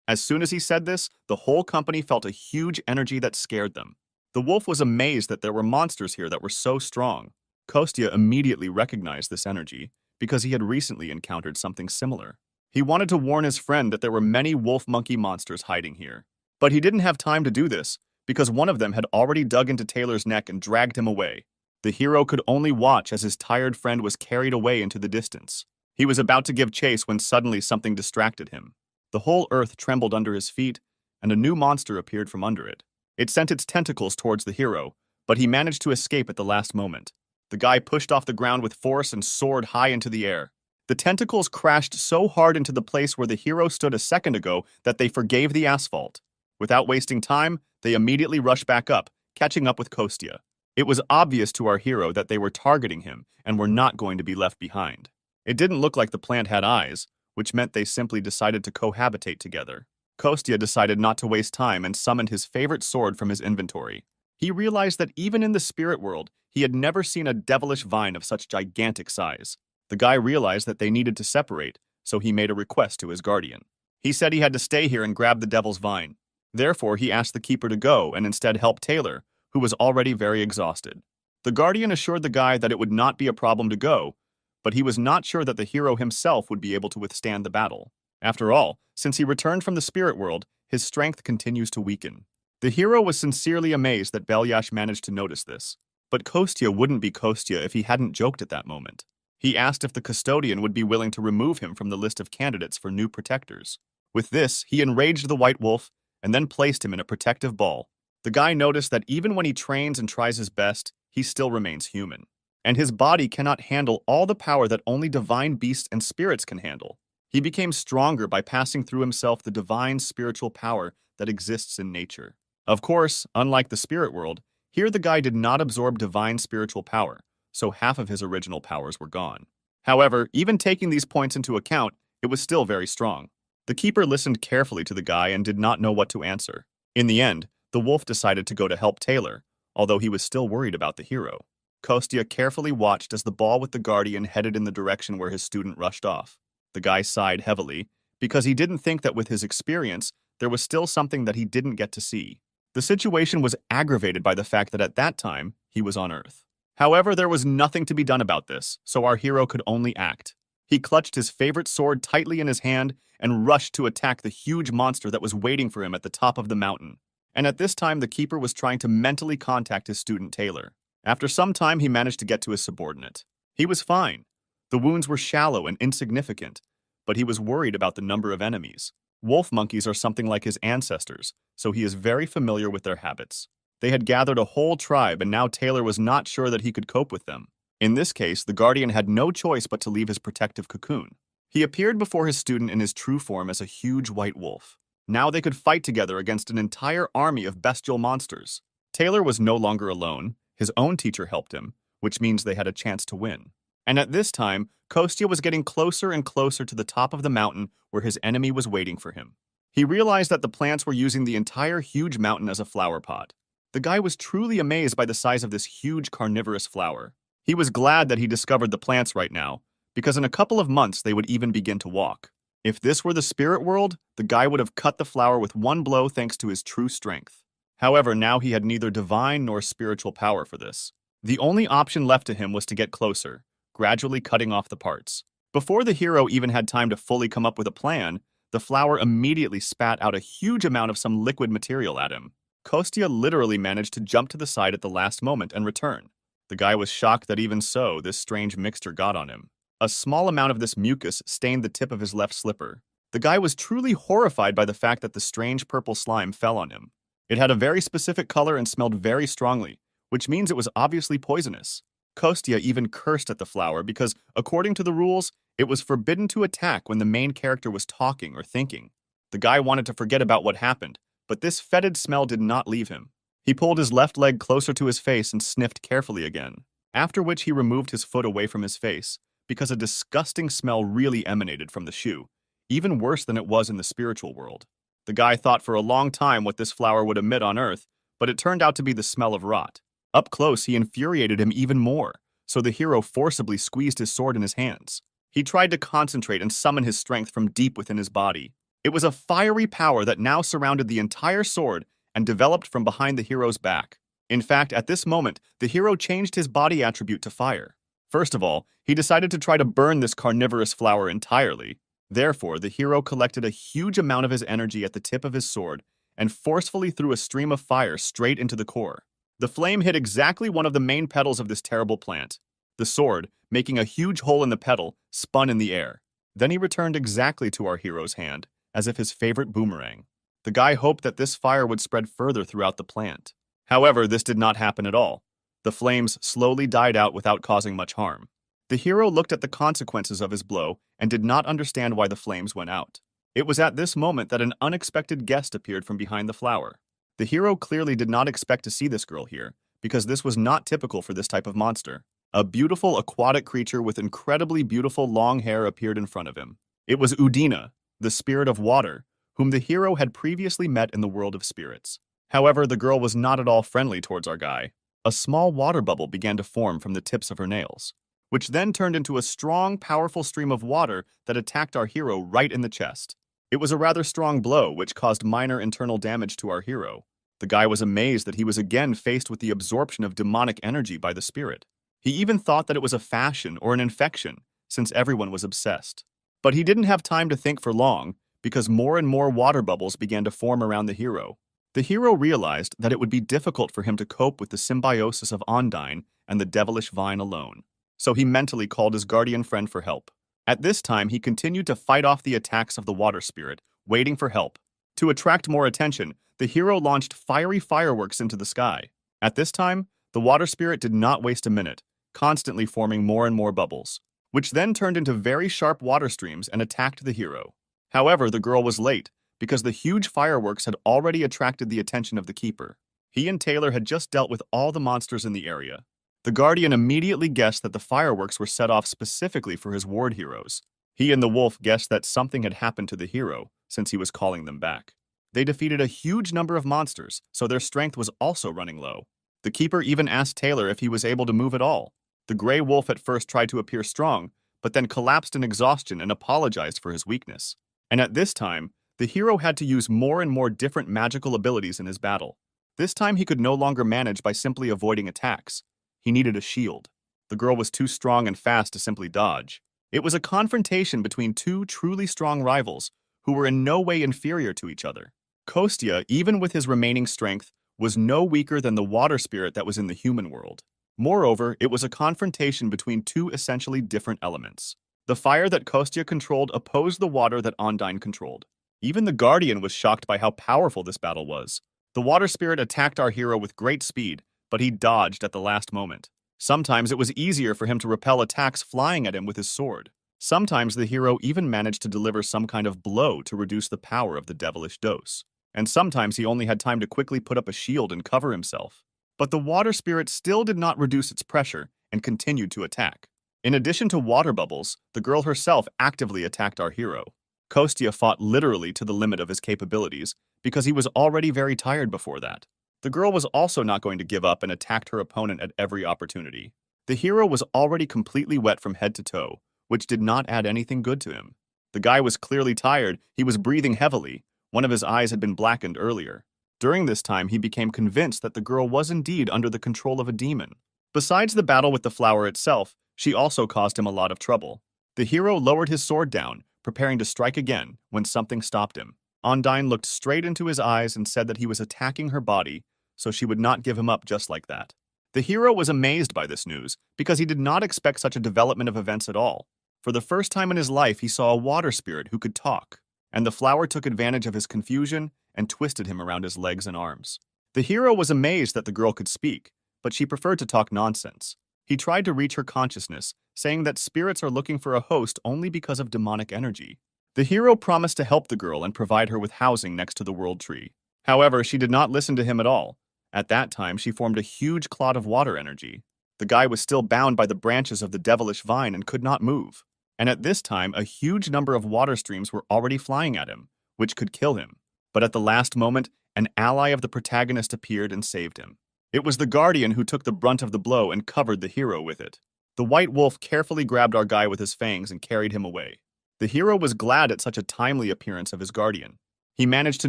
As soon as he said this, the whole company felt a huge energy that scared them. The wolf was amazed that there were monsters here that were so strong. Kostya immediately recognized this energy because he had recently encountered something similar. He wanted to warn his friend that there were many wolf-monkey monsters hiding here. But he didn't have time to do this because one of them had already dug into Taylor's neck and dragged him away. The hero could only watch as his tired friend was carried away into the distance. He was about to give chase when suddenly something distracted him. The whole earth trembled under his feet, and a new monster appeared from under it. It sent its tentacles towards the hero, but he managed to escape at the last moment. The guy pushed off the ground with force and soared high into the air. The tentacles crashed so hard into the place where the hero stood a second ago that they forgave the asphalt. Without wasting time, they immediately rushed back up, catching up with Kostya. It was obvious to our hero that they were targeting him and were not going to be left behind. It didn't look like the plant had eyes, which meant they simply decided to cohabitate together. Kostya decided not to waste time and summoned his favorite sword from his inventory. He realized that even in the spirit world, he had never seen a devilish vine of such gigantic size. The guy realized that they needed to separate, so he made a request to his guardian. He said he had to stay here and grab the devil's vine. Therefore, he asked the keeper to go and instead help Taylor, who was already very exhausted. The guardian assured the guy that it would not be a problem to go, but he was not sure that the hero himself would be able to withstand the battle. After all, since he returned from the spirit world, his strength continues to weaken. The hero was sincerely amazed that Belyash managed to notice this. But Kostya wouldn't be Kostya if he hadn't joked at that moment. He asked if the custodian would be willing to remove him from the list of candidates for new protectors. With this, he enraged the white wolf and then placed him in a protective ball. The guy noticed that even when he trains and tries his best, he still remains human. And his body cannot handle all the power that only divine beasts and spirits can handle. He became stronger by passing through himself the divine spiritual power that exists in nature. Of course, unlike the spirit world, here the guy did not absorb divine spiritual power, so half of his original powers were gone. However, even taking these points into account, it was still very strong. The keeper listened carefully to the guy and did not know what to answer. In the end, the wolf decided to go to help Taylor, although he was still worried about the hero. Kostya carefully watched as the ball with the guardian headed in the direction where his student rushed off. The guy sighed heavily, because he didn't think that with his experience, there was still something that he didn't get to see. The situation was aggravated by the fact that at that time, he was on Earth. However, there was nothing to be done about this, so our hero could only act. He clutched his favorite sword tightly in his hand and rushed to attack the huge monster that was waiting for him at the top of the mountain. And at this time, the keeper was trying to mentally contact his student Taylor. After some time, he managed to get to his subordinate. He was fine. The wounds were shallow and insignificant, but he was worried about the number of enemies. Wolf monkeys are something like his ancestors, so he is very familiar with their habits. They had gathered a whole tribe, and now Taylor was not sure that he could cope with them. In this case, the guardian had no choice but to leave his protective cocoon. He appeared before his student in his true form as a huge white wolf. Now they could fight together against an entire army of bestial monsters. Taylor was no longer alone. His own teacher helped him, which means they had a chance to win. And at this time, Kostya was getting closer and closer to the top of the mountain where his enemy was waiting for him. He realized that the plants were using the entire huge mountain as a flower pot. The guy was truly amazed by the size of this huge carnivorous flower. He was glad that he discovered the plants right now, because in a couple of months they would even begin to walk. If this were the spirit world, the guy would have cut the flower with one blow thanks to his true strength. However, now he had neither divine nor spiritual power for this. The only option left to him was to get closer, gradually cutting off the parts. Before the hero even had time to fully come up with a plan, the flower immediately spat out a huge amount of some liquid material at him. Kostya literally managed to jump to the side at the last moment and return. The guy was shocked that even so, this strange mixture got on him. A small amount of this mucus stained the tip of his left slipper. The guy was truly horrified by the fact that the strange purple slime fell on him. It had a very specific color and smelled very strongly, which means it was obviously poisonous. Kostya even cursed at the flower because, according to the rules, it was forbidden to attack when the main character was talking or thinking. The guy wanted to forget about what happened, but this fetid smell did not leave him. He pulled his left leg closer to his face and sniffed carefully again, after which he removed his foot away from his face, because a disgusting smell really emanated from the shoe, even worse than it was in the spiritual world. The guy thought for a long time what this flower would emit on Earth, but it turned out to be the smell of rot. Up close, he infuriated him even more, so the hero forcibly squeezed his sword in his hands. He tried to concentrate and summon his strength from deep within his body. It was a fiery power that now surrounded the entire sword and developed from behind the hero's back. In fact, at this moment, the hero changed his body attribute to fire. First of all, he decided to try to burn this carnivorous flower entirely. Therefore, the hero collected a huge amount of his energy at the tip of his sword and forcefully threw a stream of fire straight into the core. The flame hit exactly one of the main petals of this terrible plant. The sword, making a huge hole in the petal, spun in the air. Then he returned exactly to our hero's hand, as if his favorite boomerang. The guy hoped that this fire would spread further throughout the plant. However, this did not happen at all. The flames slowly died out without causing much harm. The hero looked at the consequences of his blow and did not understand why the flames went out. It was at this moment that an unexpected guest appeared from behind the flower. The hero clearly did not expect to see this girl here, because this was not typical for this type of monster. A beautiful aquatic creature with incredibly beautiful long hair appeared in front of him. It was Udina, the spirit of water, whom the hero had previously met in the world of spirits. However, the girl was not at all friendly towards our guy. A small water bubble began to form from the tips of her nails, which then turned into a strong, powerful stream of water that attacked our hero right in the chest. It was a rather strong blow, which caused minor internal damage to our hero. The guy was amazed that he was again faced with the absorption of demonic energy by the spirit. He even thought that it was a fashion or an infection, since everyone was obsessed. But he didn't have time to think for long, because more and more water bubbles began to form around the hero. The hero realized that it would be difficult for him to cope with the symbiosis of Ondine and the devilish vine alone. So he mentally called his guardian friend for help. At this time, he continued to fight off the attacks of the water spirit, waiting for help. To attract more attention, the hero launched fiery fireworks into the sky. At this time, the water spirit did not waste a minute, constantly forming more and more bubbles, which then turned into very sharp water streams and attacked the hero. However, the girl was late, because the huge fireworks had already attracted the attention of the keeper. He and Taylor had just dealt with all the monsters in the area. The Guardian immediately guessed that the fireworks were set off specifically for his ward heroes. He and the wolf guessed that something had happened to the hero, since he was calling them back. They defeated a huge number of monsters, so their strength was also running low. The keeper even asked Taylor if he was able to move at all. The gray wolf at first tried to appear strong, but then collapsed in exhaustion and apologized for his weakness. And at this time, the hero had to use more and more different magical abilities in his battle. This time he could no longer manage by simply avoiding attacks. He needed a shield. The girl was too strong and fast to simply dodge. It was a confrontation between two truly strong rivals who were in no way inferior to each other. Kostya, even with his remaining strength, was no weaker than the water spirit that was in the human world. Moreover, it was a confrontation between two essentially different elements. The fire that Kostya controlled opposed the water that Ondine controlled. Even the Guardian was shocked by how powerful this battle was. The water spirit attacked our hero with great speed, but he dodged at the last moment. Sometimes it was easier for him to repel attacks flying at him with his sword. Sometimes the hero even managed to deliver some kind of blow to reduce the power of the devilish dose. And sometimes he only had time to quickly put up a shield and cover himself. But the water spirit still did not reduce its pressure and continued to attack. In addition to water bubbles, the girl herself actively attacked our hero. Kostya fought literally to the limit of his capabilities because he was already very tired before that. The girl was also not going to give up and attacked her opponent at every opportunity. The hero was already completely wet from head to toe, which did not add anything good to him. The guy was clearly tired, he was breathing heavily. One of his eyes had been blackened earlier. During this time, he became convinced that the girl was indeed under the control of a demon. Besides the battle with the flower itself, she also caused him a lot of trouble. The hero lowered his sword down, preparing to strike again when something stopped him. Ondine looked straight into his eyes and said that he was attacking her body, so she would not give him up just like that. The hero was amazed by this news because he did not expect such a development of events at all. For the first time in his life, he saw a water spirit who could talk, and the flower took advantage of his confusion and twisted him around his legs and arms. The hero was amazed that the girl could speak, but she preferred to talk nonsense. He tried to reach her consciousness, saying that spirits are looking for a host only because of demonic energy. The hero promised to help the girl and provide her with housing next to the world tree. However, she did not listen to him at all. At that time, she formed a huge clot of water energy. The guy was still bound by the branches of the devilish vine and could not move. And at this time, a huge number of water streams were already flying at him, which could kill him. But at the last moment, an ally of the protagonist appeared and saved him. It was the guardian who took the brunt of the blow and covered the hero with it. The white wolf carefully grabbed our guy with his fangs and carried him away. The hero was glad at such a timely appearance of his guardian. He managed to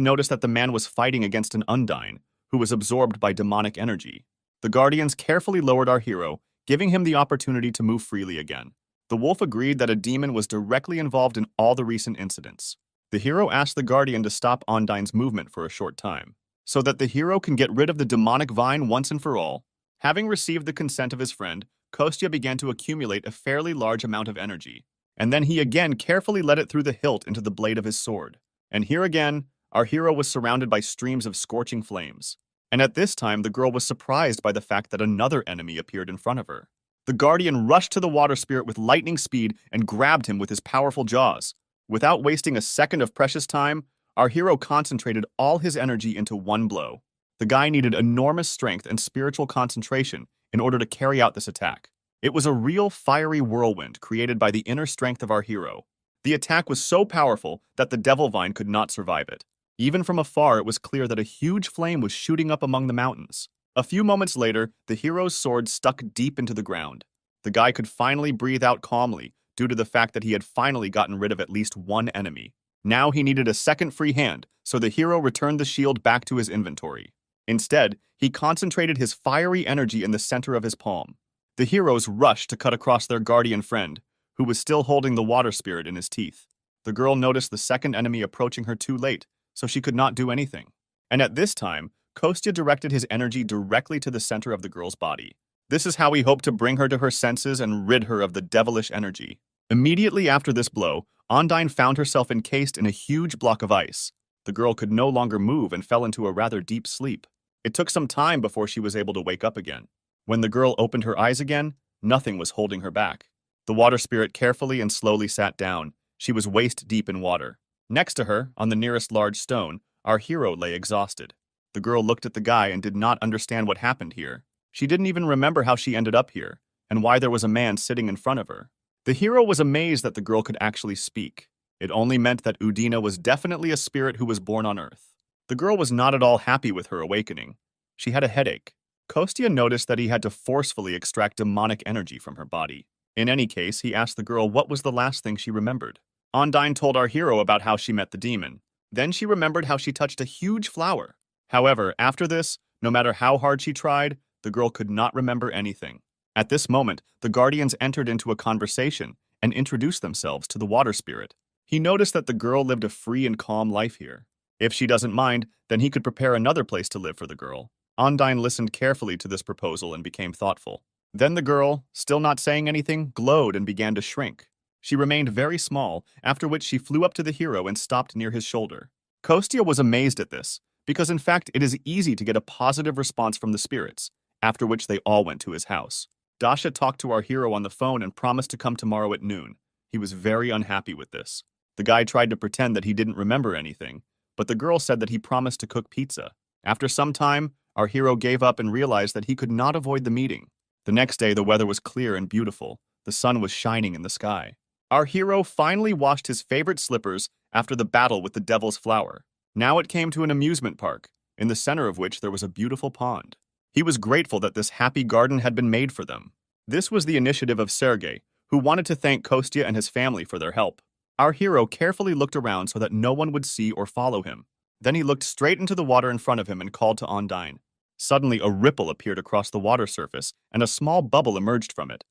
notice that the man was fighting against an Undine, who was absorbed by demonic energy. The guardians carefully lowered our hero, giving him the opportunity to move freely again. The wolf agreed that a demon was directly involved in all the recent incidents. The hero asked the guardian to stop Ondine's movement for a short time, so that the hero can get rid of the demonic vine once and for all. Having received the consent of his friend, Kostya began to accumulate a fairly large amount of energy, and then he again carefully let it through the hilt into the blade of his sword. And here again, our hero was surrounded by streams of scorching flames. And at this time, the girl was surprised by the fact that another enemy appeared in front of her. The guardian rushed to the water spirit with lightning speed and grabbed him with his powerful jaws. Without wasting a second of precious time, our hero concentrated all his energy into one blow. The guy needed enormous strength and spiritual concentration in order to carry out this attack. It was a real fiery whirlwind created by the inner strength of our hero. The attack was so powerful that the devil vine could not survive it. Even from afar, it was clear that a huge flame was shooting up among the mountains. A few moments later, the hero's sword stuck deep into the ground. The guy could finally breathe out calmly due to the fact that he had finally gotten rid of at least one enemy. Now he needed a second free hand, so the hero returned the shield back to his inventory. Instead, he concentrated his fiery energy in the center of his palm. The heroes rushed to cut across their guardian friend, who was still holding the water spirit in his teeth. The girl noticed the second enemy approaching her too late, so she could not do anything. And at this time, Kostya directed his energy directly to the center of the girl's body. This is how he hoped to bring her to her senses and rid her of the devilish energy. Immediately after this blow, Ondine found herself encased in a huge block of ice. The girl could no longer move and fell into a rather deep sleep. It took some time before she was able to wake up again. When the girl opened her eyes again, nothing was holding her back. The water spirit carefully and slowly sat down. She was waist deep in water. Next to her, on the nearest large stone, our hero lay exhausted. The girl looked at the guy and did not understand what happened here. She didn't even remember how she ended up here, and why there was a man sitting in front of her. The hero was amazed that the girl could actually speak. It only meant that Udina was definitely a spirit who was born on Earth. The girl was not at all happy with her awakening. She had a headache. Kostya noticed that he had to forcefully extract demonic energy from her body. In any case, he asked the girl what was the last thing she remembered. Ondine told our hero about how she met the demon. Then she remembered how she touched a huge flower. However, after this, no matter how hard she tried, the girl could not remember anything. At this moment, the guardians entered into a conversation and introduced themselves to the water spirit. He noticed that the girl lived a free and calm life here. If she doesn't mind, then he could prepare another place to live for the girl. Ondine listened carefully to this proposal and became thoughtful. Then the girl, still not saying anything, glowed and began to shrink. She remained very small, after which she flew up to the hero and stopped near his shoulder. Kostya was amazed at this, because in fact it is easy to get a positive response from the spirits, after which they all went to his house. Dasha talked to our hero on the phone and promised to come tomorrow at noon. He was very unhappy with this. The guy tried to pretend that he didn't remember anything, but the girl said that he promised to cook pizza. After some time, our hero gave up and realized that he could not avoid the meeting. The next day, the weather was clear and beautiful. The sun was shining in the sky. Our hero finally washed his favorite slippers after the battle with the devil's flower. Now it came to an amusement park, in the center of which there was a beautiful pond. He was grateful that this happy garden had been made for them. This was the initiative of Sergei, who wanted to thank Kostya and his family for their help. Our hero carefully looked around so that no one would see or follow him. Then he looked straight into the water in front of him and called to Ondine. Suddenly, a ripple appeared across the water surface, and a small bubble emerged from it.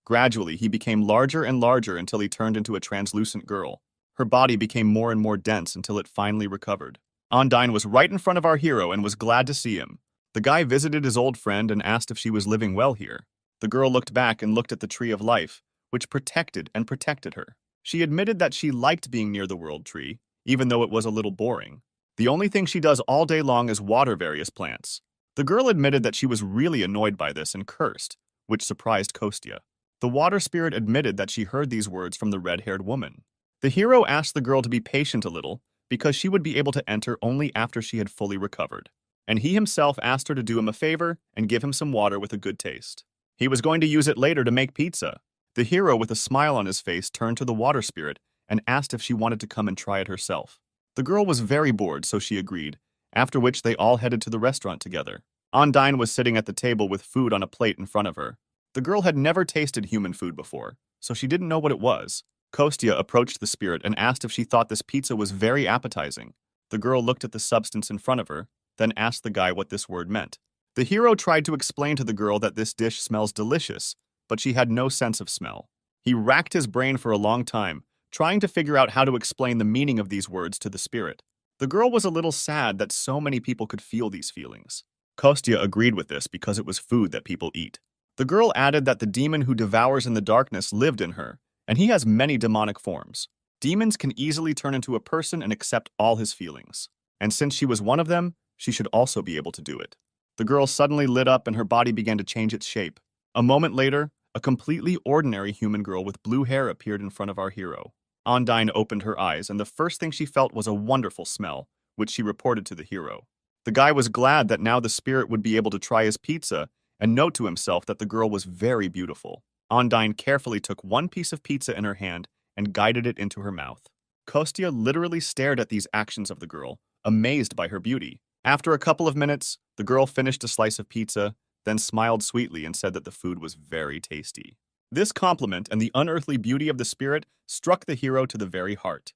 Gradually, he became larger and larger until he turned into a translucent girl. Her body became more and more dense until it finally recovered. Ondine was right in front of our hero and was glad to see him. The guy visited his old friend and asked if she was living well here. The girl looked back and looked at the tree of life, which protected and protected her. She admitted that she liked being near the world tree, even though it was a little boring. The only thing she does all day long is water various plants. The girl admitted that she was really annoyed by this and cursed, which surprised Kostya. The water spirit admitted that she heard these words from the red-haired woman. The hero asked the girl to be patient a little, because she would be able to enter only after she had fully recovered. And he himself asked her to do him a favor and give him some water with a good taste. He was going to use it later to make pizza. The hero, with a smile on his face, turned to the water spirit and asked if she wanted to come and try it herself. The girl was very bored, so she agreed, after which they all headed to the restaurant together. Ondine was sitting at the table with food on a plate in front of her. The girl had never tasted human food before, so she didn't know what it was. Kostya approached the spirit and asked if she thought this pizza was very appetizing. The girl looked at the substance in front of her, then asked the guy what this word meant. The hero tried to explain to the girl that this dish smells delicious, but she had no sense of smell. He racked his brain for a long time, trying to figure out how to explain the meaning of these words to the spirit. The girl was a little sad that so many people could feel these feelings. Kostya agreed with this because it was food that people eat. The girl added that the demon who devours in the darkness lived in her, and he has many demonic forms. Demons can easily turn into a person and accept all his feelings. And since she was one of them, she should also be able to do it. The girl suddenly lit up and her body began to change its shape. A moment later, a completely ordinary human girl with blue hair appeared in front of our hero. Ondine opened her eyes, and the first thing she felt was a wonderful smell, which she reported to the hero. The guy was glad that now the spirit would be able to try his pizza and note to himself that the girl was very beautiful. Ondine carefully took one piece of pizza in her hand and guided it into her mouth. Kostya literally stared at these actions of the girl, amazed by her beauty. After a couple of minutes, the girl finished a slice of pizza, then smiled sweetly and said that the food was very tasty. This compliment and the unearthly beauty of the spirit struck the hero to the very heart.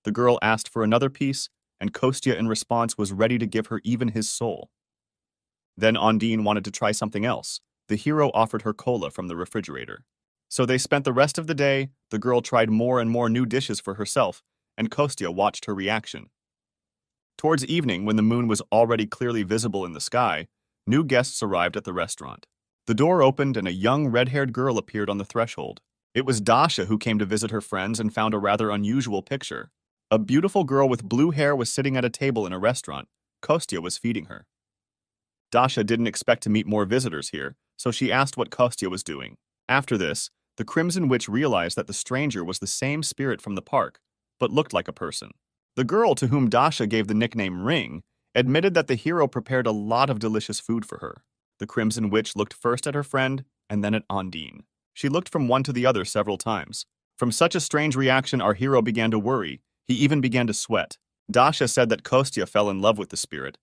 The girl asked for another piece, and Kostya in response was ready to give her even his soul. Then Ondine wanted to try something else. The hero offered her cola from the refrigerator. So they spent the rest of the day. The girl tried more and more new dishes for herself, and Kostya watched her reaction. Towards evening, when the moon was already clearly visible in the sky, new guests arrived at the restaurant. The door opened and a young red-haired girl appeared on the threshold. It was Dasha, who came to visit her friends and found a rather unusual picture. A beautiful girl with blue hair was sitting at a table in a restaurant. Kostya was feeding her. Dasha didn't expect to meet more visitors here, so she asked what Kostya was doing. After this, the Crimson Witch realized that the stranger was the same spirit from the park, but looked like a person. The girl, to whom Dasha gave the nickname Ring, admitted that the hero prepared a lot of delicious food for her. The Crimson Witch looked first at her friend and then at Ondine. She looked from one to the other several times. From such a strange reaction, our hero began to worry. He even began to sweat. Dasha said that Kostya fell in love with the spirit,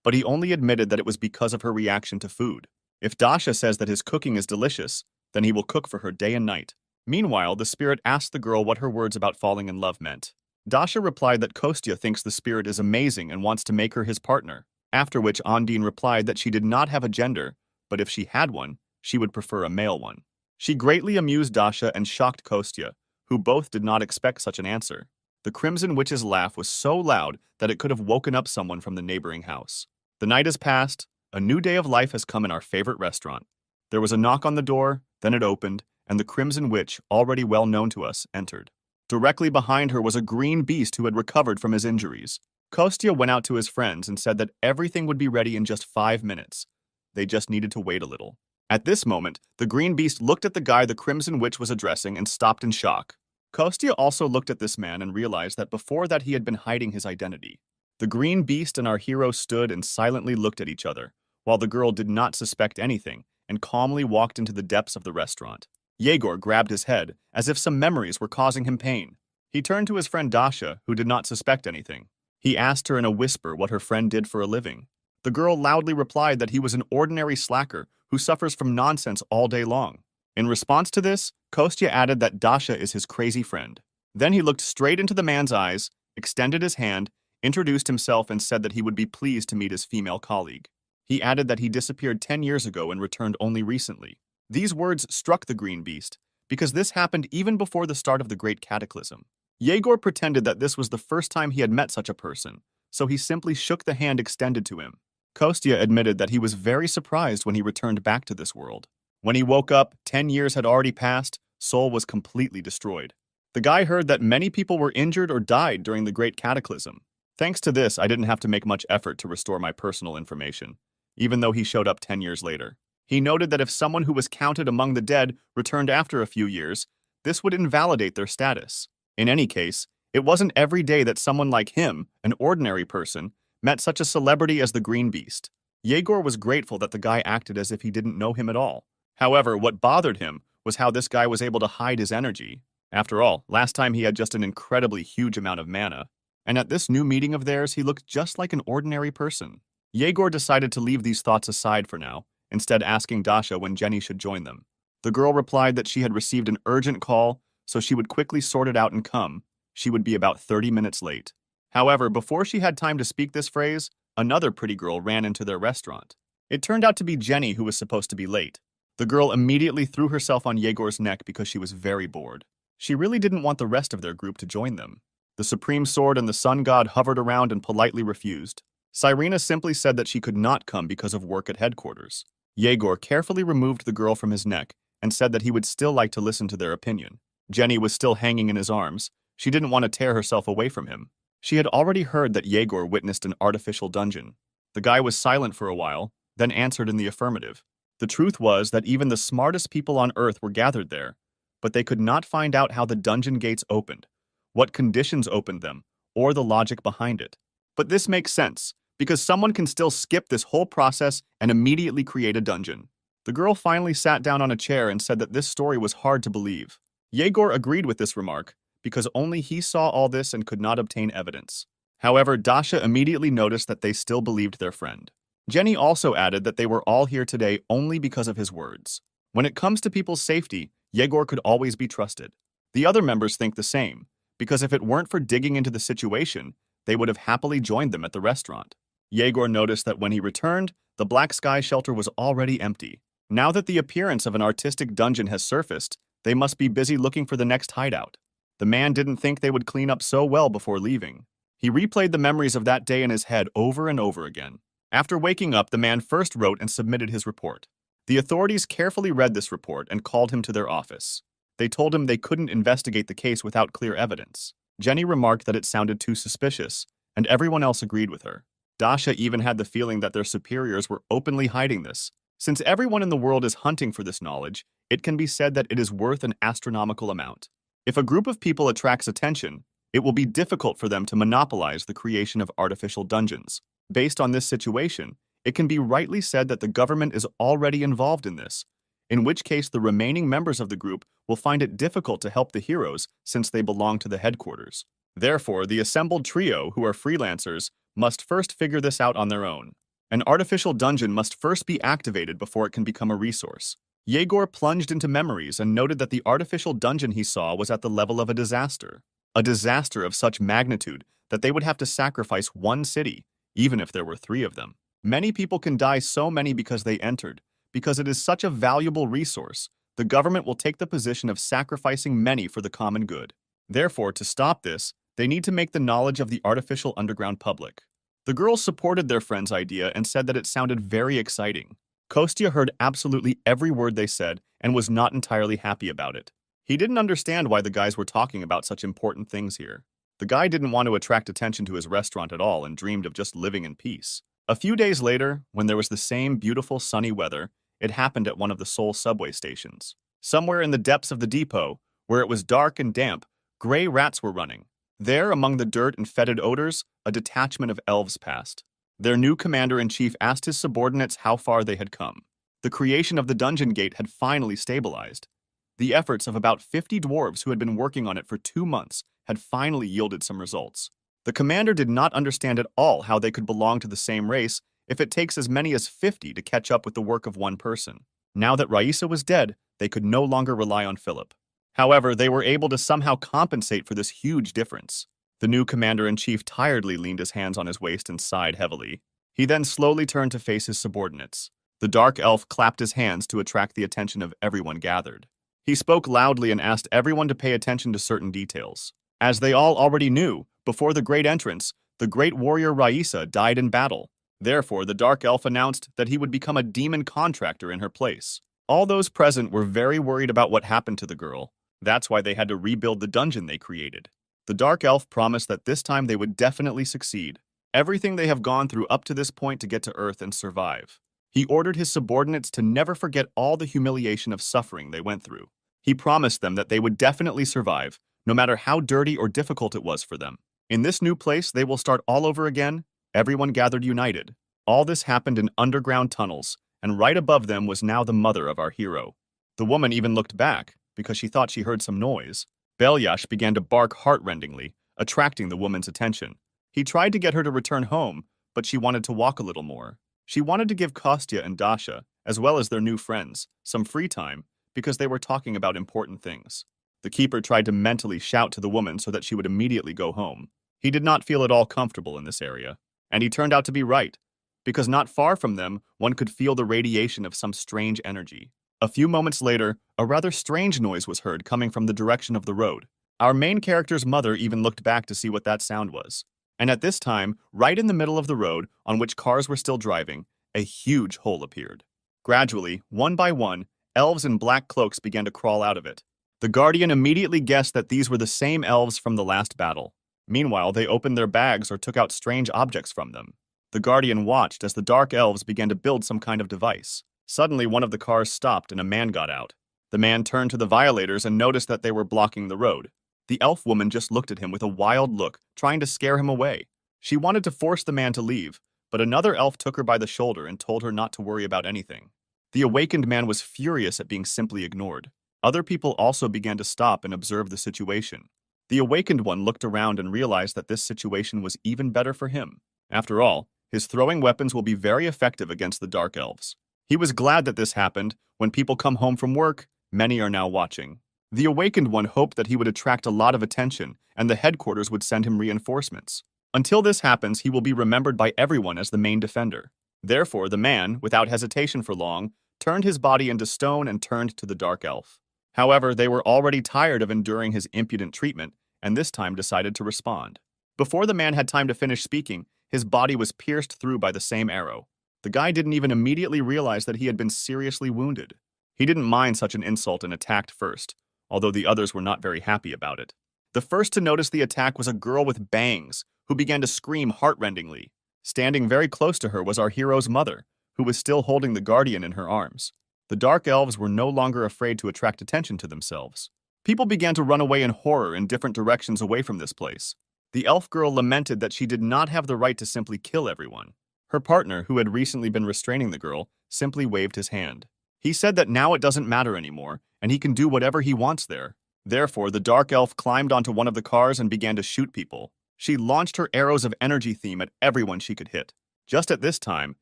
but he only admitted that it was because of her reaction to food. If Dasha says that his cooking is delicious, then he will cook for her day and night. Meanwhile, the spirit asked the girl what her words about falling in love meant. Dasha replied that Kostya thinks the spirit is amazing and wants to make her his partner, after which Ondine replied that she did not have a gender, but if she had one, she would prefer a male one. She greatly amused Dasha and shocked Kostya, who both did not expect such an answer. The Crimson Witch's laugh was so loud that it could have woken up someone from the neighboring house. The night has passed. A new day of life has come in our favorite restaurant. There was a knock on the door, then it opened, and the Crimson Witch, already well known to us, entered. Directly behind her was a green beast who had recovered from his injuries. Kostya went out to his friends and said that everything would be ready in just 5 minutes. They just needed to wait a little. At this moment, the green beast looked at the guy the Crimson Witch was addressing and stopped in shock. Kostya also looked at this man and realized that before that he had been hiding his identity. The green beast and our hero stood and silently looked at each other, while the girl did not suspect anything and calmly walked into the depths of the restaurant. Yegor grabbed his head, as if some memories were causing him pain. He turned to his friend Dasha, who did not suspect anything. He asked her in a whisper what her friend did for a living. The girl loudly replied that he was an ordinary slacker who suffers from nonsense all day long. In response to this, Kostya added that Dasha is his crazy friend. Then he looked straight into the man's eyes, extended his hand, introduced himself and said that he would be pleased to meet his female colleague. He added that he disappeared 10 years ago and returned only recently. These words struck the green beast, because this happened even before the start of the Great Cataclysm. Yegor pretended that this was the first time he had met such a person, so he simply shook the hand extended to him. Kostya admitted that he was very surprised when he returned back to this world. When he woke up, 10 years had already passed, Seoul was completely destroyed. The guy heard that many people were injured or died during the Great Cataclysm. Thanks to this, I didn't have to make much effort to restore my personal information, even though he showed up 10 years later. He noted that if someone who was counted among the dead returned after a few years, this would invalidate their status. In any case, it wasn't every day that someone like him, an ordinary person, met such a celebrity as the Green Beast. Yegor was grateful that the guy acted as if he didn't know him at all. However, what bothered him was how this guy was able to hide his energy. After all, last time he had just an incredibly huge amount of mana, and at this new meeting of theirs, he looked just like an ordinary person. Yegor decided to leave these thoughts aside for now, instead asking Dasha when Jenny should join them. The girl replied that she had received an urgent call, so she would quickly sort it out and come. She would be about 30 minutes late. However, before she had time to speak this phrase, another pretty girl ran into their restaurant. It turned out to be Jenny who was supposed to be late. The girl immediately threw herself on Yegor's neck because she was very bored. She really didn't want the rest of their group to join them. The Supreme Sword and the Sun God hovered around and politely refused. Cyrena simply said that she could not come because of work at headquarters. Yegor carefully removed the girl from his neck and said that he would still like to listen to their opinion. Jenny was still hanging in his arms. She didn't want to tear herself away from him. She had already heard that Yegor witnessed an artificial dungeon. The guy was silent for a while, then answered in the affirmative. The truth was that even the smartest people on Earth were gathered there, but they could not find out how the dungeon gates opened, what conditions opened them, or the logic behind it. But this makes sense, because someone can still skip this whole process and immediately create a dungeon. The girl finally sat down on a chair and said that this story was hard to believe. Yegor agreed with this remark, because only he saw all this and could not obtain evidence. However, Dasha immediately noticed that they still believed their friend. Jenny also added that they were all here today only because of his words. When it comes to people's safety, Yegor could always be trusted. The other members think the same, because if it weren't for digging into the situation, they would have happily joined them at the restaurant. Yegor noticed that when he returned, the Black Sky shelter was already empty. Now that the appearance of an artistic dungeon has surfaced, they must be busy looking for the next hideout. The man didn't think they would clean up so well before leaving. He replayed the memories of that day in his head over and over again. After waking up, the man first wrote and submitted his report. The authorities carefully read this report and called him to their office. They told him they couldn't investigate the case without clear evidence. Jenny remarked that it sounded too suspicious, and everyone else agreed with her. Dasha even had the feeling that their superiors were openly hiding this. Since everyone in the world is hunting for this knowledge, it can be said that it is worth an astronomical amount. If a group of people attracts attention, it will be difficult for them to monopolize the creation of artificial dungeons. Based on this situation, it can be rightly said that the government is already involved in this, in which case the remaining members of the group will find it difficult to help the heroes since they belong to the headquarters. Therefore, the assembled trio, who are freelancers, must first figure this out on their own. An artificial dungeon must first be activated before it can become a resource. Yegor plunged into memories and noted that the artificial dungeon he saw was at the level of a disaster of such magnitude that they would have to sacrifice one city, even if there were 3 of them. Many people can die so many because they entered. Because it is such a valuable resource, the government will take the position of sacrificing many for the common good. Therefore, to stop this, they need to make the knowledge of the artificial underground public. The girls supported their friend's idea and said that it sounded very exciting. Kostya heard absolutely every word they said and was not entirely happy about it. He didn't understand why the guys were talking about such important things here. The guy didn't want to attract attention to his restaurant at all and dreamed of just living in peace. A few days later, when there was the same beautiful sunny weather, it happened at one of the Seoul subway stations. Somewhere in the depths of the depot, where it was dark and damp, gray rats were running. There, among the dirt and fetid odors, a detachment of elves passed. Their new commander-in-chief asked his subordinates how far they had come. The creation of the dungeon gate had finally stabilized. The efforts of about 50 dwarves who had been working on it for 2 months had finally yielded some results. The commander did not understand at all how they could belong to the same race if it takes as many as 50 to catch up with the work of one person. Now that Raisa was dead, they could no longer rely on Philip. However, they were able to somehow compensate for this huge difference. The new commander-in-chief tiredly leaned his hands on his waist and sighed heavily. He then slowly turned to face his subordinates. The dark elf clapped his hands to attract the attention of everyone gathered. He spoke loudly and asked everyone to pay attention to certain details. As they all already knew, before the great entrance, the great warrior Raisa died in battle. Therefore, the Dark Elf announced that he would become a demon contractor in her place. All those present were very worried about what happened to the girl. That's why they had to rebuild the dungeon they created. The Dark Elf promised that this time they would definitely succeed. Everything they have gone through up to this point to get to Earth and survive. He ordered his subordinates to never forget all the humiliation of suffering they went through. He promised them that they would definitely survive, no matter how dirty or difficult it was for them. In this new place, they will start all over again. Everyone gathered united. All this happened in underground tunnels, and right above them was now the mother of our hero. The woman even looked back, because she thought she heard some noise. Belyash began to bark heartrendingly, attracting the woman's attention. He tried to get her to return home, but she wanted to walk a little more. She wanted to give Kostya and Dasha, as well as their new friends, some free time, because they were talking about important things. The keeper tried to mentally shout to the woman so that she would immediately go home. He did not feel at all comfortable in this area, and he turned out to be right, because not far from them, one could feel the radiation of some strange energy. A few moments later, a rather strange noise was heard coming from the direction of the road. Our main character's mother even looked back to see what that sound was. And at this time, right in the middle of the road, on which cars were still driving, a huge hole appeared. Gradually, one by one, elves in black cloaks began to crawl out of it. The Guardian immediately guessed that these were the same elves from the last battle. Meanwhile, they opened their bags or took out strange objects from them. The Guardian watched as the Dark Elves began to build some kind of device. Suddenly, one of the cars stopped and a man got out. The man turned to the violators and noticed that they were blocking the road. The elf woman just looked at him with a wild look, trying to scare him away. She wanted to force the man to leave, but another elf took her by the shoulder and told her not to worry about anything. The awakened man was furious at being simply ignored. Other people also began to stop and observe the situation. The awakened one looked around and realized that this situation was even better for him. After all, his throwing weapons will be very effective against the Dark Elves. He was glad that this happened. When people come home from work, many are now watching. The awakened one hoped that he would attract a lot of attention and the headquarters would send him reinforcements. Until this happens, he will be remembered by everyone as the main defender. Therefore, the man, without hesitation for long, turned his body into stone and turned to the Dark Elf. However, they were already tired of enduring his impudent treatment and this time decided to respond. Before the man had time to finish speaking, his body was pierced through by the same arrow. The guy didn't even immediately realize that he had been seriously wounded. He didn't mind such an insult and attacked first, although the others were not very happy about it. The first to notice the attack was a girl with bangs, who began to scream heartrendingly. Standing very close to her was our hero's mother, who was still holding the Guardian in her arms. The Dark Elves were no longer afraid to attract attention to themselves. People began to run away in horror in different directions away from this place. The elf girl lamented that she did not have the right to simply kill everyone. Her partner, who had recently been restraining the girl, simply waved his hand. He said that now it doesn't matter anymore, and he can do whatever he wants there. Therefore, the Dark Elf climbed onto one of the cars and began to shoot people. She launched her arrows of energy theme at everyone she could hit. Just at this time,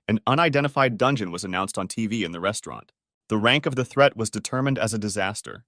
an unidentified dungeon was announced on TV in the restaurant. The rank of the threat was determined as a disaster.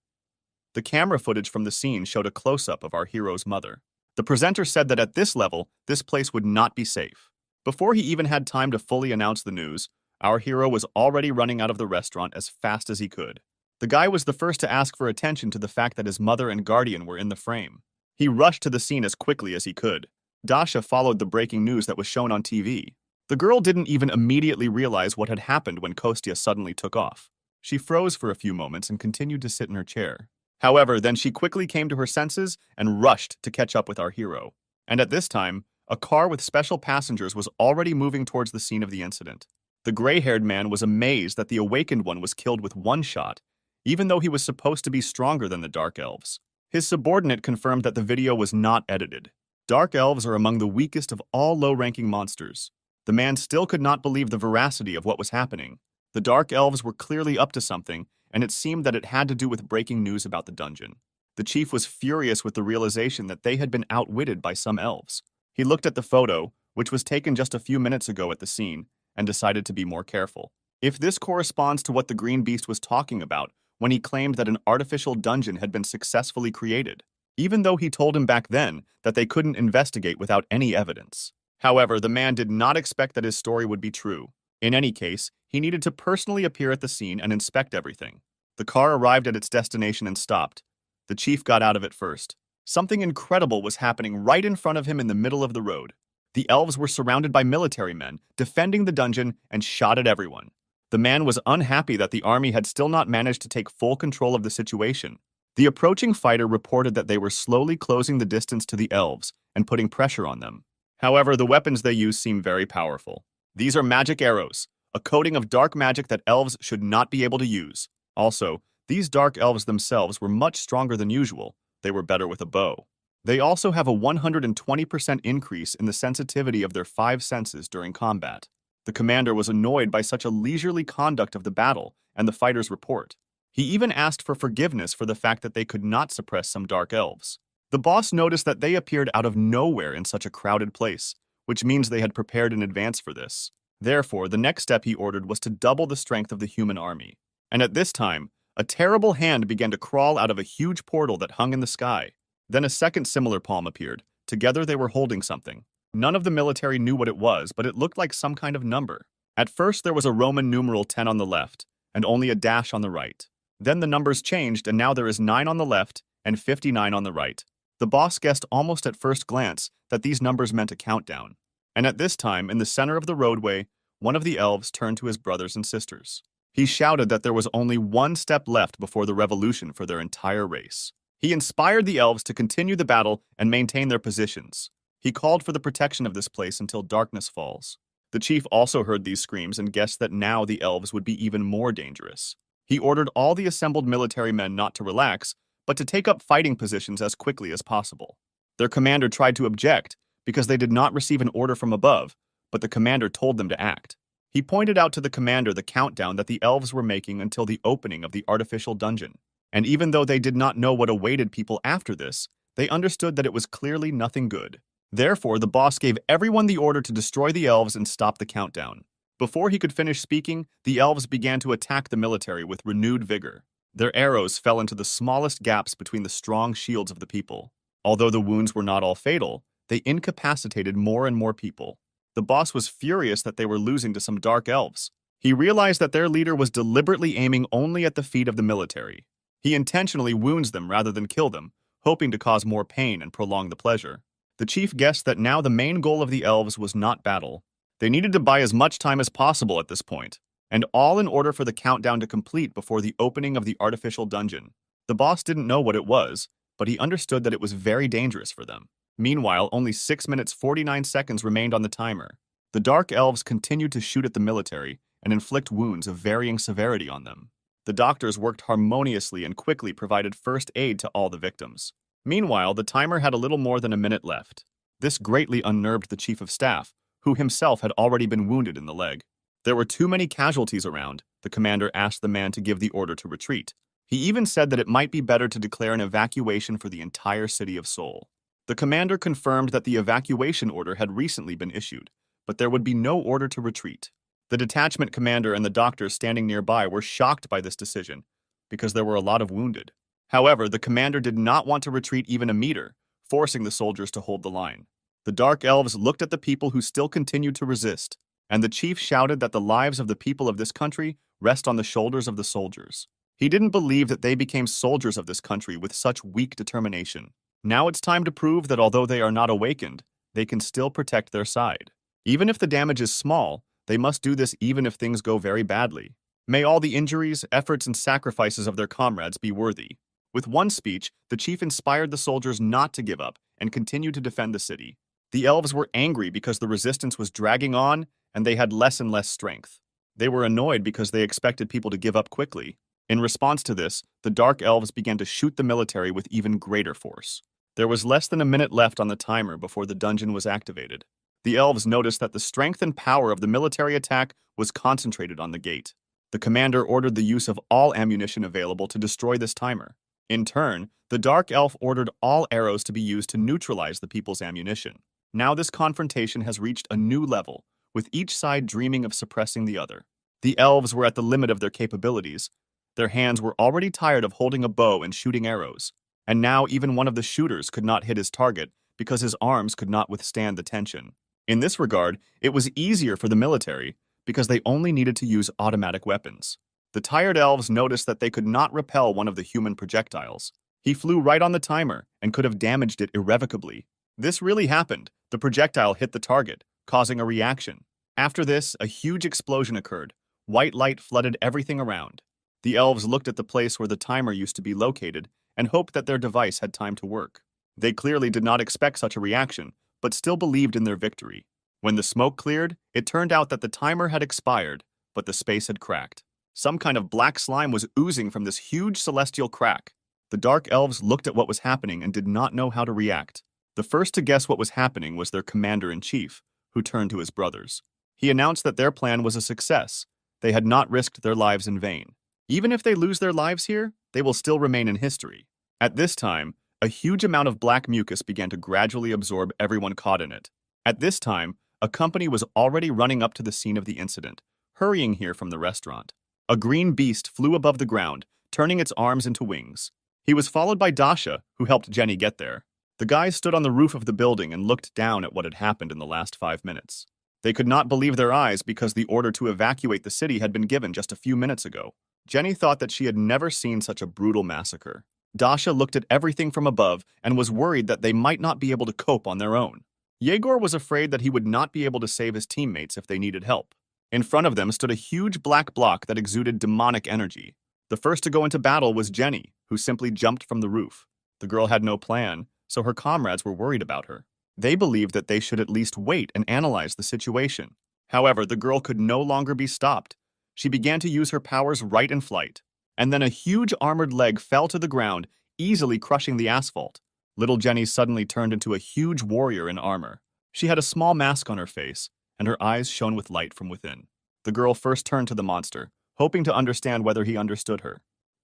The camera footage from the scene showed a close-up of our hero's mother. The presenter said that at this level, this place would not be safe. Before he even had time to fully announce the news, our hero was already running out of the restaurant as fast as he could. The guy was the first to ask for attention to the fact that his mother and guardian were in the frame. He rushed to the scene as quickly as he could. Dasha followed the breaking news that was shown on TV. The girl didn't even immediately realize what had happened when Kostya suddenly took off. She froze for a few moments and continued to sit in her chair. However, then she quickly came to her senses and rushed to catch up with our hero. And at this time, a car with special passengers was already moving towards the scene of the incident. The gray-haired man was amazed that the awakened one was killed with one shot, even though he was supposed to be stronger than the Dark Elves. His subordinate confirmed that the video was not edited. Dark Elves are among the weakest of all low-ranking monsters. The man still could not believe the veracity of what was happening. The Dark Elves were clearly up to something, and it seemed that it had to do with breaking news about the dungeon. The chief was furious with the realization that they had been outwitted by some elves. He looked at the photo, which was taken just a few minutes ago at the scene, and decided to be more careful. If this corresponds to what the Green Beast was talking about when he claimed that an artificial dungeon had been successfully created, even though he told him back then that they couldn't investigate without any evidence. However, the man did not expect that his story would be true. In any case, he needed to personally appear at the scene and inspect everything. The car arrived at its destination and stopped. The chief got out of it first. Something incredible was happening right in front of him in the middle of the road. The elves were surrounded by military men, defending the dungeon, and shot at everyone. The man was unhappy that the army had still not managed to take full control of the situation. The approaching fighter reported that they were slowly closing the distance to the elves and putting pressure on them. However, the weapons they use seem very powerful. These are magic arrows, a coating of dark magic that elves should not be able to use. Also, these dark elves themselves were much stronger than usual. They were better with a bow. They also have a 120% increase in the sensitivity of their 5 senses during combat. The commander was annoyed by such a leisurely conduct of the battle and the fighter's report. He even asked for forgiveness for the fact that they could not suppress some dark elves. The boss noticed that they appeared out of nowhere in such a crowded place, which means they had prepared in advance for this. Therefore, the next step he ordered was to double the strength of the human army. And at this time, a terrible hand began to crawl out of a huge portal that hung in the sky. Then a second similar palm appeared. Together they were holding something. None of the military knew what it was, but it looked like some kind of number. At first there was a Roman numeral 10 on the left, and only a dash on the right. Then the numbers changed, and now there is 9 on the left and 59 on the right. The boss guessed almost at first glance that these numbers meant a countdown. And at this time, in the center of the roadway, one of the elves turned to his brothers and sisters. He shouted that there was only one step left before the revolution for their entire race. He inspired the elves to continue the battle and maintain their positions. He called for the protection of this place until darkness falls. The chief also heard these screams and guessed that now the elves would be even more dangerous. He ordered all the assembled military men not to relax, but to take up fighting positions as quickly as possible. Their commander tried to object because they did not receive an order from above, but the commander told them to act. He pointed out to the commander the countdown that the elves were making until the opening of the artificial dungeon. And even though they did not know what awaited people after this, they understood that it was clearly nothing good. Therefore, the boss gave everyone the order to destroy the elves and stop the countdown. Before he could finish speaking, the elves began to attack the military with renewed vigor. Their arrows fell into the smallest gaps between the strong shields of the people. Although the wounds were not all fatal, they incapacitated more and more people. The boss was furious that they were losing to some dark elves. He realized that their leader was deliberately aiming only at the feet of the military. He intentionally wounds them rather than kill them, hoping to cause more pain and prolong the pleasure. The chief guessed that now the main goal of the elves was not battle. They needed to buy as much time as possible at this point, and all in order for the countdown to complete before the opening of the artificial dungeon. The boss didn't know what it was, but he understood that it was very dangerous for them. Meanwhile, only 6 minutes 49 seconds remained on the timer. The dark elves continued to shoot at the military and inflict wounds of varying severity on them. The doctors worked harmoniously and quickly provided first aid to all the victims. Meanwhile, the timer had a little more than a minute left. This greatly unnerved the chief of staff, who himself had already been wounded in the leg. There were too many casualties around. The commander asked the man to give the order to retreat. He even said that it might be better to declare an evacuation for the entire city of Seoul. The commander confirmed that the evacuation order had recently been issued, but there would be no order to retreat. The detachment commander and the doctors standing nearby were shocked by this decision, because there were a lot of wounded. However, the commander did not want to retreat even a meter, forcing the soldiers to hold the line. The dark elves looked at the people who still continued to resist, and the chief shouted that the lives of the people of this country rest on the shoulders of the soldiers. He didn't believe that they became soldiers of this country with such weak determination. Now it's time to prove that although they are not awakened, they can still protect their side. Even if the damage is small, they must do this even if things go very badly. May all the injuries, efforts, and sacrifices of their comrades be worthy. With one speech, the chief inspired the soldiers not to give up and continue to defend the city. The elves were angry because the resistance was dragging on and they had less and less strength. They were annoyed because they expected people to give up quickly. In response to this, the dark elves began to shoot the military with even greater force. There was less than a minute left on the timer before the dungeon was activated. The elves noticed that the strength and power of the military attack was concentrated on the gate. The commander ordered the use of all ammunition available to destroy this timer. In turn, the dark elf ordered all arrows to be used to neutralize the people's ammunition. Now this confrontation has reached a new level, with each side dreaming of suppressing the other. The elves were at the limit of their capabilities. Their hands were already tired of holding a bow and shooting arrows. And now even one of the shooters could not hit his target because his arms could not withstand the tension. In this regard, it was easier for the military because they only needed to use automatic weapons. The tired elves noticed that they could not repel one of the human projectiles. He flew right on the timer and could have damaged it irrevocably. This really happened. The projectile hit the target, causing a reaction. After this, a huge explosion occurred. White light flooded everything around. The elves looked at the place where the timer used to be located and hoped that their device had time to work. They clearly did not expect such a reaction, but still believed in their victory. When the smoke cleared, it turned out that the timer had expired, but the space had cracked. Some kind of black slime was oozing from this huge celestial crack. The dark elves looked at what was happening and did not know how to react. The first to guess what was happening was their commander-in-chief, who turned to his brothers. He announced that their plan was a success. They had not risked their lives in vain. Even if they lose their lives here, they will still remain in history. At this time, a huge amount of black mucus began to gradually absorb everyone caught in it. At this time, a company was already running up to the scene of the incident, hurrying here from the restaurant. A green beast flew above the ground, turning its arms into wings. He was followed by Dasha, who helped Jenny get there. The guys stood on the roof of the building and looked down at what had happened in the last 5 minutes. They could not believe their eyes because the order to evacuate the city had been given just a few minutes ago. Jenny thought that she had never seen such a brutal massacre. Dasha looked at everything from above and was worried that they might not be able to cope on their own. Yegor was afraid that he would not be able to save his teammates if they needed help. In front of them stood a huge black block that exuded demonic energy. The first to go into battle was Jenny, who simply jumped from the roof. The girl had no plan, so her comrades were worried about her. They believed that they should at least wait and analyze the situation. However, the girl could no longer be stopped. She began to use her powers right in flight. And then a huge armored leg fell to the ground, easily crushing the asphalt. Little Jenny suddenly turned into a huge warrior in armor. She had a small mask on her face, and her eyes shone with light from within. The girl first turned to the monster, hoping to understand whether he understood her.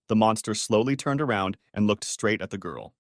The monster slowly turned around and looked straight at the girl.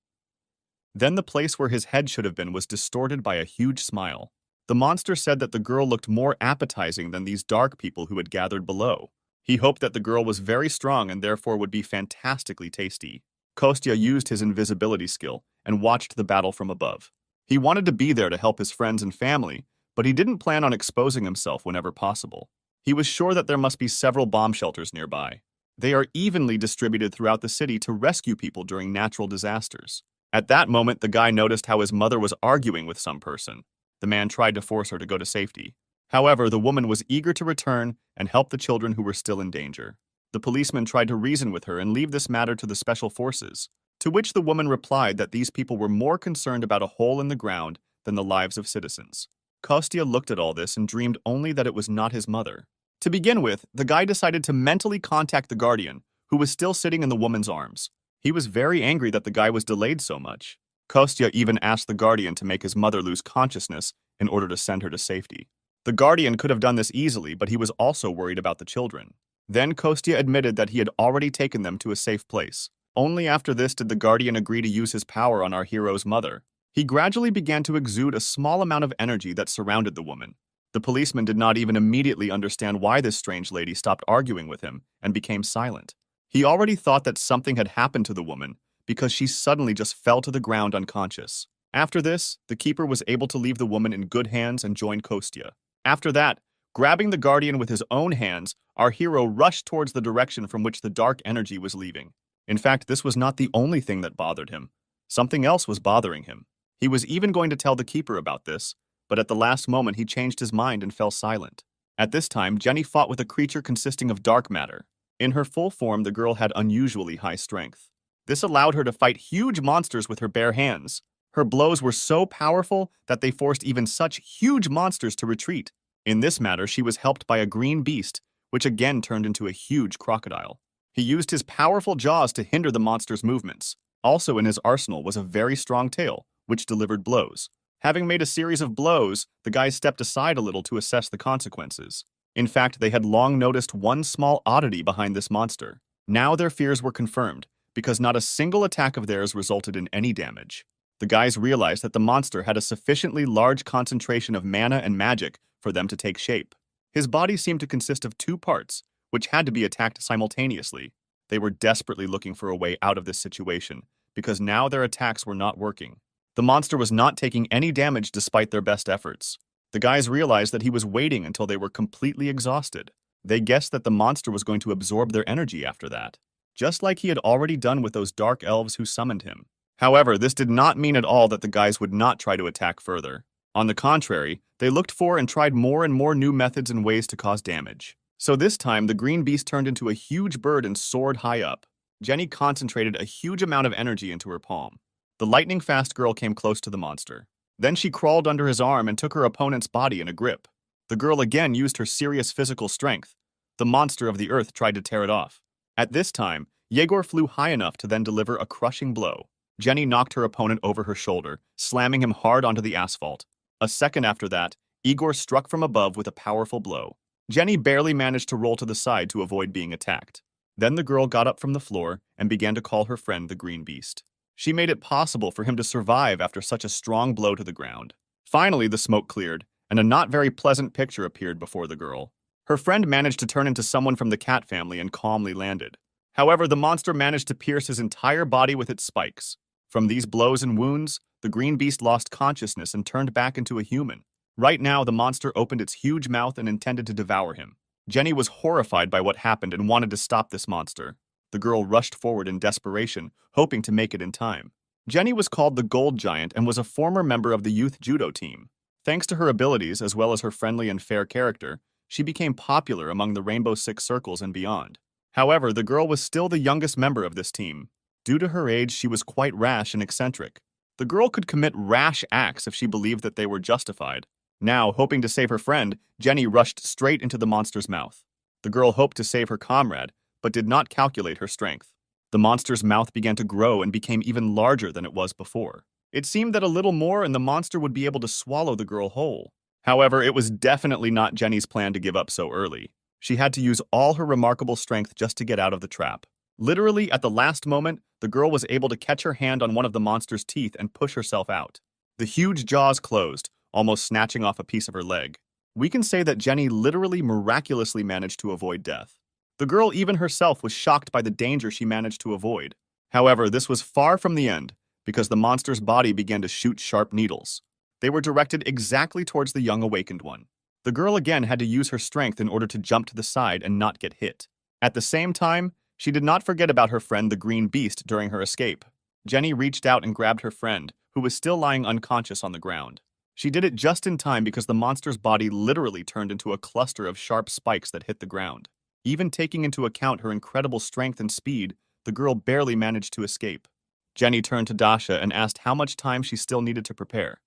Then the place where his head should have been was distorted by a huge smile. The monster said that the girl looked more appetizing than these dark people who had gathered below. He hoped that the girl was very strong and therefore would be fantastically tasty. Kostya used his invisibility skill and watched the battle from above. He wanted to be there to help his friends and family, but he didn't plan on exposing himself whenever possible. He was sure that there must be several bomb shelters nearby. They are evenly distributed throughout the city to rescue people during natural disasters. At that moment, the guy noticed how his mother was arguing with some person. The man tried to force her to go to safety. However, the woman was eager to return and help the children who were still in danger. The policeman tried to reason with her and leave this matter to the special forces, to which the woman replied that these people were more concerned about a hole in the ground than the lives of citizens. Kostya looked at all this and dreamed only that it was not his mother. To begin with, the guy decided to mentally contact the guardian, who was still sitting in the woman's arms. He was very angry that the guy was delayed so much. Kostya even asked the guardian to make his mother lose consciousness in order to send her to safety. The guardian could have done this easily, but he was also worried about the children. Then Kostya admitted that he had already taken them to a safe place. Only after this did the guardian agree to use his power on our hero's mother. He gradually began to exude a small amount of energy that surrounded the woman. The policeman did not even immediately understand why this strange lady stopped arguing with him and became silent. He already thought that something had happened to the woman because she suddenly just fell to the ground unconscious. After this, the keeper was able to leave the woman in good hands and join Kostya. After that, grabbing the guardian with his own hands, our hero rushed towards the direction from which the dark energy was leaving. In fact, this was not the only thing that bothered him. Something else was bothering him. He was even going to tell the keeper about this, but at the last moment he changed his mind and fell silent. At this time, Jenny fought with a creature consisting of dark matter. In her full form, the girl had unusually high strength. This allowed her to fight huge monsters with her bare hands. Her blows were so powerful that they forced even such huge monsters to retreat. In this matter, she was helped by a green beast, which again turned into a huge crocodile. He used his powerful jaws to hinder the monster's movements. Also in his arsenal was a very strong tail, which delivered blows. Having made a series of blows, the guys stepped aside a little to assess the consequences. In fact, they had long noticed one small oddity behind this monster. Now their fears were confirmed, because not a single attack of theirs resulted in any damage. The guys realized that the monster had a sufficiently large concentration of mana and magic for them to take shape. His body seemed to consist of 2 parts, which had to be attacked simultaneously. They were desperately looking for a way out of this situation, because now their attacks were not working. The monster was not taking any damage despite their best efforts. The guys realized that he was waiting until they were completely exhausted. They guessed that the monster was going to absorb their energy after that. just like he had already done with those dark elves who summoned him. However, this did not mean at all that the guys would not try to attack further. On the contrary, they looked for and tried more and more new methods and ways to cause damage. So this time, the green beast turned into a huge bird and soared high up. Jenny concentrated a huge amount of energy into her palm. The lightning-fast girl came close to the monster. Then she crawled under his arm and took her opponent's body in a grip. The girl again used her serious physical strength. The monster of the earth tried to tear it off. At this time, Yegor flew high enough to then deliver a crushing blow. Jenny knocked her opponent over her shoulder, slamming him hard onto the asphalt. A second after that, Igor struck from above with a powerful blow. Jenny barely managed to roll to the side to avoid being attacked. Then the girl got up from the floor and began to call her friend the Green Beast. She made it possible for him to survive after such a strong blow to the ground. Finally, the smoke cleared, and a not very pleasant picture appeared before the girl. Her friend managed to turn into someone from the cat family and calmly landed. However, the monster managed to pierce his entire body with its spikes. From these blows and wounds, the green beast lost consciousness and turned back into a human. Right now, the monster opened its huge mouth and intended to devour him. Jenny was horrified by what happened and wanted to stop this monster. The girl rushed forward in desperation, hoping to make it in time. Jenny was called the Gold Giant and was a former member of the youth judo team. Thanks to her abilities as well as her friendly and fair character, she became popular among the Rainbow Six circles and beyond. However, the girl was still the youngest member of this team. Due to her age, she was quite rash and eccentric. The girl could commit rash acts if she believed that they were justified. Now, hoping to save her friend, Jenny rushed straight into the monster's mouth. The girl hoped to save her comrade, but did not calculate her strength. The monster's mouth began to grow and became even larger than it was before. It seemed that a little more and the monster would be able to swallow the girl whole. However, it was definitely not Jenny's plan to give up so early. She had to use all her remarkable strength just to get out of the trap. Literally, at the last moment, the girl was able to catch her hand on one of the monster's teeth and push herself out. The huge jaws closed, almost snatching off a piece of her leg. We can say that Jenny literally miraculously managed to avoid death. The girl even herself was shocked by the danger she managed to avoid. However, this was far from the end, because the monster's body began to shoot sharp needles. They were directed exactly towards the young awakened one. The girl again had to use her strength in order to jump to the side and not get hit. At the same time, she did not forget about her friend the Green Beast during her escape. Jenny reached out and grabbed her friend, who was still lying unconscious on the ground. She did it just in time because the monster's body literally turned into a cluster of sharp spikes that hit the ground. Even taking into account her incredible strength and speed, the girl barely managed to escape. Jenny turned to Dasha and asked how much time she still needed to prepare.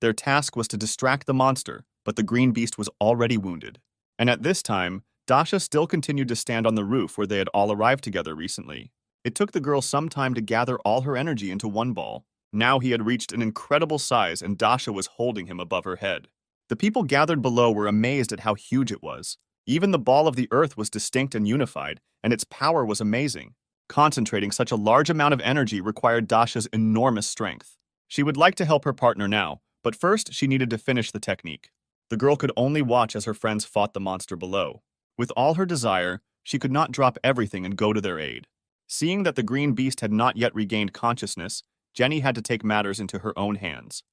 Their task was to distract the monster, but the green beast was already wounded. And at this time, Dasha still continued to stand on the roof where they had all arrived together recently. It took the girl some time to gather all her energy into one ball. Now he had reached an incredible size and Dasha was holding him above her head. The people gathered below were amazed at how huge it was. Even the ball of the earth was distinct and unified, and its power was amazing. Concentrating such a large amount of energy required Dasha's enormous strength. She would like to help her partner now, but first she needed to finish the technique. The girl could only watch as her friends fought the monster below. With all her desire, she could not drop everything and go to their aid. Seeing that the green beast had not yet regained consciousness, Jenny had to take matters into her own hands.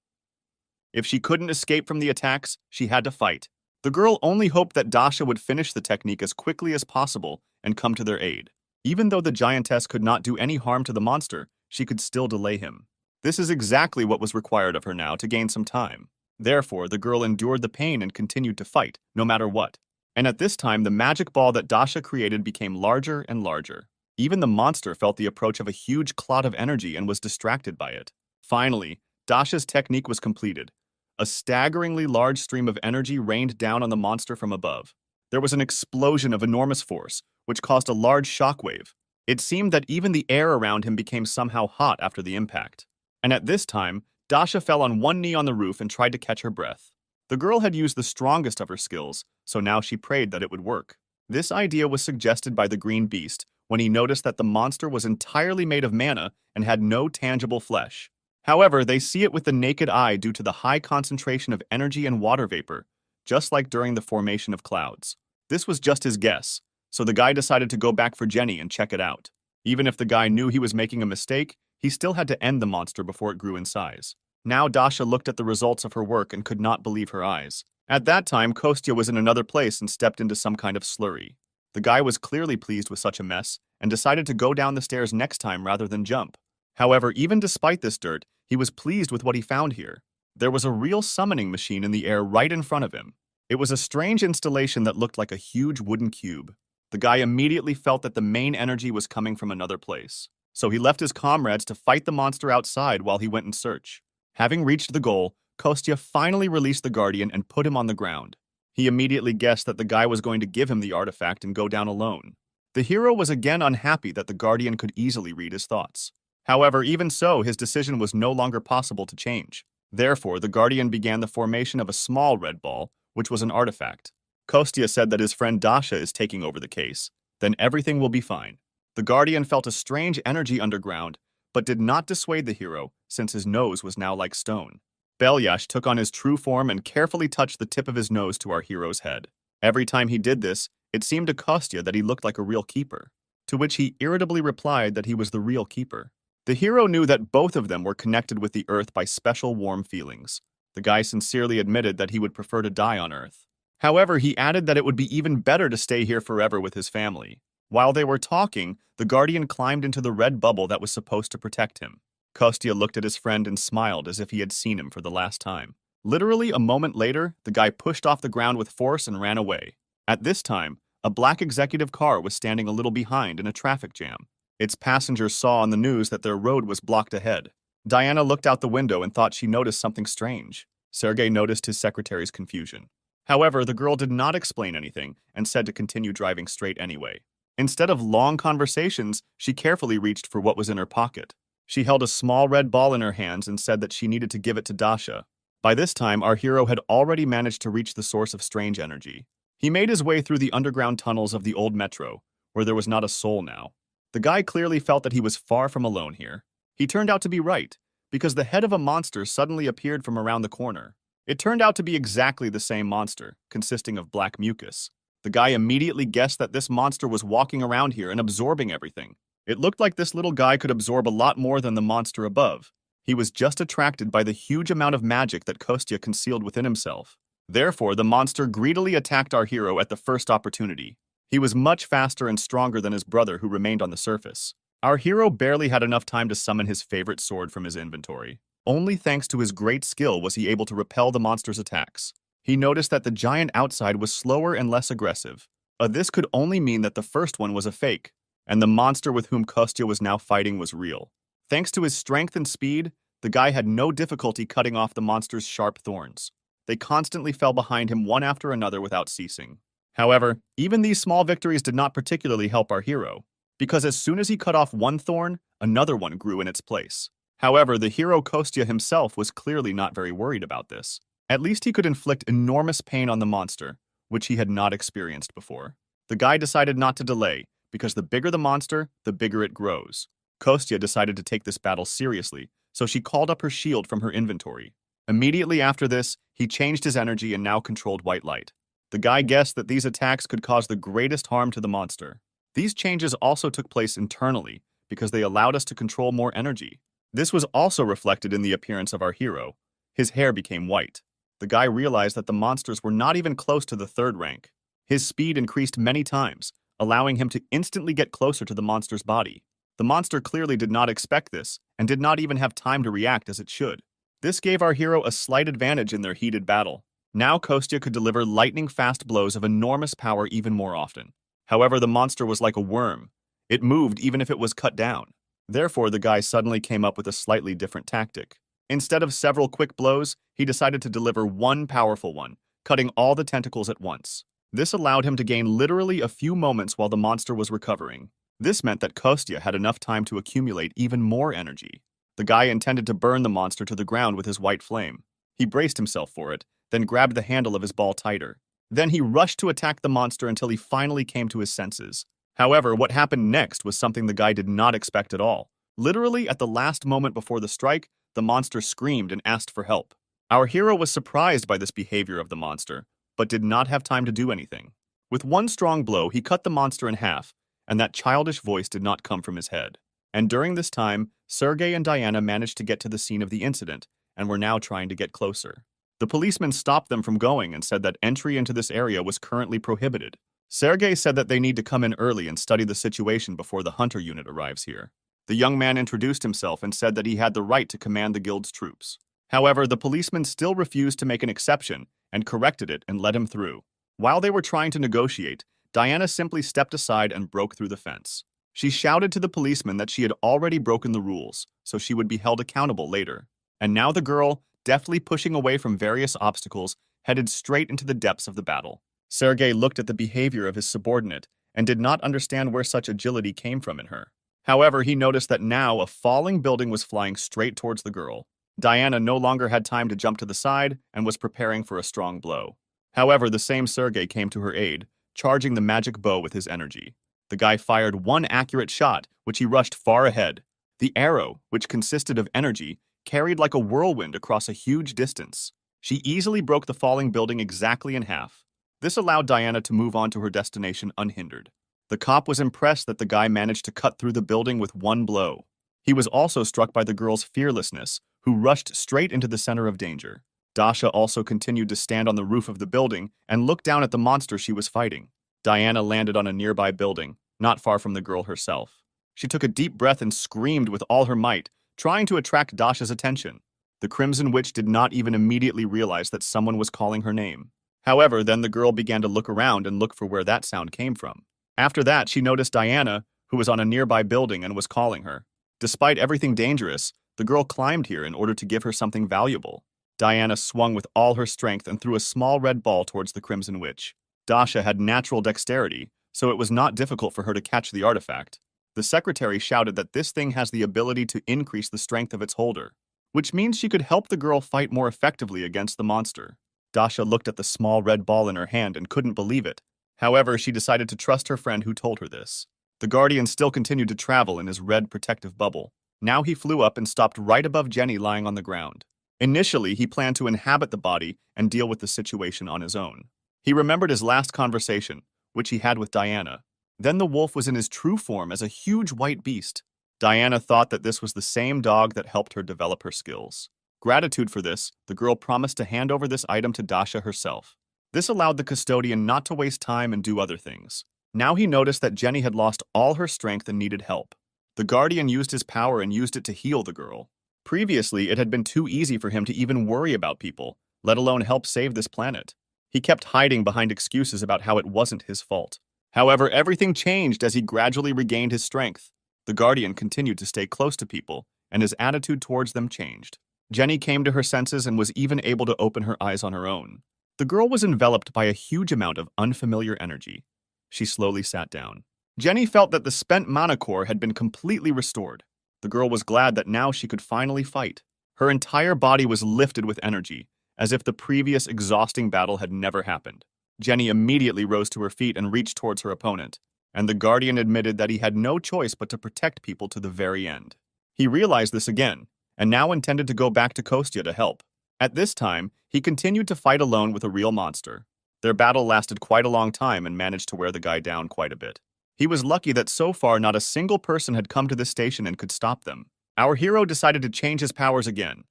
If she couldn't escape from the attacks, she had to fight. The girl only hoped that Dasha would finish the technique as quickly as possible and come to their aid. Even though the giantess could not do any harm to the monster, she could still delay him. This is exactly what was required of her now to gain some time. Therefore, the girl endured the pain and continued to fight, no matter what. And at this time, the magic ball that Dasha created became larger and larger. Even the monster felt the approach of a huge clot of energy and was distracted by it. Finally, Dasha's technique was completed. A staggeringly large stream of energy rained down on the monster from above. There was an explosion of enormous force, which caused a large shockwave. It seemed that even the air around him became somehow hot after the impact. And at this time, Dasha fell on one knee on the roof and tried to catch her breath. The girl had used the strongest of her skills, so now she prayed that it would work. This idea was suggested by the green beast when he noticed that the monster was entirely made of mana and had no tangible flesh. However, they see it with the naked eye due to the high concentration of energy and water vapor, just like during the formation of clouds. This was just his guess, so the guy decided to go back for Jenny and check it out. Even if the guy knew he was making a mistake, he still had to end the monster before it grew in size. Now Dasha looked at the results of her work and could not believe her eyes. At that time, Kostya was in another place and stepped into some kind of slurry. The guy was clearly pleased with such a mess and decided to go down the stairs next time rather than jump. However, even despite this dirt, he was pleased with what he found here. There was a real summoning machine in the air right in front of him. It was a strange installation that looked like a huge wooden cube. The guy immediately felt that the main energy was coming from another place. So he left his comrades to fight the monster outside while he went in search. Having reached the goal, Kostya finally released the Guardian and put him on the ground. He immediately guessed that the guy was going to give him the artifact and go down alone. The hero was again unhappy that the Guardian could easily read his thoughts. However, even so, his decision was no longer possible to change. Therefore, the Guardian began the formation of a small red ball, which was an artifact. Kostya said that his friend Dasha is taking over the case. Then everything will be fine. The Guardian felt a strange energy underground, but did not dissuade the hero, since his nose was now like stone. Belyash took on his true form and carefully touched the tip of his nose to our hero's head. Every time he did this, it seemed to Kostya that he looked like a real keeper, to which he irritably replied that he was the real keeper. The hero knew that both of them were connected with the earth by special warm feelings. The guy sincerely admitted that he would prefer to die on Earth. However, he added that it would be even better to stay here forever with his family. While they were talking, the Guardian climbed into the red bubble that was supposed to protect him. Kostya looked at his friend and smiled as if he had seen him for the last time. Literally a moment later, the guy pushed off the ground with force and ran away. At this time, a black executive car was standing a little behind in a traffic jam. Its passengers saw on the news that their road was blocked ahead. Diana looked out the window and thought she noticed something strange. Sergei noticed his secretary's confusion. However, the girl did not explain anything and said to continue driving straight anyway. Instead of long conversations, she carefully reached for what was in her pocket. She held a small red ball in her hands and said that she needed to give it to Dasha. By this time, our hero had already managed to reach the source of strange energy. He made his way through the underground tunnels of the old metro, where there was not a soul now. The guy clearly felt that he was far from alone here. He turned out to be right, because the head of a monster suddenly appeared from around the corner. It turned out to be exactly the same monster, consisting of black mucus. The guy immediately guessed that this monster was walking around here and absorbing everything. It looked like this little guy could absorb a lot more than the monster above. He was just attracted by the huge amount of magic that Kostya concealed within himself. Therefore, the monster greedily attacked our hero at the first opportunity. He was much faster and stronger than his brother who remained on the surface. Our hero barely had enough time to summon his favorite sword from his inventory. Only thanks to his great skill was he able to repel the monster's attacks. He noticed that the giant outside was slower and less aggressive. This could only mean that the first one was a fake, and the monster with whom Kostya was now fighting was real. Thanks to his strength and speed, the guy had no difficulty cutting off the monster's sharp thorns. They constantly fell behind him one after another without ceasing. However, even these small victories did not particularly help our hero, because as soon as he cut off one thorn, another one grew in its place. However, the hero Kostya himself was clearly not very worried about this. At least he could inflict enormous pain on the monster, which he had not experienced before. The guy decided not to delay, because the bigger the monster, the bigger it grows. Kostya decided to take this battle seriously, so she called up her shield from her inventory. Immediately after this, he changed his energy and now controlled white light. The guy guessed that these attacks could cause the greatest harm to the monster. These changes also took place internally, because they allowed us to control more energy. This was also reflected in the appearance of our hero. His hair became white. The guy realized that the monsters were not even close to the third rank. His speed increased many times, allowing him to instantly get closer to the monster's body. The monster clearly did not expect this, and did not even have time to react as it should. This gave our hero a slight advantage in their heated battle. Now Kostya could deliver lightning-fast blows of enormous power even more often. However, the monster was like a worm. It moved even if it was cut down. Therefore, the guy suddenly came up with a slightly different tactic. Instead of several quick blows, he decided to deliver one powerful one, cutting all the tentacles at once. This allowed him to gain literally a few moments while the monster was recovering. This meant that Kostya had enough time to accumulate even more energy. The guy intended to burn the monster to the ground with his white flame. He braced himself for it, then grabbed the handle of his ball tighter. Then he rushed to attack the monster until he finally came to his senses. However, what happened next was something the guy did not expect at all. Literally, at the last moment before the strike, the monster screamed and asked for help. Our hero was surprised by this behavior of the monster, but did not have time to do anything. With one strong blow, he cut the monster in half, and that childish voice did not come from his head. And during this time, Sergei and Diana managed to get to the scene of the incident, and were now trying to get closer. The policeman stopped them from going and said that entry into this area was currently prohibited. Sergei said that they need to come in early and study the situation before the hunter unit arrives here. The young man introduced himself and said that he had the right to command the guild's troops. However, the policeman still refused to make an exception and corrected it and let him through. While they were trying to negotiate, Diana simply stepped aside and broke through the fence. She shouted to the policeman that she had already broken the rules, so she would be held accountable later. And now the girl, deftly pushing away from various obstacles, headed straight into the depths of the battle. Sergei looked at the behavior of his subordinate and did not understand where such agility came from in her. However, he noticed that now a falling building was flying straight towards the girl. Diana no longer had time to jump to the side and was preparing for a strong blow. However, the same Sergei came to her aid, charging the magic bow with his energy. The guy fired one accurate shot, which he rushed far ahead. The arrow, which consisted of energy, carried like a whirlwind across a huge distance. She easily broke the falling building exactly in half. This allowed Diana to move on to her destination unhindered. The cop was impressed that the guy managed to cut through the building with one blow. He was also struck by the girl's fearlessness, who rushed straight into the center of danger. Dasha also continued to stand on the roof of the building and look down at the monster she was fighting. Diana landed on a nearby building, not far from the girl herself. She took a deep breath and screamed with all her might, trying to attract Dasha's attention. The Crimson Witch did not even immediately realize that someone was calling her name. However, then the girl began to look around and look for where that sound came from. After that, she noticed Diana, who was on a nearby building and was calling her. Despite everything dangerous, the girl climbed here in order to give her something valuable. Diana swung with all her strength and threw a small red ball towards the Crimson Witch. Dasha had natural dexterity, so it was not difficult for her to catch the artifact. The secretary shouted that this thing has the ability to increase the strength of its holder, which means she could help the girl fight more effectively against the monster. Dasha looked at the small red ball in her hand and couldn't believe it. However, she decided to trust her friend who told her this. The Guardian still continued to travel in his red protective bubble. Now he flew up and stopped right above Jenny lying on the ground. Initially, he planned to inhabit the body and deal with the situation on his own. He remembered his last conversation, which he had with Diana. Then the wolf was in his true form as a huge white beast. Diana thought that this was the same dog that helped her develop her skills. Gratitude for this, the girl promised to hand over this item to Dasha herself. This allowed the custodian not to waste time and do other things. Now he noticed that Jenny had lost all her strength and needed help. The Guardian used his power and used it to heal the girl. Previously, it had been too easy for him to even worry about people, let alone help save this planet. He kept hiding behind excuses about how it wasn't his fault. However, everything changed as he gradually regained his strength. The Guardian continued to stay close to people, and his attitude towards them changed. Jenny came to her senses and was even able to open her eyes on her own. The girl was enveloped by a huge amount of unfamiliar energy. She slowly sat down. Jenny felt that the spent mana core had been completely restored. The girl was glad that now she could finally fight. Her entire body was lifted with energy, as if the previous exhausting battle had never happened. Jenny immediately rose to her feet and reached towards her opponent, and the Guardian admitted that he had no choice but to protect people to the very end. He realized this again, and now intended to go back to Kostya to help. At this time, he continued to fight alone with a real monster. Their battle lasted quite a long time and managed to wear the guy down quite a bit. He was lucky that so far not a single person had come to this station and could stop them. Our hero decided to change his powers again,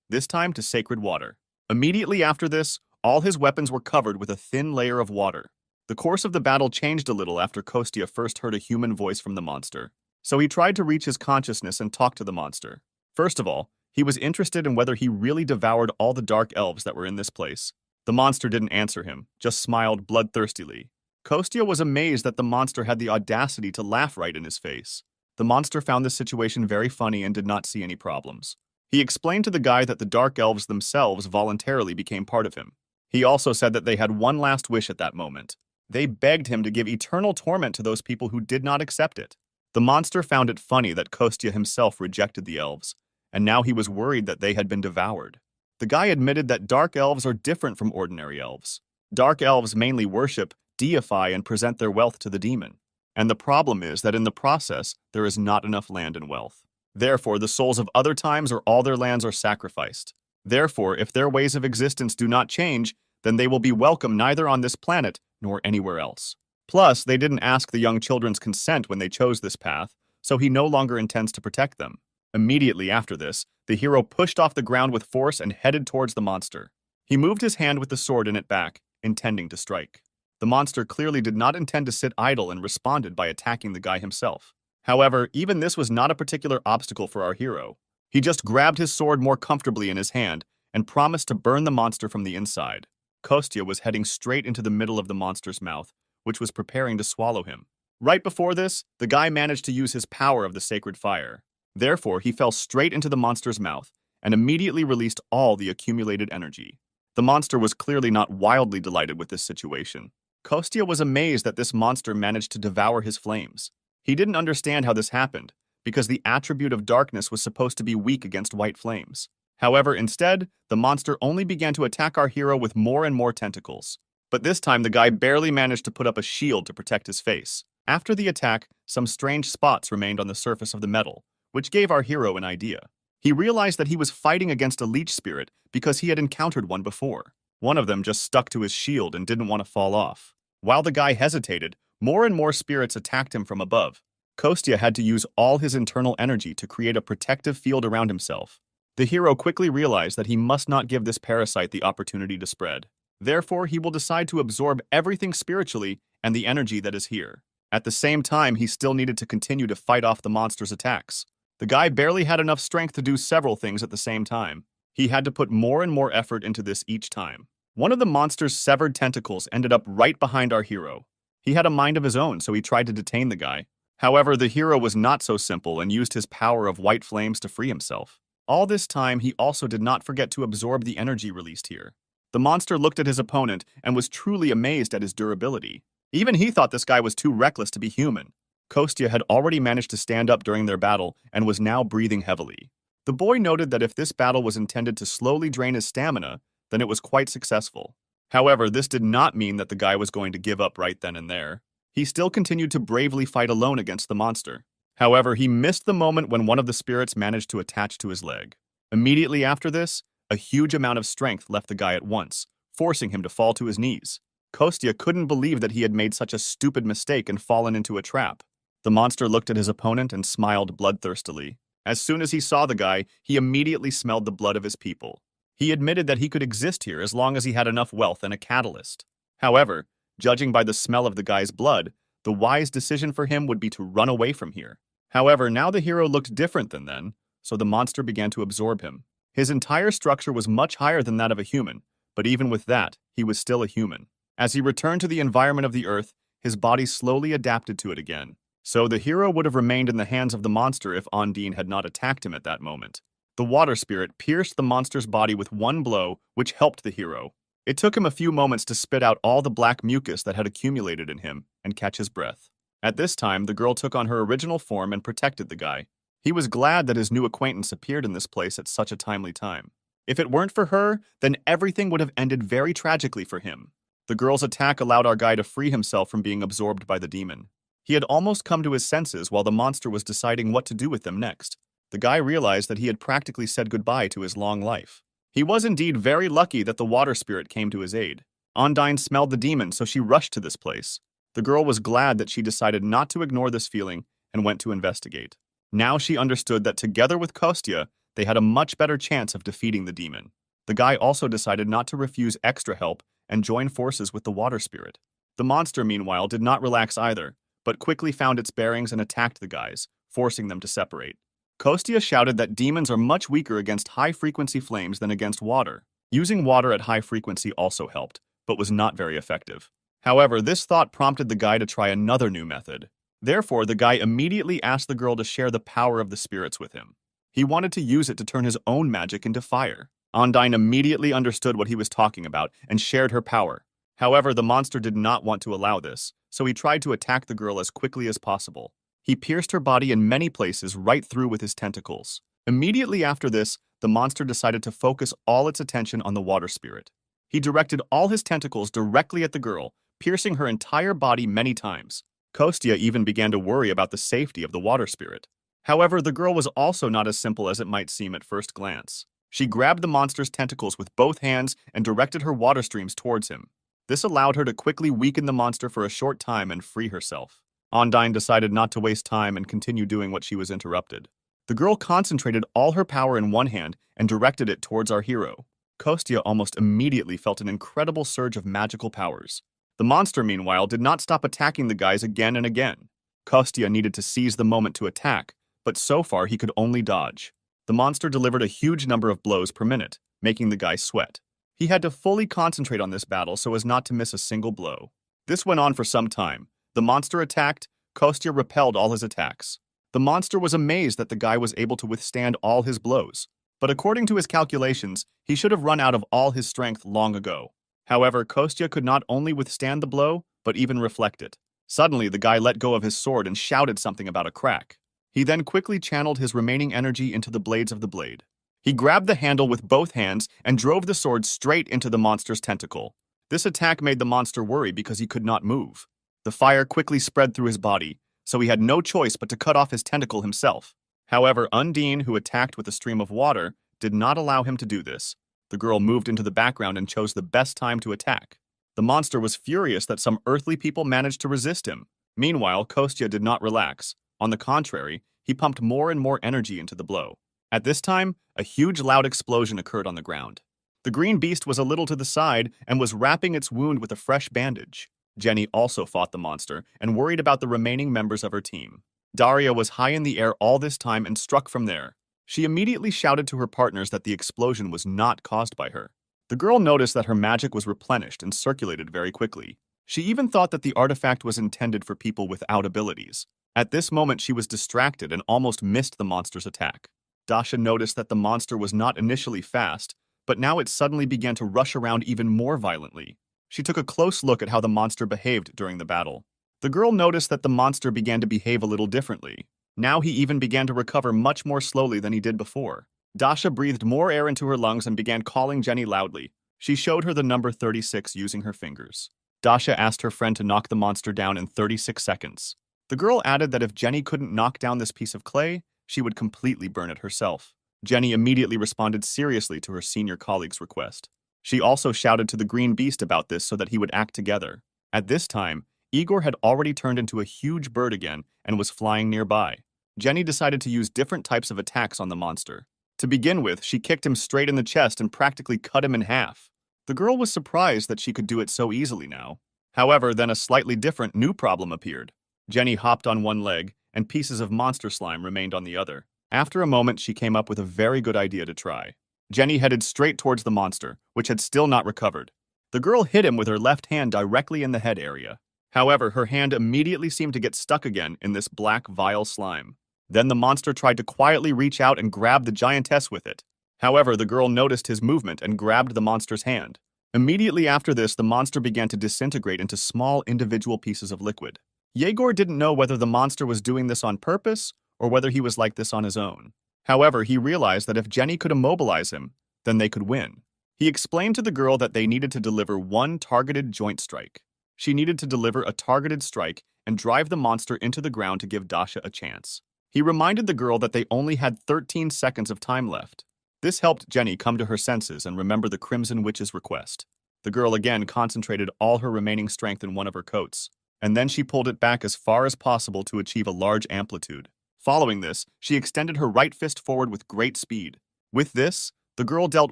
this time to sacred water. Immediately after this, all his weapons were covered with a thin layer of water. The course of the battle changed a little after Kostya first heard a human voice from the monster. So he tried to reach his consciousness and talk to the monster. First of all, he was interested in whether he really devoured all the dark elves that were in this place. The monster didn't answer him, just smiled bloodthirstily. Kostya was amazed that the monster had the audacity to laugh right in his face. The monster found this situation very funny and did not see any problems. He explained to the guy that the dark elves themselves voluntarily became part of him. He also said that they had one last wish at that moment. They begged him to give eternal torment to those people who did not accept it. The monster found it funny that Kostya himself rejected the elves, and now he was worried that they had been devoured. The guy admitted that dark elves are different from ordinary elves. Dark elves mainly worship, deify, and present their wealth to the demon. And the problem is that in the process, there is not enough land and wealth. Therefore, the souls of other times or all their lands are sacrificed. Therefore, if their ways of existence do not change, then they will be welcome neither on this planet nor anywhere else. Plus, they didn't ask the young children's consent when they chose this path, so he no longer intends to protect them. Immediately after this, the hero pushed off the ground with force and headed towards the monster. He moved his hand with the sword in it back, intending to strike. The monster clearly did not intend to sit idle and responded by attacking the guy himself. However, even this was not a particular obstacle for our hero. He just grabbed his sword more comfortably in his hand and promised to burn the monster from the inside. Kostya was heading straight into the middle of the monster's mouth, which was preparing to swallow him. Right before this, the guy managed to use his power of the sacred fire. Therefore, he fell straight into the monster's mouth and immediately released all the accumulated energy. The monster was clearly not wildly delighted with this situation. Kostya was amazed that this monster managed to devour his flames. He didn't understand how this happened, because the attribute of darkness was supposed to be weak against white flames. However, instead, the monster only began to attack our hero with more and more tentacles. But this time, the guy barely managed to put up a shield to protect his face. After the attack, some strange spots remained on the surface of the metal, which gave our hero an idea. He realized that he was fighting against a leech spirit because he had encountered one before. One of them just stuck to his shield and didn't want to fall off. While the guy hesitated, more and more spirits attacked him from above. Kostya had to use all his internal energy to create a protective field around himself. The hero quickly realized that he must not give this parasite the opportunity to spread. Therefore, he will decide to absorb everything spiritually and the energy that is here. At the same time, he still needed to continue to fight off the monster's attacks. The guy barely had enough strength to do several things at the same time. He had to put more and more effort into this each time. One of the monster's severed tentacles ended up right behind our hero. He had a mind of his own, so he tried to detain the guy. However, the hero was not so simple and used his power of white flames to free himself. All this time, he also did not forget to absorb the energy released here. The monster looked at his opponent and was truly amazed at his durability. Even he thought this guy was too reckless to be human. Kostya had already managed to stand up during their battle and was now breathing heavily. The boy noted that if this battle was intended to slowly drain his stamina, then it was quite successful. However, this did not mean that the guy was going to give up right then and there. He still continued to bravely fight alone against the monster. However, he missed the moment when one of the spirits managed to attach to his leg. Immediately after this, a huge amount of strength left the guy at once, forcing him to fall to his knees. Kostya couldn't believe that he had made such a stupid mistake and fallen into a trap. The monster looked at his opponent and smiled bloodthirstily. As soon as he saw the guy, he immediately smelled the blood of his people. He admitted that he could exist here as long as he had enough wealth and a catalyst. However, judging by the smell of the guy's blood, the wise decision for him would be to run away from here. However, now the hero looked different than then, so the monster began to absorb him. His entire structure was much higher than that of a human, but even with that, he was still a human. As he returned to the environment of the earth, his body slowly adapted to it again. So the hero would have remained in the hands of the monster if Ondine had not attacked him at that moment. The water spirit pierced the monster's body with one blow, which helped the hero. It took him a few moments to spit out all the black mucus that had accumulated in him and catch his breath. At this time, the girl took on her original form and protected the guy. He was glad that his new acquaintance appeared in this place at such a timely time. If it weren't for her, then everything would have ended very tragically for him. The girl's attack allowed our guy to free himself from being absorbed by the demon. He had almost come to his senses while the monster was deciding what to do with them next. The guy realized that he had practically said goodbye to his long life. He was indeed very lucky that the water spirit came to his aid. Ondine smelled the demon, so she rushed to this place. The girl was glad that she decided not to ignore this feeling and went to investigate. Now she understood that together with Kostya, they had a much better chance of defeating the demon. The guy also decided not to refuse extra help and join forces with the water spirit. The monster, meanwhile, did not relax either, but quickly found its bearings and attacked the guys, forcing them to separate. Kostya shouted that demons are much weaker against high-frequency flames than against water. Using water at high frequency also helped, but was not very effective. However, this thought prompted the guy to try another new method. Therefore, the guy immediately asked the girl to share the power of the spirits with him. He wanted to use it to turn his own magic into fire. Ondine immediately understood what he was talking about and shared her power. However, the monster did not want to allow this, so he tried to attack the girl as quickly as possible. He pierced her body in many places right through with his tentacles. Immediately after this, the monster decided to focus all its attention on the water spirit. He directed all his tentacles directly at the girl, piercing her entire body many times. Kostya even began to worry about the safety of the water spirit. However, the girl was also not as simple as it might seem at first glance. She grabbed the monster's tentacles with both hands and directed her water streams towards him. This allowed her to quickly weaken the monster for a short time and free herself. Ondine decided not to waste time and continue doing what she was interrupted. The girl concentrated all her power in one hand and directed it towards our hero. Kostya almost immediately felt an incredible surge of magical powers. The monster, meanwhile, did not stop attacking the guys again and again. Kostya needed to seize the moment to attack, but so far he could only dodge. The monster delivered a huge number of blows per minute, making the guy sweat. He had to fully concentrate on this battle so as not to miss a single blow. This went on for some time. The monster attacked, Kostya repelled all his attacks. The monster was amazed that the guy was able to withstand all his blows, but according to his calculations, he should have run out of all his strength long ago. However, Kostya could not only withstand the blow, but even reflect it. Suddenly, the guy let go of his sword and shouted something about a crack. He then quickly channeled his remaining energy into the blades of the blade. He grabbed the handle with both hands and drove the sword straight into the monster's tentacle. This attack made the monster worry because he could not move. The fire quickly spread through his body, so he had no choice but to cut off his tentacle himself. However, Undine, who attacked with a stream of water, did not allow him to do this. The girl moved into the background and chose the best time to attack. The monster was furious that some earthly people managed to resist him. Meanwhile, Kostya did not relax. On the contrary, he pumped more and more energy into the blow. At this time, a huge loud explosion occurred on the ground. The green beast was a little to the side and was wrapping its wound with a fresh bandage. Jenny also fought the monster and worried about the remaining members of her team. Daria was high in the air all this time and struck from there. She immediately shouted to her partners that the explosion was not caused by her. The girl noticed that her magic was replenished and circulated very quickly. She even thought that the artifact was intended for people without abilities. At this moment, she was distracted and almost missed the monster's attack. Dasha noticed that the monster was not initially fast, but now it suddenly began to rush around even more violently. She took a close look at how the monster behaved during the battle. The girl noticed that the monster began to behave a little differently. Now he even began to recover much more slowly than he did before. Dasha breathed more air into her lungs and began calling Jenny loudly. She showed her the number 36 using her fingers. Dasha asked her friend to knock the monster down in 36 seconds. The girl added that if Jenny couldn't knock down this piece of clay, she would completely burn it herself. Jenny immediately responded seriously to her senior colleague's request. She also shouted to the green beast about this so that he would act together. At this time, Igor had already turned into a huge bird again and was flying nearby. Jenny decided to use different types of attacks on the monster. To begin with, she kicked him straight in the chest and practically cut him in half. The girl was surprised that she could do it so easily now. However, then a slightly different new problem appeared. Jenny hopped on one leg, and pieces of monster slime remained on the other. After a moment, she came up with a very good idea to try. Jenny headed straight towards the monster, which had still not recovered. The girl hit him with her left hand directly in the head area. However, her hand immediately seemed to get stuck again in this black, vile slime. Then the monster tried to quietly reach out and grab the giantess with it. However, the girl noticed his movement and grabbed the monster's hand. Immediately after this, the monster began to disintegrate into small individual pieces of liquid. Yegor didn't know whether the monster was doing this on purpose or whether he was like this on his own. However, he realized that if Jenny could immobilize him, then they could win. He explained to the girl that they needed to deliver one targeted joint strike. She needed to deliver a targeted strike and drive the monster into the ground to give Dasha a chance. He reminded the girl that they only had 13 seconds of time left. This helped Jenny come to her senses and remember the Crimson Witch's request. The girl again concentrated all her remaining strength in one of her coats, and then she pulled it back as far as possible to achieve a large amplitude. Following this, she extended her right fist forward with great speed. With this, the girl dealt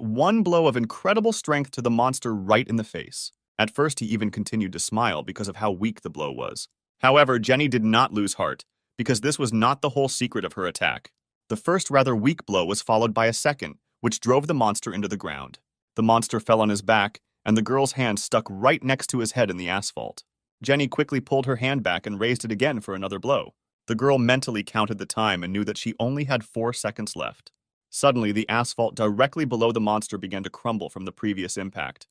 one blow of incredible strength to the monster right in the face. At first, he even continued to smile because of how weak the blow was. However, Jenny did not lose heart, because this was not the whole secret of her attack. The first rather weak blow was followed by a second, which drove the monster into the ground. The monster fell on his back, and the girl's hand stuck right next to his head in the asphalt. Jenny quickly pulled her hand back and raised it again for another blow. The girl mentally counted the time and knew that she only had 4 seconds left. Suddenly, the asphalt directly below the monster began to crumble from the previous impact.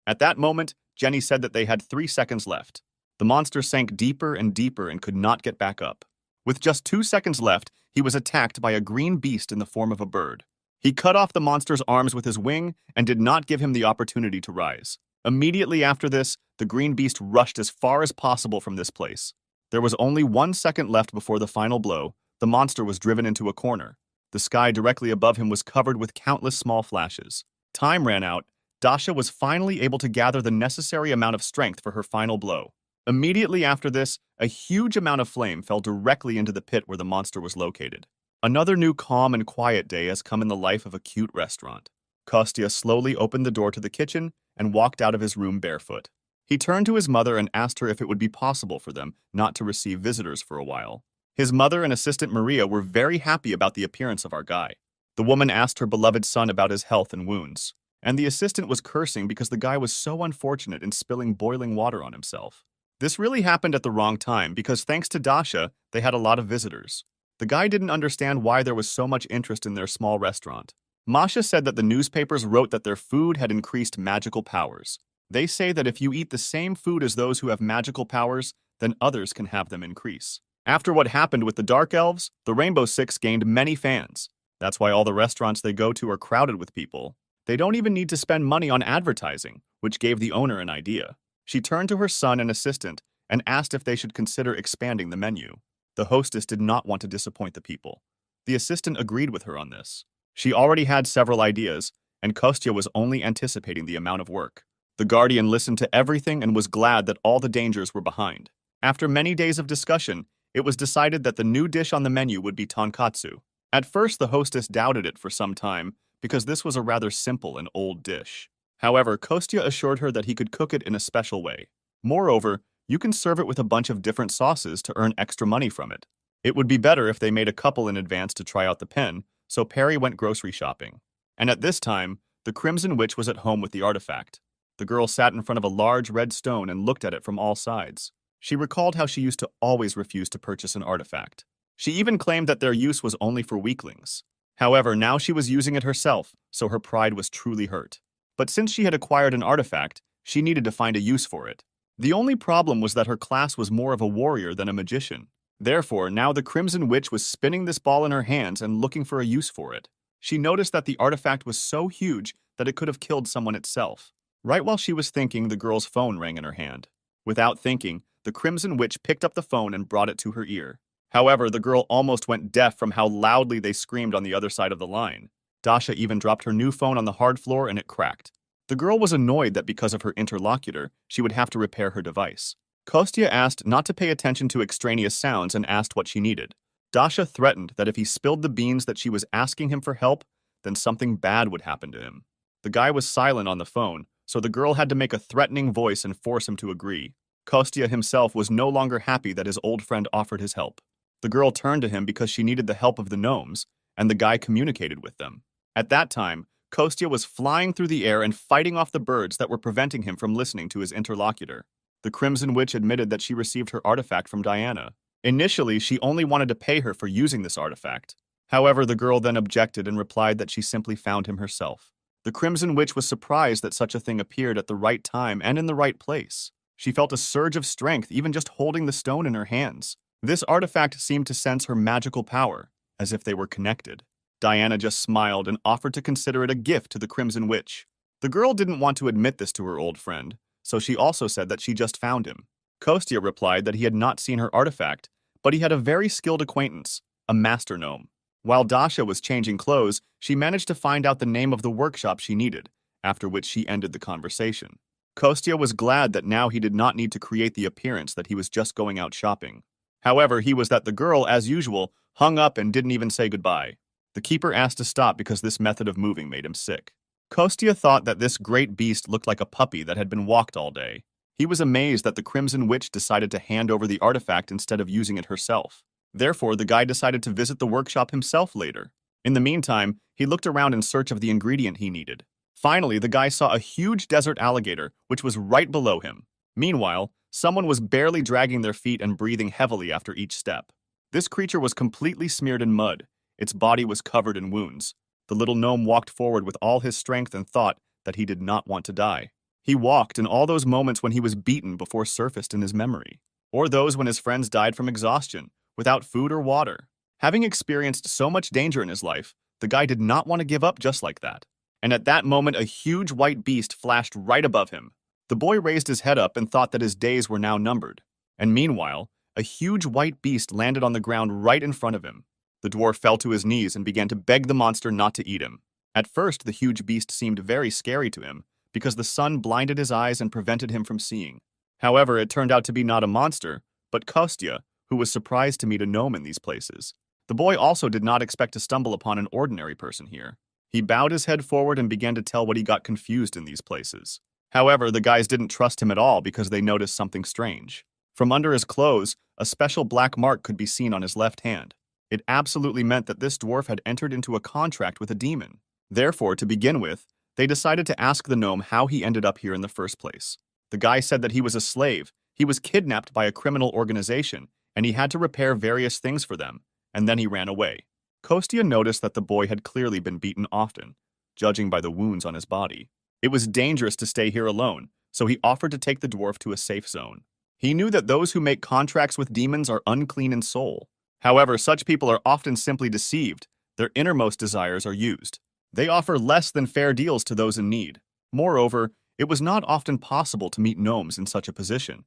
At that moment, Jenny said that they had 3 seconds left. The monster sank deeper and deeper and could not get back up. With just 2 seconds left, he was attacked by a green beast in the form of a bird. He cut off the monster's arms with his wing and did not give him the opportunity to rise. Immediately after this, the green beast rushed as far as possible from this place. There was only 1 second left before the final blow. The monster was driven into a corner. The sky directly above him was covered with countless small flashes. Time ran out. Dasha was finally able to gather the necessary amount of strength for her final blow. Immediately after this, a huge amount of flame fell directly into the pit where the monster was located. Another new calm and quiet day has come in the life of a cute restaurant. Kostya slowly opened the door to the kitchen and walked out of his room barefoot. He turned to his mother and asked her if it would be possible for them not to receive visitors for a while. His mother and assistant Maria were very happy about the appearance of our guy. The woman asked her beloved son about his health and wounds, and the assistant was cursing because the guy was so unfortunate in spilling boiling water on himself. This really happened at the wrong time because thanks to Dasha, they had a lot of visitors. The guy didn't understand why there was so much interest in their small restaurant. Masha said that the newspapers wrote that their food had increased magical powers. They say that if you eat the same food as those who have magical powers, then others can have them increase. After what happened with the Dark Elves, the Rainbow Six gained many fans. That's why all the restaurants they go to are crowded with people. They don't even need to spend money on advertising, which gave the owner an idea. She turned to her son and assistant and asked if they should consider expanding the menu. The hostess did not want to disappoint the people. The assistant agreed with her on this. She already had several ideas, and Kostya was only anticipating the amount of work. The guardian listened to everything and was glad that all the dangers were behind. After many days of discussion, it was decided that the new dish on the menu would be tonkatsu. At first, the hostess doubted it for some time because this was a rather simple and old dish. However, Kostya assured her that he could cook it in a special way. Moreover, you can serve it with a bunch of different sauces to earn extra money from it. It would be better if they made a couple in advance to try out the pen, so Perry went grocery shopping. And at this time, the Crimson Witch was at home with the artifact. The girl sat in front of a large red stone and looked at it from all sides. She recalled how she used to always refuse to purchase an artifact. She even claimed that their use was only for weaklings. However, now she was using it herself, so her pride was truly hurt. But since she had acquired an artifact, she needed to find a use for it. The only problem was that her class was more of a warrior than a magician. Therefore, now the Crimson Witch was spinning this ball in her hands and looking for a use for it. She noticed that the artifact was so huge that it could have killed someone itself. Right while she was thinking, the girl's phone rang in her hand. Without thinking, the Crimson Witch picked up the phone and brought it to her ear. However, the girl almost went deaf from how loudly they screamed on the other side of the line. Dasha even dropped her new phone on the hard floor and it cracked. The girl was annoyed that because of her interlocutor, she would have to repair her device. Kostya asked not to pay attention to extraneous sounds and asked what she needed. Dasha threatened that if he spilled the beans that she was asking him for help, then something bad would happen to him. The guy was silent on the phone, so the girl had to make a threatening voice and force him to agree. Kostya himself was no longer happy that his old friend offered his help. The girl turned to him because she needed the help of the gnomes, and the guy communicated with them. At that time, Kostya was flying through the air and fighting off the birds that were preventing him from listening to his interlocutor. The Crimson Witch admitted that she received her artifact from Diana. Initially, she only wanted to pay her for using this artifact. However, the girl then objected and replied that she simply found him herself. The Crimson Witch was surprised that such a thing appeared at the right time and in the right place. She felt a surge of strength even just holding the stone in her hands. This artifact seemed to sense her magical power, as if they were connected. Diana just smiled and offered to consider it a gift to the Crimson Witch. The girl didn't want to admit this to her old friend, so she also said that she just found him. Kostya replied that he had not seen her artifact, but he had a very skilled acquaintance, a master gnome. While Dasha was changing clothes, she managed to find out the name of the workshop she needed, after which she ended the conversation. Kostya was glad that now he did not need to create the appearance that he was just going out shopping. However, he was that the girl, as usual, hung up and didn't even say goodbye. The keeper asked to stop because this method of moving made him sick. Kostya thought that this great beast looked like a puppy that had been walked all day. He was amazed that the Crimson Witch decided to hand over the artifact instead of using it herself. Therefore, the guy decided to visit the workshop himself later. In the meantime, he looked around in search of the ingredient he needed. Finally, the guy saw a huge desert alligator, which was right below him. Meanwhile, someone was barely dragging their feet and breathing heavily after each step. This creature was completely smeared in mud. Its body was covered in wounds. The little gnome walked forward with all his strength and thought that he did not want to die. He walked in all those moments when he was beaten before surfaced in his memory, or those when his friends died from exhaustion, without food or water. Having experienced so much danger in his life, the guy did not want to give up just like that. And at that moment, a huge white beast flashed right above him. The boy raised his head up and thought that his days were now numbered. And meanwhile, a huge white beast landed on the ground right in front of him. The dwarf fell to his knees and began to beg the monster not to eat him. At first, the huge beast seemed very scary to him because the sun blinded his eyes and prevented him from seeing. However, it turned out to be not a monster, but Kostya, who was surprised to meet a gnome in these places. The boy also did not expect to stumble upon an ordinary person here. He bowed his head forward and began to tell what he got confused in these places. However, the guys didn't trust him at all because they noticed something strange. From under his clothes, a special black mark could be seen on his left hand. It absolutely meant that this dwarf had entered into a contract with a demon. Therefore, to begin with, they decided to ask the gnome how he ended up here in the first place. The guy said that he was a slave, he was kidnapped by a criminal organization, and he had to repair various things for them, and then he ran away. Kostya noticed that the boy had clearly been beaten often, judging by the wounds on his body. It was dangerous to stay here alone, so he offered to take the dwarf to a safe zone. He knew that those who make contracts with demons are unclean in soul. However, such people are often simply deceived. Their innermost desires are used. They offer less than fair deals to those in need. Moreover, it was not often possible to meet gnomes in such a position.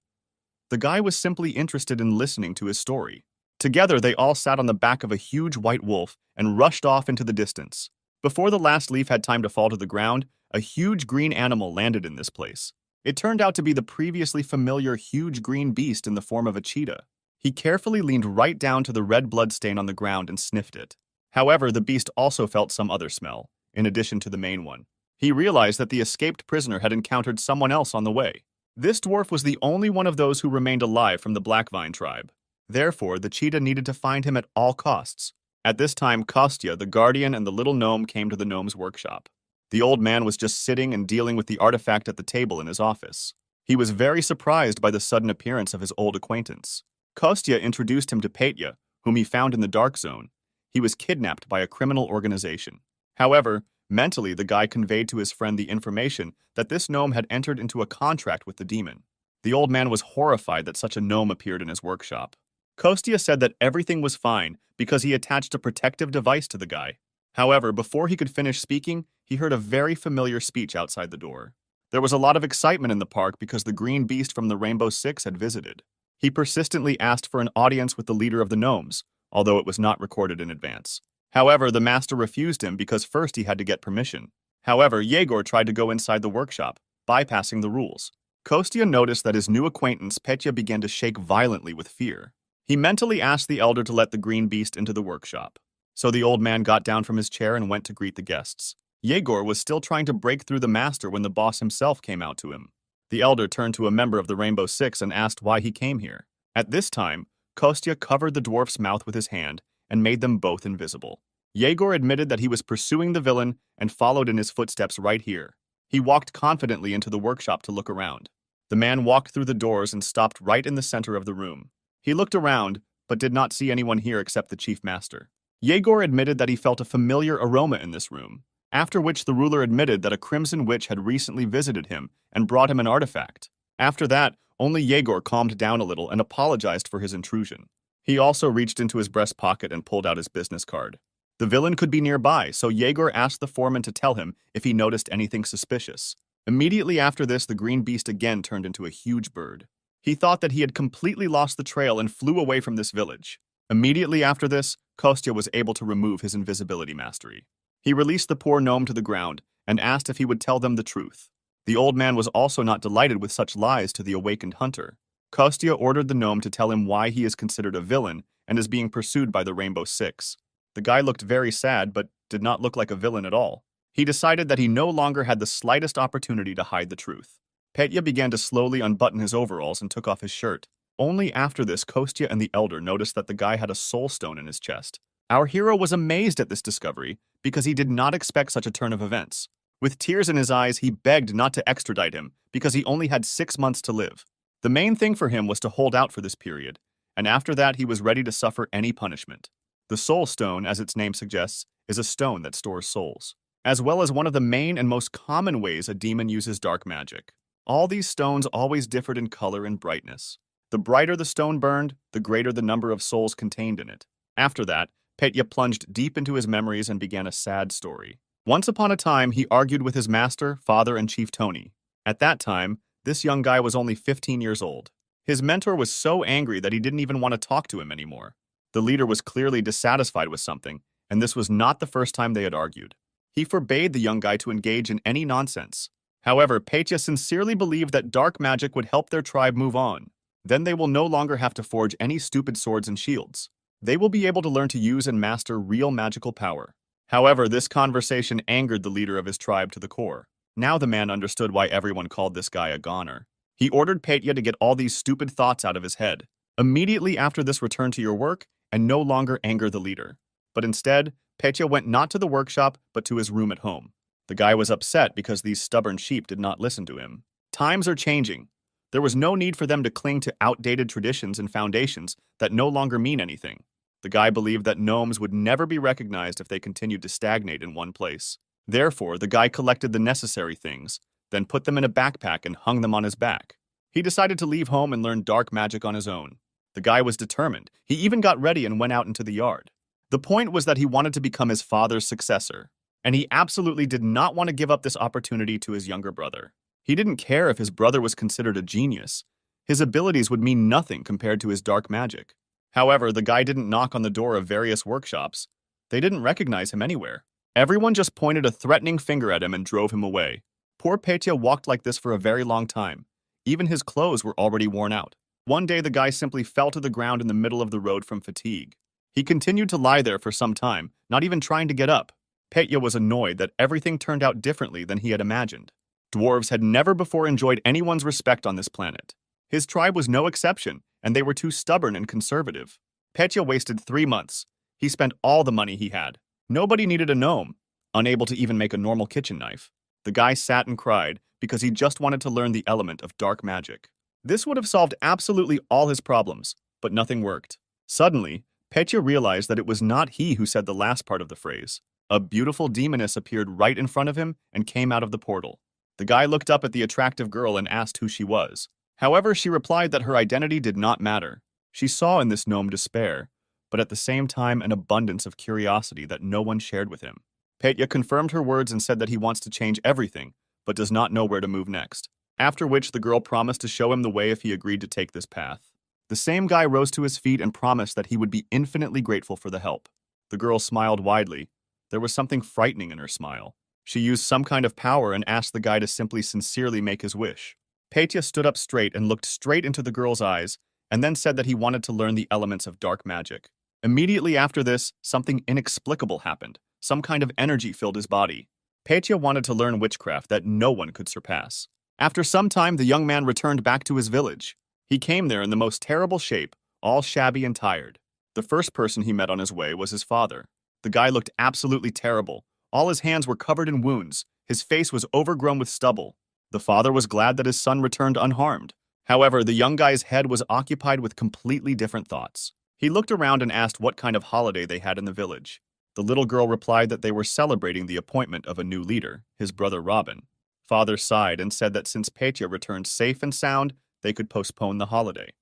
The guy was simply interested in listening to his story. Together, they all sat on the back of a huge white wolf and rushed off into the distance. Before the last leaf had time to fall to the ground, a huge green animal landed in this place. It turned out to be the previously familiar huge green beast in the form of a cheetah. He carefully leaned right down to the red blood stain on the ground and sniffed it. However, the beast also felt some other smell, in addition to the main one. He realized that the escaped prisoner had encountered someone else on the way. This dwarf was the only one of those who remained alive from the Blackvine tribe. Therefore, the cheetah needed to find him at all costs. At this time, Kostya, the guardian, and the little gnome came to the gnome's workshop. The old man was just sitting and dealing with the artifact at the table in his office. He was very surprised by the sudden appearance of his old acquaintance. Kostya introduced him to Petya, whom he found in the dark zone. He was kidnapped by a criminal organization. However, mentally, the guy conveyed to his friend the information that this gnome had entered into a contract with the demon. The old man was horrified that such a gnome appeared in his workshop. Kostya said that everything was fine because he attached a protective device to the guy. However, before he could finish speaking, he heard a very familiar speech outside the door. There was a lot of excitement in the park because the green beast from the Rainbow Six had visited. He persistently asked for an audience with the leader of the gnomes, although it was not recorded in advance. However, the master refused him because first he had to get permission. However, Yegor tried to go inside the workshop, bypassing the rules. Kostya noticed that his new acquaintance Petya began to shake violently with fear. He mentally asked the elder to let the green beast into the workshop. So the old man got down from his chair and went to greet the guests. Yegor was still trying to break through the master when the boss himself came out to him. The elder turned to a member of the Rainbow Six and asked why he came here. At this time, Kostya covered the dwarf's mouth with his hand and made them both invisible. Yegor admitted that he was pursuing the villain and followed in his footsteps right here. He walked confidently into the workshop to look around. The man walked through the doors and stopped right in the center of the room. He looked around, but did not see anyone here except the chief master. Yegor admitted that he felt a familiar aroma in this room, after which the ruler admitted that a crimson witch had recently visited him and brought him an artifact. After that, only Yegor calmed down a little and apologized for his intrusion. He also reached into his breast pocket and pulled out his business card. The villain could be nearby, so Yegor asked the foreman to tell him if he noticed anything suspicious. Immediately after this, the green beast again turned into a huge bird. He thought that he had completely lost the trail and flew away from this village. Immediately after this, Kostya was able to remove his invisibility mastery. He released the poor gnome to the ground and asked if he would tell them the truth. The old man was also not delighted with such lies to the awakened hunter. Kostya ordered the gnome to tell him why he is considered a villain and is being pursued by the Rainbow Six. The guy looked very sad but did not look like a villain at all. He decided that he no longer had the slightest opportunity to hide the truth. Petya began to slowly unbutton his overalls and took off his shirt. Only after this, Kostya and the elder noticed that the guy had a soul stone in his chest. Our hero was amazed at this discovery because he did not expect such a turn of events. With tears in his eyes, he begged not to extradite him because he only had 6 months to live. The main thing for him was to hold out for this period, and after that he was ready to suffer any punishment. The soul stone, as its name suggests, is a stone that stores souls, as well as one of the main and most common ways a demon uses dark magic. All these stones always differed in color and brightness. The brighter the stone burned, the greater the number of souls contained in it. After that, Petya plunged deep into his memories and began a sad story. Once upon a time, he argued with his master, father, and Chief Tony. At that time, this young guy was only 15 years old. His mentor was so angry that he didn't even want to talk to him anymore. The leader was clearly dissatisfied with something, and this was not the first time they had argued. He forbade the young guy to engage in any nonsense. However, Petya sincerely believed that dark magic would help their tribe move on. Then they will no longer have to forge any stupid swords and shields. They will be able to learn to use and master real magical power. However, this conversation angered the leader of his tribe to the core. Now the man understood why everyone called this guy a goner. He ordered Petya to get all these stupid thoughts out of his head. Immediately after this, return to your work and no longer anger the leader. But instead, Petya went not to the workshop, but to his room at home. The guy was upset because these stubborn sheep did not listen to him. Times are changing. There was no need for them to cling to outdated traditions and foundations that no longer mean anything. The guy believed that gnomes would never be recognized if they continued to stagnate in one place. Therefore, the guy collected the necessary things, then put them in a backpack and hung them on his back. He decided to leave home and learn dark magic on his own. The guy was determined. He even got ready and went out into the yard. The point was that he wanted to become his father's successor, and he absolutely did not want to give up this opportunity to his younger brother. He didn't care if his brother was considered a genius. His abilities would mean nothing compared to his dark magic. However, the guy didn't knock on the door of various workshops. They didn't recognize him anywhere. Everyone just pointed a threatening finger at him and drove him away. Poor Petya walked like this for a very long time. Even his clothes were already worn out. One day, the guy simply fell to the ground in the middle of the road from fatigue. He continued to lie there for some time, not even trying to get up. Petya was annoyed that everything turned out differently than he had imagined. Dwarves had never before enjoyed anyone's respect on this planet. His tribe was no exception, and they were too stubborn and conservative. Petya wasted 3 months. He spent all the money he had. Nobody needed a gnome, unable to even make a normal kitchen knife. The guy sat and cried because he just wanted to learn the element of dark magic. This would have solved absolutely all his problems, but nothing worked. Suddenly, Petya realized that it was not he who said the last part of the phrase. A beautiful demoness appeared right in front of him and came out of the portal. The guy looked up at the attractive girl and asked who she was. However, she replied that her identity did not matter. She saw in this gnome despair, but at the same time an abundance of curiosity that no one shared with him. Petya confirmed her words and said that he wants to change everything, but does not know where to move next. After which, the girl promised to show him the way if he agreed to take this path. The same guy rose to his feet and promised that he would be infinitely grateful for the help. The girl smiled widely. There was something frightening in her smile. She used some kind of power and asked the guy to simply sincerely make his wish. Petya stood up straight and looked straight into the girl's eyes, and then said that he wanted to learn the elements of dark magic. Immediately after this, something inexplicable happened. Some kind of energy filled his body. Petya wanted to learn witchcraft that no one could surpass. After some time, the young man returned back to his village. He came there in the most terrible shape, all shabby and tired. The first person he met on his way was his father. The guy looked absolutely terrible. All his hands were covered in wounds. His face was overgrown with stubble. The father was glad that his son returned unharmed. However, the young guy's head was occupied with completely different thoughts. He looked around and asked what kind of holiday they had in the village. The little girl replied that they were celebrating the appointment of a new leader, his brother Robin. Father sighed and said that since Petya returned safe and sound, they could postpone the holiday.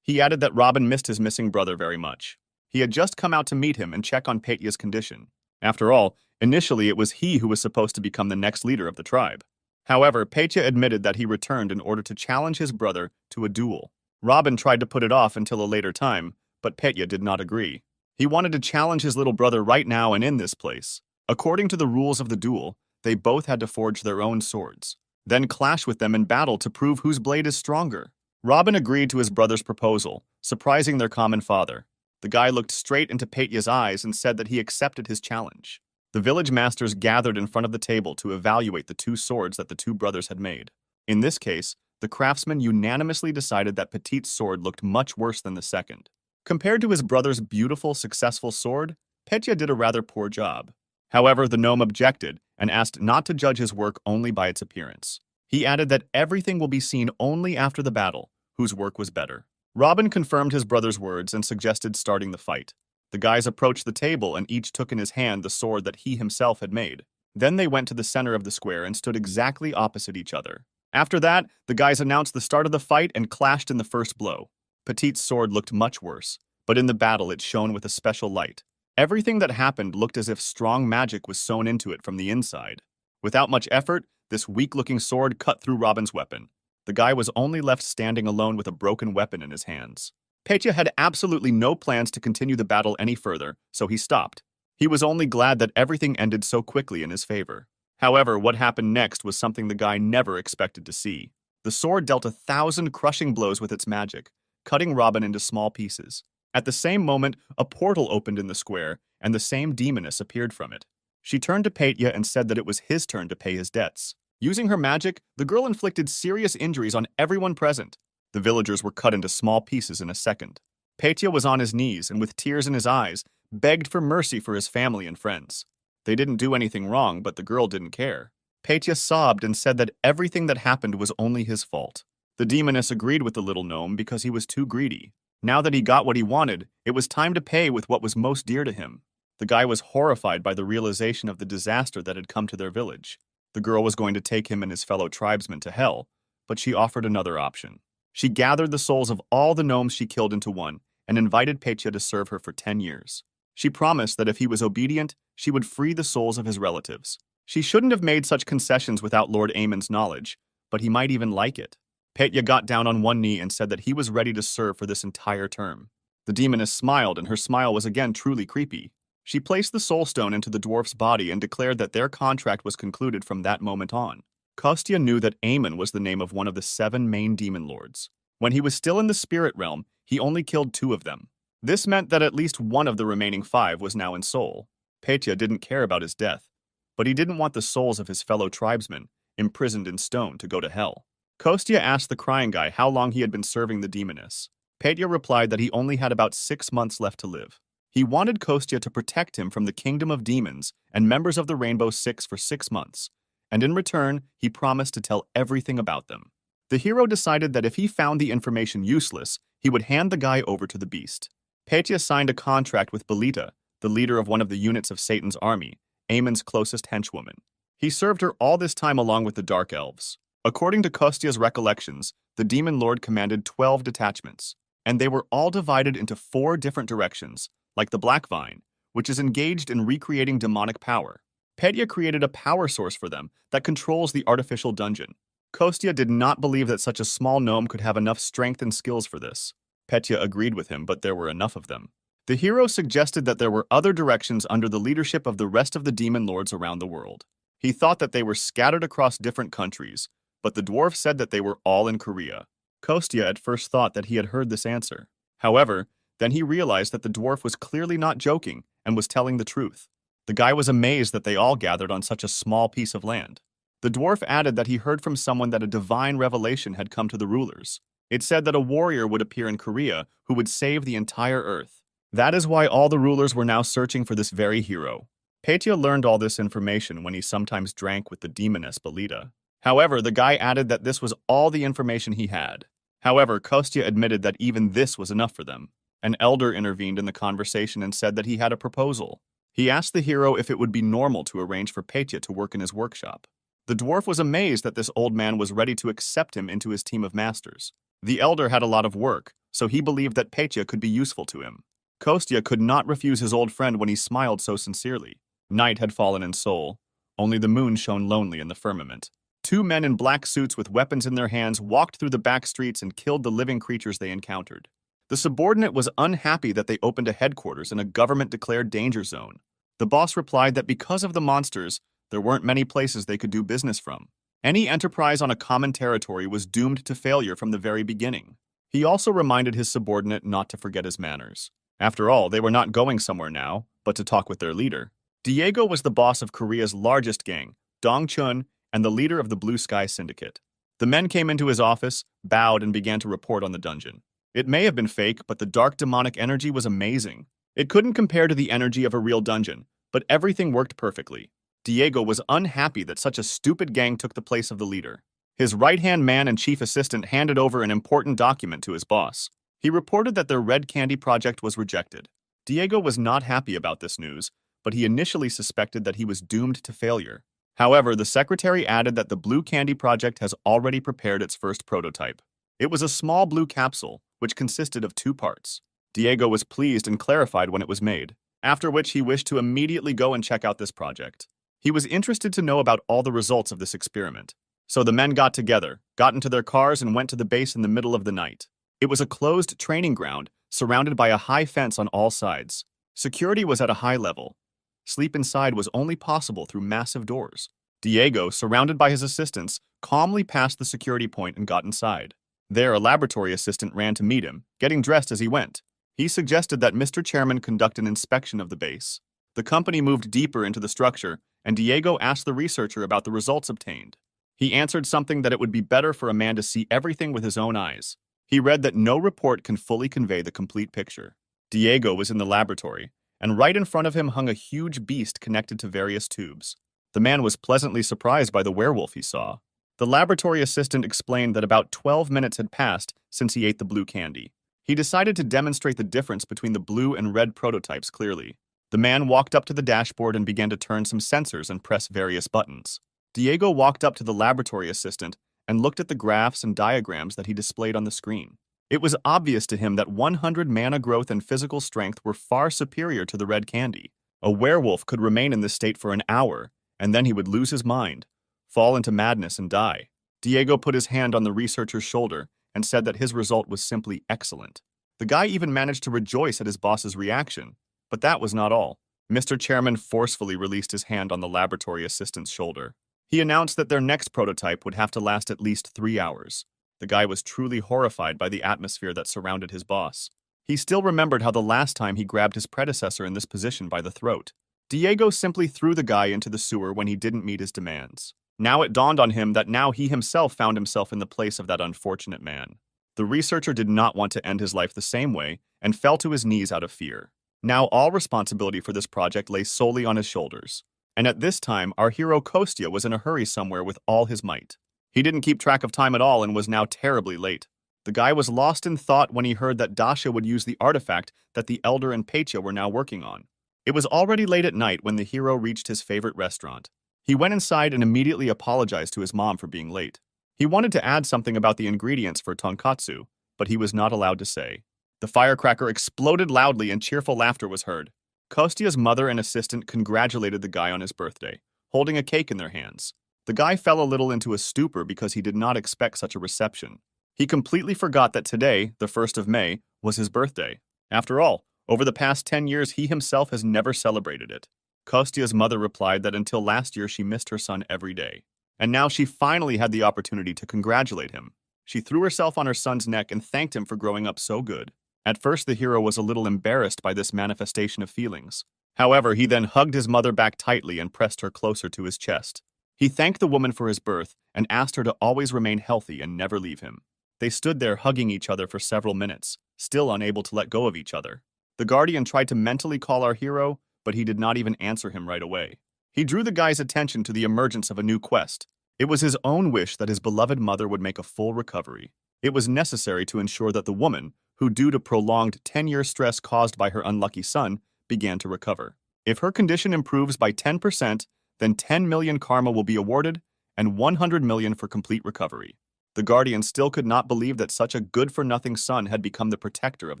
He added that Robin missed his missing brother very much. He had just come out to meet him and check on Petya's condition. After all, initially it was he who was supposed to become the next leader of the tribe. However, Petya admitted that he returned in order to challenge his brother to a duel. Robin tried to put it off until a later time, but Petya did not agree. He wanted to challenge his little brother right now and in this place. According to the rules of the duel, they both had to forge their own swords, then clash with them in battle to prove whose blade is stronger. Robin agreed to his brother's proposal, surprising their common father. The guy looked straight into Petya's eyes and said that he accepted his challenge. The village masters gathered in front of the table to evaluate the 2 swords that the 2 brothers had made. In this case, the craftsman unanimously decided that Petit's sword looked much worse than the second. Compared to his brother's beautiful, successful sword, Petya did a rather poor job. However, the gnome objected and asked not to judge his work only by its appearance. He added that everything will be seen only after the battle, whose work was better. Robin confirmed his brother's words and suggested starting the fight. The guys approached the table and each took in his hand the sword that he himself had made. Then they went to the center of the square and stood exactly opposite each other. After that, the guys announced the start of the fight and clashed in the first blow. Petit's sword looked much worse, but in the battle it shone with a special light. Everything that happened looked as if strong magic was sewn into it from the inside. Without much effort, this weak-looking sword cut through Robin's weapon. The guy was only left standing alone with a broken weapon in his hands. Petya had absolutely no plans to continue the battle any further, so he stopped. He was only glad that everything ended so quickly in his favor. However, what happened next was something the guy never expected to see. The sword dealt 1,000 crushing blows with its magic, cutting Robin into small pieces. At the same moment, a portal opened in the square, and the same demoness appeared from it. She turned to Petya and said that it was his turn to pay his debts. Using her magic, the girl inflicted serious injuries on everyone present. The villagers were cut into small pieces in a second. Petya was on his knees and with tears in his eyes, begged for mercy for his family and friends. They didn't do anything wrong, but the girl didn't care. Petya sobbed and said that everything that happened was only his fault. The demoness agreed with the little gnome because he was too greedy. Now that he got what he wanted, it was time to pay with what was most dear to him. The guy was horrified by the realization of the disaster that had come to their village. The girl was going to take him and his fellow tribesmen to hell, but she offered another option. She gathered the souls of all the gnomes she killed into one and invited Petya to serve her for 10 years. She promised that if he was obedient, she would free the souls of his relatives. She shouldn't have made such concessions without Lord Amon's knowledge, but he might even like it. Petya got down on one knee and said that he was ready to serve for this entire term. The demoness smiled, and her smile was again truly creepy. She placed the soul stone into the dwarf's body and declared that their contract was concluded from that moment on. Kostya knew that Amon was the name of one of the 7 main demon lords. When he was still in the spirit realm, he only killed 2 of them. This meant that at least one of the remaining 5 was now in soul. Petya didn't care about his death, but he didn't want the souls of his fellow tribesmen, imprisoned in stone, to go to hell. Kostya asked the crying guy how long he had been serving the demoness. Petya replied that he only had about 6 months left to live. He wanted Kostya to protect him from the kingdom of demons and members of the Rainbow Six for 6 months, and in return, he promised to tell everything about them. The hero decided that if he found the information useless, he would hand the guy over to the beast. Petya signed a contract with Belita, the leader of one of the units of Satan's army, Amon's closest henchwoman. He served her all this time along with the Dark Elves. According to Kostya's recollections, the Demon Lord commanded 12 detachments, and they were all divided into 4 different directions, like the Black Vine, which is engaged in recreating demonic power. Petya created a power source for them that controls the artificial dungeon. Kostya did not believe that such a small gnome could have enough strength and skills for this. Petya agreed with him, but there were enough of them. The hero suggested that there were other directions under the leadership of the rest of the demon lords around the world. He thought that they were scattered across different countries, but the dwarf said that they were all in Korea. Kostya at first thought that he had heard this answer. However, then he realized that the dwarf was clearly not joking and was telling the truth. The guy was amazed that they all gathered on such a small piece of land. The dwarf added that he heard from someone that a divine revelation had come to the rulers. It said that a warrior would appear in Korea who would save the entire earth. That is why all the rulers were now searching for this very hero. Petya learned all this information when he sometimes drank with the demoness Belita. However, the guy added that this was all the information he had. However, Kostya admitted that even this was enough for them. An elder intervened in the conversation and said that he had a proposal. He asked the hero if it would be normal to arrange for Petya to work in his workshop. The dwarf was amazed that this old man was ready to accept him into his team of masters. The elder had a lot of work, so he believed that Petya could be useful to him. Kostya could not refuse his old friend when he smiled so sincerely. Night had fallen in Seoul. Only the moon shone lonely in the firmament. 2 men in black suits with weapons in their hands walked through the back streets and killed the living creatures they encountered. The subordinate was unhappy that they opened a headquarters in a government-declared danger zone. The boss replied that because of the monsters, there weren't many places they could do business from. Any enterprise on a common territory was doomed to failure from the very beginning. He also reminded his subordinate not to forget his manners. After all, they were not going somewhere now, but to talk with their leader. Diego was the boss of Korea's largest gang, Dongchun, and the leader of the Blue Sky Syndicate. The men came into his office, bowed, and began to report on the dungeon. It may have been fake, but the dark demonic energy was amazing. It couldn't compare to the energy of a real dungeon, but everything worked perfectly. Diego was unhappy that such a stupid gang took the place of the leader. His right-hand man and chief assistant handed over an important document to his boss. He reported that their red candy project was rejected. Diego was not happy about this news, but he initially suspected that he was doomed to failure. However, the secretary added that the blue candy project has already prepared its first prototype. It was a small blue capsule, which consisted of 2 parts. Diego was pleased and clarified when it was made, after which he wished to immediately go and check out this project. He was interested to know about all the results of this experiment. So the men got together, got into their cars, and went to the base in the middle of the night. It was a closed training ground, surrounded by a high fence on all sides. Security was at a high level. Sleep inside was only possible through massive doors. Diego, surrounded by his assistants, calmly passed the security point and got inside. There, a laboratory assistant ran to meet him, getting dressed as he went. He suggested that Mr. Chairman conduct an inspection of the base. The company moved deeper into the structure, and Diego asked the researcher about the results obtained. He answered something that it would be better for a man to see everything with his own eyes. He read that no report can fully convey the complete picture. Diego was in the laboratory, and right in front of him hung a huge beast connected to various tubes. The man was pleasantly surprised by the werewolf he saw. The laboratory assistant explained that about 12 minutes had passed since he ate the blue candy. He decided to demonstrate the difference between the blue and red prototypes clearly. The man walked up to the dashboard and began to turn some sensors and press various buttons. Diego walked up to the laboratory assistant and looked at the graphs and diagrams that he displayed on the screen. It was obvious to him that 100 mana growth and physical strength were far superior to the red candy. A werewolf could remain in this state for an hour, and then he would lose his mind, fall into madness, and die. Diego put his hand on the researcher's shoulder and said that his result was simply excellent. The guy even managed to rejoice at his boss's reaction. But that was not all. Mr. Chairman forcefully released his hand on the laboratory assistant's shoulder. He announced that their next prototype would have to last at least 3 hours. The guy was truly horrified by the atmosphere that surrounded his boss. He still remembered how the last time he grabbed his predecessor in this position by the throat. Diego simply threw the guy into the sewer when he didn't meet his demands. Now it dawned on him that now he himself found himself in the place of that unfortunate man. The researcher did not want to end his life the same way and fell to his knees out of fear. Now all responsibility for this project lay solely on his shoulders. And at this time, our hero Kostya was in a hurry somewhere with all his might. He didn't keep track of time at all and was now terribly late. The guy was lost in thought when he heard that Dasha would use the artifact that the Elder and Petya were now working on. It was already late at night when the hero reached his favorite restaurant. He went inside and immediately apologized to his mom for being late. He wanted to add something about the ingredients for tonkatsu, but he was not allowed to say. The firecracker exploded loudly and cheerful laughter was heard. Kostya's mother and assistant congratulated the guy on his birthday, holding a cake in their hands. The guy fell a little into a stupor because he did not expect such a reception. He completely forgot that today, the 1st of May, was his birthday. After all, over the past 10 years, he himself has never celebrated it. Kostya's mother replied that until last year she missed her son every day. And now she finally had the opportunity to congratulate him. She threw herself on her son's neck and thanked him for growing up so good. At first, the hero was a little embarrassed by this manifestation of feelings. However, he then hugged his mother back tightly and pressed her closer to his chest. He thanked the woman for his birth and asked her to always remain healthy and never leave him. They stood there hugging each other for several minutes, still unable to let go of each other. The guardian tried to mentally call our hero, but he did not even answer him right away. He drew the guy's attention to the emergence of a new quest. It was his own wish that his beloved mother would make a full recovery. It was necessary to ensure that the woman, who due to prolonged 10-year stress caused by her unlucky son, began to recover. If her condition improves by 10%, then 10 million karma will be awarded and 100 million for complete recovery. The guardian still could not believe that such a good-for-nothing son had become the protector of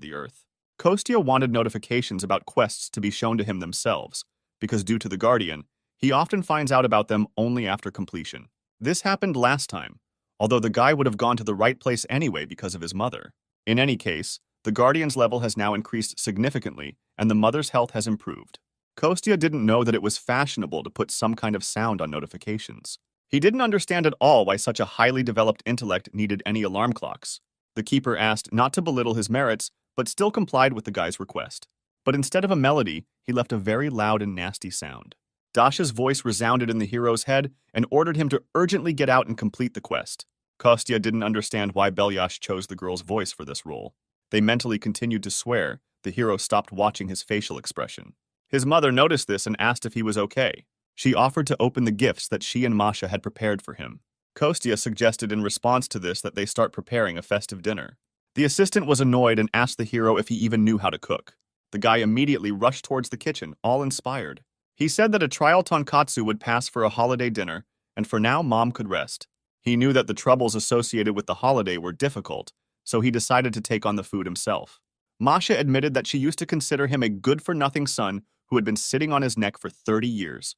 the earth. Kostya wanted notifications about quests to be shown to him themselves, because due to the guardian, he often finds out about them only after completion. This happened last time, although the guy would have gone to the right place anyway because of his mother. In any case, the guardian's level has now increased significantly, and the mother's health has improved. Kostya didn't know that it was fashionable to put some kind of sound on notifications. He didn't understand at all why such a highly developed intellect needed any alarm clocks. The keeper asked not to belittle his merits, but still complied with the guy's request. But instead of a melody, he left a very loud and nasty sound. Dasha's voice resounded in the hero's head and ordered him to urgently get out and complete the quest. Kostya didn't understand why Belyash chose the girl's voice for this role. They mentally continued to swear. The hero stopped watching his facial expression. His mother noticed this and asked if he was okay. She offered to open the gifts that she and Masha had prepared for him. Kostya suggested in response to this that they start preparing a festive dinner. The assistant was annoyed and asked the hero if he even knew how to cook. The guy immediately rushed towards the kitchen, all inspired. He said that a trial tonkatsu would pass for a holiday dinner, and for now Mom could rest. He knew that the troubles associated with the holiday were difficult, so he decided to take on the food himself. Masha admitted that she used to consider him a good-for-nothing son who had been sitting on his neck for 30 years.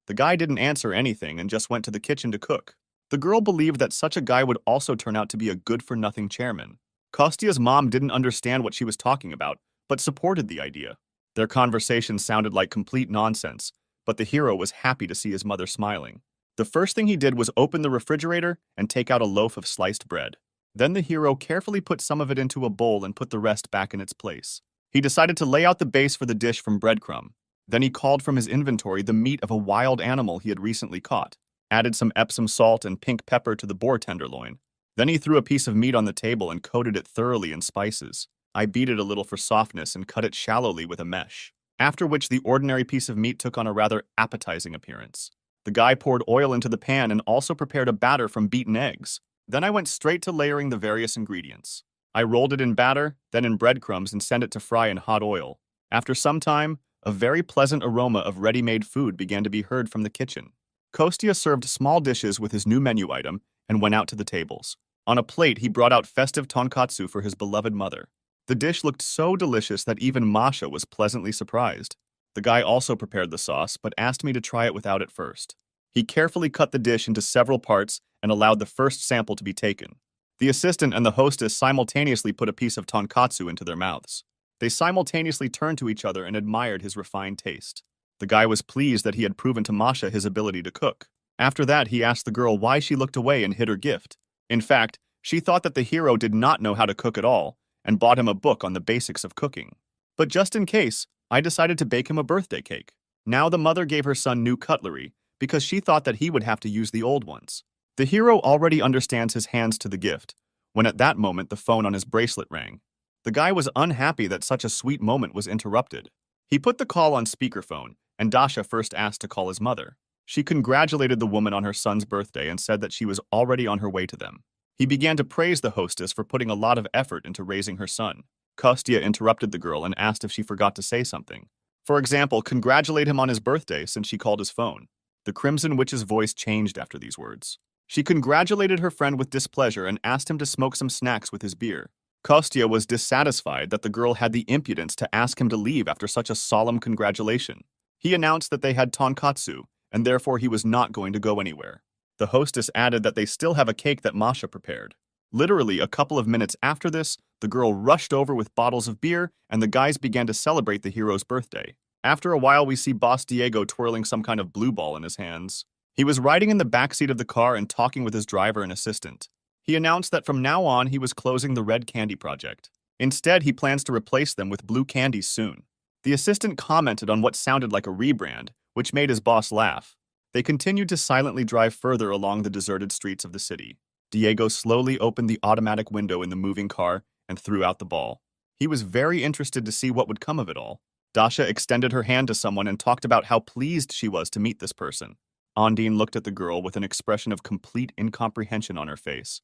The guy didn't answer anything and just went to the kitchen to cook. The girl believed that such a guy would also turn out to be a good-for-nothing chairman. Kostya's mom didn't understand what she was talking about, but supported the idea. Their conversation sounded like complete nonsense, but the hero was happy to see his mother smiling. The first thing he did was open the refrigerator and take out a loaf of sliced bread. Then the hero carefully put some of it into a bowl and put the rest back in its place. He decided to lay out the base for the dish from breadcrumb. Then he called from his inventory the meat of a wild animal he had recently caught, added some Epsom salt and pink pepper to the boar tenderloin. Then he threw a piece of meat on the table and coated it thoroughly in spices. I beat it a little for softness and cut it shallowly with a mesh, after which the ordinary piece of meat took on a rather appetizing appearance. The guy poured oil into the pan and also prepared a batter from beaten eggs. Then I went straight to layering the various ingredients. I rolled it in batter, then in breadcrumbs, and sent it to fry in hot oil. After some time, a very pleasant aroma of ready-made food began to be heard from the kitchen. Kostya served small dishes with his new menu item and went out to the tables. On a plate, he brought out festive tonkatsu for his beloved mother. The dish looked so delicious that even Masha was pleasantly surprised. The guy also prepared the sauce, but asked me to try it without it first. He carefully cut the dish into several parts and allowed the first sample to be taken. The assistant and the hostess simultaneously put a piece of tonkatsu into their mouths. They simultaneously turned to each other and admired his refined taste. The guy was pleased that he had proven to Masha his ability to cook. After that, he asked the girl why she looked away and hid her gift. In fact, she thought that the hero did not know how to cook at all and bought him a book on the basics of cooking. But just in case, I decided to bake him a birthday cake. Now the mother gave her son new cutlery because she thought that he would have to use the old ones. The hero already understands his hands to the gift, when at that moment the phone on his bracelet rang. The guy was unhappy that such a sweet moment was interrupted. He put the call on speakerphone, and Dasha first asked to call his mother. She congratulated the woman on her son's birthday and said that she was already on her way to them. He began to praise the hostess for putting a lot of effort into raising her son. Kostya interrupted the girl and asked if she forgot to say something. For example, congratulate him on his birthday since she called his phone. The Crimson Witch's voice changed after these words. She congratulated her friend with displeasure and asked him to smoke some snacks with his beer. Kostya was dissatisfied that the girl had the impudence to ask him to leave after such a solemn congratulation. He announced that they had tonkatsu, and therefore he was not going to go anywhere. The hostess added that they still have a cake that Masha prepared. Literally a couple of minutes after this, the girl rushed over with bottles of beer, and the guys began to celebrate the hero's birthday. After a while, we see Boss Diego twirling some kind of blue ball in his hands. He was riding in the backseat of the car and talking with his driver and assistant. He announced that from now on he was closing the Red Candy project. Instead, he plans to replace them with blue candies soon. The assistant commented on what sounded like a rebrand, which made his boss laugh. They continued to silently drive further along the deserted streets of the city. Diego slowly opened the automatic window in the moving car and threw out the ball. He was very interested to see what would come of it all. Dasha extended her hand to someone and talked about how pleased she was to meet this person. Ondine looked at the girl with an expression of complete incomprehension on her face.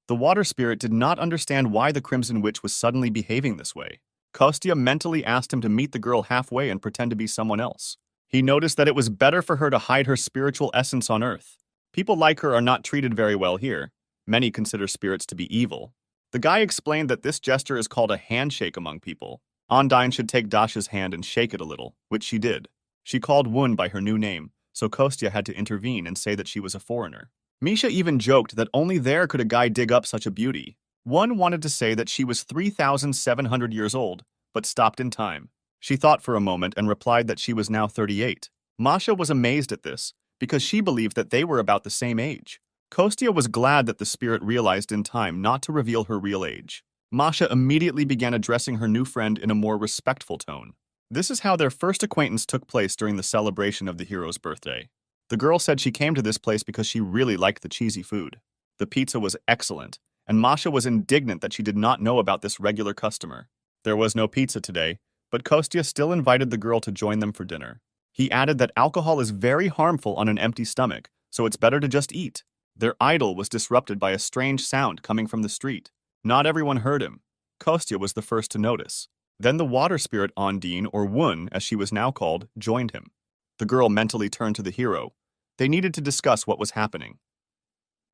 The water spirit did not understand why the Crimson Witch was suddenly behaving this way. Kostya mentally asked him to meet the girl halfway and pretend to be someone else. He noticed that it was better for her to hide her spiritual essence on Earth. People like her are not treated very well here. Many consider spirits to be evil. The guy explained that this gesture is called a handshake among people. Ondine should take Dasha's hand and shake it a little, which she did. She called Wun by her new name, so Kostya had to intervene and say that she was a foreigner. Misha even joked that only there could a guy dig up such a beauty. One wanted to say that she was 3,700 years old, but stopped in time. She thought for a moment and replied that she was now 38. Masha was amazed at this, because she believed that they were about the same age. Kostya was glad that the spirit realized in time not to reveal her real age. Masha immediately began addressing her new friend in a more respectful tone. This is how their first acquaintance took place during the celebration of the hero's birthday. The girl said she came to this place because she really liked the cheesy food. The pizza was excellent, and Masha was indignant that she did not know about this regular customer. There was no pizza today, but Kostya still invited the girl to join them for dinner. He added that alcohol is very harmful on an empty stomach, so it's better to just eat. Their idyll was disrupted by a strange sound coming from the street. Not everyone heard him. Kostya was the first to notice. Then the water spirit Ondine, or Wun, as she was now called, joined him. The girl mentally turned to the hero. They needed to discuss what was happening.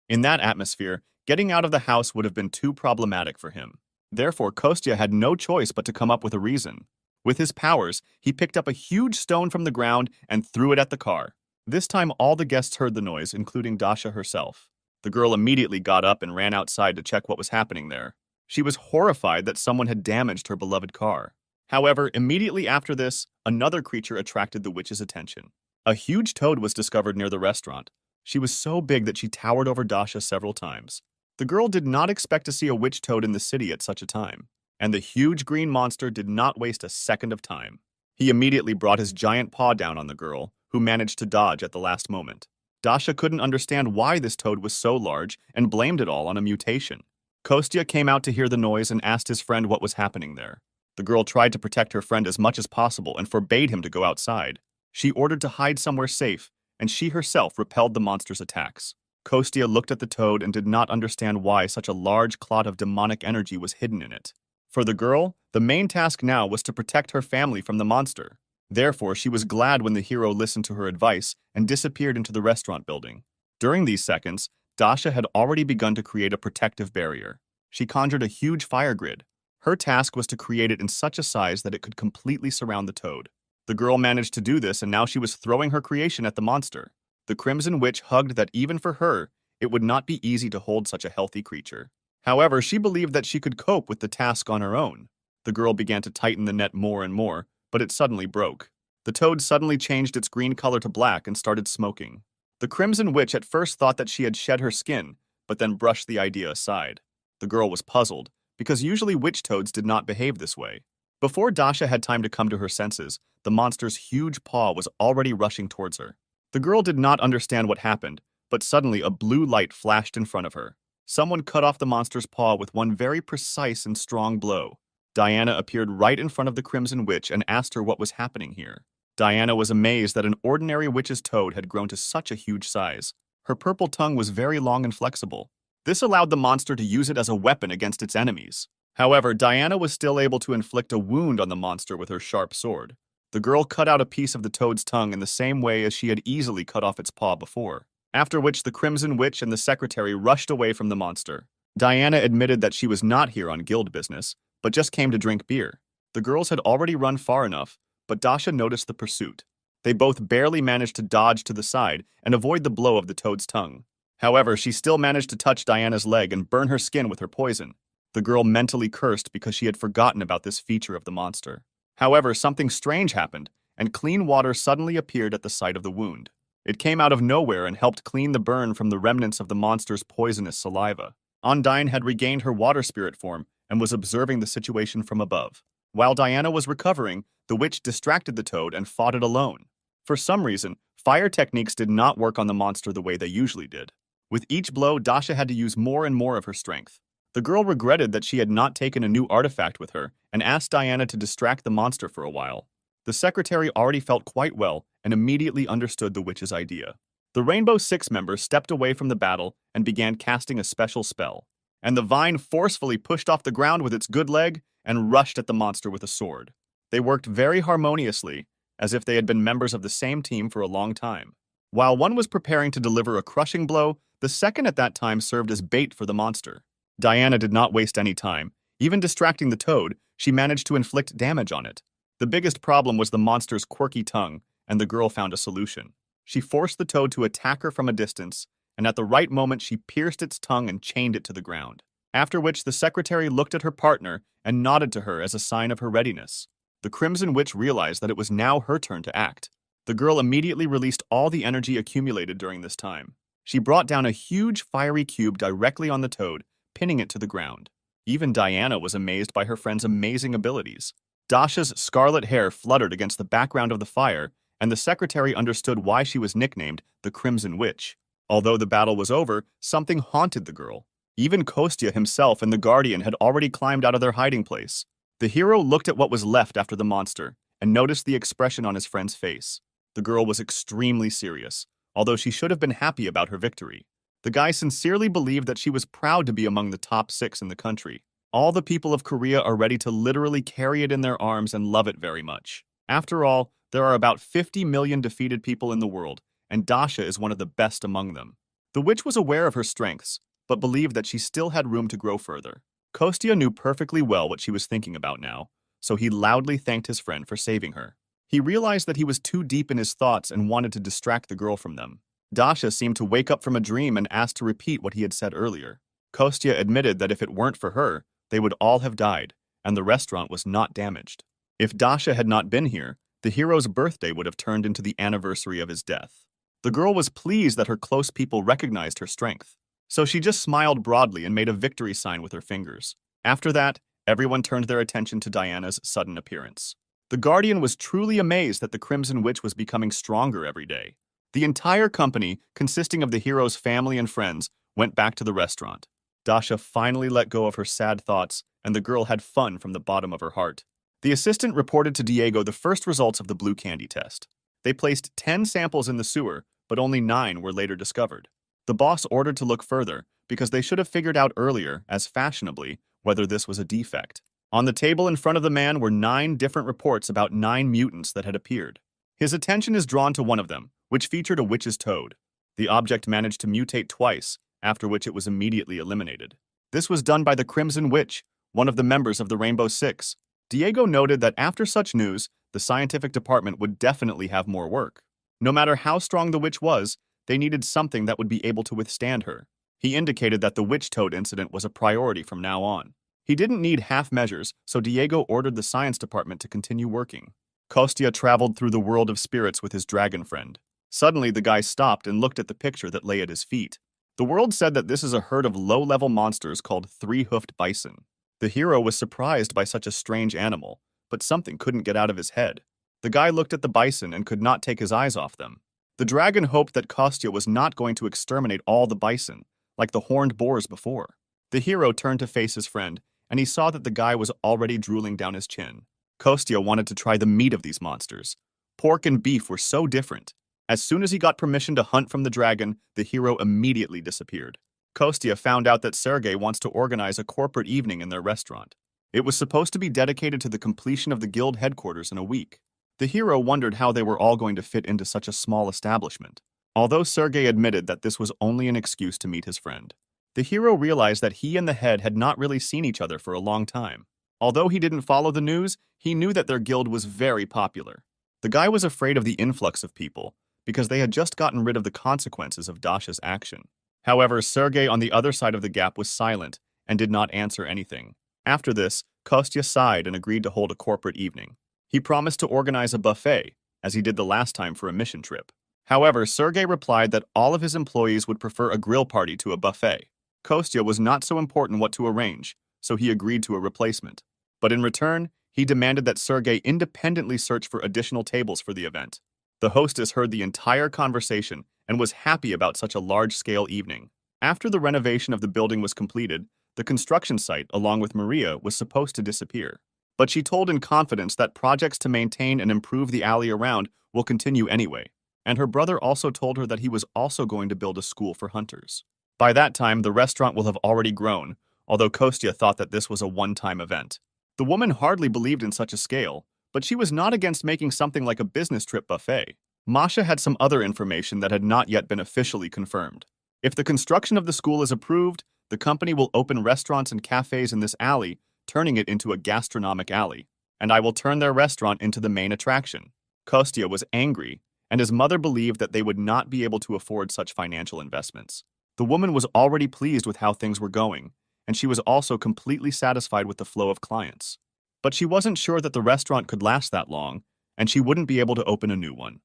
In that atmosphere, getting out of the house would have been too problematic for him. Therefore, Kostya had no choice but to come up with a reason. With his powers, he picked up a huge stone from the ground and threw it at the car. This time, all the guests heard the noise, including Dasha herself. The girl immediately got up and ran outside to check what was happening there. She was horrified that someone had damaged her beloved car. However, immediately after this, another creature attracted the witch's attention. A huge toad was discovered near the restaurant. She was so big that she towered over Dasha several times. The girl did not expect to see a witch toad in the city at such a time, and the huge green monster did not waste a second of time. He immediately brought his giant paw down on the girl, who managed to dodge at the last moment. Dasha couldn't understand why this toad was so large and blamed it all on a mutation. Kostya came out to hear the noise and asked his friend what was happening there. The girl tried to protect her friend as much as possible and forbade him to go outside. She ordered to hide somewhere safe, and she herself repelled the monster's attacks. Kostya looked at the toad and did not understand why such a large clot of demonic energy was hidden in it. For the girl, the main task now was to protect her family from the monster. Therefore, she was glad when the hero listened to her advice and disappeared into the restaurant building. During these seconds, Dasha had already begun to create a protective barrier. She conjured a huge fire grid. Her task was to create it in such a size that it could completely surround the toad. The girl managed to do this, and now she was throwing her creation at the monster. The Crimson Witch hugged that even for her, it would not be easy to hold such a healthy creature. However, she believed that she could cope with the task on her own. The girl began to tighten the net more and more, but it suddenly broke. The toad suddenly changed its green color to black and started smoking. The Crimson Witch at first thought that she had shed her skin, but then brushed the idea aside. The girl was puzzled, because usually witch toads did not behave this way. Before Dasha had time to come to her senses, the monster's huge paw was already rushing towards her. The girl did not understand what happened, but suddenly a blue light flashed in front of her. Someone cut off the monster's paw with one very precise and strong blow. Diana appeared right in front of the Crimson Witch and asked her what was happening here. Diana was amazed that an ordinary witch's toad had grown to such a huge size. Her purple tongue was very long and flexible. This allowed the monster to use it as a weapon against its enemies. However, Diana was still able to inflict a wound on the monster with her sharp sword. The girl cut out a piece of the toad's tongue in the same way as she had easily cut off its paw before, after which the Crimson Witch and the secretary rushed away from the monster. Diana admitted that she was not here on guild business, but just came to drink beer. The girls had already run far enough, but Dasha noticed the pursuit. They both barely managed to dodge to the side and avoid the blow of the toad's tongue. However, she still managed to touch Diana's leg and burn her skin with her poison. The girl mentally cursed because she had forgotten about this feature of the monster. However, something strange happened, and clean water suddenly appeared at the site of the wound. It came out of nowhere and helped clean the burn from the remnants of the monster's poisonous saliva. Undine had regained her water spirit form and was observing the situation from above. While Diana was recovering, the witch distracted the toad and fought it alone. For some reason, fire techniques did not work on the monster the way they usually did. With each blow, Dasha had to use more and more of her strength. The girl regretted that she had not taken a new artifact with her and asked Diana to distract the monster for a while. The secretary already felt quite well and immediately understood the witch's idea. The Rainbow Six members stepped away from the battle and began casting a special spell. And the vine forcefully pushed off the ground with its good leg and rushed at the monster with a sword. They worked very harmoniously, as if they had been members of the same team for a long time. While one was preparing to deliver a crushing blow, the second at that time served as bait for the monster. Diana did not waste any time. Even distracting the toad, she managed to inflict damage on it. The biggest problem was the monster's quirky tongue, and the girl found a solution. She forced the toad to attack her from a distance, and at the right moment she pierced its tongue and chained it to the ground. After which the secretary looked at her partner and nodded to her as a sign of her readiness. The Crimson Witch realized that it was now her turn to act. The girl immediately released all the energy accumulated during this time. She brought down a huge fiery cube directly on the toad, pinning it to the ground. Even Diana was amazed by her friend's amazing abilities. Dasha's scarlet hair fluttered against the background of the fire, and the secretary understood why she was nicknamed the Crimson Witch. Although the battle was over, something haunted the girl. Even Kostya himself and the Guardian had already climbed out of their hiding place. The hero looked at what was left after the monster and noticed the expression on his friend's face. The girl was extremely serious, although she should have been happy about her victory. The guy sincerely believed that she was proud to be among the top 6 in the country. All the people of Korea are ready to literally carry it in their arms and love it very much. After all, there are about 50 million defeated people in the world, and Dasha is one of the best among them. The witch was aware of her strengths, but believed that she still had room to grow further. Kostya knew perfectly well what she was thinking about now, so he loudly thanked his friend for saving her. He realized that he was too deep in his thoughts and wanted to distract the girl from them. Dasha seemed to wake up from a dream and asked to repeat what he had said earlier. Kostya admitted that if it weren't for her, they would all have died, and the restaurant was not damaged. If Dasha had not been here, the hero's birthday would have turned into the anniversary of his death. The girl was pleased that her close people recognized her strength, so she just smiled broadly and made a victory sign with her fingers. After that, everyone turned their attention to Diana's sudden appearance. The Guardian was truly amazed that the Crimson Witch was becoming stronger every day. The entire company, consisting of the hero's family and friends, went back to the restaurant. Dasha finally let go of her sad thoughts, and the girl had fun from the bottom of her heart. The assistant reported to Diego the first results of the blue candy test. They placed 10 samples in the sewer, but only 9 were later discovered. The boss ordered to look further, because they should have figured out earlier, as fashionably, whether this was a defect. On the table in front of the man were 9 different reports about 9 mutants that had appeared. His attention is drawn to one of them, which featured a witch's toad. The object managed to mutate twice, after which it was immediately eliminated. This was done by the Crimson Witch, one of the members of the Rainbow Six. Diego noted that after such news, the scientific department would definitely have more work. No matter how strong the witch was, they needed something that would be able to withstand her. He indicated that the witch toad incident was a priority from now on. He didn't need half measures, so Diego ordered the science department to continue working. Kostya traveled through the world of spirits with his dragon friend. Suddenly, the guy stopped and looked at the picture that lay at his feet. The world said that this is a herd of low-level monsters called three-hoofed bison. The hero was surprised by such a strange animal, but something couldn't get out of his head. The guy looked at the bison and could not take his eyes off them. The dragon hoped that Kostya was not going to exterminate all the bison, like the horned boars before. The hero turned to face his friend, and he saw that the guy was already drooling down his chin. Kostya wanted to try the meat of these monsters. Pork and beef were so different. As soon as he got permission to hunt from the dragon, the hero immediately disappeared. Kostya found out that Sergei wants to organize a corporate evening in their restaurant. It was supposed to be dedicated to the completion of the guild headquarters in a week. The hero wondered how they were all going to fit into such a small establishment. Although Sergei admitted that this was only an excuse to meet his friend. The hero realized that he and the head had not really seen each other for a long time. Although he didn't follow the news, he knew that their guild was very popular. The guy was afraid of the influx of people, because they had just gotten rid of the consequences of Dasha's action. However, Sergei on the other side of the gap was silent and did not answer anything. After this, Kostya sighed and agreed to hold a corporate evening. He promised to organize a buffet, as he did the last time for a mission trip. However, Sergei replied that all of his employees would prefer a grill party to a buffet. Kostya was not so important what to arrange, so he agreed to a replacement. But in return, he demanded that Sergei independently search for additional tables for the event. The hostess heard the entire conversation and was happy about such a large-scale evening. After the renovation of the building was completed, the construction site, along with Maria, was supposed to disappear. But she told in confidence that projects to maintain and improve the alley around will continue anyway, and her brother also told her that he was also going to build a school for hunters. By that time, the restaurant will have already grown, although Kostya thought that this was a one-time event. The woman hardly believed in such a scale, but she was not against making something like a business trip buffet. Masha had some other information that had not yet been officially confirmed. If the construction of the school is approved, the company will open restaurants and cafes in this alley, turning it into a gastronomic alley, and I will turn their restaurant into the main attraction. Kostya was angry, and his mother believed that they would not be able to afford such financial investments. The woman was already pleased with how things were going, and she was also completely satisfied with the flow of clients. But she wasn't sure that the restaurant could last that long, and she wouldn't be able to open a new one.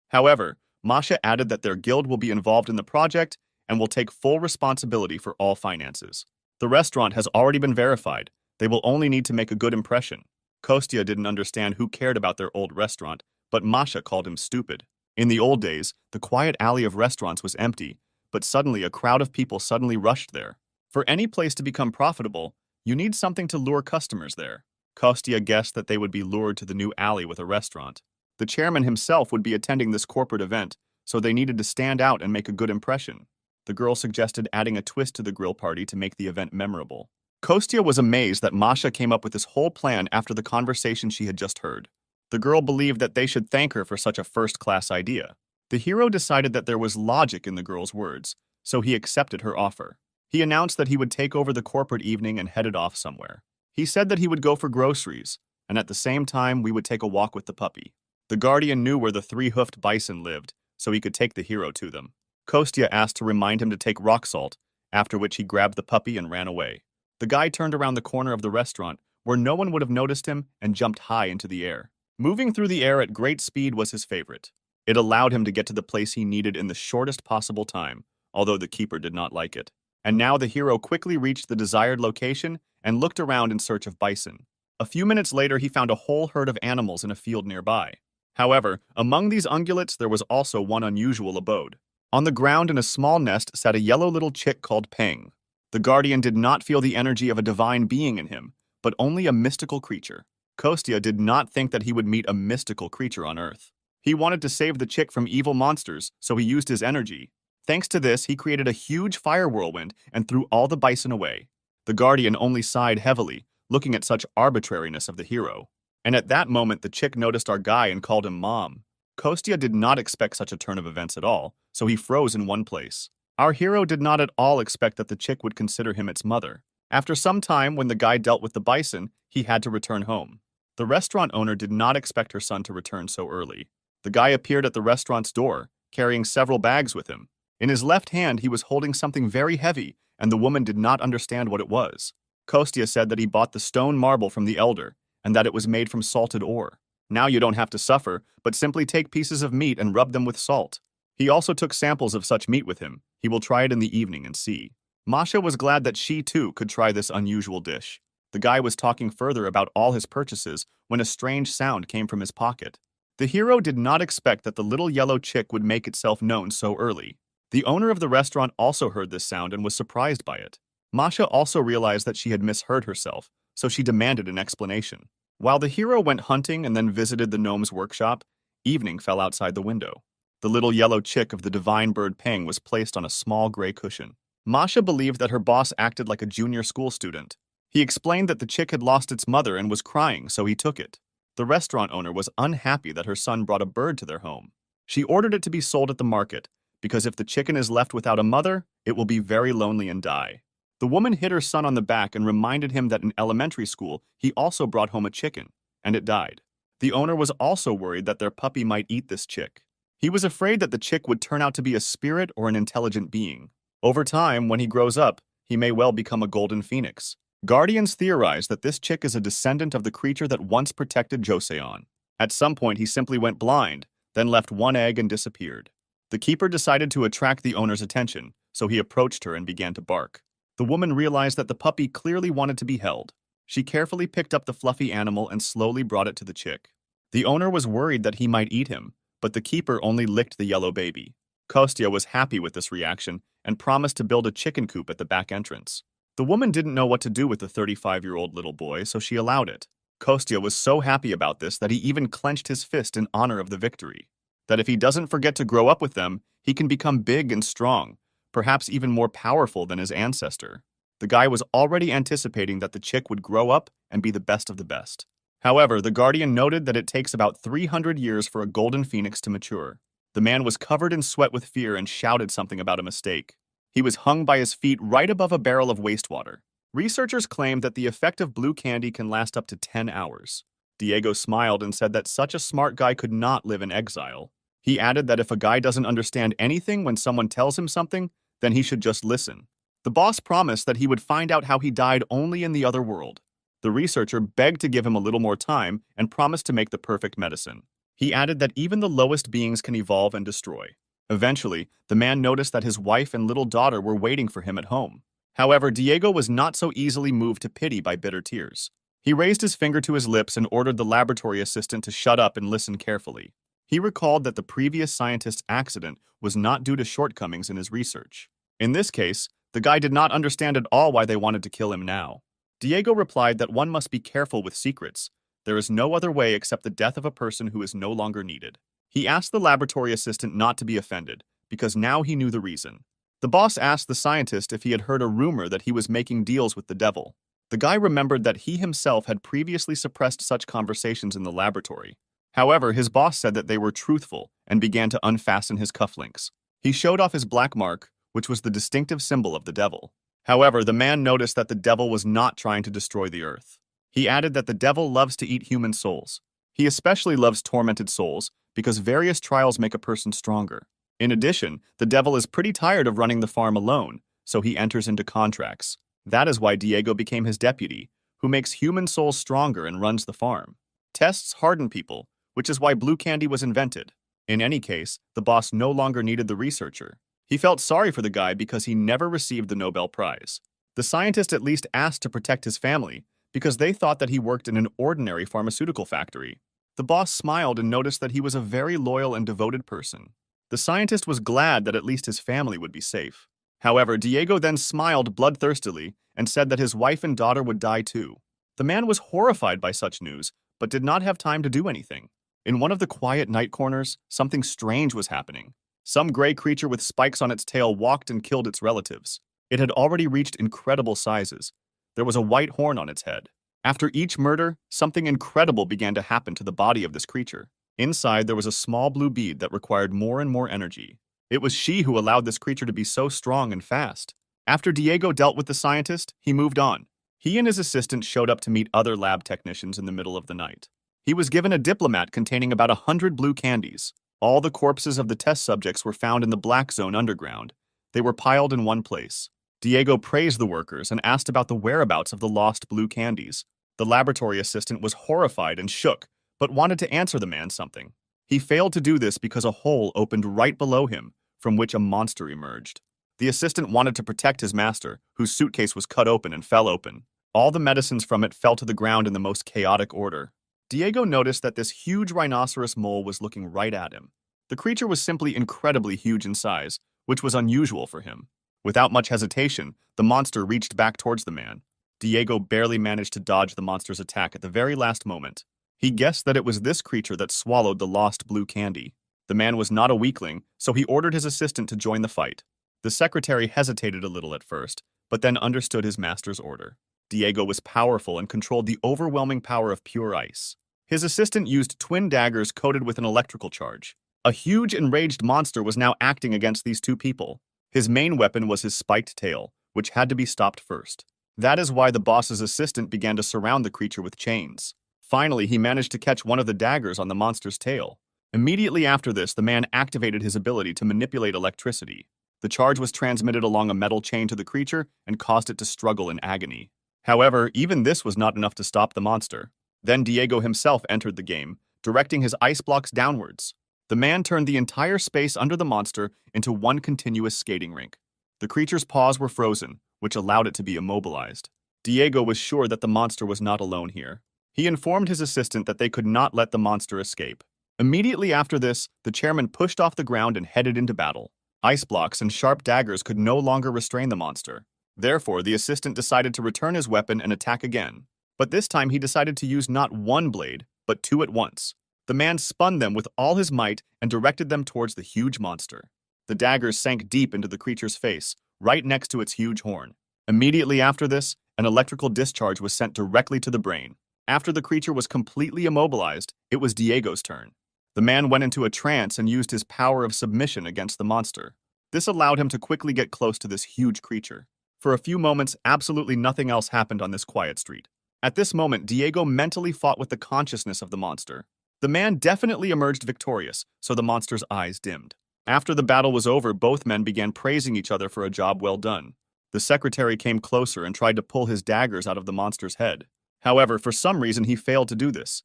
However, Masha added that their guild will be involved in the project and will take full responsibility for all finances. The restaurant has already been verified. They will only need to make a good impression. Kostya didn't understand who cared about their old restaurant, but Masha called him stupid. In the old days, the quiet alley of restaurants was empty, but suddenly a crowd of people suddenly rushed there. For any place to become profitable, you need something to lure customers there. Kostya guessed that they would be lured to the new alley with a restaurant. The chairman himself would be attending this corporate event, so they needed to stand out and make a good impression. The girl suggested adding a twist to the grill party to make the event memorable. Kostya was amazed that Masha came up with this whole plan after the conversation she had just heard. The girl believed that they should thank her for such a first-class idea. The hero decided that there was logic in the girl's words, so he accepted her offer. He announced that he would take over the corporate evening and headed off somewhere. He said that he would go for groceries, and at the same time we would take a walk with the puppy. The guardian knew where the three-hoofed bison lived, so he could take the hero to them. Kostya asked to remind him to take rock salt, after which he grabbed the puppy and ran away. The guy turned around the corner of the restaurant, where no one would have noticed him, and jumped high into the air. Moving through the air at great speed was his favorite. It allowed him to get to the place he needed in the shortest possible time, although the keeper did not like it. And now the hero quickly reached the desired location and looked around in search of bison. A few minutes later, he found a whole herd of animals in a field nearby. However, among these ungulates, there was also one unusual abode. On the ground in a small nest sat a yellow little chick called Peng. The guardian did not feel the energy of a divine being in him, but only a mystical creature. Kostya did not think that he would meet a mystical creature on Earth. He wanted to save the chick from evil monsters, so he used his energy. Thanks to this, he created a huge fire whirlwind and threw all the bison away. The guardian only sighed heavily, looking at such arbitrariness of the hero. And at that moment, the chick noticed our guy and called him Mom. Kostya did not expect such a turn of events at all, so he froze in one place. Our hero did not at all expect that the chick would consider him its mother. After some time, when the guy dealt with the bison, he had to return home. The restaurant owner did not expect her son to return so early. The guy appeared at the restaurant's door, carrying several bags with him. In his left hand, he was holding something very heavy, and the woman did not understand what it was. Kostya said that he bought the stone marble from the elder, and that it was made from salted ore. Now you don't have to suffer, but simply take pieces of meat and rub them with salt. He also took samples of such meat with him. He will try it in the evening and see. Masha was glad that she too could try this unusual dish. The guy was talking further about all his purchases when a strange sound came from his pocket. The hero did not expect that the little yellow chick would make itself known so early. The owner of the restaurant also heard this sound and was surprised by it. Masha also realized that she had misheard herself, so she demanded an explanation. While the hero went hunting and then visited the gnome's workshop, evening fell outside the window. The little yellow chick of the divine bird Peng was placed on a small gray cushion. Masha believed that her boss acted like a junior school student. He explained that the chick had lost its mother and was crying, so he took it. The restaurant owner was unhappy that her son brought a bird to their home. She ordered it to be sold at the market, because if the chicken is left without a mother, it will be very lonely and die. The woman hit her son on the back and reminded him that in elementary school, he also brought home a chicken, and it died. The owner was also worried that their puppy might eat this chick. He was afraid that the chick would turn out to be a spirit or an intelligent being. Over time, when he grows up, he may well become a golden phoenix. Guardians theorize that this chick is a descendant of the creature that once protected Joseon. At some point, he simply went blind, then left one egg and disappeared. The keeper decided to attract the owner's attention, so he approached her and began to bark. The woman realized that the puppy clearly wanted to be held. She carefully picked up the fluffy animal and slowly brought it to the chick. The owner was worried that he might eat him, but the keeper only licked the yellow baby. Kostya was happy with this reaction and promised to build a chicken coop at the back entrance. The woman didn't know what to do with the 35-year-old little boy, so she allowed it. Kostya was so happy about this that he even clenched his fist in honor of the victory. That if he doesn't forget to grow up with them, he can become big and strong, perhaps even more powerful than his ancestor. The guy was already anticipating that the chick would grow up and be the best of the best. However, the guardian noted that it takes about 300 years for a golden phoenix to mature. The man was covered in sweat with fear and shouted something about a mistake. He was hung by his feet right above a barrel of wastewater. Researchers claim that the effect of blue candy can last up to 10 hours. Diego smiled and said that such a smart guy could not live in exile. He added that if a guy doesn't understand anything when someone tells him something, then he should just listen. The boss promised that he would find out how he died only in the other world. The researcher begged to give him a little more time and promised to make the perfect medicine. He added that even the lowest beings can evolve and destroy. Eventually, the man noticed that his wife and little daughter were waiting for him at home. However, Diego was not so easily moved to pity by bitter tears. He raised his finger to his lips and ordered the laboratory assistant to shut up and listen carefully. He recalled that the previous scientist's accident was not due to shortcomings in his research. In this case, the guy did not understand at all why they wanted to kill him now. Diego replied that one must be careful with secrets. There is no other way except the death of a person who is no longer needed. He asked the laboratory assistant not to be offended, because now he knew the reason. The boss asked the scientist if he had heard a rumor that he was making deals with the devil. The guy remembered that he himself had previously suppressed such conversations in the laboratory. However, his boss said that they were truthful and began to unfasten his cufflinks. He showed off his black mark, which was the distinctive symbol of the devil. However, the man noticed that the devil was not trying to destroy the earth. He added that the devil loves to eat human souls. He especially loves tormented souls because various trials make a person stronger. In addition, the devil is pretty tired of running the farm alone, so he enters into contracts. That is why Diego became his deputy, who makes human souls stronger and runs the farm. Tests harden people, which is why blue candy was invented. In any case, the boss no longer needed the researcher. He felt sorry for the guy because he never received the Nobel Prize. The scientist at least asked to protect his family, because they thought that he worked in an ordinary pharmaceutical factory. The boss smiled and noticed that he was a very loyal and devoted person. The scientist was glad that at least his family would be safe. However, Diego then smiled bloodthirstily and said that his wife and daughter would die too. The man was horrified by such news, but did not have time to do anything. In one of the quiet night corners, something strange was happening. Some gray creature with spikes on its tail walked and killed its relatives. It had already reached incredible sizes. There was a white horn on its head. After each murder, something incredible began to happen to the body of this creature. Inside, there was a small blue bead that required more and more energy. It was she who allowed this creature to be so strong and fast. After Diego dealt with the scientist, he moved on. He and his assistant showed up to meet other lab technicians in the middle of the night. He was given a diplomat containing about 100 blue candies. All the corpses of the test subjects were found in the black zone underground. They were piled in one place. Diego praised the workers and asked about the whereabouts of the lost blue candies. The laboratory assistant was horrified and shook, but wanted to answer the man something. He failed to do this because a hole opened right below him, from which a monster emerged. The assistant wanted to protect his master, whose suitcase was cut open and fell open. All the medicines from it fell to the ground in the most chaotic order. Diego noticed that this huge rhinoceros mole was looking right at him. The creature was simply incredibly huge in size, which was unusual for him. Without much hesitation, the monster reached back towards the man. Diego barely managed to dodge the monster's attack at the very last moment. He guessed that it was this creature that swallowed the lost blue candy. The man was not a weakling, so he ordered his assistant to join the fight. The secretary hesitated a little at first, but then understood his master's order. Diego was powerful and controlled the overwhelming power of pure ice. His assistant used twin daggers coated with an electrical charge. A huge enraged monster was now acting against these two people. His main weapon was his spiked tail, which had to be stopped first. That is why the boss's assistant began to surround the creature with chains. Finally, he managed to catch one of the daggers on the monster's tail. Immediately after this, the man activated his ability to manipulate electricity. The charge was transmitted along a metal chain to the creature and caused it to struggle in agony. However, even this was not enough to stop the monster. Then Diego himself entered the game, directing his ice blocks downwards. The man turned the entire space under the monster into one continuous skating rink. The creature's paws were frozen, which allowed it to be immobilized. Diego was sure that the monster was not alone here. He informed his assistant that they could not let the monster escape. Immediately after this, the chairman pushed off the ground and headed into battle. Ice blocks and sharp daggers could no longer restrain the monster. Therefore, the assistant decided to return his weapon and attack again. But this time he decided to use not one blade, but two at once. The man spun them with all his might and directed them towards the huge monster. The daggers sank deep into the creature's face, right next to its huge horn. Immediately after this, an electrical discharge was sent directly to the brain. After the creature was completely immobilized, it was Diego's turn. The man went into a trance and used his power of submission against the monster. This allowed him to quickly get close to this huge creature. For a few moments, absolutely nothing else happened on this quiet street. At this moment, Diego mentally fought with the consciousness of the monster. The man definitely emerged victorious, so the monster's eyes dimmed. After the battle was over, both men began praising each other for a job well done. The secretary came closer and tried to pull his daggers out of the monster's head. However, for some reason, he failed to do this.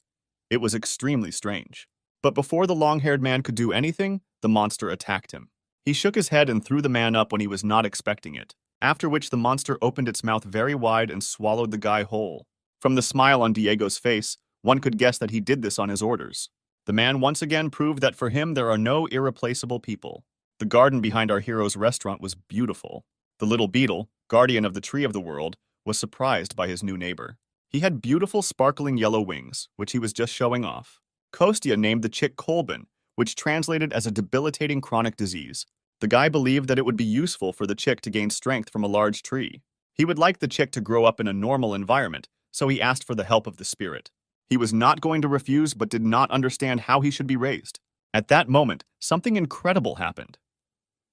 It was extremely strange. But before the long-haired man could do anything, the monster attacked him. He shook his head and threw the man up when he was not expecting it, after which the monster opened its mouth very wide and swallowed the guy whole. From the smile on Diego's face, one could guess that he did this on his orders. The man once again proved that for him there are no irreplaceable people. The garden behind our hero's restaurant was beautiful. The little beetle, guardian of the tree of the world, was surprised by his new neighbor. He had beautiful sparkling yellow wings, which he was just showing off. Kostya named the chick Kolbin, which translated as a debilitating chronic disease. The guy believed that it would be useful for the chick to gain strength from a large tree. He would like the chick to grow up in a normal environment, so he asked for the help of the spirit. He was not going to refuse, but did not understand how he should be raised. At that moment, something incredible happened.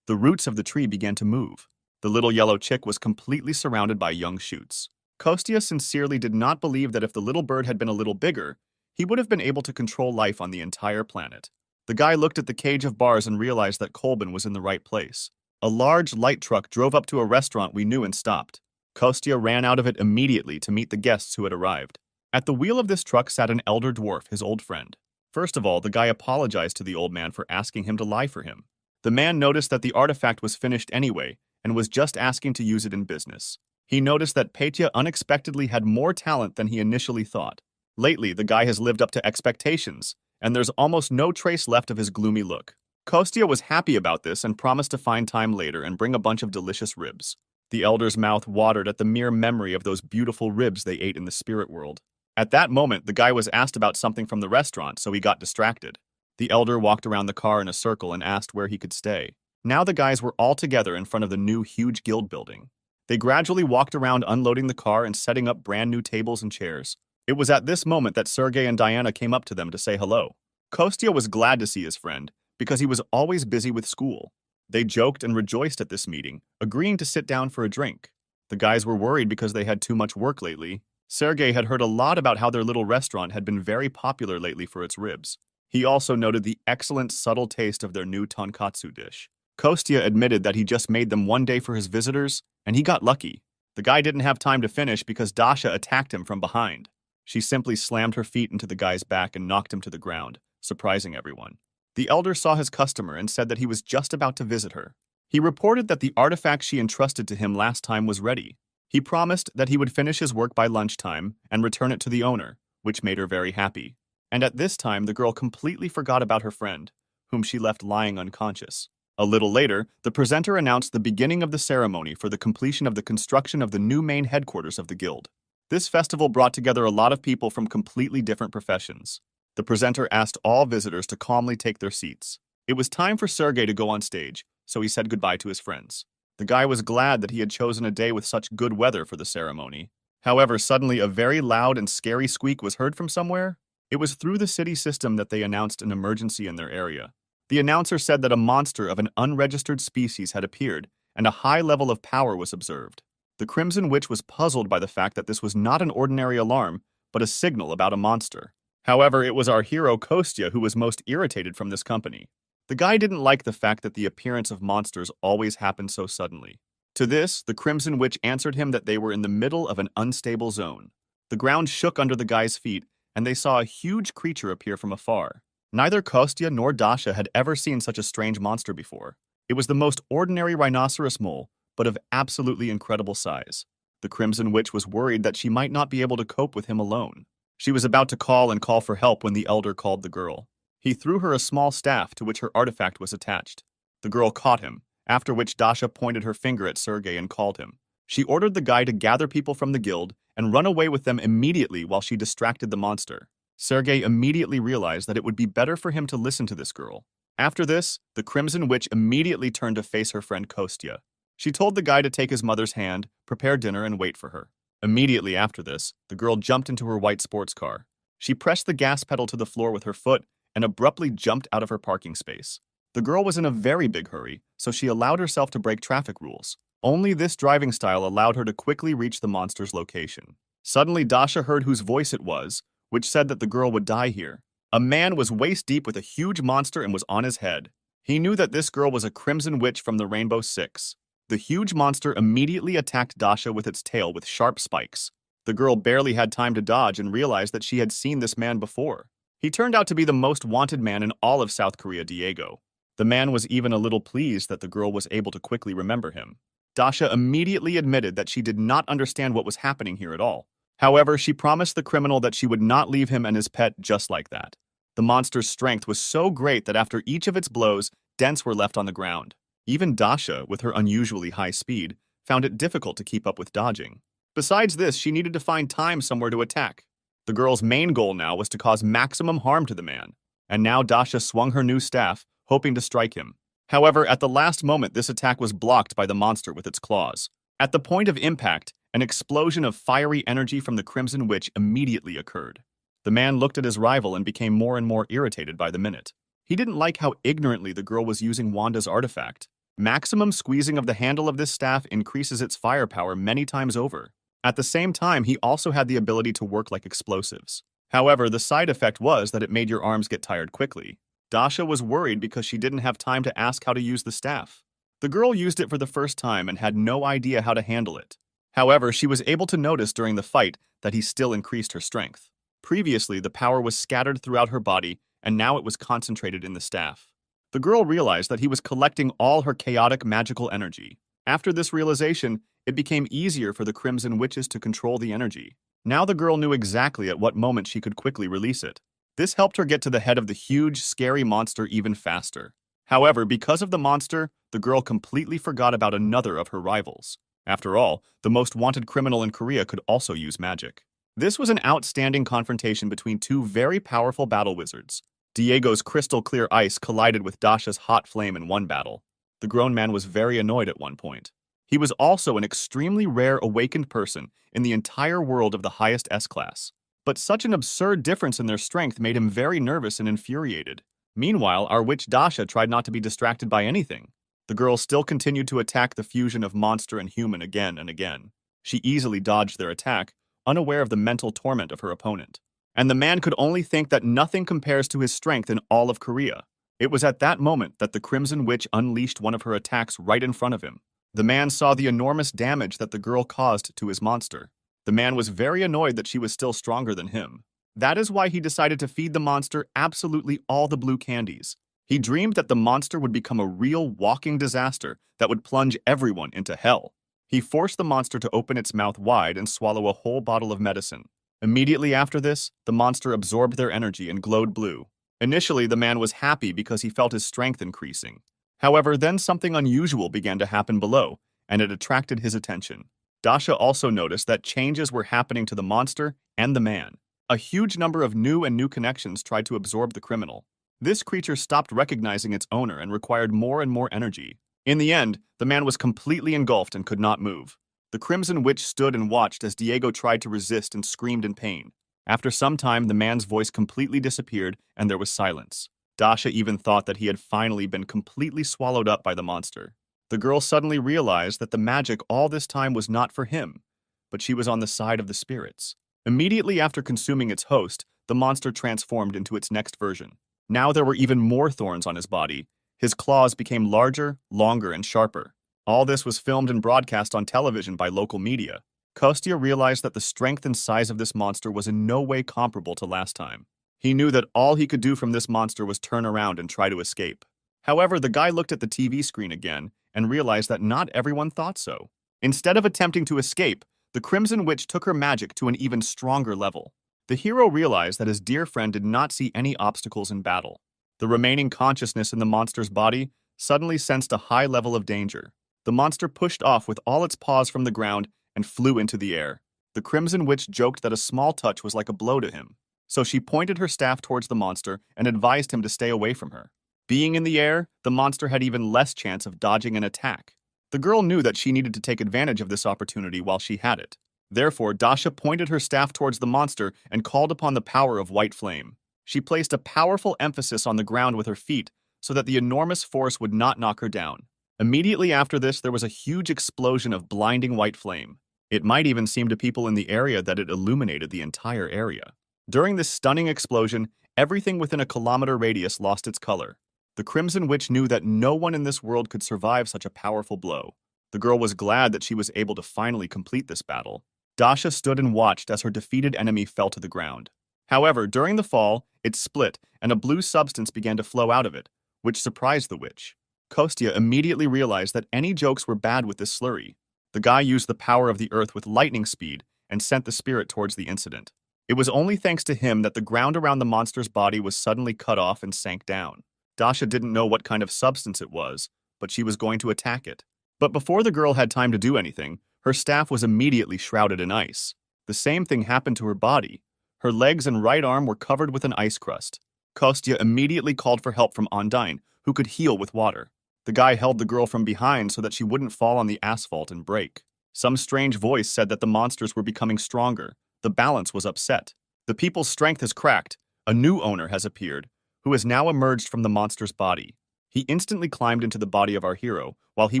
The roots of the tree began to move. The little yellow chick was completely surrounded by young shoots. Kostya sincerely did not believe that if the little bird had been a little bigger, he would have been able to control life on the entire planet. The guy looked at the cage of bars and realized that Kolbin was in the right place. A large light truck drove up to a restaurant we knew and stopped. Kostya ran out of it immediately to meet the guests who had arrived. At the wheel of this truck sat an elder dwarf, his old friend. First of all, the guy apologized to the old man for asking him to lie for him. The man noticed that the artifact was finished anyway and was just asking to use it in business. He noticed that Petya unexpectedly had more talent than he initially thought. Lately, the guy has lived up to expectations, and there's almost no trace left of his gloomy look. Kostya was happy about this and promised to find time later and bring a bunch of delicious ribs. The elder's mouth watered at the mere memory of those beautiful ribs they ate in the spirit world. At that moment, the guy was asked about something from the restaurant, so he got distracted. The elder walked around the car in a circle and asked where he could stay. Now the guys were all together in front of the new huge guild building. They gradually walked around unloading the car and setting up brand new tables and chairs. It was at this moment that Sergey and Diana came up to them to say hello. Kostya was glad to see his friend, because he was always busy with school. They joked and rejoiced at this meeting, agreeing to sit down for a drink. The guys were worried because they had too much work lately. Sergey had heard a lot about how their little restaurant had been very popular lately for its ribs. He also noted the excellent subtle taste of their new tonkatsu dish. Kostya admitted that he just made them one day for his visitors, and he got lucky. The guy didn't have time to finish because Dasha attacked him from behind. She simply slammed her feet into the guy's back and knocked him to the ground, surprising everyone. The elder saw his customer and said that he was just about to visit her. He reported that the artifact she entrusted to him last time was ready. He promised that he would finish his work by lunchtime and return it to the owner, which made her very happy. And at this time, the girl completely forgot about her friend, whom she left lying unconscious. A little later, the presenter announced the beginning of the ceremony for the completion of the construction of the new main headquarters of the guild. This festival brought together a lot of people from completely different professions. The presenter asked all visitors to calmly take their seats. It was time for Sergey to go on stage, so he said goodbye to his friends. The guy was glad that he had chosen a day with such good weather for the ceremony. However, suddenly a very loud and scary squeak was heard from somewhere. It was through the city system that they announced an emergency in their area. The announcer said that a monster of an unregistered species had appeared, and a high level of power was observed. The Crimson Witch was puzzled by the fact that this was not an ordinary alarm, but a signal about a monster. However, it was our hero Kostya who was most irritated from this company. The guy didn't like the fact that the appearance of monsters always happened so suddenly. To this, the Crimson Witch answered him that they were in the middle of an unstable zone. The ground shook under the guy's feet, and they saw a huge creature appear from afar. Neither Kostya nor Dasha had ever seen such a strange monster before. It was the most ordinary rhinoceros mole, but of absolutely incredible size. The Crimson Witch was worried that she might not be able to cope with him alone. She was about to call for help when the elder called the girl. He threw her a small staff to which her artifact was attached. The girl caught him, after which Dasha pointed her finger at Sergey and called him. She ordered the guy to gather people from the guild and run away with them immediately while she distracted the monster. Sergey immediately realized that it would be better for him to listen to this girl. After this, the Crimson Witch immediately turned to face her friend Kostya. She told the guy to take his mother's hand, prepare dinner, and wait for her. Immediately after this, the girl jumped into her white sports car. She pressed the gas pedal to the floor with her foot and abruptly jumped out of her parking space. The girl was in a very big hurry, so she allowed herself to break traffic rules. Only this driving style allowed her to quickly reach the monster's location. Suddenly, Dasha heard whose voice it was, which said that the girl would die here. A man was waist-deep with a huge monster and was on his head. He knew that this girl was a Crimson Witch from the Rainbow Six. The huge monster immediately attacked Dasha with its tail with sharp spikes. The girl barely had time to dodge and realized that she had seen this man before. He turned out to be the most wanted man in all of South Korea, Diego. The man was even a little pleased that the girl was able to quickly remember him. Dasha immediately admitted that she did not understand what was happening here at all. However, she promised the criminal that she would not leave him and his pet just like that. The monster's strength was so great that after each of its blows, dents were left on the ground. Even Dasha, with her unusually high speed, found it difficult to keep up with dodging. Besides this, she needed to find time somewhere to attack. The girl's main goal now was to cause maximum harm to the man. And now Dasha swung her new staff, hoping to strike him. However, at the last moment, this attack was blocked by the monster with its claws. At the point of impact, an explosion of fiery energy from the Crimson Witch immediately occurred. The man looked at his rival and became more and more irritated by the minute. He didn't like how ignorantly the girl was using Wanda's artifact. Maximum squeezing of the handle of this staff increases its firepower many times over. At the same time, he also had the ability to work like explosives. However, the side effect was that it made your arms get tired quickly. Dasha was worried because she didn't have time to ask how to use the staff. The girl used it for the first time and had no idea how to handle it. However, she was able to notice during the fight that he still increased her strength. Previously, the power was scattered throughout her body, and now it was concentrated in the staff. The girl realized that he was collecting all her chaotic magical energy. After this realization, it became easier for the Crimson Witches to control the energy. Now the girl knew exactly at what moment she could quickly release it. This helped her get to the head of the huge, scary monster even faster. However, because of the monster, the girl completely forgot about another of her rivals. After all, the most wanted criminal in Korea could also use magic. This was an outstanding confrontation between two very powerful battle wizards. Diego's crystal clear ice collided with Dasha's hot flame in one battle. The grown man was very annoyed at one point. He was also an extremely rare awakened person in the entire world of the highest S-class. But such an absurd difference in their strength made him very nervous and infuriated. Meanwhile, our witch Dasha tried not to be distracted by anything. The girl still continued to attack the fusion of monster and human again and again. She easily dodged their attack, unaware of the mental torment of her opponent. And the man could only think that nothing compares to his strength in all of Korea. It was at that moment that the Crimson Witch unleashed one of her attacks right in front of him. The man saw the enormous damage that the girl caused to his monster. The man was very annoyed that she was still stronger than him. That is why he decided to feed the monster absolutely all the blue candies. He dreamed that the monster would become a real walking disaster that would plunge everyone into hell. He forced the monster to open its mouth wide and swallow a whole bottle of medicine. Immediately after this, the monster absorbed their energy and glowed blue. Initially, the man was happy because he felt his strength increasing. However, then something unusual began to happen below, and it attracted his attention. Dasha also noticed that changes were happening to the monster and the man. A huge number of new connections tried to absorb the criminal. This creature stopped recognizing its owner and required more and more energy. In the end, the man was completely engulfed and could not move. The Crimson Witch stood and watched as Diego tried to resist and screamed in pain. After some time, the man's voice completely disappeared and there was silence. Dasha even thought that he had finally been completely swallowed up by the monster. The girl suddenly realized that the magic all this time was not for him, but she was on the side of the spirits. Immediately after consuming its host, the monster transformed into its next version. Now there were even more thorns on his body. His claws became larger, longer, and sharper. All this was filmed and broadcast on television by local media. Kostya realized that the strength and size of this monster was in no way comparable to last time. He knew that all he could do from this monster was turn around and try to escape. However, the guy looked at the TV screen again and realized that not everyone thought so. Instead of attempting to escape, the Crimson Witch took her magic to an even stronger level. The hero realized that his dear friend did not see any obstacles in battle. The remaining consciousness in the monster's body suddenly sensed a high level of danger. The monster pushed off with all its paws from the ground and flew into the air. The Crimson Witch joked that a small touch was like a blow to him. So she pointed her staff towards the monster and advised him to stay away from her. Being in the air, the monster had even less chance of dodging an attack. The girl knew that she needed to take advantage of this opportunity while she had it. Therefore, Dasha pointed her staff towards the monster and called upon the power of white flame. She placed a powerful emphasis on the ground with her feet so that the enormous force would not knock her down. Immediately after this, there was a huge explosion of blinding white flame. It might even seem to people in the area that it illuminated the entire area. During this stunning explosion, everything within a kilometer radius lost its color. The Crimson Witch knew that no one in this world could survive such a powerful blow. The girl was glad that she was able to finally complete this battle. Dasha stood and watched as her defeated enemy fell to the ground. However, during the fall, it split and a blue substance began to flow out of it, which surprised the witch. Kostya immediately realized that any jokes were bad with this slurry. The guy used the power of the earth with lightning speed and sent the spirit towards the incident. It was only thanks to him that the ground around the monster's body was suddenly cut off and sank down. Dasha didn't know what kind of substance it was, but she was going to attack it. But before the girl had time to do anything, her staff was immediately shrouded in ice. The same thing happened to her body. Her legs and right arm were covered with an ice crust. Kostya immediately called for help from Ondine, who could heal with water. The guy held the girl from behind so that she wouldn't fall on the asphalt and break. Some strange voice said that the monsters were becoming stronger. The balance was upset. The people's strength has cracked. A new owner has appeared, who has now emerged from the monster's body. He instantly climbed into the body of our hero while he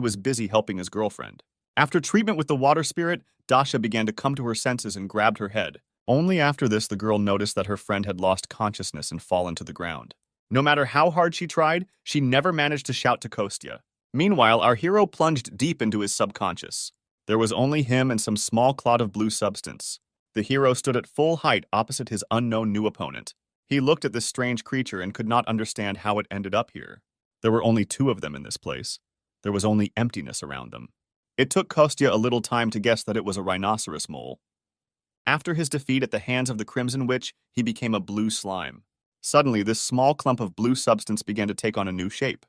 was busy helping his girlfriend. After treatment with the water spirit, Dasha began to come to her senses and grabbed her head. Only after this the girl noticed that her friend had lost consciousness and fallen to the ground. No matter how hard she tried, she never managed to shout to Kostya. Meanwhile, our hero plunged deep into his subconscious. There was only him and some small clot of blue substance. The hero stood at full height opposite his unknown new opponent. He looked at this strange creature and could not understand how it ended up here. There were only two of them in this place. There was only emptiness around them. It took Kostya a little time to guess that it was a rhinoceros mole. After his defeat at the hands of the Crimson Witch, he became a blue slime. Suddenly, this small clump of blue substance began to take on a new shape.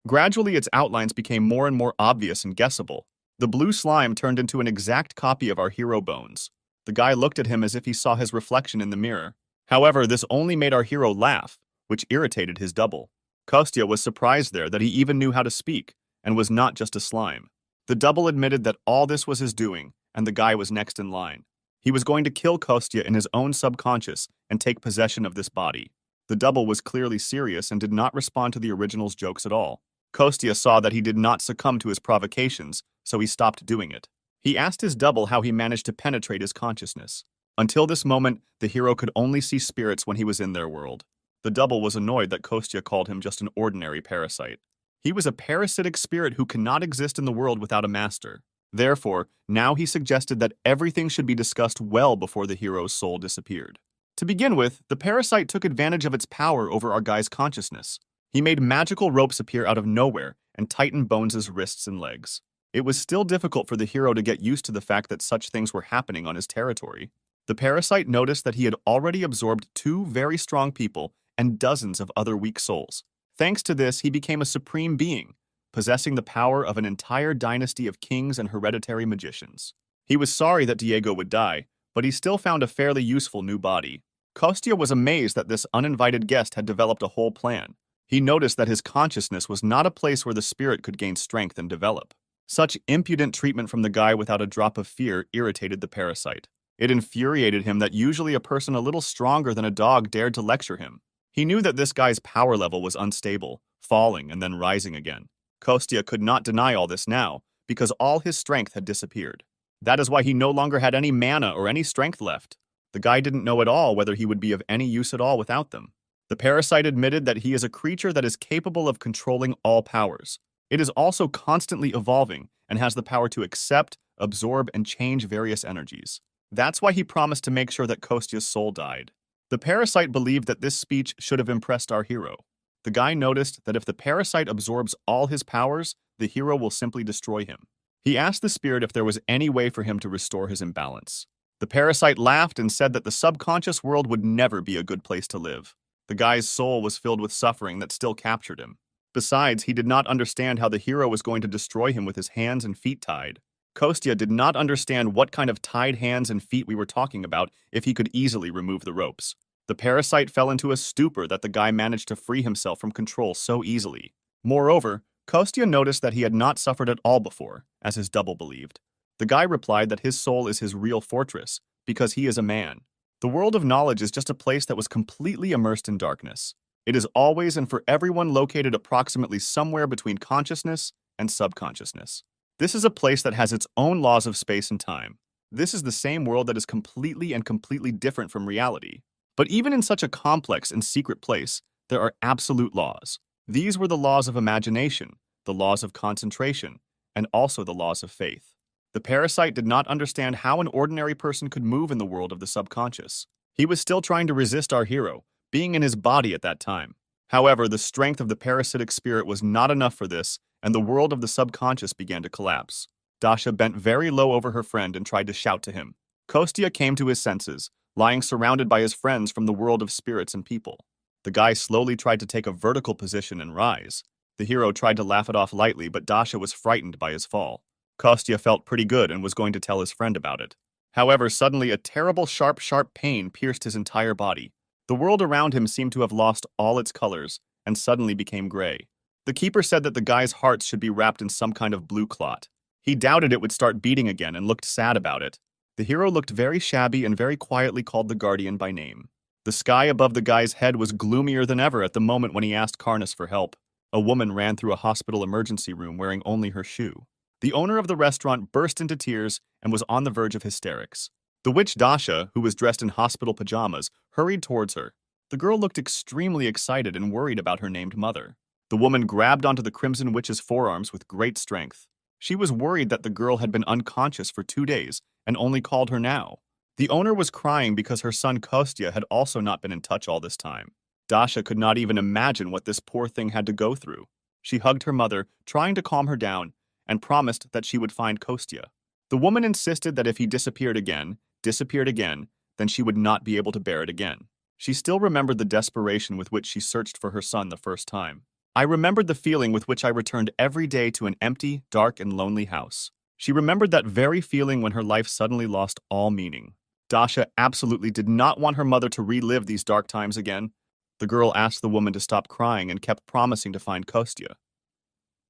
Gradually, its outlines became more and more obvious and guessable. The blue slime turned into an exact copy of our hero Bones. The guy looked at him as if he saw his reflection in the mirror. However, this only made our hero laugh, which irritated his double. Kostya was surprised there that he even knew how to speak, and was not just a slime. The double admitted that all this was his doing, and the guy was next in line. He was going to kill Kostya in his own subconscious and take possession of this body. The double was clearly serious and did not respond to the original's jokes at all. Kostya saw that he did not succumb to his provocations, so he stopped doing it. He asked his double how he managed to penetrate his consciousness. Until this moment, the hero could only see spirits when he was in their world. The double was annoyed that Kostya called him just an ordinary parasite. He was a parasitic spirit who cannot exist in the world without a master. Therefore, now he suggested that everything should be discussed well before the hero's soul disappeared. To begin with, the parasite took advantage of its power over our guy's consciousness. He made magical ropes appear out of nowhere and tightened Bones' wrists and legs. It was still difficult for the hero to get used to the fact that such things were happening on his territory. The parasite noticed that he had already absorbed 2 very strong people and dozens of other weak souls. Thanks to this, he became a supreme being, possessing the power of an entire dynasty of kings and hereditary magicians. He was sorry that Diego would die, but he still found a fairly useful new body. Kostya was amazed that this uninvited guest had developed a whole plan. He noticed that his consciousness was not a place where the spirit could gain strength and develop. Such impudent treatment from the guy without a drop of fear irritated the parasite. It infuriated him that usually a person a little stronger than a dog dared to lecture him. He knew that this guy's power level was unstable, falling and then rising again. Kostya could not deny all this now, because all his strength had disappeared. That is why he no longer had any mana or any strength left. The guy didn't know at all whether he would be of any use at all without them. The parasite admitted that he is a creature that is capable of controlling all powers. It is also constantly evolving and has the power to accept, absorb, and change various energies. That's why he promised to make sure that Kostya's soul died. The parasite believed that this speech should have impressed our hero. The guy noticed that if the parasite absorbs all his powers, the hero will simply destroy him. He asked the spirit if there was any way for him to restore his imbalance. The parasite laughed and said that the subconscious world would never be a good place to live. The guy's soul was filled with suffering that still captured him. Besides, he did not understand how the hero was going to destroy him with his hands and feet tied. Kostya did not understand what kind of tied hands and feet we were talking about if he could easily remove the ropes. The parasite fell into a stupor that the guy managed to free himself from control so easily. Moreover, Kostya noticed that he had not suffered at all before, as his double believed. The guy replied that his soul is his real fortress, because he is a man. The world of knowledge is just a place that was completely immersed in darkness. It is always and for everyone located approximately somewhere between consciousness and subconsciousness. This is a place that has its own laws of space and time. This is the same world that is completely different from reality. But even in such a complex and secret place, there are absolute laws. These were the laws of imagination, the laws of concentration, and also the laws of faith. The parasite did not understand how an ordinary person could move in the world of the subconscious. He was still trying to resist our hero, being in his body at that time. However, the strength of the parasitic spirit was not enough for this, and the world of the subconscious began to collapse. Dasha bent very low over her friend and tried to shout to him. Kostya came to his senses, lying surrounded by his friends from the world of spirits and people. The guy slowly tried to take a vertical position and rise. The hero tried to laugh it off lightly, but Dasha was frightened by his fall. Kostya felt pretty good and was going to tell his friend about it. However, suddenly a terrible sharp pain pierced his entire body. The world around him seemed to have lost all its colors and suddenly became gray. The keeper said that the guy's heart should be wrapped in some kind of blue clot. He doubted it would start beating again and looked sad about it. The hero looked very shabby and very quietly called the guardian by name. The sky above the guy's head was gloomier than ever at the moment when he asked Karnas for help. A woman ran through a hospital emergency room wearing only her shoe. The owner of the restaurant burst into tears and was on the verge of hysterics. The witch Dasha, who was dressed in hospital pajamas, hurried towards her. The girl looked extremely excited and worried about her named mother. The woman grabbed onto the Crimson Witch's forearms with great strength. She was worried that the girl had been unconscious for 2 days and only called her now. The owner was crying because her son Kostya had also not been in touch all this time. Dasha could not even imagine what this poor thing had to go through. She hugged her mother, trying to calm her down, and promised that she would find Kostya. The woman insisted that if he disappeared again, then she would not be able to bear it again. She still remembered the desperation with which she searched for her son the first time. I remembered the feeling with which I returned every day to an empty, dark, and lonely house. She remembered that very feeling when her life suddenly lost all meaning. Dasha absolutely did not want her mother to relive these dark times again. The girl asked the woman to stop crying and kept promising to find Kostya.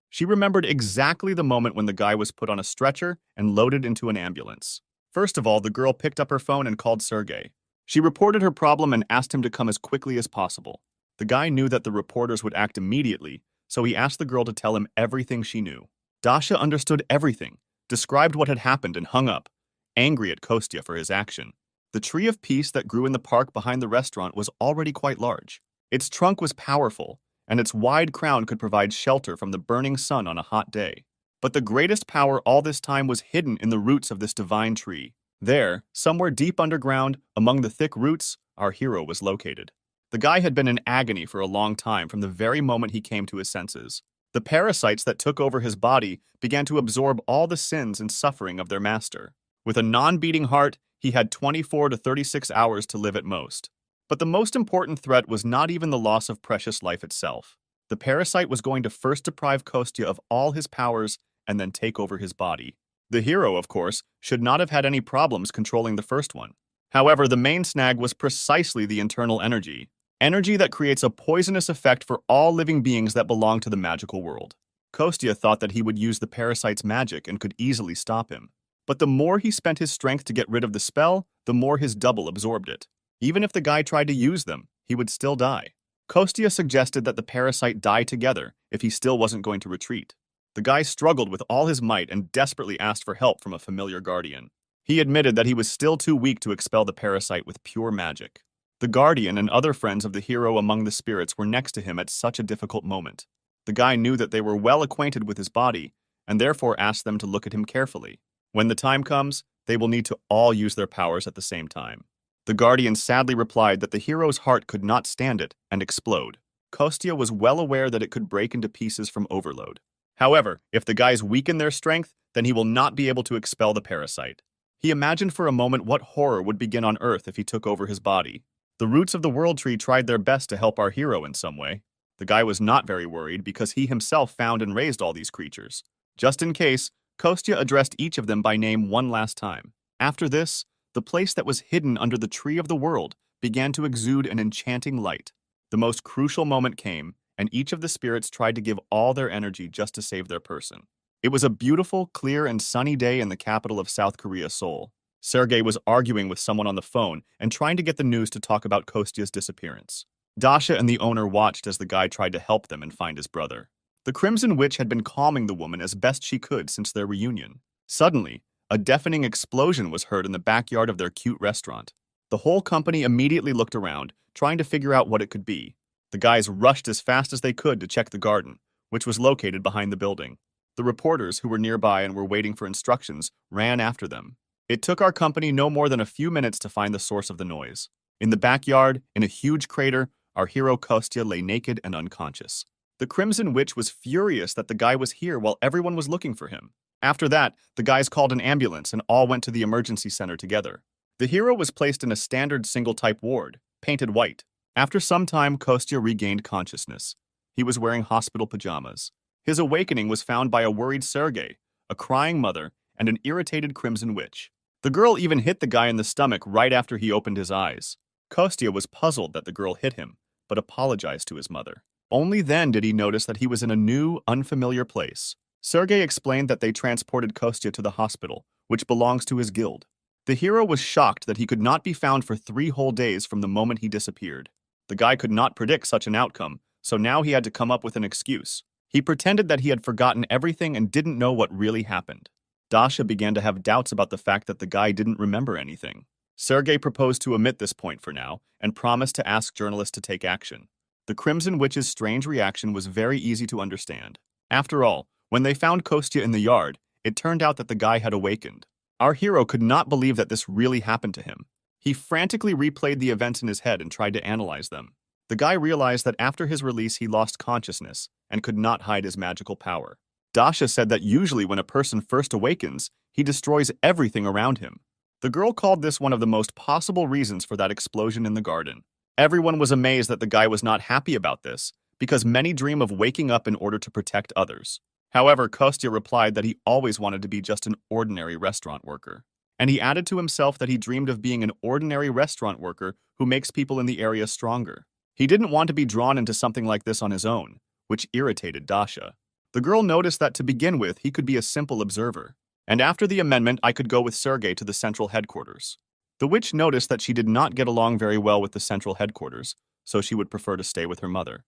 She remembered exactly the moment when the guy was put on a stretcher and loaded into an ambulance. First of all, the girl picked up her phone and called Sergei. She reported her problem and asked him to come as quickly as possible. The guy knew that the reporters would act immediately, so he asked the girl to tell him everything she knew. Dasha understood everything, described what had happened, and hung up, angry at Kostya for his action. The tree of peace that grew in the park behind the restaurant was already quite large. Its trunk was powerful, and its wide crown could provide shelter from the burning sun on a hot day. But the greatest power all this time was hidden in the roots of this divine tree. There, somewhere deep underground, among the thick roots, our hero was located. The guy had been in agony for a long time from the very moment he came to his senses. The parasites that took over his body began to absorb all the sins and suffering of their master. With a non-beating heart, he had 24 to 36 hours to live at most. But the most important threat was not even the loss of precious life itself. The parasite was going to first deprive Kostya of all his powers and then take over his body. The hero, of course, should not have had any problems controlling the first one. However, the main snag was precisely the internal energy. Energy that creates a poisonous effect for all living beings that belong to the magical world. Kostya thought that he would use the parasite's magic and could easily stop him. But the more he spent his strength to get rid of the spell, the more his double absorbed it. Even if the guy tried to use them, he would still die. Kostya suggested that the parasite die together if he still wasn't going to retreat. The guy struggled with all his might and desperately asked for help from a familiar guardian. He admitted that he was still too weak to expel the parasite with pure magic. The guardian and other friends of the hero among the spirits were next to him at such a difficult moment. The guy knew that they were well acquainted with his body, and therefore asked them to look at him carefully. When the time comes, they will need to all use their powers at the same time. The guardian sadly replied that the hero's heart could not stand it and explode. Kostya was well aware that it could break into pieces from overload. However, if the guys weaken their strength, then he will not be able to expel the parasite. He imagined for a moment what horror would begin on Earth if he took over his body. The roots of the World Tree tried their best to help our hero in some way. The guy was not very worried because he himself found and raised all these creatures. Just in case, Kostya addressed each of them by name one last time. After this, the place that was hidden under the tree of the world began to exude an enchanting light. The most crucial moment came, and each of the spirits tried to give all their energy just to save their person. It was a beautiful, clear, and sunny day in the capital of South Korea, Seoul. Sergei was arguing with someone on the phone and trying to get the news to talk about Kostya's disappearance. Dasha and the owner watched as the guy tried to help them and find his brother. The Crimson Witch had been calming the woman as best she could since their reunion. Suddenly, a deafening explosion was heard in the backyard of their cute restaurant. The whole company immediately looked around, trying to figure out what it could be. The guys rushed as fast as they could to check the garden, which was located behind the building. The reporters, who were nearby and were waiting for instructions, ran after them. It took our company no more than a few minutes to find the source of the noise. In the backyard, in a huge crater, our hero Kostya lay naked and unconscious. The Crimson Witch was furious that the guy was here while everyone was looking for him. After that, the guys called an ambulance and all went to the emergency center together. The hero was placed in a standard single-type ward, painted white. After some time, Kostya regained consciousness. He was wearing hospital pajamas. His awakening was found by a worried Sergei, a crying mother, and an irritated Crimson Witch. The girl even hit the guy in the stomach right after he opened his eyes. Kostya was puzzled that the girl hit him, but apologized to his mother. Only then did he notice that he was in a new, unfamiliar place. Sergei explained that they transported Kostya to the hospital, which belongs to his guild. The hero was shocked that he could not be found for 3 whole days from the moment he disappeared. The guy could not predict such an outcome, so now he had to come up with an excuse. He pretended that he had forgotten everything and didn't know what really happened. Dasha began to have doubts about the fact that the guy didn't remember anything. Sergei proposed to omit this point for now and promised to ask journalists to take action. The Crimson Witch's strange reaction was very easy to understand. After all, when they found Kostya in the yard, it turned out that the guy had awakened. Our hero could not believe that this really happened to him. He frantically replayed the events in his head and tried to analyze them. The guy realized that after his release he lost consciousness and could not hide his magical power. Dasha said that usually when a person first awakens, he destroys everything around him. The girl called this one of the most possible reasons for that explosion in the garden. Everyone was amazed that the guy was not happy about this, because many dream of waking up in order to protect others. However, Kostya replied that he always wanted to be just an ordinary restaurant worker. And he added to himself that he dreamed of being an ordinary restaurant worker who makes people in the area stronger. He didn't want to be drawn into something like this on his own, which irritated Dasha. The girl noticed that to begin with, he could be a simple observer. And after the amendment, I could go with Sergei to the central headquarters. The witch noticed that she did not get along very well with the central headquarters, so she would prefer to stay with her mother.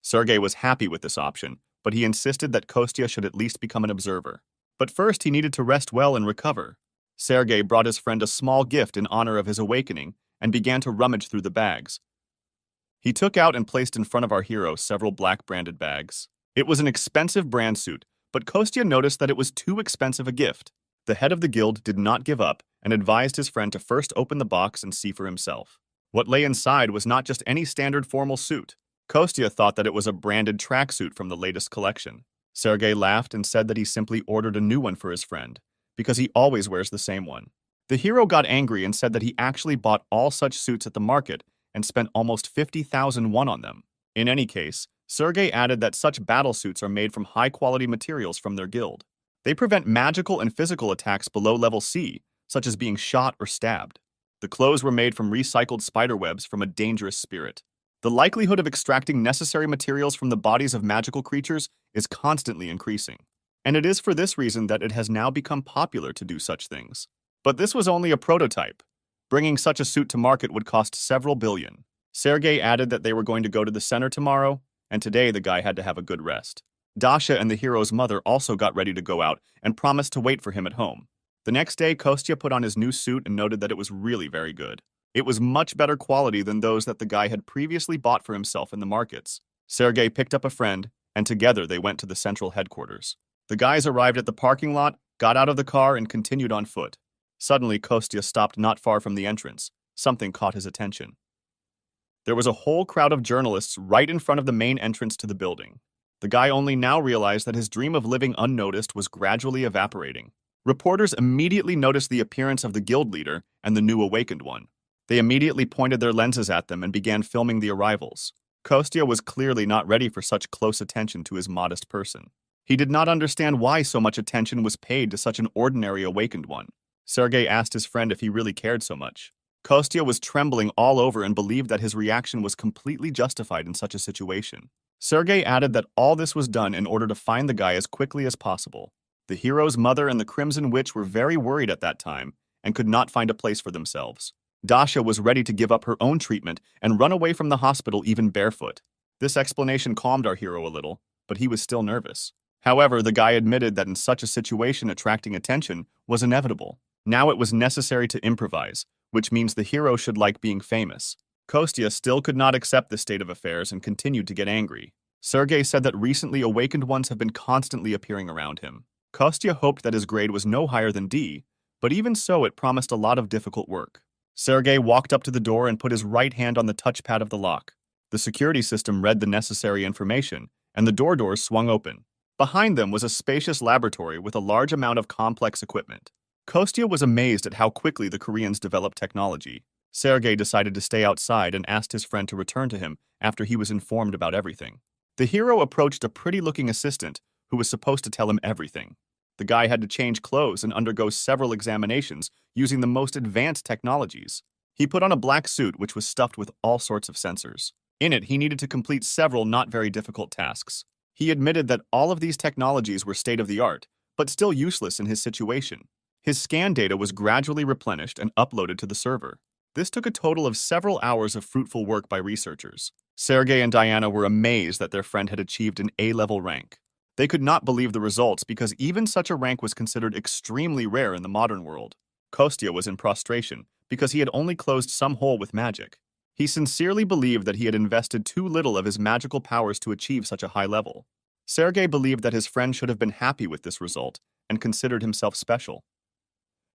Sergei was happy with this option, but he insisted that Kostya should at least become an observer. But first, he needed to rest well and recover. Sergei brought his friend a small gift in honor of his awakening and began to rummage through the bags. He took out and placed in front of our hero several black-branded bags. It was an expensive brand suit, but Kostya noticed that it was too expensive a gift. The head of the guild did not give up and advised his friend to first open the box and see for himself. What lay inside was not just any standard formal suit. Kostya thought that it was a branded tracksuit from the latest collection. Sergei laughed and said that he simply ordered a new one for his friend, because he always wears the same one. The hero got angry and said that he actually bought all such suits at the market and spent almost 50,000 won on them. In any case, Sergei added that such battle suits are made from high-quality materials from their guild. They prevent magical and physical attacks below level C, such as being shot or stabbed. The clothes were made from recycled spiderwebs from a dangerous spirit. The likelihood of extracting necessary materials from the bodies of magical creatures is constantly increasing. And it is for this reason that it has now become popular to do such things. But this was only a prototype. Bringing such a suit to market would cost several billion. Sergei added that they were going to go to the center tomorrow, and today the guy had to have a good rest. Dasha and the hero's mother also got ready to go out and promised to wait for him at home. The next day, Kostya put on his new suit and noted that it was really very good. It was much better quality than those that the guy had previously bought for himself in the markets. Sergei picked up a friend, and together they went to the central headquarters. The guys arrived at the parking lot, got out of the car, and continued on foot. Suddenly, Kostya stopped not far from the entrance. Something caught his attention. There was a whole crowd of journalists right in front of the main entrance to the building. The guy only now realized that his dream of living unnoticed was gradually evaporating. Reporters immediately noticed the appearance of the guild leader and the new awakened one. They immediately pointed their lenses at them and began filming the arrivals. Kostya was clearly not ready for such close attention to his modest person. He did not understand why so much attention was paid to such an ordinary awakened one. Sergei asked his friend if he really cared so much. Kostya was trembling all over and believed that his reaction was completely justified in such a situation. Sergei added that all this was done in order to find the guy as quickly as possible. The hero's mother and the Crimson Witch were very worried at that time and could not find a place for themselves. Dasha was ready to give up her own treatment and run away from the hospital even barefoot. This explanation calmed our hero a little, but he was still nervous. However, the guy admitted that in such a situation attracting attention was inevitable. Now it was necessary to improvise, which means the hero should like being famous. Kostya still could not accept this state of affairs and continued to get angry. Sergei said that recently awakened ones have been constantly appearing around him. Kostya hoped that his grade was no higher than D, but even so it promised a lot of difficult work. Sergei walked up to the door and put his right hand on the touchpad of the lock. The security system read the necessary information, and the doors swung open. Behind them was a spacious laboratory with a large amount of complex equipment. Kostya was amazed at how quickly the Koreans developed technology. Sergei decided to stay outside and asked his friend to return to him after he was informed about everything. The hero approached a pretty-looking assistant who was supposed to tell him everything. The guy had to change clothes and undergo several examinations using the most advanced technologies. He put on a black suit which was stuffed with all sorts of sensors. In it, he needed to complete several not very difficult tasks. He admitted that all of these technologies were state-of-the-art, but still useless in his situation. His scan data was gradually replenished and uploaded to the server. This took a total of several hours of fruitful work by researchers. Sergei and Diana were amazed that their friend had achieved an A-level rank. They could not believe the results because even such a rank was considered extremely rare in the modern world. Kostya was in prostration because he had only closed some hole with magic. He sincerely believed that he had invested too little of his magical powers to achieve such a high level. Sergei believed that his friend should have been happy with this result and considered himself special.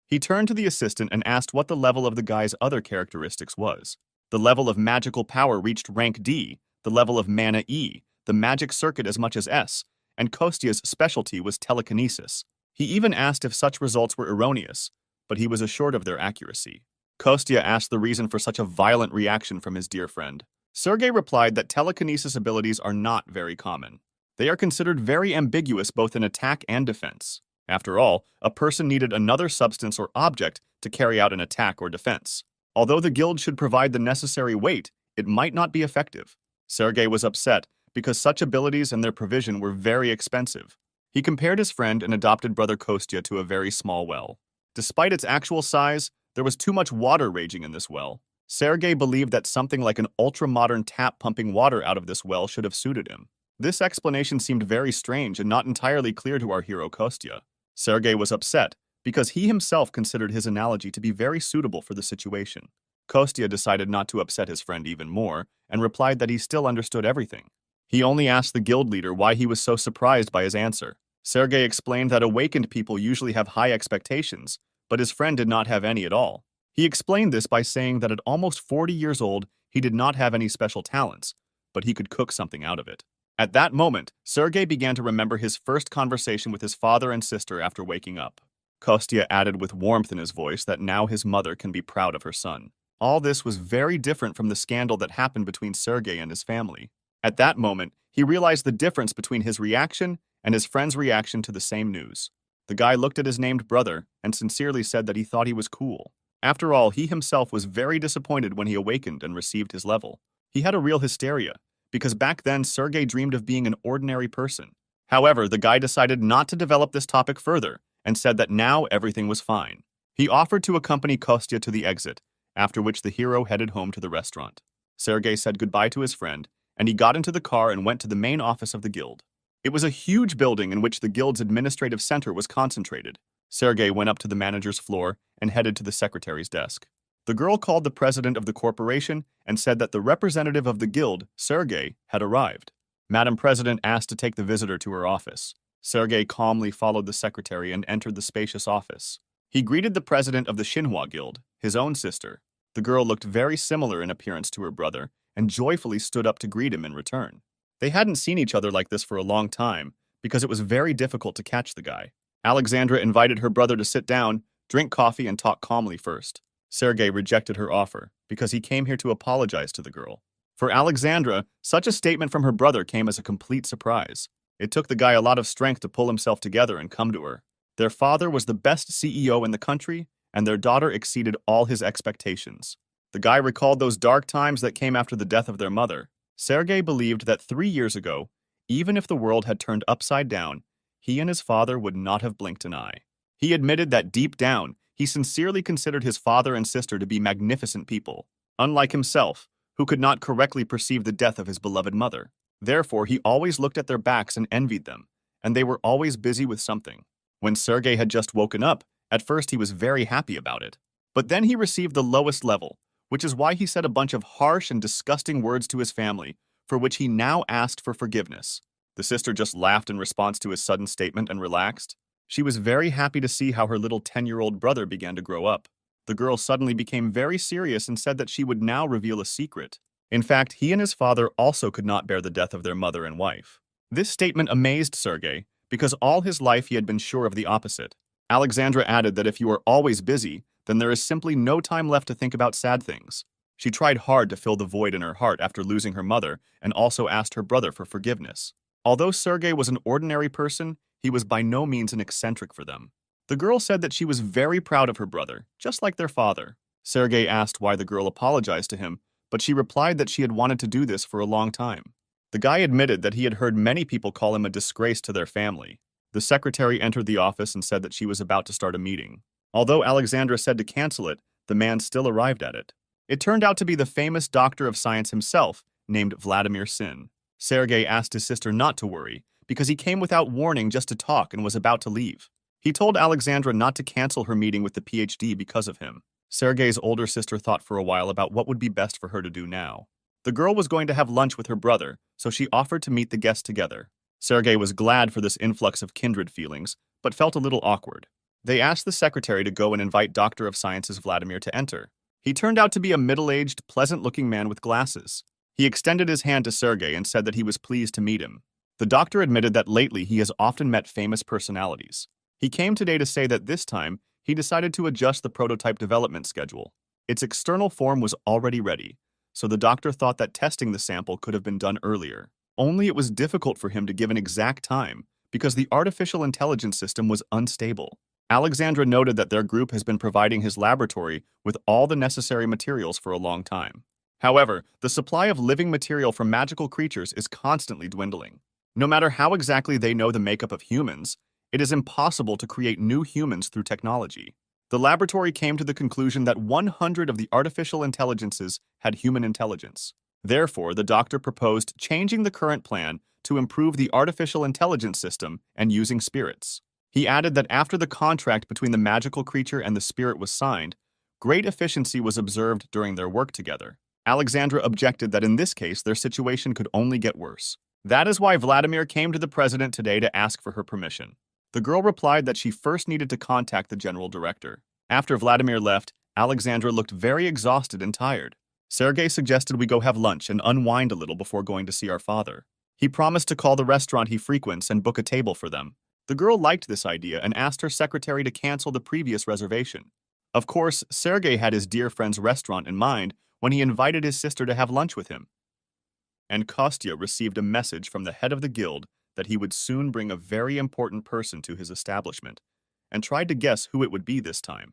He turned to the assistant and asked what the level of the guy's other characteristics was. The level of magical power reached rank D, the level of mana E, the magic circuit as much as S, and Kostya's specialty was telekinesis. He even asked if such results were erroneous, but he was assured of their accuracy. Kostya asked the reason for such a violent reaction from his dear friend. Sergei replied that telekinesis abilities are not very common. They are considered very ambiguous both in attack and defense. After all, a person needed another substance or object to carry out an attack or defense. Although the guild should provide the necessary weight, it might not be effective. Sergei was upset because such abilities and their provision were very expensive. He compared his friend and adopted brother Kostya to a very small well. Despite its actual size, there was too much water raging in this well. Sergei believed that something like an ultra-modern tap pumping water out of this well should have suited him. This explanation seemed very strange and not entirely clear to our hero Kostya. Sergei was upset because he himself considered his analogy to be very suitable for the situation. Kostya decided not to upset his friend even more and replied that he still understood everything. He only asked the guild leader why he was so surprised by his answer. Sergei explained that awakened people usually have high expectations, but his friend did not have any at all. He explained this by saying that at almost 40 years old, he did not have any special talents, but he could cook something out of it. At that moment, Sergei began to remember his first conversation with his father and sister after waking up. Kostya added with warmth in his voice that now his mother can be proud of her son. All this was very different from the scandal that happened between Sergei and his family. At that moment, he realized the difference between his reaction and his friend's reaction to the same news. The guy looked at his named brother and sincerely said that he thought he was cool. After all, he himself was very disappointed when he awakened and received his level. He had a real hysteria, because back then Sergei dreamed of being an ordinary person. However, the guy decided not to develop this topic further and said that now everything was fine. He offered to accompany Kostya to the exit, after which the hero headed home to the restaurant. Sergei said goodbye to his friend, and he got into the car and went to the main office of the guild. It was a huge building in which the guild's administrative center was concentrated. Sergei went up to the manager's floor and headed to the secretary's desk. The girl called the president of the corporation and said that the representative of the guild, Sergei, had arrived. Madam President asked to take the visitor to her office. Sergei calmly followed the secretary and entered the spacious office. He greeted the president of the Manhwa Guild, his own sister. The girl looked very similar in appearance to her brother and joyfully stood up to greet him in return. They hadn't seen each other like this for a long time because it was very difficult to catch the guy. Alexandra invited her brother to sit down, drink coffee, and talk calmly first. Sergei rejected her offer because he came here to apologize to the girl. For Alexandra, such a statement from her brother came as a complete surprise. It took the guy a lot of strength to pull himself together and come to her. Their father was the best CEO in the country, and their daughter exceeded all his expectations. The guy recalled those dark times that came after the death of their mother. Sergei believed that 3 years ago, even if the world had turned upside down, he and his father would not have blinked an eye. He admitted that deep down, he sincerely considered his father and sister to be magnificent people, unlike himself, who could not correctly perceive the death of his beloved mother. Therefore, he always looked at their backs and envied them, and they were always busy with something. When Sergei had just woken up, at first he was very happy about it. But then he received the lowest level, which is why he said a bunch of harsh and disgusting words to his family, for which he now asked for forgiveness. The sister just laughed in response to his sudden statement and relaxed. She was very happy to see how her little 10-year-old brother began to grow up. The girl suddenly became very serious and said that she would now reveal a secret. In fact, he and his father also could not bear the death of their mother and wife. This statement amazed Sergei, because all his life he had been sure of the opposite. Alexandra added that if you are always busy, then there is simply no time left to think about sad things. She tried hard to fill the void in her heart after losing her mother and also asked her brother for forgiveness. Although Sergei was an ordinary person, he was by no means an eccentric for them. The girl said that she was very proud of her brother, just like their father. Sergei asked why the girl apologized to him, but she replied that she had wanted to do this for a long time. The guy admitted that he had heard many people call him a disgrace to their family. The secretary entered the office and said that she was about to start a meeting. Although Alexandra said to cancel it, the man still arrived at it. It turned out to be the famous doctor of science himself, named Vladimir Sin. Sergei asked his sister not to worry, because he came without warning just to talk and was about to leave. He told Alexandra not to cancel her meeting with the PhD because of him. Sergei's older sister thought for a while about what would be best for her to do now. The girl was going to have lunch with her brother, so she offered to meet the guests together. Sergei was glad for this influx of kindred feelings, but felt a little awkward. They asked the secretary to go and invite Doctor of Sciences Vladimir to enter. He turned out to be a middle-aged, pleasant-looking man with glasses. He extended his hand to Sergei and said that he was pleased to meet him. The doctor admitted that lately he has often met famous personalities. He came today to say that this time, he decided to adjust the prototype development schedule. Its external form was already ready, so the doctor thought that testing the sample could have been done earlier. Only it was difficult for him to give an exact time, because the artificial intelligence system was unstable. Alexandra noted that their group has been providing his laboratory with all the necessary materials for a long time. However, the supply of living material from magical creatures is constantly dwindling. No matter how exactly they know the makeup of humans, it is impossible to create new humans through technology. The laboratory came to the conclusion that 100 of the artificial intelligences had human intelligence. Therefore, the doctor proposed changing the current plan to improve the artificial intelligence system and using spirits. He added that after the contract between the magical creature and the spirit was signed, great efficiency was observed during their work together. Alexandra objected that in this case their situation could only get worse. That is why Vladimir came to the president today to ask for her permission. The girl replied that she first needed to contact the general director. After Vladimir left, Alexandra looked very exhausted and tired. Sergei suggested we go have lunch and unwind a little before going to see our father. He promised to call the restaurant he frequents and book a table for them. The girl liked this idea and asked her secretary to cancel the previous reservation. Of course, Sergei had his dear friend's restaurant in mind when he invited his sister to have lunch with him. And Kostya received a message from the head of the guild that he would soon bring a very important person to his establishment, and tried to guess who it would be this time.